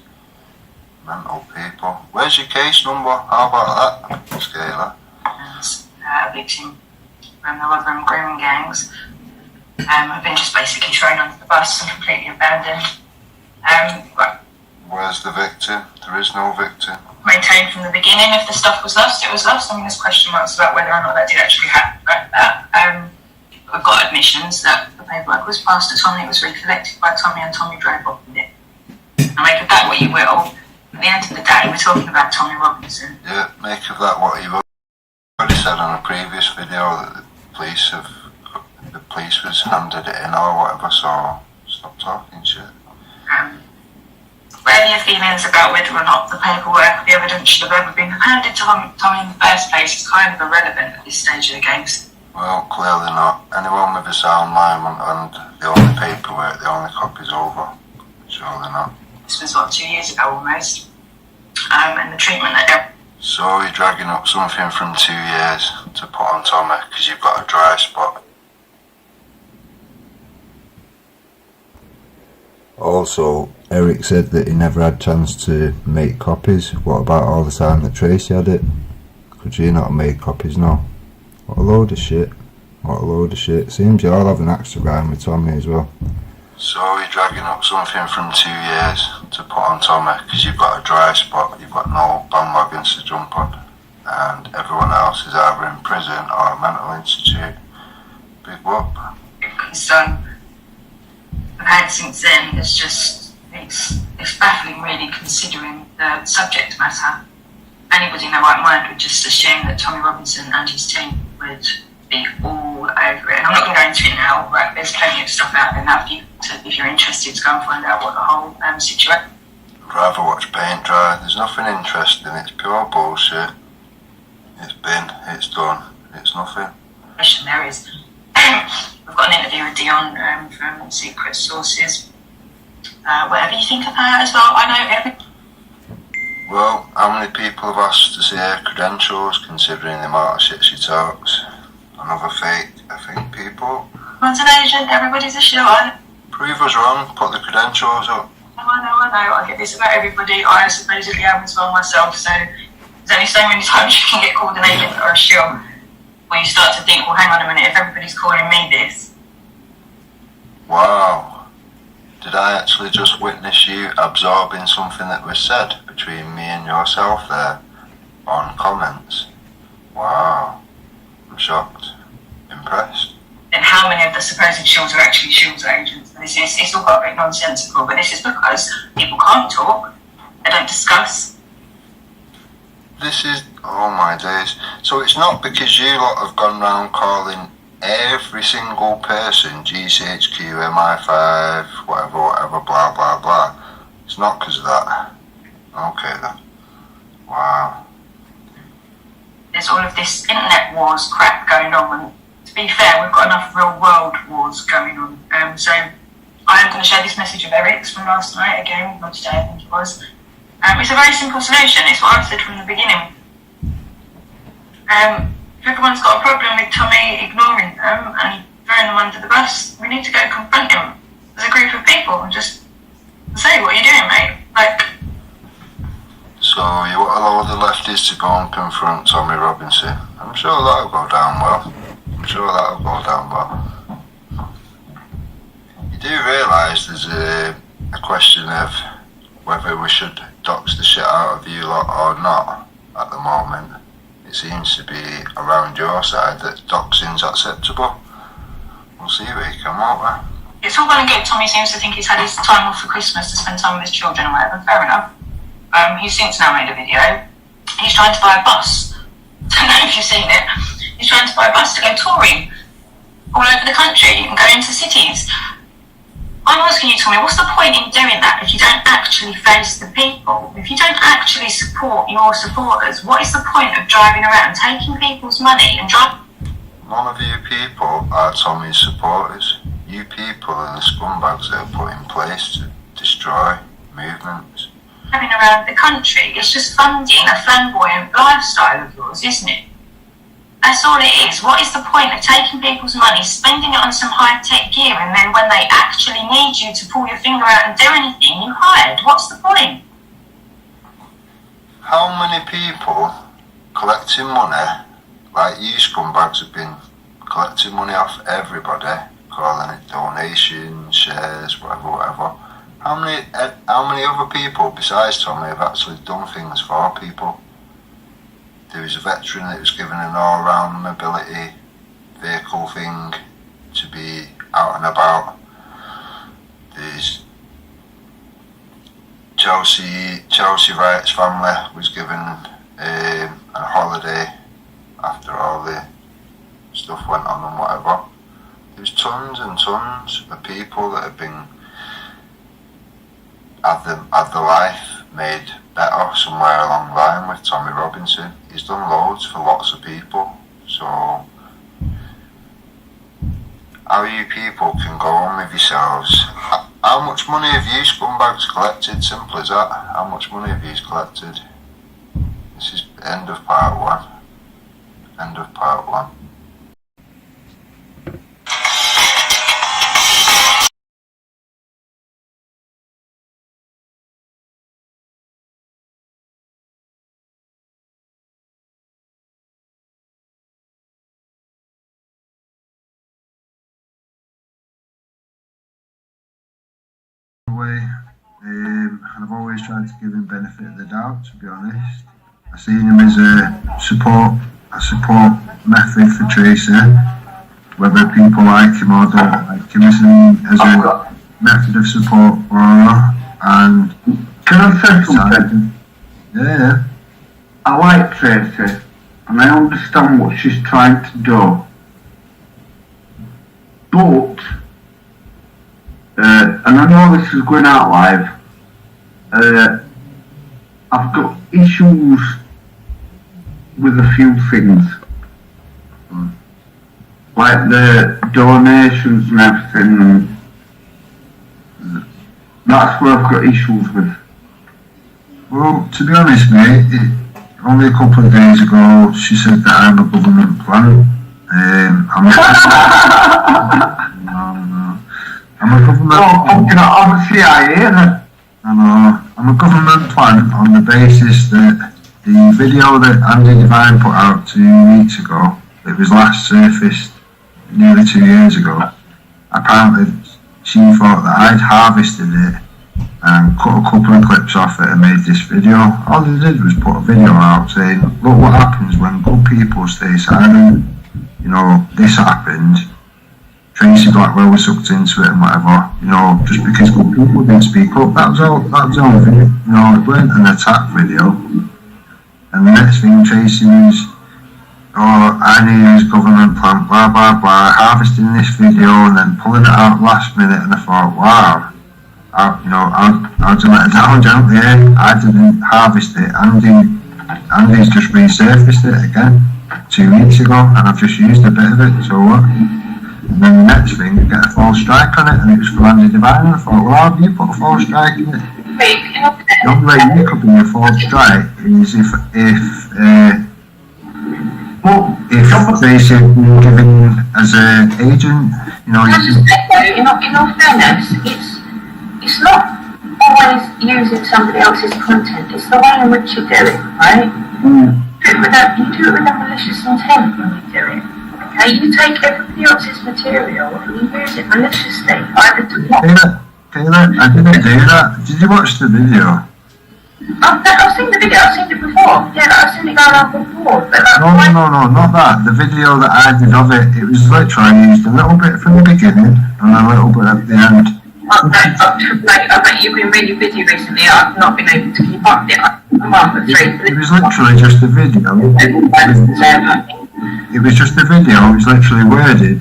Mental people. Where's your case number? How about that, Scaler? A victim from the Rotherham grooming gangs have been just basically thrown under the bus and completely abandoned. Where's the victim? There is no victim. Maintained from the beginning, if the stuff was lost, it was lost. I mean, there's question marks about whether or not that did actually happen like that. We've got admissions that the paperwork was passed to Tommy, it was recollected by Tommy, and Tommy drove off with it. Now make of that what you will. At the end of the day, we're talking about Tommy Robinson. Yeah, make of that what you will. I already said on a previous video that the police was handed it in or whatever, so stop talking shit. Whatever your feelings about whether or not the paperwork, the evidence should have ever been handed to Tommy in the first place is kind of irrelevant at this stage of the game. Well, clearly not. Anyone with a sound mind and the only paperwork, the only copies over. Surely not. This was 2 years ago almost. And the treatment that So you're dragging up something from 2 years to put on Tommy because you've got a dry spot. Also, Eric said that he never had a chance to make copies. What about all the time that Tracy had it? Could you not have made copies now? What a load of shit. What a load of shit. Seems you all have an axe to grind with Tommy as well. So you're dragging up something from 2 years to put on Tommy because you've got a dry spot, you've got no bandwagons to jump on, and everyone else is either in prison or a mental institute. Big whoop. Concern I've had since then is just, it's baffling really, considering the subject matter. Anybody in their right mind would just assume that Tommy Robinson and his team would be all over it. And I'm not going to go into it now, but there's plenty of stuff out there now for you to, if you're interested, to go and find out what the whole situation. I'd rather watch paint dry. There's nothing interesting, it's pure bullshit. It's been, it's done, it's nothing. There is. We've got an interview with Dion from Secret Sources. Whatever you think of her as well, I know every... Well, how many people have asked to see her credentials considering the amount of shit she talks? Another fake, I think, people. Once an agent, everybody's a shot. Prove us wrong, put the credentials up. I know, I get this about everybody. I supposedly am as well myself, so there's only so many times you can get called an agent or a shill where you start to think, well, hang on a minute, if everybody's calling me this. Wow. Did I actually just witness you absorbing something that was said between me and yourself there on comments? Wow. I'm shocked. Impressed. And how many of the supposed shills are actually shills agents? And it's all got a bit nonsensical, but this is because people can't talk, they don't discuss. This is, oh my days. So it's not because you lot have gone round calling every single person GCHQ, MI5, whatever, blah, blah, blah. It's not because of that. Okay then. Wow. There's all of this internet wars crap going on, and to be fair, we've got enough real world wars going on. So I am going to share this message of Eric's from last night, again, not today, I think it was. It's a very simple solution. It's what I've said from the beginning. If everyone's got a problem with Tommy ignoring them and throwing them under the bus, we need to go confront him as a group of people and just say, what are you doing, mate? Like... So you want a load of lefties to go and confront Tommy Robinson? I'm sure that'll go down well. You do realise there's a question of whether we should dox the shit out of you lot or not at the moment. It seems to be around your side that doxing's acceptable. We'll see where you come out with. It's all well and good. Tommy seems to think he's had his time off for Christmas to spend time with his children and whatever. Fair enough. He's since now made a video. He's trying to buy a bus. I don't know if you've seen it. He's trying to buy a bus to go touring all over the country and go into cities. I'm asking you, Tommy, what's the point in doing that if you don't actually face the people? If you don't actually support your supporters, what is the point of driving around, taking people's money and driving... None of you people are Tommy's supporters. You people are the scumbags that are put in place to destroy movements. Driving around the country, it's just funding a flamboyant lifestyle of yours, isn't it? That's all it is. What is the point of taking people's money, spending it on some high-tech gear, and then when they actually need you to pull your finger out and do anything, you hide? What's the point? How many people collecting money, like you scumbags have been collecting money off everybody, calling it donations, shares, whatever. How many other people besides Tommy have actually done things for people? There was a veteran that was given an all-round mobility vehicle thing to be out and about. There's Chelsea Wright's family was given a holiday after all the stuff went on and whatever. There's tons and tons of people that have been had the life made better somewhere along the line with Tommy Robinson. He's done loads for lots of people, so how you people can go on with yourselves. How much money have you scumbags collected? Simple as that. How much money have you collected? This is End of part 1. End of part 1. And I've always tried to give him benefit of the doubt, to be honest. I've seen him as a support method for Tracy, whether people like him or don't like him. I see him as a method of support for her. And can I say something? Yeah. I like Tracy, and I understand what she's trying to do. But and I know this is going out live, I've got issues with a few things. Like the donations and everything, and that's where I've got issues with. Well, to be honest, mate, only a couple of days ago she said that I'm a government plant. I'm a government. I'm a CIA. I'm a government plant on the basis that the video that Andy Devine put out 2 weeks ago, it was last surfaced nearly 2 years ago. Apparently, she thought that I'd harvested it and cut a couple of clips off it and made this video. All they did was put a video out saying, look what happens when good people stay silent. You know, this happened. Tracy Blackwell was sucked into it and whatever, you know, just because good people didn't speak up. That was all video. You know, it weren't an attack video. And the next thing Tracy was, I need his government plant, blah blah blah, harvesting this video and then pulling it out last minute, and I thought, wow, I'd let her down gently. I didn't harvest it. Andy's just resurfaced it again 2 weeks ago, and I've just used a bit of it, so what? And then the next thing, you get a false strike on it, and it was for Andy Devine, and I thought, well, how do you put a false strike in it? The only way you could be a false strike is if Tracy had been given as an agent, you know. In all fairness, it's not always using somebody else's content, it's the way in which you do it, right? You do it with a malicious intent when you do it. Okay, you take everybody else's material and you use it maliciously, either to Taylor, I didn't do that. Did you watch the video? I've seen the video, I've seen it before. Yeah, I've seen it go around before. But No, not that. The video that I did of it, it was literally used a little bit from the beginning and a little bit at the end. I bet you've been really busy recently. I've not been able to keep up with it. It was literally just a video. It was just a video, it was literally worded.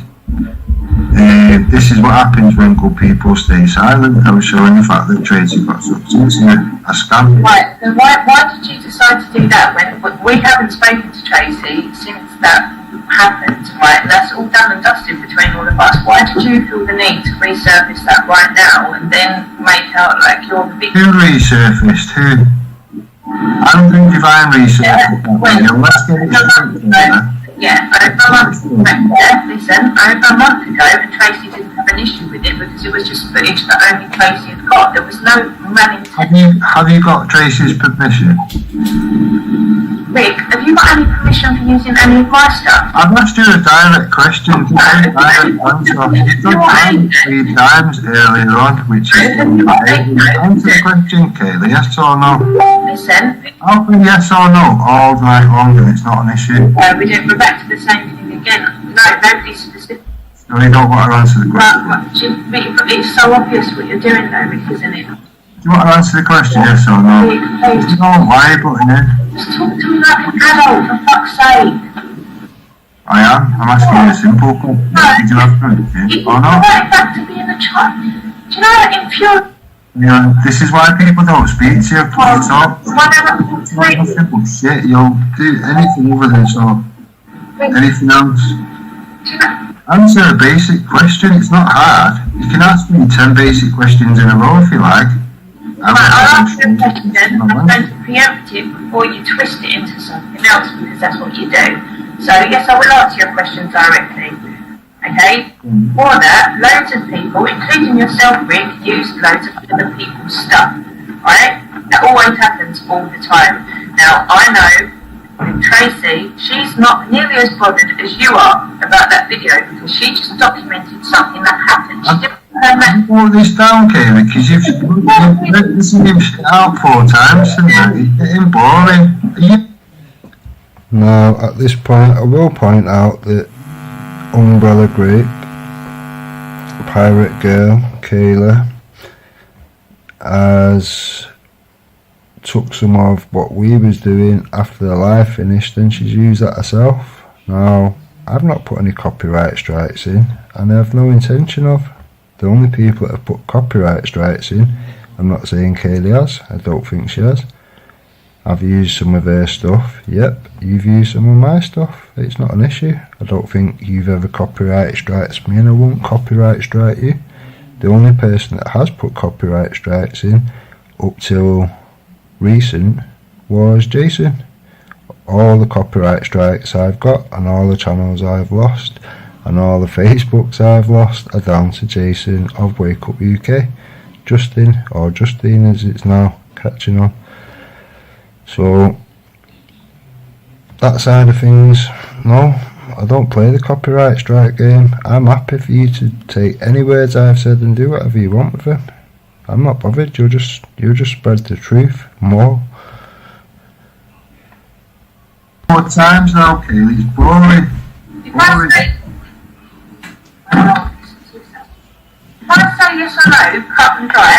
This is what happens when good people stay silent. I was showing the fact that Tracy got sucked into a scam. Right, then why did you decide to do that when we haven't spoken to Tracy since that happened, right? And that's all done and dusted between all of us. Why did you feel the need to resurface that right now and then make out like you're the victim? Who resurfaced? Who? Andy Devine resurfaced that video. Let's get it straight. Yeah, over a month ago, and Tracy didn't have an issue with it because it was just footage that only Tracy had got. There was no running. Have you got Tracy's permission? Rick, have you got any permission for using any of my stuff? I've asked you a direct question. You've done 3 times earlier on, which is answer the question, Kaylee, yes or no? Listen. I'll be yes or no all night long and it's not an issue. We're back to the same thing again. No, nobody's specific. No, you don't want to answer the question. It's so obvious what you're doing though, Rick, isn't it? Do you want to answer the question, yes or no? Don't lie, butting in. Just talk to me like an adult, for fuck's sake. I am. I'm asking you a simple question. Did you have permission or not? Going back to being a child. Do you know that infuriating? Yeah, this is why people don't speak to you. It's not simple shit. You'll do anything other than so. Anything else? Answer a basic question. It's not hard. You can ask me 10 basic questions in a row if you like. I'll ask you a question then. I'm going to preempt it before you twist it into something else, because that's what you do. So yes, I will answer your question directly. Okay? For that, loads of people, including yourself, Rick, use loads of other people's stuff. Right? That always happens all the time. Now, I know with Tracy, she's not nearly as bothered as you are about that video, because she just documented something that happened. She didn't I wrote this down, Kaylee, because you've listened to it out 4 times and it's getting boring. Now, at this point, I will point out that Umbrella Grape, Pirate Girl, Kayla, has took some of what we was doing after the live finished and she's used that herself. Now, I've not put any copyright strikes in and I have no intention of. The only people that have put copyright strikes in, I'm not saying Kaylee has, I don't think she has. I've used some of her stuff, yep, you've used some of my stuff, it's not an issue. I don't think you've ever copyright strikes me and I won't copyright strike you. The only person that has put copyright strikes in up till recent was Jason. All the copyright strikes I've got and all the channels I've lost and all the Facebooks I've lost are down to Jason of Wake Up UK. Justin, or Justine as it's now catching on. So that side of things, no, I don't play the copyright strike game. I'm happy for you to take any words I've said and do whatever you want with them. I'm not bothered, you'll just spread the truth more. 4 times now, Kaylee, it's boring. If I say yes or no, cut and dry,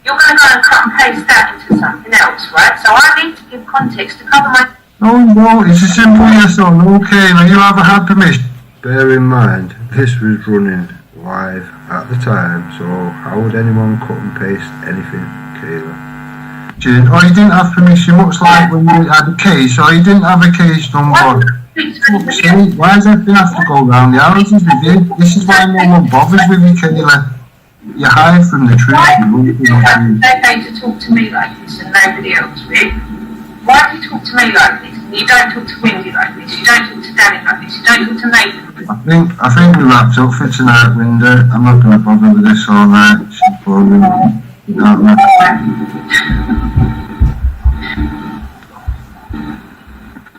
you're going to go and cut and paste that into something else, right? So I need to give context to cover my... No, it's a simple yes or no, Kayla, you haven't had permission. Bear in mind, this was running live at the time, so how would anyone cut and paste anything, Kayla? Or you didn't have permission, much like when you had a case, or you didn't have a case number. Why does everything have to go round the houses with you? This is why no one bothers with you, Kayla. You hide from the truth. Why do you okay to talk to me like this and nobody else, Rick? Why do you talk to me like this? You don't talk to Wendy like this, you don't talk to Danny like this, you don't talk to Nathan. I think we wrapped up for tonight, Linda. I'm not going to bother with this all night. She's boring. You don't know.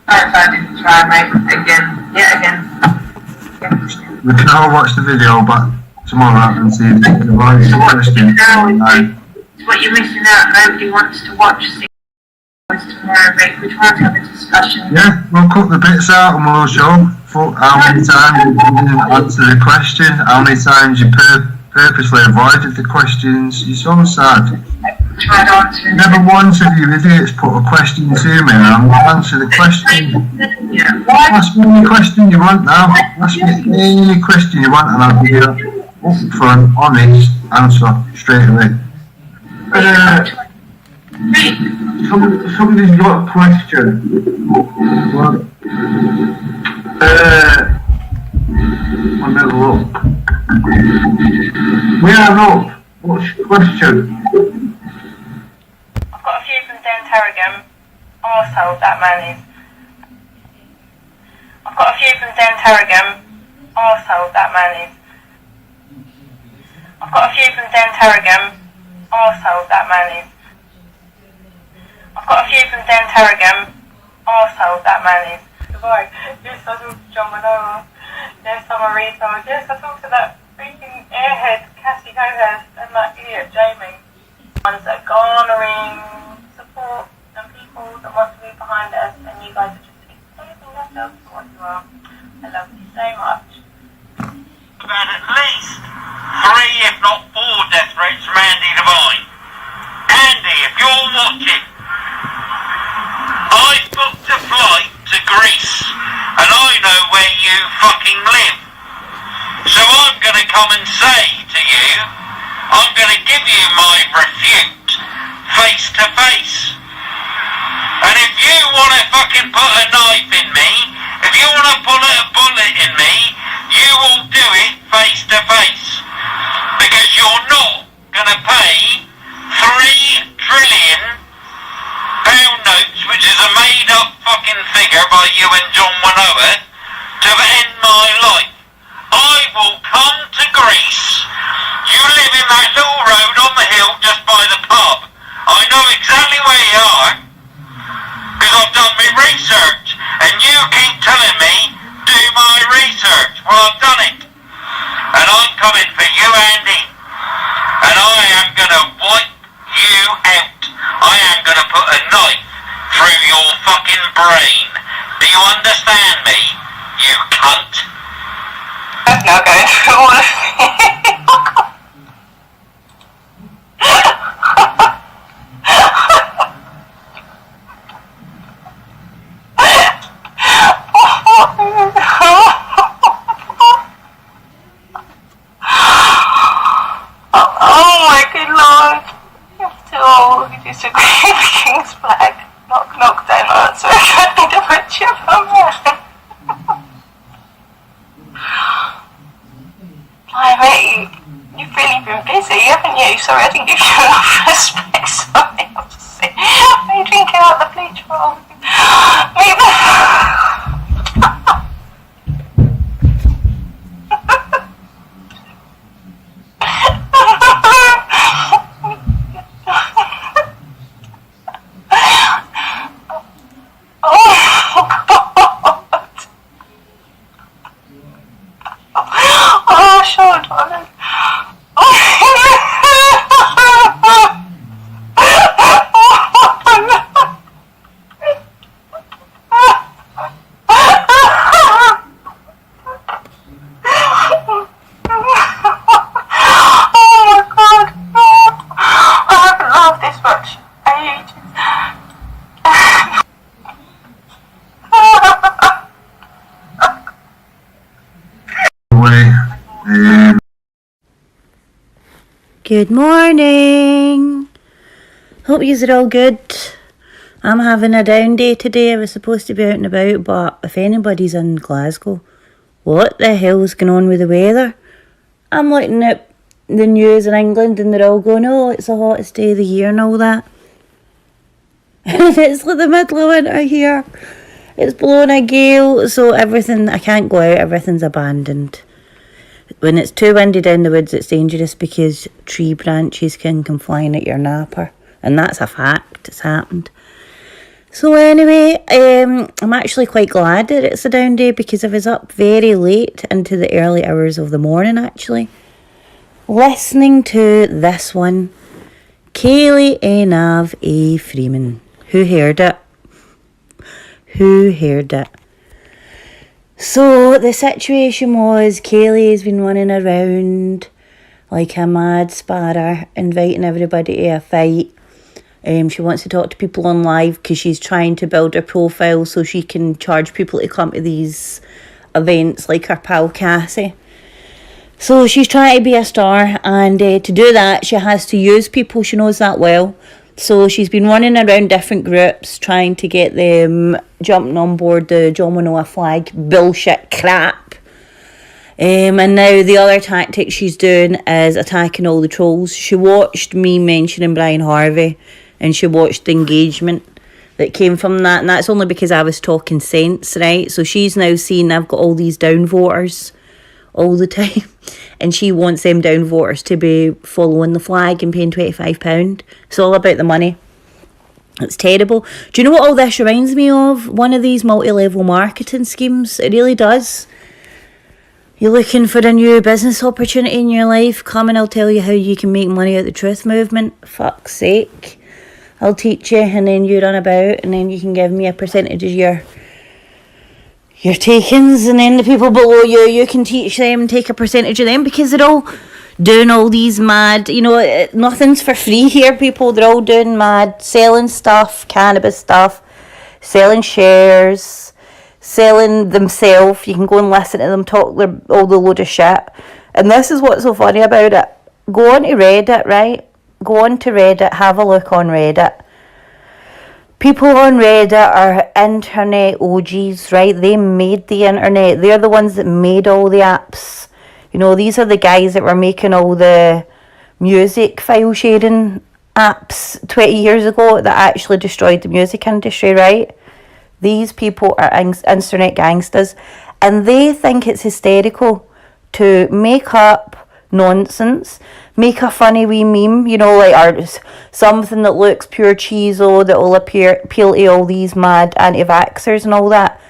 I didn't try, mate. Again. We can all watch the video back tomorrow and see the question. What you're missing out, nobody wants to watch tomorrow, Rick. We're trying to have a discussion. Yeah, we'll cut the bits out and we'll show how many times you didn't answer the question, how many times you purposely avoided the questions. You're so sad. Never once of you idiots put a question to me and I'm going to answer the question. Ask me any question you want now. Ask me any question you want and I'll give you an upfront, honest answer straight away. Somebody's got a question. I'll never look. We are up. What's your question? I've got a few from Dan Tarragam. Arsehole that man is. I've got a few from Dan Tarragam. Arsehole that man is. I've got a few from Dan Tarragam. Arsehole that man is. I've got a few from Dan Tarragam. Arsehole that man is. Goodbye. Yes, I talked to John Manoa. Yes, I'm a read someone. Yes, I talked to that freaking airhead Cassie Cohurst and that idiot Jamie. Ones that are garnering support and people that want to be behind us, and you guys are just exposing yourselves for what you are. I love you so much. About at least 3, if not 4 death threats from Andy Devine. Andy, if you're watching, I've booked a flight to Greece, and I know where you fucking live. So I'm going to come and say to you, I'm going to give you my refute, face to face. And if you want to fucking put a knife in me, if you want to put a bullet in me, you will do it face to face. Because you're not going to pay $3 trillion a made-up fucking figure by you and John Winoa to end my life. I will come to Greece. You live in that little road on the hill just by the pub. I know exactly where you are, because I've done my research, and you keep telling me, do my research. Well, I've done it. And I'm coming for you, Andy. And I am going to wipe you out. I am going to put a knife through your fucking brain. Do you understand me, you cunt? That's not going through all of it. Oh my good lord. You're too old. You disagree with the King's flag. Knock, knock, don't answer. I need to put you from there. You've really been busy, haven't you? Sorry, I didn't give you enough respect. Sorry, I'm just saying. Are you drinking out the bleach bottle? Oh, sure, darling. Good morning. Hope yous are all good. I'm having a down day today. I was supposed to be out and about, but if anybody's in Glasgow, what the hell's going on with the weather? I'm looking at the news in England and they're all going, oh, it's the hottest day of the year and all that. And it's like the middle of winter here. It's blowing a gale, so everything, I can't go out, everything's abandoned. When it's too windy down the woods, it's dangerous because tree branches can come flying at your napper. And that's a fact, it's happened. So anyway, I'm actually quite glad that it's a down day because I was up very late into the early hours of the morning actually, listening to this one, Kaylee Nav A. Freeman. Who heard it? Who heard it? So the situation was Kaylee has been running around like a mad sparrer, inviting everybody to a fight. She wants to talk to people on live because she's trying to build her profile so she can charge people to come to these events like her pal Cassie. So she's trying to be a star, and to do that she has to use people she knows that well. So she's been running around different groups trying to get them jumping on board the John Winoa flag bullshit crap. And now the other tactic she's doing is attacking all the trolls. She watched me mentioning Brian Harvey and she watched the engagement that came from that, and that's only because I was talking sense, right? So she's now seen I've got all these down voters all the time and she wants them down voters to be following the flag and paying £25. It's all about the money. It's terrible. Do you know what all this reminds me of? One of these multi-level marketing schemes. It really does. You're looking for a new business opportunity in your life? Come and I'll tell you how you can make money out the truth movement. Fuck's sake. I'll teach you and then you run about and then you can give me a percentage of your takings, and then the people below you can teach them and take a percentage of them because they're all doing all these mad, nothing's for free here, people. They're all doing mad, selling stuff, cannabis stuff, selling shares, selling themselves. You can go and listen to them talk all the load of shit. And this is what's so funny about it. Go on to Reddit, right? Go on to Reddit, have a look on Reddit. People on Reddit are internet OGs, right? They made the internet. They're the ones that made all the apps. These are the guys that were making all the music file sharing apps 20 years ago that actually destroyed the music industry, right? These people are internet gangsters, and they think it's hysterical to make up nonsense, make a funny wee meme, you know, like, or something that looks pure cheeso that will appeal to all these mad anti-vaxxers and all that,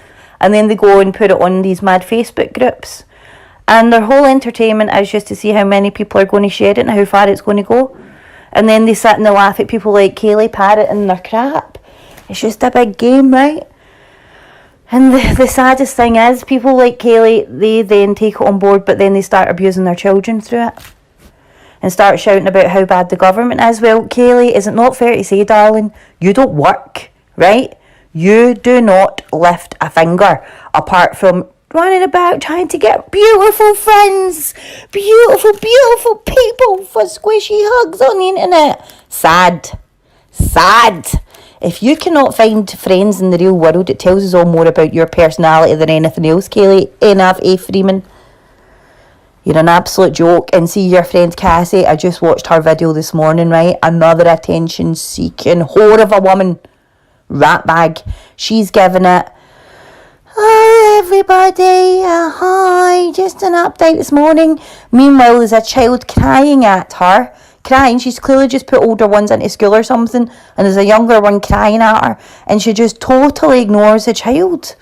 and then they go and put it on these mad Facebook groups, and their whole entertainment is just to see how many people are going to share it and how far it's going to go. And then they sit and they laugh at people like Kaylee parroting their crap. It's just a big game, right? And the saddest thing is, people like Kaylee, they then take it on board, but then they start abusing their children through it. And start shouting about how bad the government is. Well, Kaylee, is it not fair to say, darling, you don't work, right? You do not lift a finger apart from running about trying to get beautiful friends, beautiful people for squishy hugs on the internet. Sad. If you cannot find friends in the real world, it tells us all more about your personality than anything else, Kaylee. Enough, Freeman. You're an absolute joke. And see your friend Cassie, I just watched her video this morning, right? Another attention-seeking whore of a woman. Rat bag. She's giving it, "Hi everybody, hi, just an update this morning." Meanwhile, there's a child crying at her. She's clearly just put older ones into school or something, and there's a younger one crying at her, and she just totally ignores the child.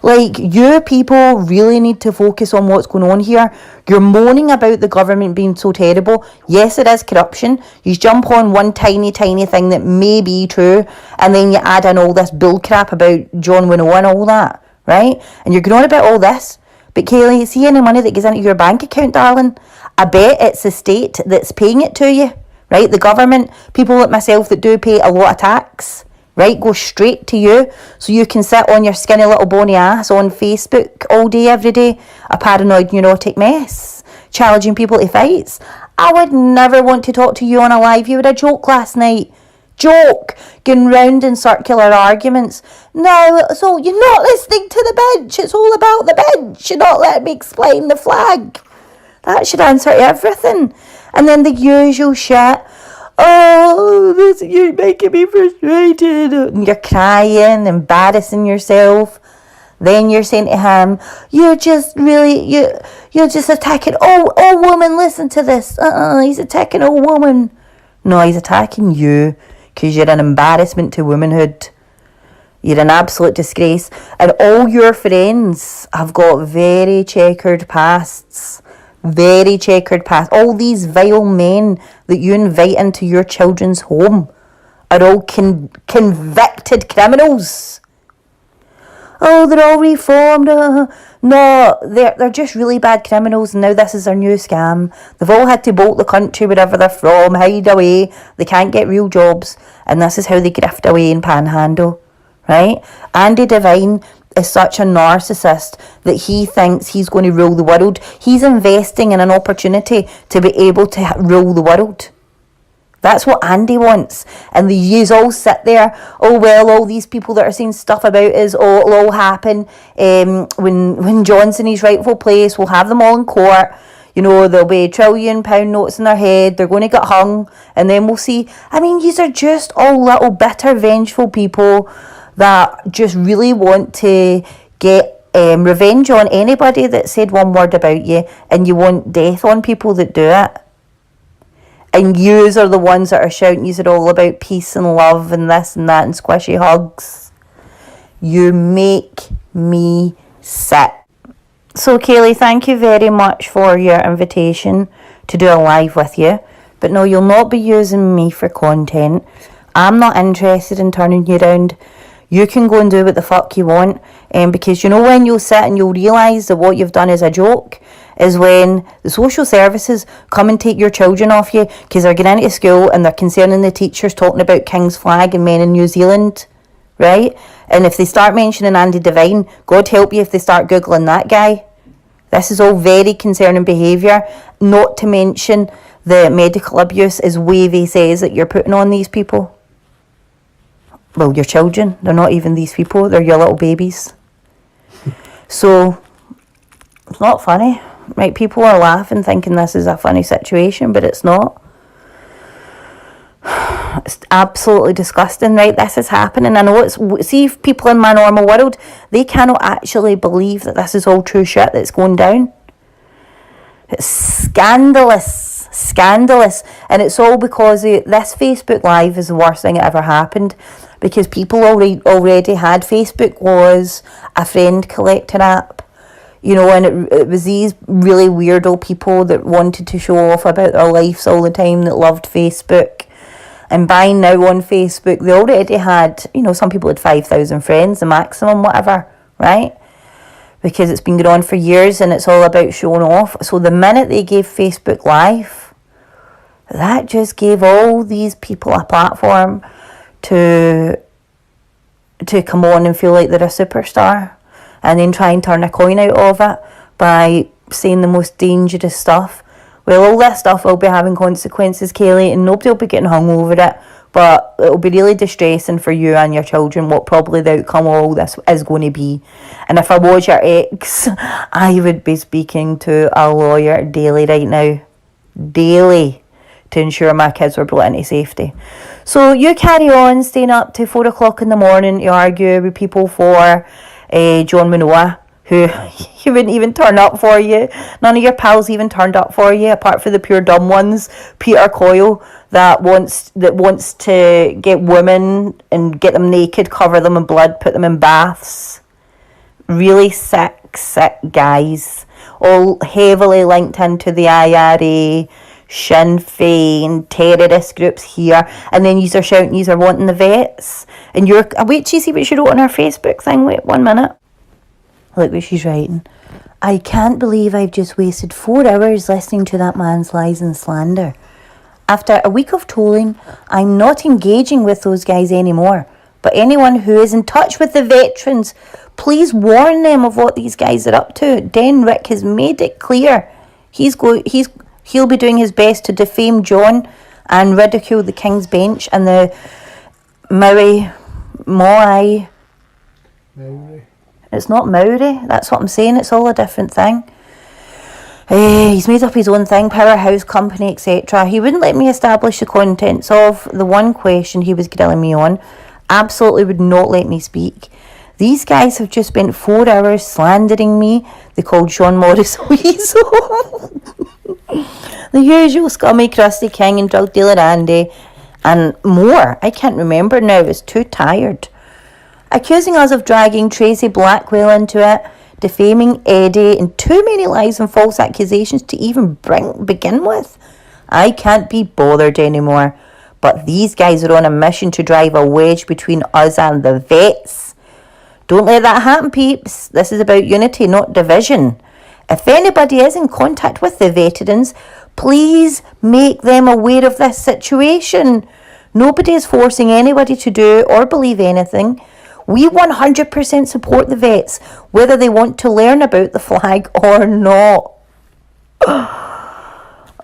Like, you people really need to focus on what's going on here. You're moaning about the government being so terrible. Yes, it is corruption. You jump on one tiny thing that may be true, and then you add in all this bull crap about John Winnow and all that, right? And you're going on about all this. But Kaylee, see any money that goes into your bank account, darling? I bet it's the state that's paying it to you, right? The government, people like myself that do pay a lot of tax, right, go straight to you, so you can sit on your skinny little bony ass on Facebook all day, every day, a paranoid neurotic mess, challenging people to fights. I would never want to talk to you on a live. You had a joke last night. Joke, going round in circular arguments. No, so you're not listening to the bench. It's all about the bench. You're not letting me explain the flag. That should answer everything. And then the usual shit. "Oh, you're making me frustrated." And you're crying, embarrassing yourself. Then you're saying to him, "You're just attacking all women. Listen to this. He's attacking all women." No, he's attacking you, because you're an embarrassment to womanhood. You're an absolute disgrace. And all your friends have got very checkered pasts. Very checkered past. All these vile men that you invite into your children's home are all convicted criminals. "Oh, they're all reformed." No, they're just really bad criminals, and now this is their new scam. They've all had to bolt the country wherever they're from, hide away. They can't get real jobs, and this is how they grift away and panhandle, right? Andy Devine is such a narcissist that he thinks he's going to rule the world. He's investing in an opportunity to be able to rule the world. That's what Andy wants. And you all sit there, "Oh well, all these people that are saying stuff about us, it'll all happen when John's in his rightful place. We'll have them all in court. You know, there'll be £1 trillion notes in their head. They're going to get hung, and then we'll see." I mean, these are just all little bitter, vengeful people that just really want to get revenge on anybody that said one word about you, and you want death on people that do it. And yous are the ones that are shouting yous are all about peace and love and this and that and squishy hugs. You make me sick. So Kaylee, thank you very much for your invitation to do a live with you. But no, you'll not be using me for content. I'm not interested in turning you around. You can go and do what the fuck you want, because you know when you'll sit and you'll realise that what you've done is a joke, is when the social services come and take your children off you because they're getting into school and they're concerning the teachers talking about King's flag and men in New Zealand, right? And if they start mentioning Andy Devine, God help you if they start Googling that guy. This is all very concerning behaviour, not to mention the medical abuse, as Wavy says, that you're putting on these people. Well, your children. They're not even these people. They're your little babies. So, it's not funny. Right, people are laughing thinking this is a funny situation, but it's not. It's absolutely disgusting, right? This is happening. I know see if people in my normal world, they cannot actually believe that this is all true shit that's going down. It's scandalous, and it's all because this Facebook Live is the worst thing that ever happened, because people already had Facebook was a friend collector app, you know, and it was these really weirdo people that wanted to show off about their lives all the time that loved Facebook. And by now on Facebook, they already had, you know, some people had 5,000 friends, the maximum, whatever, right? Because it's been going on for years and it's all about showing off. So the minute they gave Facebook Live, that just gave all these people a platform to come on and feel like they're a superstar, and then try and turn a coin out of it by saying the most dangerous stuff. Well, all this stuff will be having consequences, Kaylee, and nobody will be getting hung over it, but it'll be really distressing for you and your children what probably the outcome of all this is going to be. And if I was your ex, I would be speaking to a lawyer daily right now. Daily. To ensure my kids were brought into safety. So you carry on staying up to 4 o'clock in the morning to argue with people for John Manoa, who he wouldn't even turn up for you. None of your pals even turned up for you, apart from the pure dumb ones. Peter Coyle, that wants to get women and get them naked, cover them in blood, put them in baths. Really sick guys. All heavily linked into the IRA, Sinn Féin, terrorist groups here, and then yous are shouting yous are wanting the vets. And you're... Wait till you see what she wrote on her Facebook thing. Wait 1 minute. Look what she's writing. I can't believe I've just wasted 4 hours listening to that man's lies and slander. After a week of tolling, I'm not engaging with those guys anymore. But anyone who is in touch with the veterans, please warn them of what these guys are up to. Den Rick has made it clear. He'll be doing his best to defame John and ridicule the King's Bench and the Maori. It's not Maori, that's what I'm saying, it's all a different thing. He's made up his own thing, powerhouse company, etc. He wouldn't let me establish the contents of the one question he was grilling me on. Absolutely would not let me speak. These guys have just spent 4 hours slandering me. They called Sean Morris a weasel. The usual scummy, crusty king and drug dealer Andy. And more. I can't remember now. I was too tired. Accusing us of dragging Tracy Blackwell into it. Defaming Eddie. And too many lies and false accusations to even begin with. I can't be bothered anymore. But these guys are on a mission to drive a wedge between us and the vets. Don't let that happen, peeps. This is about unity, not division. If anybody is in contact with the veterans, please make them aware of this situation. Nobody is forcing anybody to do or believe anything. We 100% support the vets, whether they want to learn about the flag or not.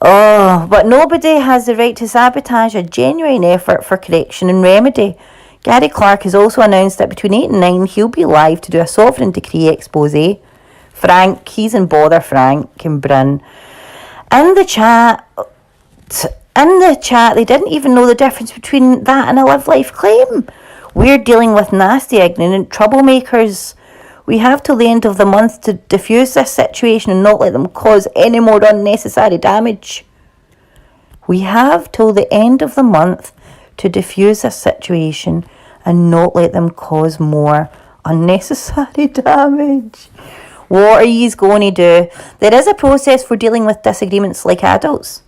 But nobody has the right to sabotage a genuine effort for correction and remedy. Gary Clark has also announced that between 8 and 9 he'll be live to do a sovereign decree expose. Frank, he's in bother, Frank and Bryn. In the chat, they didn't even know the difference between that and a live life claim. We're dealing with nasty, ignorant troublemakers. We have till the end of the month to diffuse this situation and not let them cause any more unnecessary damage. We have till the end of the month to diffuse this situation and not let them cause more unnecessary damage. What are you going to do? There is a process for dealing with disagreements like adults.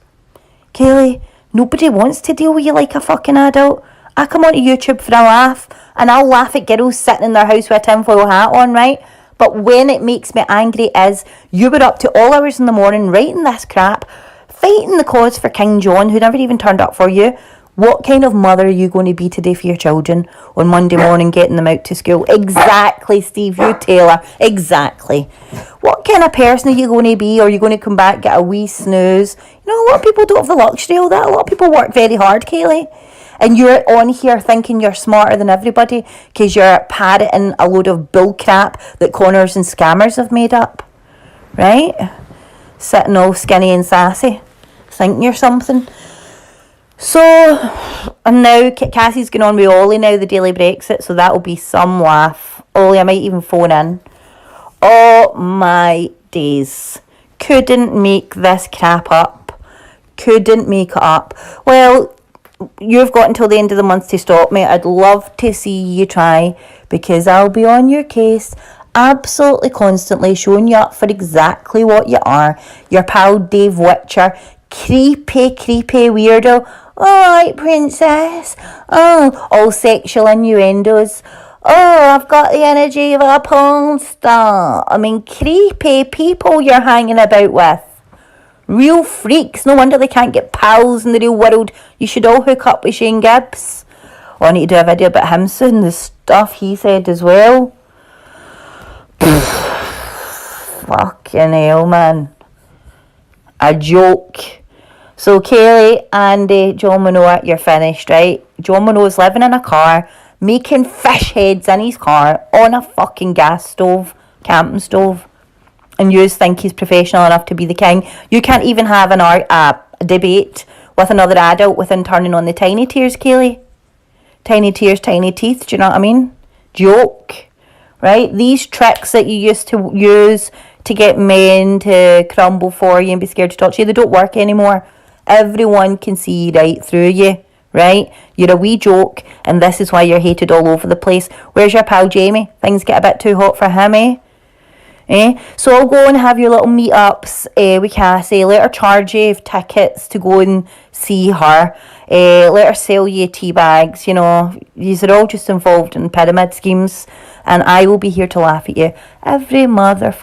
Kaylee, nobody wants to deal with you like a fucking adult. I come onto YouTube for a laugh, and I'll laugh at girls sitting in their house with a tinfoil hat on, right? But when it makes me angry is, you were up to all hours in the morning writing this crap, fighting the cause for King John, who never even turned up for you. What kind of mother are you going to be today for your children on Monday morning, getting them out to school? Exactly, Steve, you Taylor. Exactly. What kind of person are you going to be? Or are you going to come back, get a wee snooze? You know, a lot of people don't have the luxury of that. A lot of people work very hard, Kaylee. And you're on here thinking you're smarter than everybody because you're parroting a load of bull crap that conners and scammers have made up. Right? Sitting all skinny and sassy. Thinking you're something. So, and now Cassie's going on with Ollie now, the Daily Brexit, so that'll be some laugh. Ollie, I might even phone in. Oh my days. Couldn't make this crap up. Couldn't make it up. Well, you've got until the end of the month to stop me. I'd love to see you try, because I'll be on your case absolutely constantly, showing you up for exactly what you are. Your pal Dave Witcher. Creepy weirdo. Alright, princess. Oh, all sexual innuendos. Oh, I've got the energy of a porn star. I mean, creepy people you're hanging about with. Real freaks. No wonder they can't get pals in the real world. You should all hook up with Shane Gibbs. Oh, I need to do a video about him soon. The stuff he said as well. Fucking hell, man. A joke. So Kaylee and John Minoa, you're finished, right? John Minoa's living in a car, making fish heads in his car on a fucking gas stove, camping stove. And you think he's professional enough to be the king. You can't even have a debate with another adult within turning on the tiny tears, Kaylee. Tiny tears, tiny teeth, do you know what I mean? Joke. Right? These tricks that you used to use to get men to crumble for you and be scared to talk to you, they don't work anymore. Everyone can see right through you, right? You're a wee joke, and this is why you're hated all over the place. Where's your pal Jamie? Things get a bit too hot for him, eh? So I'll go and have your little meetups with Cassie. Let her charge you tickets to go and see her. Let her sell you tea bags. You know, these are all just involved in pyramid schemes, and I will be here to laugh at you every motherfucker.